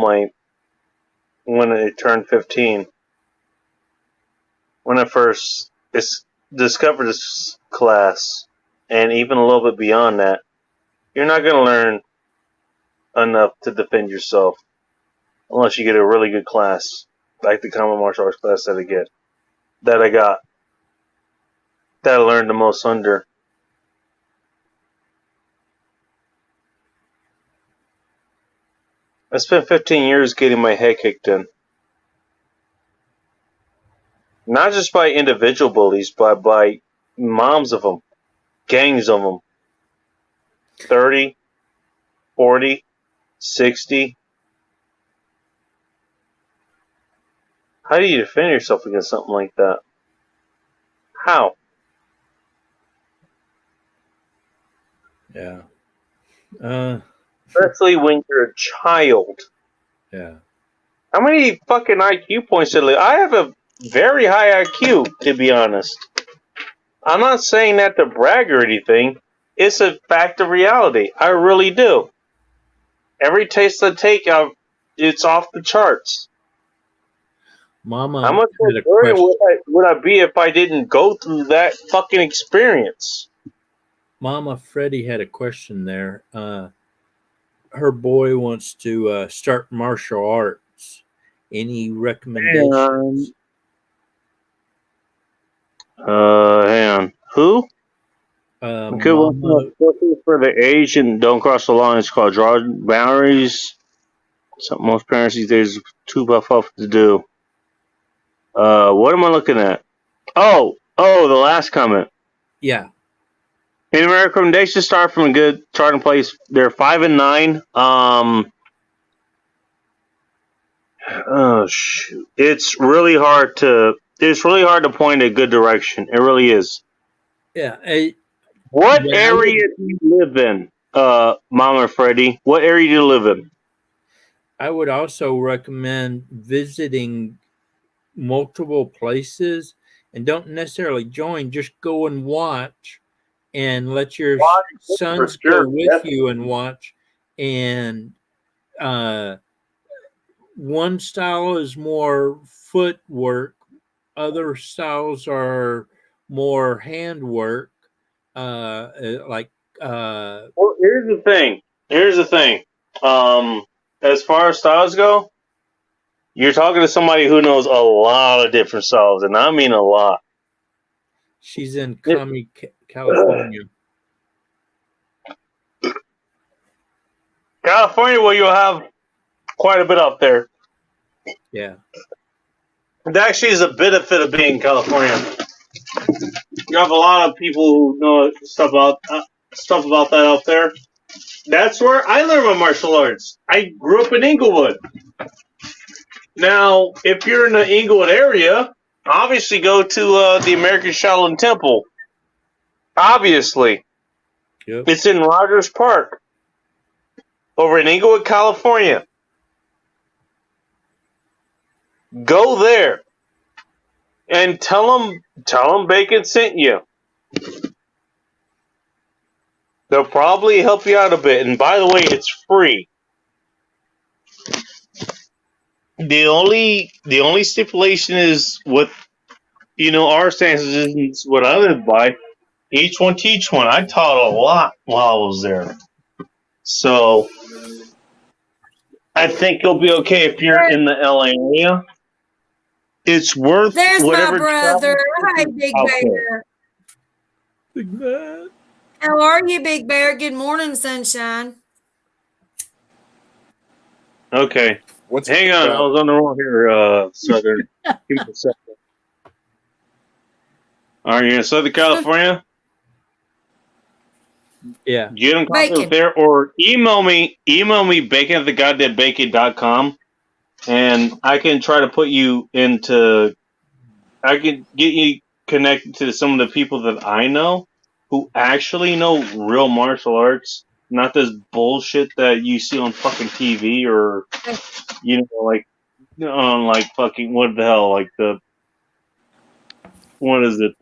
when I turned 15, when I first discovered this class, and even a little bit beyond that, you're not going to learn enough to defend yourself unless you get a really good class, like the common martial arts class that I got, that I learned the most under. I spent 15 years getting my head kicked in. Not just by individual bullies, but by moms of them, gangs of them. 30, 40, 60. How do you defend yourself against something like that? How? Yeah. Especially when you're a child. Yeah. How many fucking IQ points did I have? A very high IQ, to be honest. I'm not saying that to brag or anything. It's a fact of reality. I really do. Every taste I take, it's off the charts. Mama, how much more burdened would I be if I didn't go through that fucking experience? Mama Freddie had a question there. Her boy wants to start martial arts. Any recommendations? Hang on. Who? Good one for the age and don't cross the line. It's called Draw Boundaries. Something most parents these days are too buff up to do. What am I looking at? Oh, the last comment. Yeah. In America, recommendations start from a good starting place. They're 5 and 9. Oh shoot! It's really hard to point a good direction. It really is. Yeah. What area do you live in, Mama Freddy? What area do you live in? I would also recommend visiting multiple places and don't necessarily join, just go and watch and let your sons go with you and watch. And one style is more footwork, other styles are more handwork. Well, here's the thing. As far as styles go, you're talking to somebody who knows a lot of different styles, and I mean a lot. She's in Kami, California. California, well, you'll have quite a bit up there. Yeah. It actually is a benefit of being in California. You have a lot of people who know stuff about that out there. That's where I learned my martial arts. I grew up in Inglewood. Now, if you're in the Inglewood area, obviously go to the American Shaolin Temple. Obviously. Yep. It's in Rogers Park over in Inglewood, California. Go there and tell them Bacon sent you. They'll probably help you out a bit. And by the way, it's free. The only stipulation is what our stance is what I live by. Each one teach one. I taught a lot while I was there. So I think you'll be okay if you're in the LA area. It's worth There's whatever my brother. travel Hi, Big out there. Bear. Big Bear. How are you, Big Bear? Good morning, sunshine. Okay. Hang on. I was on the roll here, Southern. Give me a second. Are you in Southern California? Yeah. Get in contact with there or email me bacon@thegoddamnbacon.com and I can try to put you I can get you connected to some of the people that I know who actually know real martial arts, not this bullshit that you see on fucking TV or on fucking what the hell, what is it,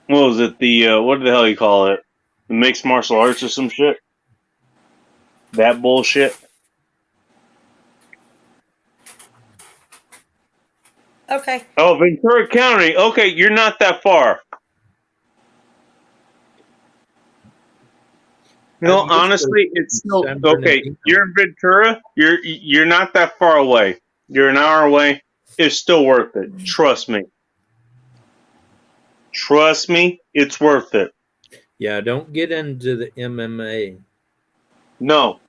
what was it, what the hell you call it? The mixed martial arts or some shit? That bullshit? Okay. Oh, Ventura County. Okay, you're not that far. No, honestly, it's still okay. You're in Ventura. You're not that far away. You're an hour away. It's still worth it. Trust me. Trust me, it's worth it. Yeah, don't get into the MMA. No.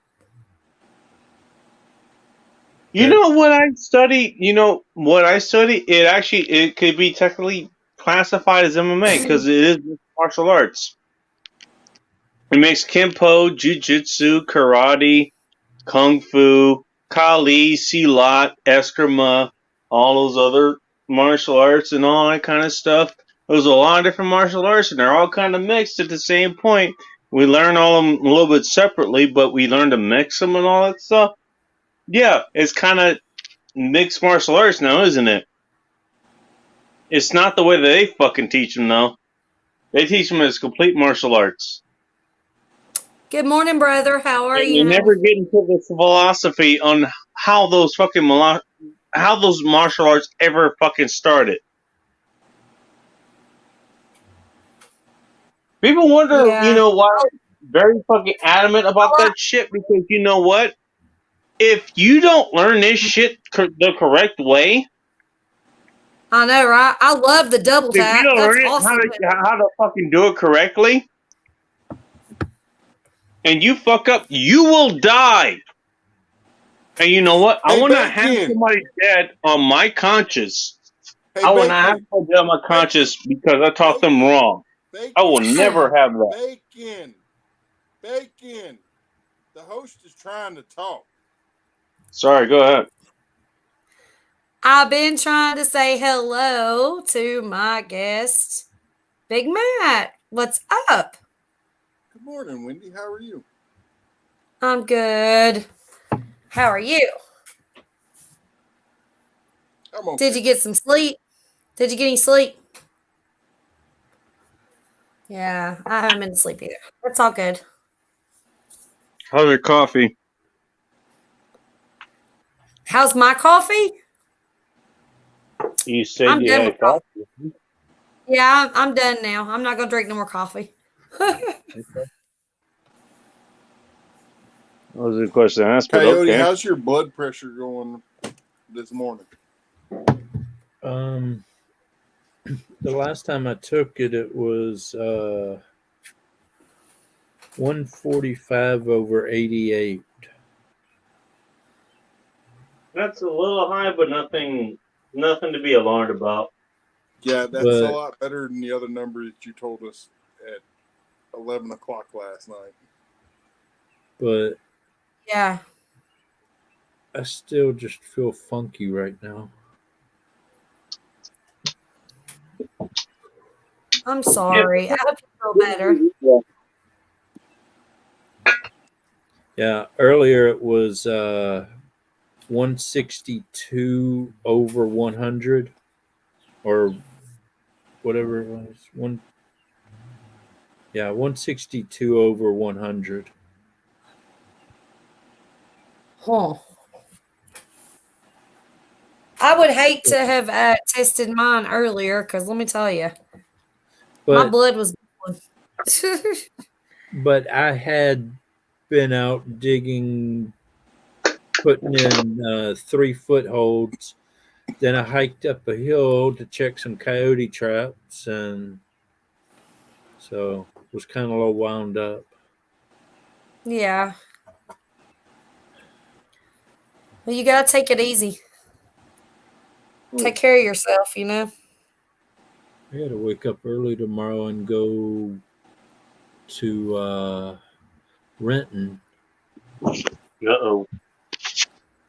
You know what I study? It could be technically classified as MMA because it is martial arts. It makes Kempo, Jiu-Jitsu, Karate, Kung Fu, Kali, Silat, Eskrima, all those other martial arts and all that kind of stuff. There's a lot of different martial arts and they're all kind of mixed at the same point. We learn all of them a little bit separately, but we learn to mix them and all that stuff. Yeah, it's kind of mixed martial arts now, isn't it? It's not the way that they fucking teach them, though. They teach them as complete martial arts. Good morning, brother. How are you? You never get into this philosophy on how those martial arts ever fucking started. People wonder, why I'm very fucking adamant about that shit, because you know what? If you don't learn this shit the correct way, I know, right? I love the double tap. If you don't That's learn awesome. how to fucking do it correctly, and you fuck up, you will die. And you know what? I Hey, will not have Bacon. somebody dead on my conscience. Hey, I will not have Bacon. somebody dead on my conscience because I taught them wrong. I will never have that. Bacon. The host is trying to talk. Sorry, go ahead. I've been trying to say hello to my guest, Big Matt. What's up? Good morning, Wendy. How are you? I'm good. How are you? I'm okay. Did you get some sleep? Did you get any sleep? Yeah, I haven't been to sleep either. That's all good. How's your coffee? How's my coffee? You said I'm you done had with coffee. Yeah, I'm done now. I'm not going to drink no more coffee. That was a good question to ask, but Coyote, okay. how's your blood pressure going this morning? The last time I took it, it was 145/88. That's a little high, but nothing to be alarmed about. Yeah, that's But- a lot better than the other number that you told us at 11 o'clock last night. But Yeah. I still just feel funky right now. I'm sorry. I hope you feel better. Yeah, earlier it was 162/100 or whatever it was. 162/100. Huh. I would hate to have tested mine earlier because let me tell you, my But blood was. but I had been out digging, putting in 3 footholds. Then I hiked up a hill to check some coyote traps, and so was kind of a little wound up. Yeah. Well, you got to take it easy. Take care of yourself, you know? I got to wake up early tomorrow and go to Renton. Uh-oh.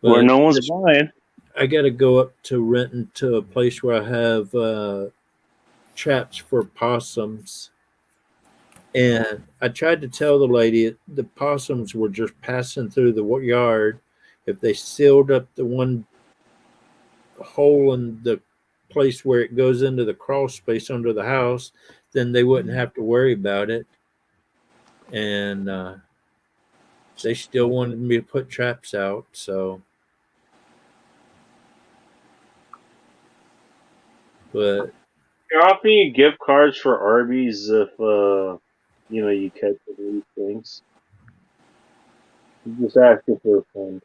But Where no one's buying. I got to go up to Renton to a place where I have traps for possums. And I tried to tell the lady the possums were just passing through the yard. If they sealed up the one hole in the place where it goes into the crawl space under the house, then they wouldn't have to worry about it. And they still wanted me to put traps out, so. But You're offering you gift cards for Arby's if you catch these things. You just asking for a friend.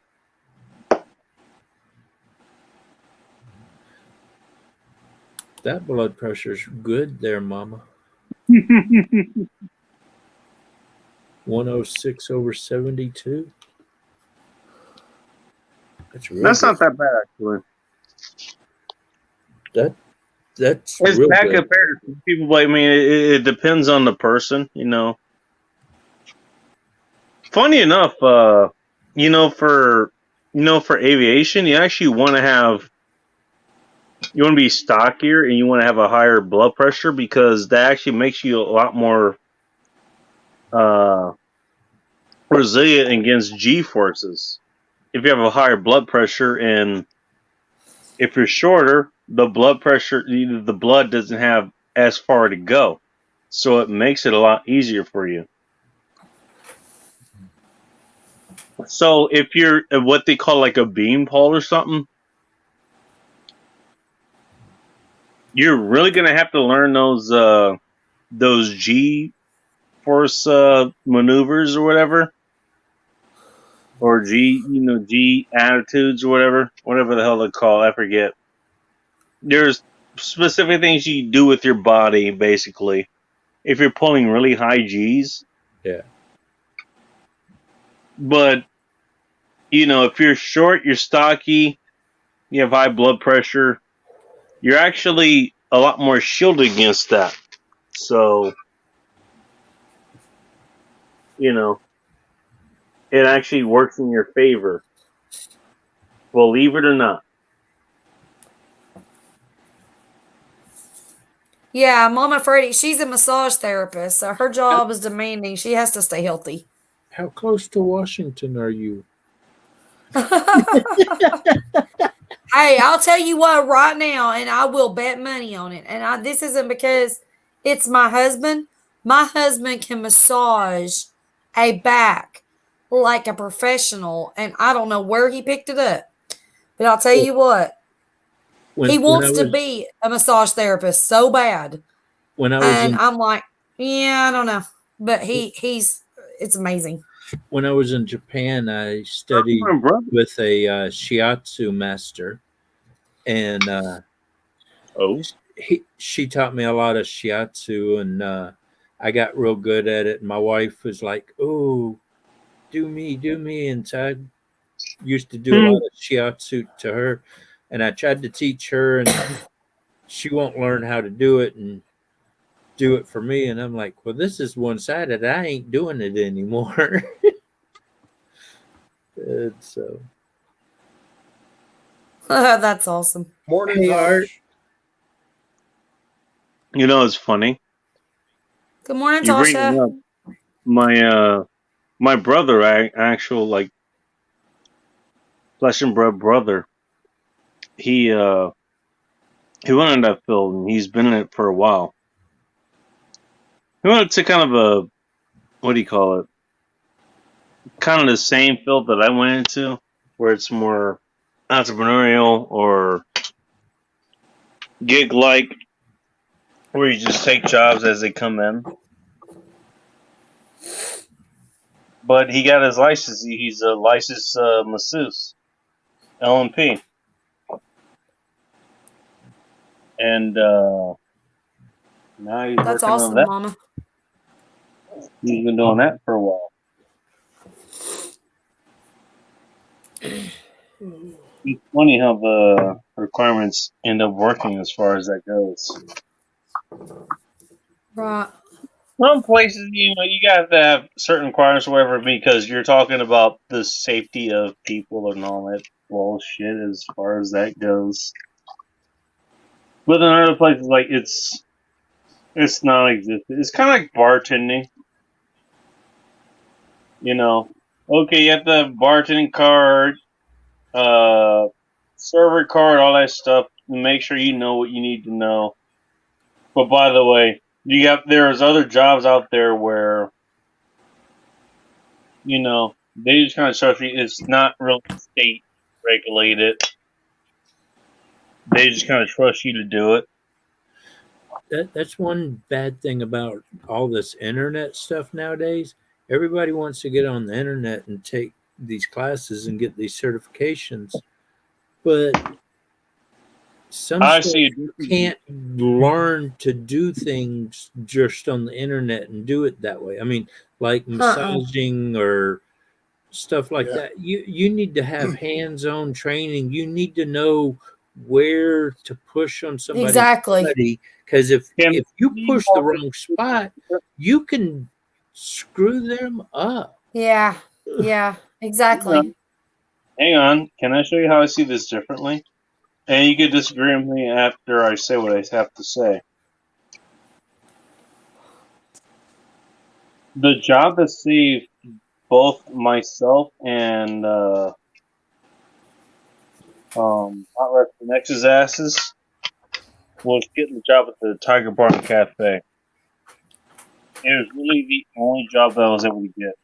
that blood pressure's good there, Mama. 106/72. That's real That's good. not that bad, actually. That's It's real bad good. compared to people. But I mean, it depends on the person, Funny enough, for aviation, you actually want to be stockier and you want to have a higher blood pressure because that actually makes you a lot more resilient against G forces. If you have a higher blood pressure and if you're shorter, the blood doesn't have as far to go. So it makes it a lot easier for you. So if you're what they call like a beanpole or something, you're really going to have to learn those G force maneuvers or whatever. Or G attitudes or whatever the hell they call. I forget. There's specific things you do with your body, basically. If you're pulling really high Gs, Yeah. But if you're short, you're stocky, you have high blood pressure, you're actually a lot more shielded against that. So, it actually works in your favor. Believe it or not. Yeah, Mama Freddie, she's a massage therapist, so her job is demanding. She has to stay healthy. How close to Washington are you? Hey, I'll tell you what right now, and I will bet money on it. And this isn't because it's my husband. My husband can massage a back like a professional, and I don't know where he picked it up. But I'll tell you what, he wants to be a massage therapist so bad. I'm like, yeah, I don't know. But it's amazing. When I was in Japan, I studied with a shiatsu master, and she taught me a lot of shiatsu, and I got real good at it. And my wife was like, "Oh, do me," and so I used to do a lot of shiatsu to her, and I tried to teach her, and she won't learn how to do it and do it for me. And I'm like, well, this is one-sided. I ain't doing it anymore. So that's awesome. Morning, hey, Art. It's funny. Good morning, You bring Tasha. up my brother, actual like flesh and blood brother. He went in that field and he's been in it for a while. He went to kind of a, what do you call it? Kind of the same field that I went into, where it's more entrepreneurial or gig-like, where you just take jobs as they come in. But he got his license. He's a licensed masseuse, LMP. And now he's That's working awesome, on that. Mama. He's been doing that for a while. It's funny how the requirements end up working as far as that goes. Right. Some places, you got to have certain requirements or whatever, because you're talking about the safety of people and all that bullshit as far as that goes. But in other places, like, it's non-existent. It's kind of like bartending. Okay, you have the bartending card, server card, all that stuff. Make sure you know what you need to know. But by the way, there's other jobs out there where, they just kind of trust you. It's not really state regulated. They just kind of trust you to do it. That's one bad thing about all this internet stuff nowadays. Everybody wants to get on the internet and take these classes and get these certifications, but some can't learn to do things just on the internet and do it that way. I mean, like massaging or stuff like that. You need to have hands-on training. You need to know where to push on somebody. Exactly. Because if you push the wrong spot, you can screw them up. Yeah, exactly. Hang on. Can I show you how I see this differently? And you can disagree with me after I say what I have to say. The job that saved both myself and Hot Rod Connections asses was getting the job at the Tiger Barn Cafe. It was really the only job that I was able to get.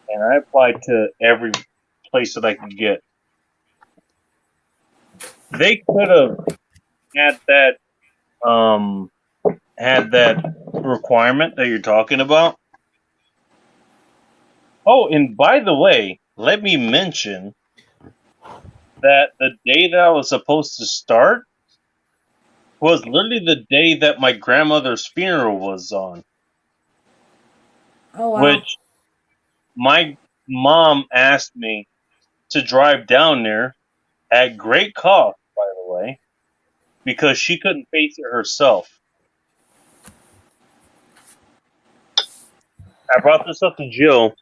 And I applied to every place that I could get. They could have had that requirement that you're talking about. Oh, and by the way, let me mention that the day that I was supposed to start was literally the day that my grandmother's funeral was on. Oh, wow. Which my mom asked me to drive down there at great cost, by the way, because she couldn't face it herself. I brought this up to Jill,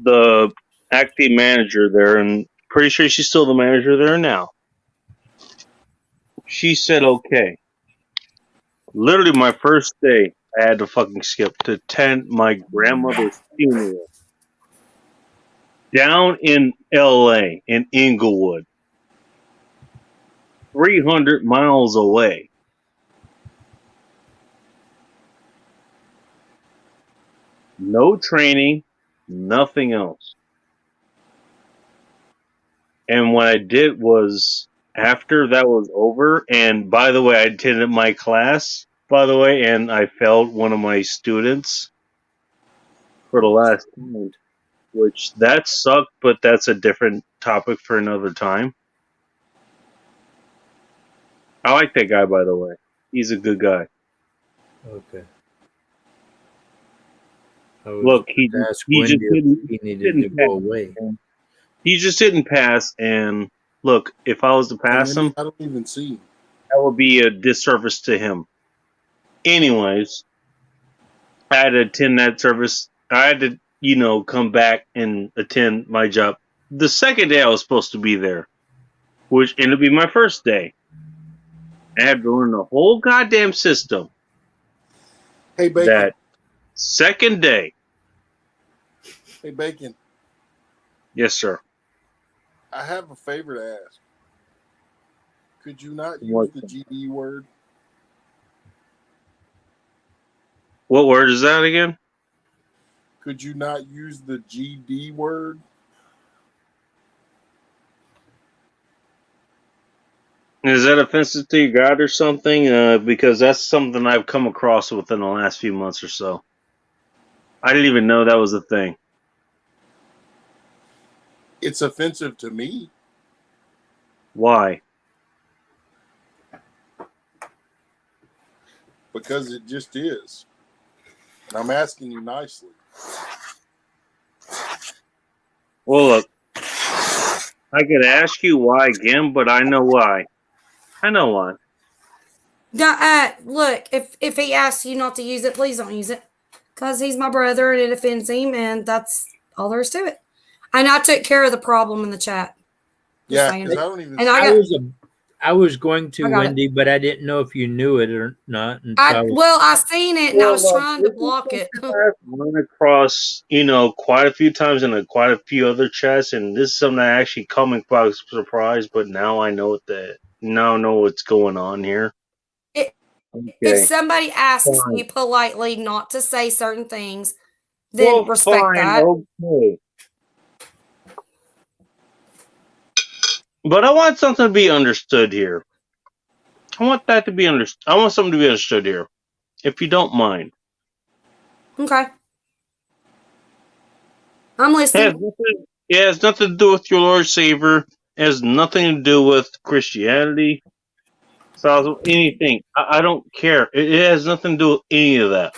the acting manager there, and pretty sure she's still the manager there now. She said, okay. Literally my first day, I had to fucking skip to attend my grandmother's funeral down in LA, in Inglewood, 300 miles away. No training, nothing else. And what I did was, after that was over, and by the way, I attended my class, by the way, and I failed one of my students for the last time, which that sucked, but that's a different topic for another time. I like that guy, by the way. He's a good guy. Okay. Look, he just didn't go away. He just didn't pass, and look, if I was to pass him, I don't even see him. that would be a disservice to him. Anyways, I had to attend that service. I had to, come back and attend my job. The second day I was supposed to be there, which ended up being my first day. I had to learn the whole goddamn system. Hey, Bacon. That second day. Hey, Bacon. Yes, sir. I have a favor to ask. Could you not use What? the GD word? What word is that again? Could you not use the GD word? Is that offensive to you, God, or something? Because that's something I've come across within the last few months or so. I didn't even know that was a thing. It's offensive to me. Why? Because it just is. And I'm asking you nicely. Well, look, I could ask you why again, but I know why. I know why. No, look, if he asks you not to use it, please don't use it. Because he's my brother and it offends him, and that's all there is to it. And I took care of the problem in the chat. Yeah, because I don't even. And I was going to, I got it. Wendy, but I didn't know if you knew it or not. And so I seen it and I was Well, trying to block it. I've run across, quite a few times in quite a few other chats, and this is something that actually caught me quite surprised. But now I know now I know what's going on here. If somebody asks Fine. you politely not to say certain things, then respect fine, that. Okay. But I want something to be understood here. I want that to be understood. I want something to be understood here, if you don't mind. Okay. I'm listening. It has nothing to do with your Lord Savior. It has nothing to do with Christianity. So anything. I don't care. It has nothing to do with any of that.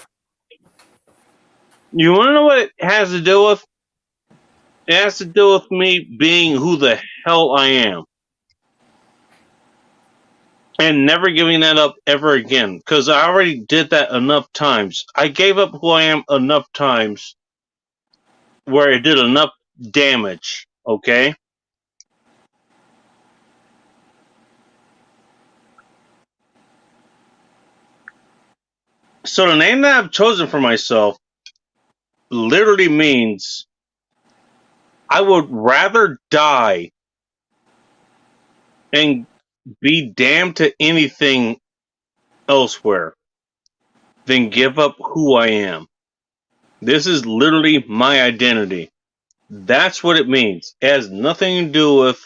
You want to know what it has to do with? It has to do with me being who the hell I am. And never giving that up ever again. Because I already did that enough times. I gave up who I am enough times where it did enough damage. Okay? So the name that I've chosen for myself literally means I would rather die and be damned to anything elsewhere than give up who I am. This is literally my identity. That's what it means. It has nothing to do with,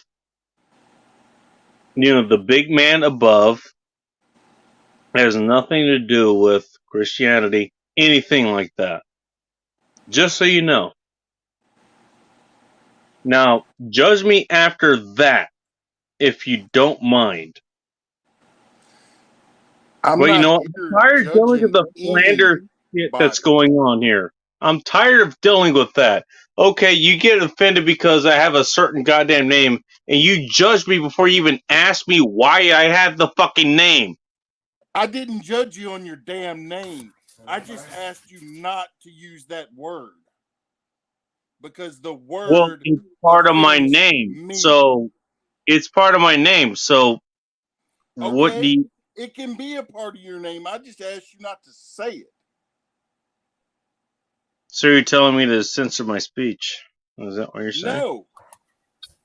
the big man above. It has nothing to do with Christianity, anything like that. Just so you know. Now, judge me after that, if you don't mind. I'm Well, not I'm tired of dealing with the slander shit that's going on here. I'm tired of dealing with that. okay, you get offended because I have a certain goddamn name, and you judge me before you even ask me why I have the fucking name. I didn't judge you on your damn name. I just asked you not to use that word. Because the word Well, it's part of my offends name. me. So it's part of my name. So what do Okay, you it can be a part of your name. I just asked you not to say it. so you're telling me to censor my speech? Is that what you're saying? No.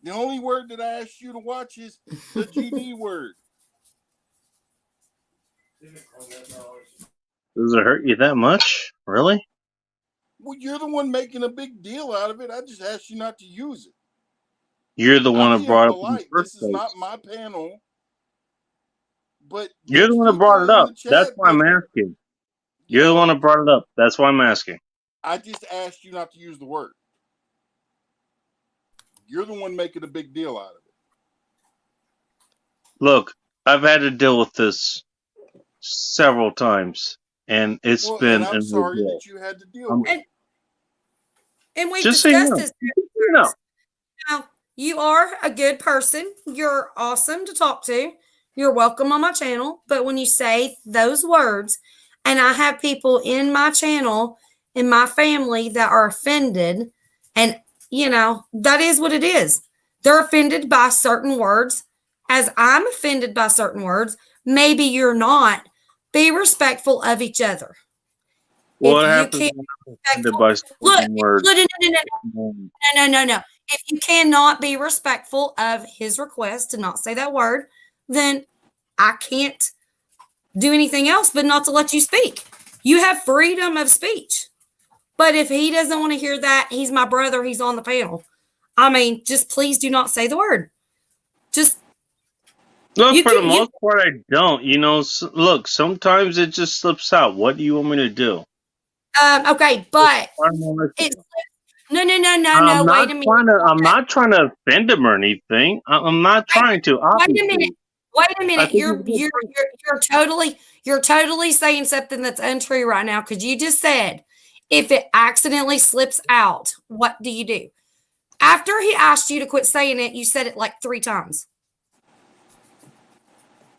The only word that I asked you to watch is the GD word. Does it hurt you that much? Really? Well, you're the one making a big deal out of it. I just asked you not to use it. You're the one I'm who being brought it up in the polite. first This is place. not my panel. But You're the there's one who brought it people in up. the That's chat why I'm that asking. You're the one who brought it up. That's why I'm asking. I just asked you not to use the word. You're the one making a big deal out of it. Look, I've had to deal with this several times, and it's Well, been and I'm an sorry ordeal. that you had to deal with it. And we've Just so you discussed know. this. You know. Now, you are a good person. You're awesome to talk to. You're welcome on my channel. But when you say those words, and I have people in my channel, in my family that are offended, and that is what it is. They're offended by certain words, as I'm offended by certain words. Maybe you're not. Be respectful of each other. What If you happens can't when I'm offended by look, certain words? no. If you cannot be respectful of his request to not say that word, then I can't do anything else but not to let you speak. You have freedom of speech. But if he doesn't want to hear that, he's my brother, he's on the panel. I mean, just please do not say the word. Just Look, for the most part, I don't. Look, sometimes it just slips out. What do you want me to do? Okay, but it's no. Wait a minute. I'm not trying to offend him or anything. I'm not trying to. Obviously. Wait a I minute. think You're he's a good you're totally saying something that's untrue right now because you just said if it accidentally slips out, what do you do? After he asked you to quit saying it, you said it like 3 times.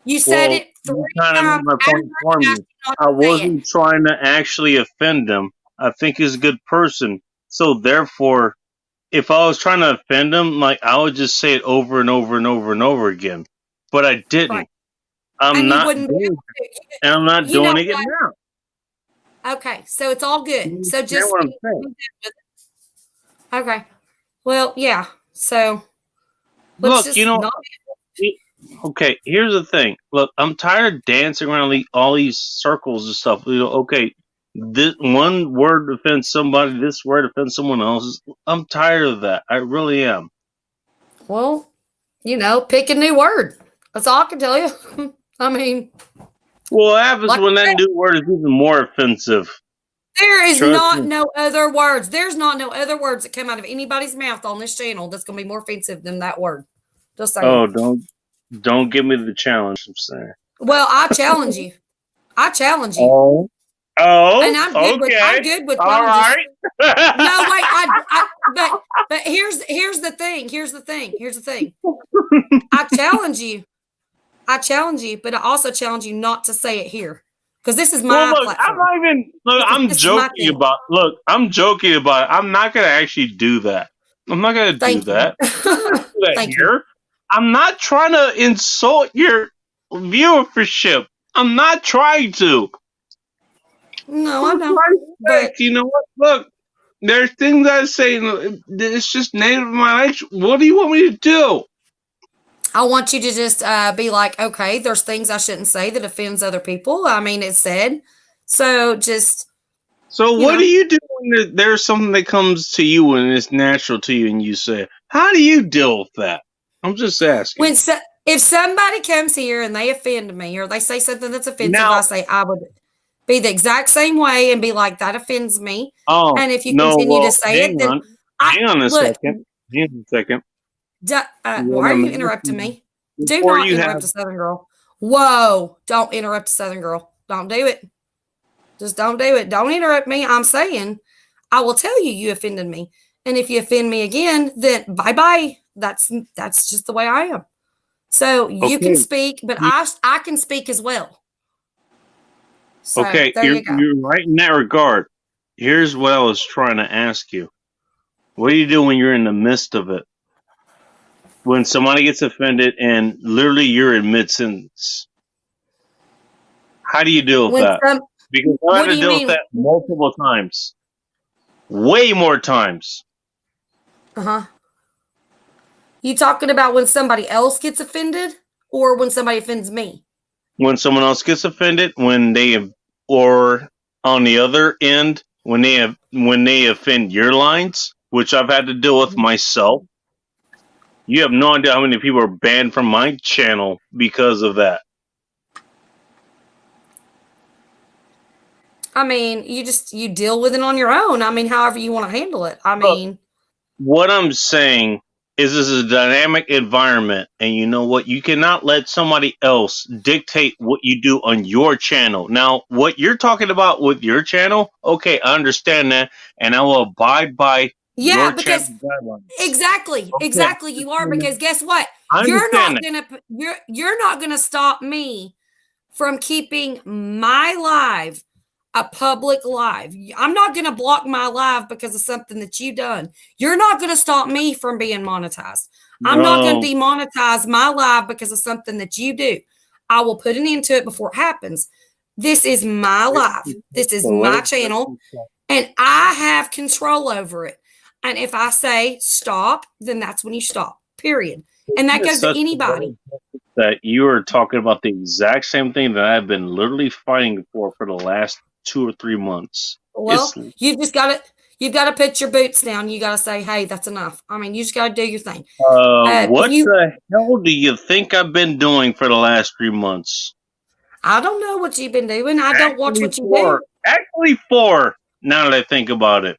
You said it 3 times. My point for me. I wasn't trying to actually offend him. I think he's a good person. So therefore, if I was trying to offend him, like I would just say it over and over and over and over again. But I didn't. Right. I'm And you not wouldn't be doing able it. And I'm not You know doing it what? now. Okay, so it's all good. So understand just what I'm saying? okay. Well, yeah. So Look, okay, here's the thing. Look, I'm tired of dancing around all these circles and stuff. Okay, this one word offends somebody, this word offends someone else. I'm tired of that. I really am. Well, pick a new word. That's all I can tell you. I mean, what happens like when I that said, new word is even more offensive? there is Trust me. no other words. There's not no other words that come out of anybody's mouth on this channel that's going to be more offensive than that word. Just saying. Oh, don't give me the challenge. I'm saying. Well, I challenge you. I challenge you. Oh, And I'm good with challenges. All right. No, wait. But here's the thing. Here's the thing. I challenge you, but I also challenge you not to say it here because this is my platform. I'm not even. Look, I'm joking about. Look, I'm joking about it. I'm not gonna actually do that. I'm not gonna do that. Here. I'm not trying to insult your viewership. I'm not trying to. No, I know. But you know what? Look, there's things I say. It's just native to my nature. What do you want me to do? I want you to just be like, okay, there's things I shouldn't say that offends other people. I mean, it's said. So just. So what do you do when there's something that comes to you and it's natural to you and you say it? How do you deal with that? I'm just asking. If somebody comes here and they offend me or they say something that's offensive, I say I would be the exact same way and be like, that offends me. Oh, and if you continue to say it, then hang on a second. Why are you interrupting me? Do not interrupt a Southern girl. Whoa, don't interrupt a Southern girl. Don't do it. Just don't do it. Don't interrupt me. I'm saying I will tell you offended me. And if you offend me again, then bye bye. That's just the way I am. So you can Okay. speak, but I can speak as well. So Okay, there you go. you're right in that regard. Here's what I was trying to ask you. What do you do when you're in the midst of it? When somebody gets offended and literally you're in mid-sentence. How do you deal with When that? some, Because I what had do to you deal with mean? that multiple times. Way more times. You talking about when somebody else gets offended or when somebody offends me? When someone else gets offended, when they have, or on the other end, when they offend your lines, which I've had to deal with myself. You have no idea how many people are banned from my channel because of that. I mean, you deal with it on your own. I mean, however you want to handle it. I mean, What I'm saying is this is a dynamic environment, and you know what? You cannot let somebody else dictate what you do on your channel. Now, what you're talking about with your channel, okay, I understand that, and I will abide by yeah, your because channel guidelines. exactly, you are. Because guess what? I You're not understand gonna you're not gonna stop me from keeping my live a public live. I'm not going to block my live because of something that you done. You're not going to stop me from being monetized. I'm not going to demonetize my live because of something that you do. I will put an end to it before it happens. This is my live. This is my channel, and I have control over it. And if I say stop, then that's when you stop. Period. And that goes to anybody. That you are talking about the exact same thing that I've been literally fighting for the last 2 or 3 months. Well, you've got to put your boots down. You got to say, hey, that's enough. I mean, you just got to do your thing. What the hell do you think I've been doing for the last 3 months? I don't know what you've been doing. I don't watch what you do. Actually 4, now that I think about it.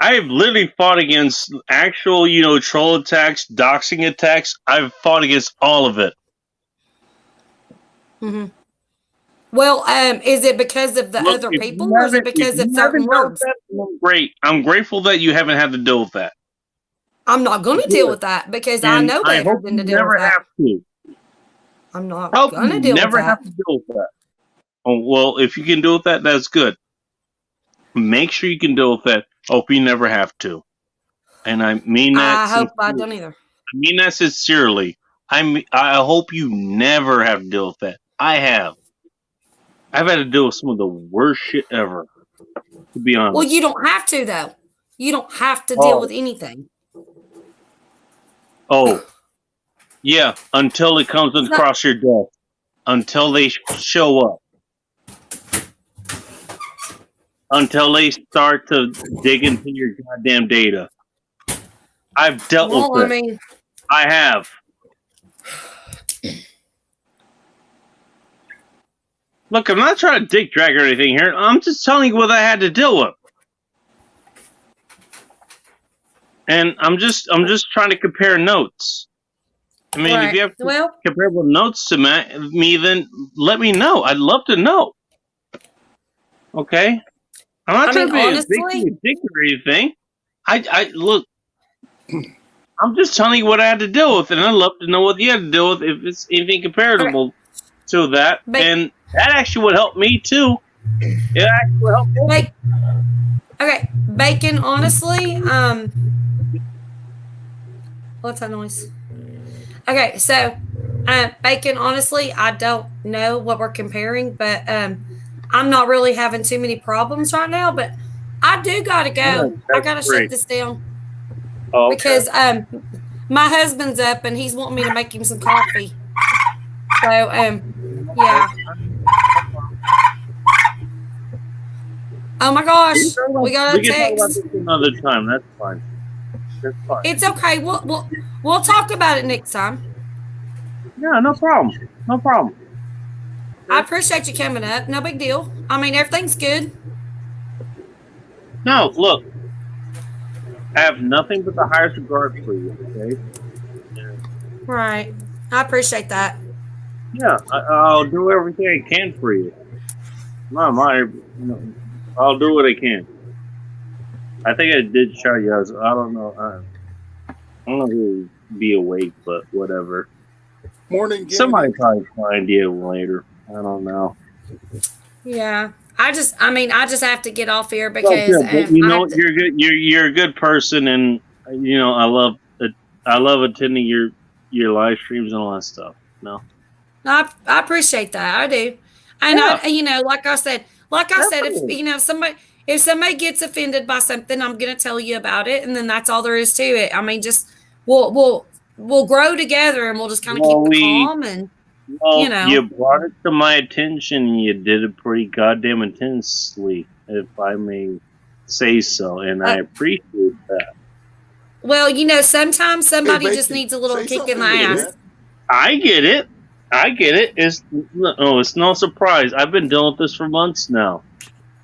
I've literally fought against actual, troll attacks, doxing attacks. I've fought against all of it. Mm-hmm. Well, is it because of the other people, or is it because of certain words? Great. I'm grateful that you haven't had to deal with that. I'm not going to deal with that because I know better than to deal with that. Have to. I'm not going to deal with that. Never have to deal with that. Oh, well, if you can deal with that, that's good. Make sure you can deal with that. Hope you never have to. And I mean that. I hope I don't either. I mean that sincerely. I hope you never have to deal with that. I have. I've had to deal with some of the worst shit ever, to be honest. Well, you don't have to, though. You don't have to deal with anything. Oh, yeah, until it comes across your desk. Until they show up. Until they start to dig into your goddamn data. I've dealt with it. I mean, I have. Look, I'm not trying to dick drag or anything here. I'm just telling you what I had to deal with. And I'm just trying to compare notes. I mean, if you have comparable notes to me, then let me know. I'd love to know. Okay? I'm not trying to be a dick or anything. I look, I'm just telling you what I had to deal with, and I'd love to know what you had to deal with if it's anything comparable to that. And that actually would help me too. It actually would help me. Okay, Bacon, honestly, what's that noise? Okay, so Bacon, honestly, I don't know what we're comparing, but I'm not really having too many problems right now, but I do gotta go. I gotta shut this down. Oh, okay. Because my husband's up and he's wanting me to make him some coffee. So yeah. Oh my gosh, we got a We can talk about text. this another time. That's fine. That's fine. It's okay. We'll talk about it next time. Yeah, no problem. No problem. I appreciate you coming up. No big deal. I mean, everything's good. No, look. I have nothing but the highest regard for you, okay? Right. I appreciate that. Yeah, I'll do everything I can for you. I'll do what I can. I think I did shout you out. I don't know. I don't know who would be awake, but whatever. Morning, Somebody probably find you later. I don't know. Yeah. I just have to get off here because you know you're good. You're a good person, and you know I love attending your live streams and all that stuff. No, I appreciate that. I do, and Yeah. like I said, if somebody gets offended by something, I'm gonna tell you about it, and then that's all there is to it. I mean, just we'll grow together, and we'll just kind of keep the calm and. Well, you brought it to my attention. And you did it pretty goddamn intensely, if I may say so, and I appreciate that. Well, sometimes somebody just needs a little kick in the ass. I get it. It's no surprise. I've been dealing with this for months now.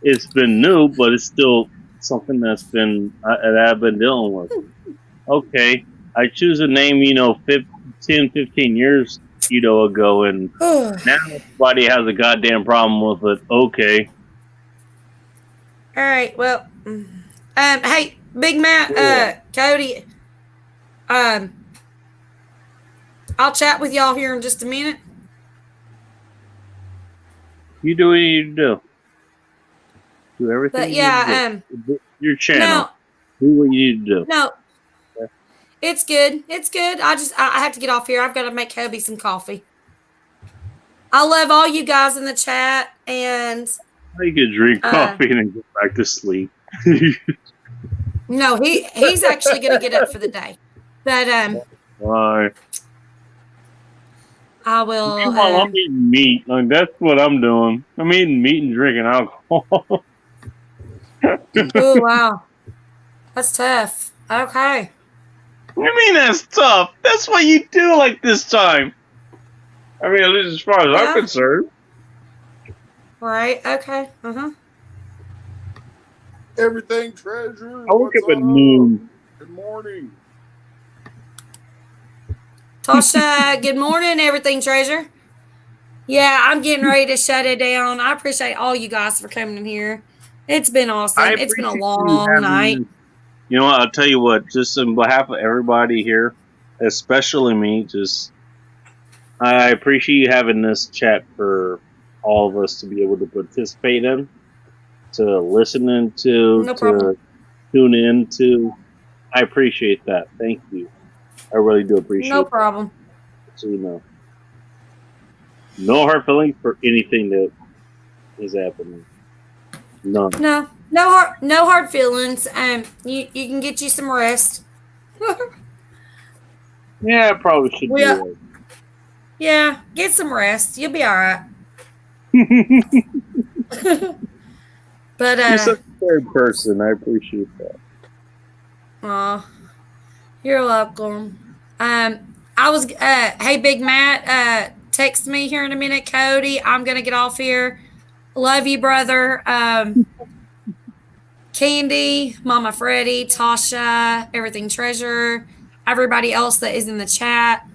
It's been new, but it's still something that I've been dealing with. Okay, I choose a name, 10, 15 years, ago, and now everybody has a goddamn problem with it. Okay. All right. Well, hey, Big Matt, Cody, I'll chat with y'all here in just a minute. You do what you need to do. Do everything. But you yeah, need to do. Your channel. Do what you need to do. No, it's good. It's good. I have to get off here. I've got to make Kobe some coffee. I love all you guys in the chat, and You could drink coffee and then go back to sleep. no, he's actually going to get up for the day. But Why? I will. I'm eating meat. Like that's what I'm doing. I'm eating meat and drinking alcohol. Oh wow, that's tough. Okay. What do you mean that's tough? That's what you do like this time. I mean, at least as far as I'm concerned. Right. Okay. Everything treasure. I woke up at noon. Good morning. Tasha, good morning, everything treasure. Yeah, I'm getting ready to shut it down. I appreciate all you guys for coming in here. It's been awesome. It's been a long night. You know what? I'll tell you what. Just on behalf of everybody here, especially me, I appreciate you having this chat for all of us to be able to participate in, to listen into, No problem. to tune in to. I appreciate that. Thank you. I really do appreciate No that. problem. So you know. No hard feelings for anything that is happening. None. No hard feelings. You can get you some rest. Yeah, I probably should do Yeah. that. Yeah, get some rest. You'll be all right. But You're such a third person. I appreciate that. you're welcome. I was hey Big Matt, text me here in a minute, Cody. I'm gonna get off here. Love you, brother. Candy, Mama Freddie, Tasha, Everything Treasure, everybody else that is in the chat.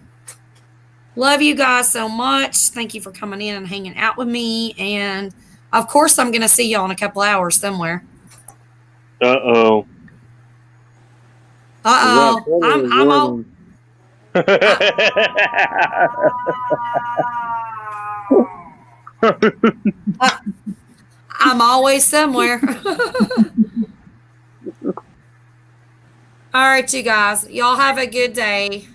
Love you guys so much. Thank you for coming in and hanging out with me. And of course, I'm gonna see y'all in a couple hours somewhere. Uh-oh. I'm all. I'm always somewhere. All right, you guys. Y'all have a good day.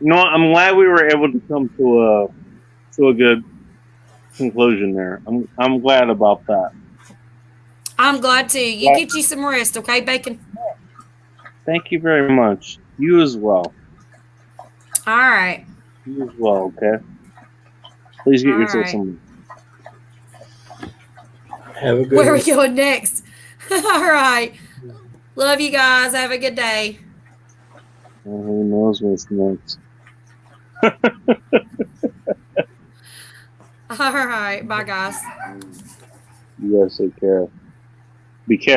You know what? I'm glad we were able to come to a good conclusion there. I'm glad about that. I'm glad too. You get you some rest, okay, Bacon? Thank you very much. You as well. All right. You as well, okay? Please get All yourself right. some. Have a good Where are one. we going next? All right. Love you guys. Have a good day. Who knows what's next? All right. Bye, guys. You guys take care. Be careful.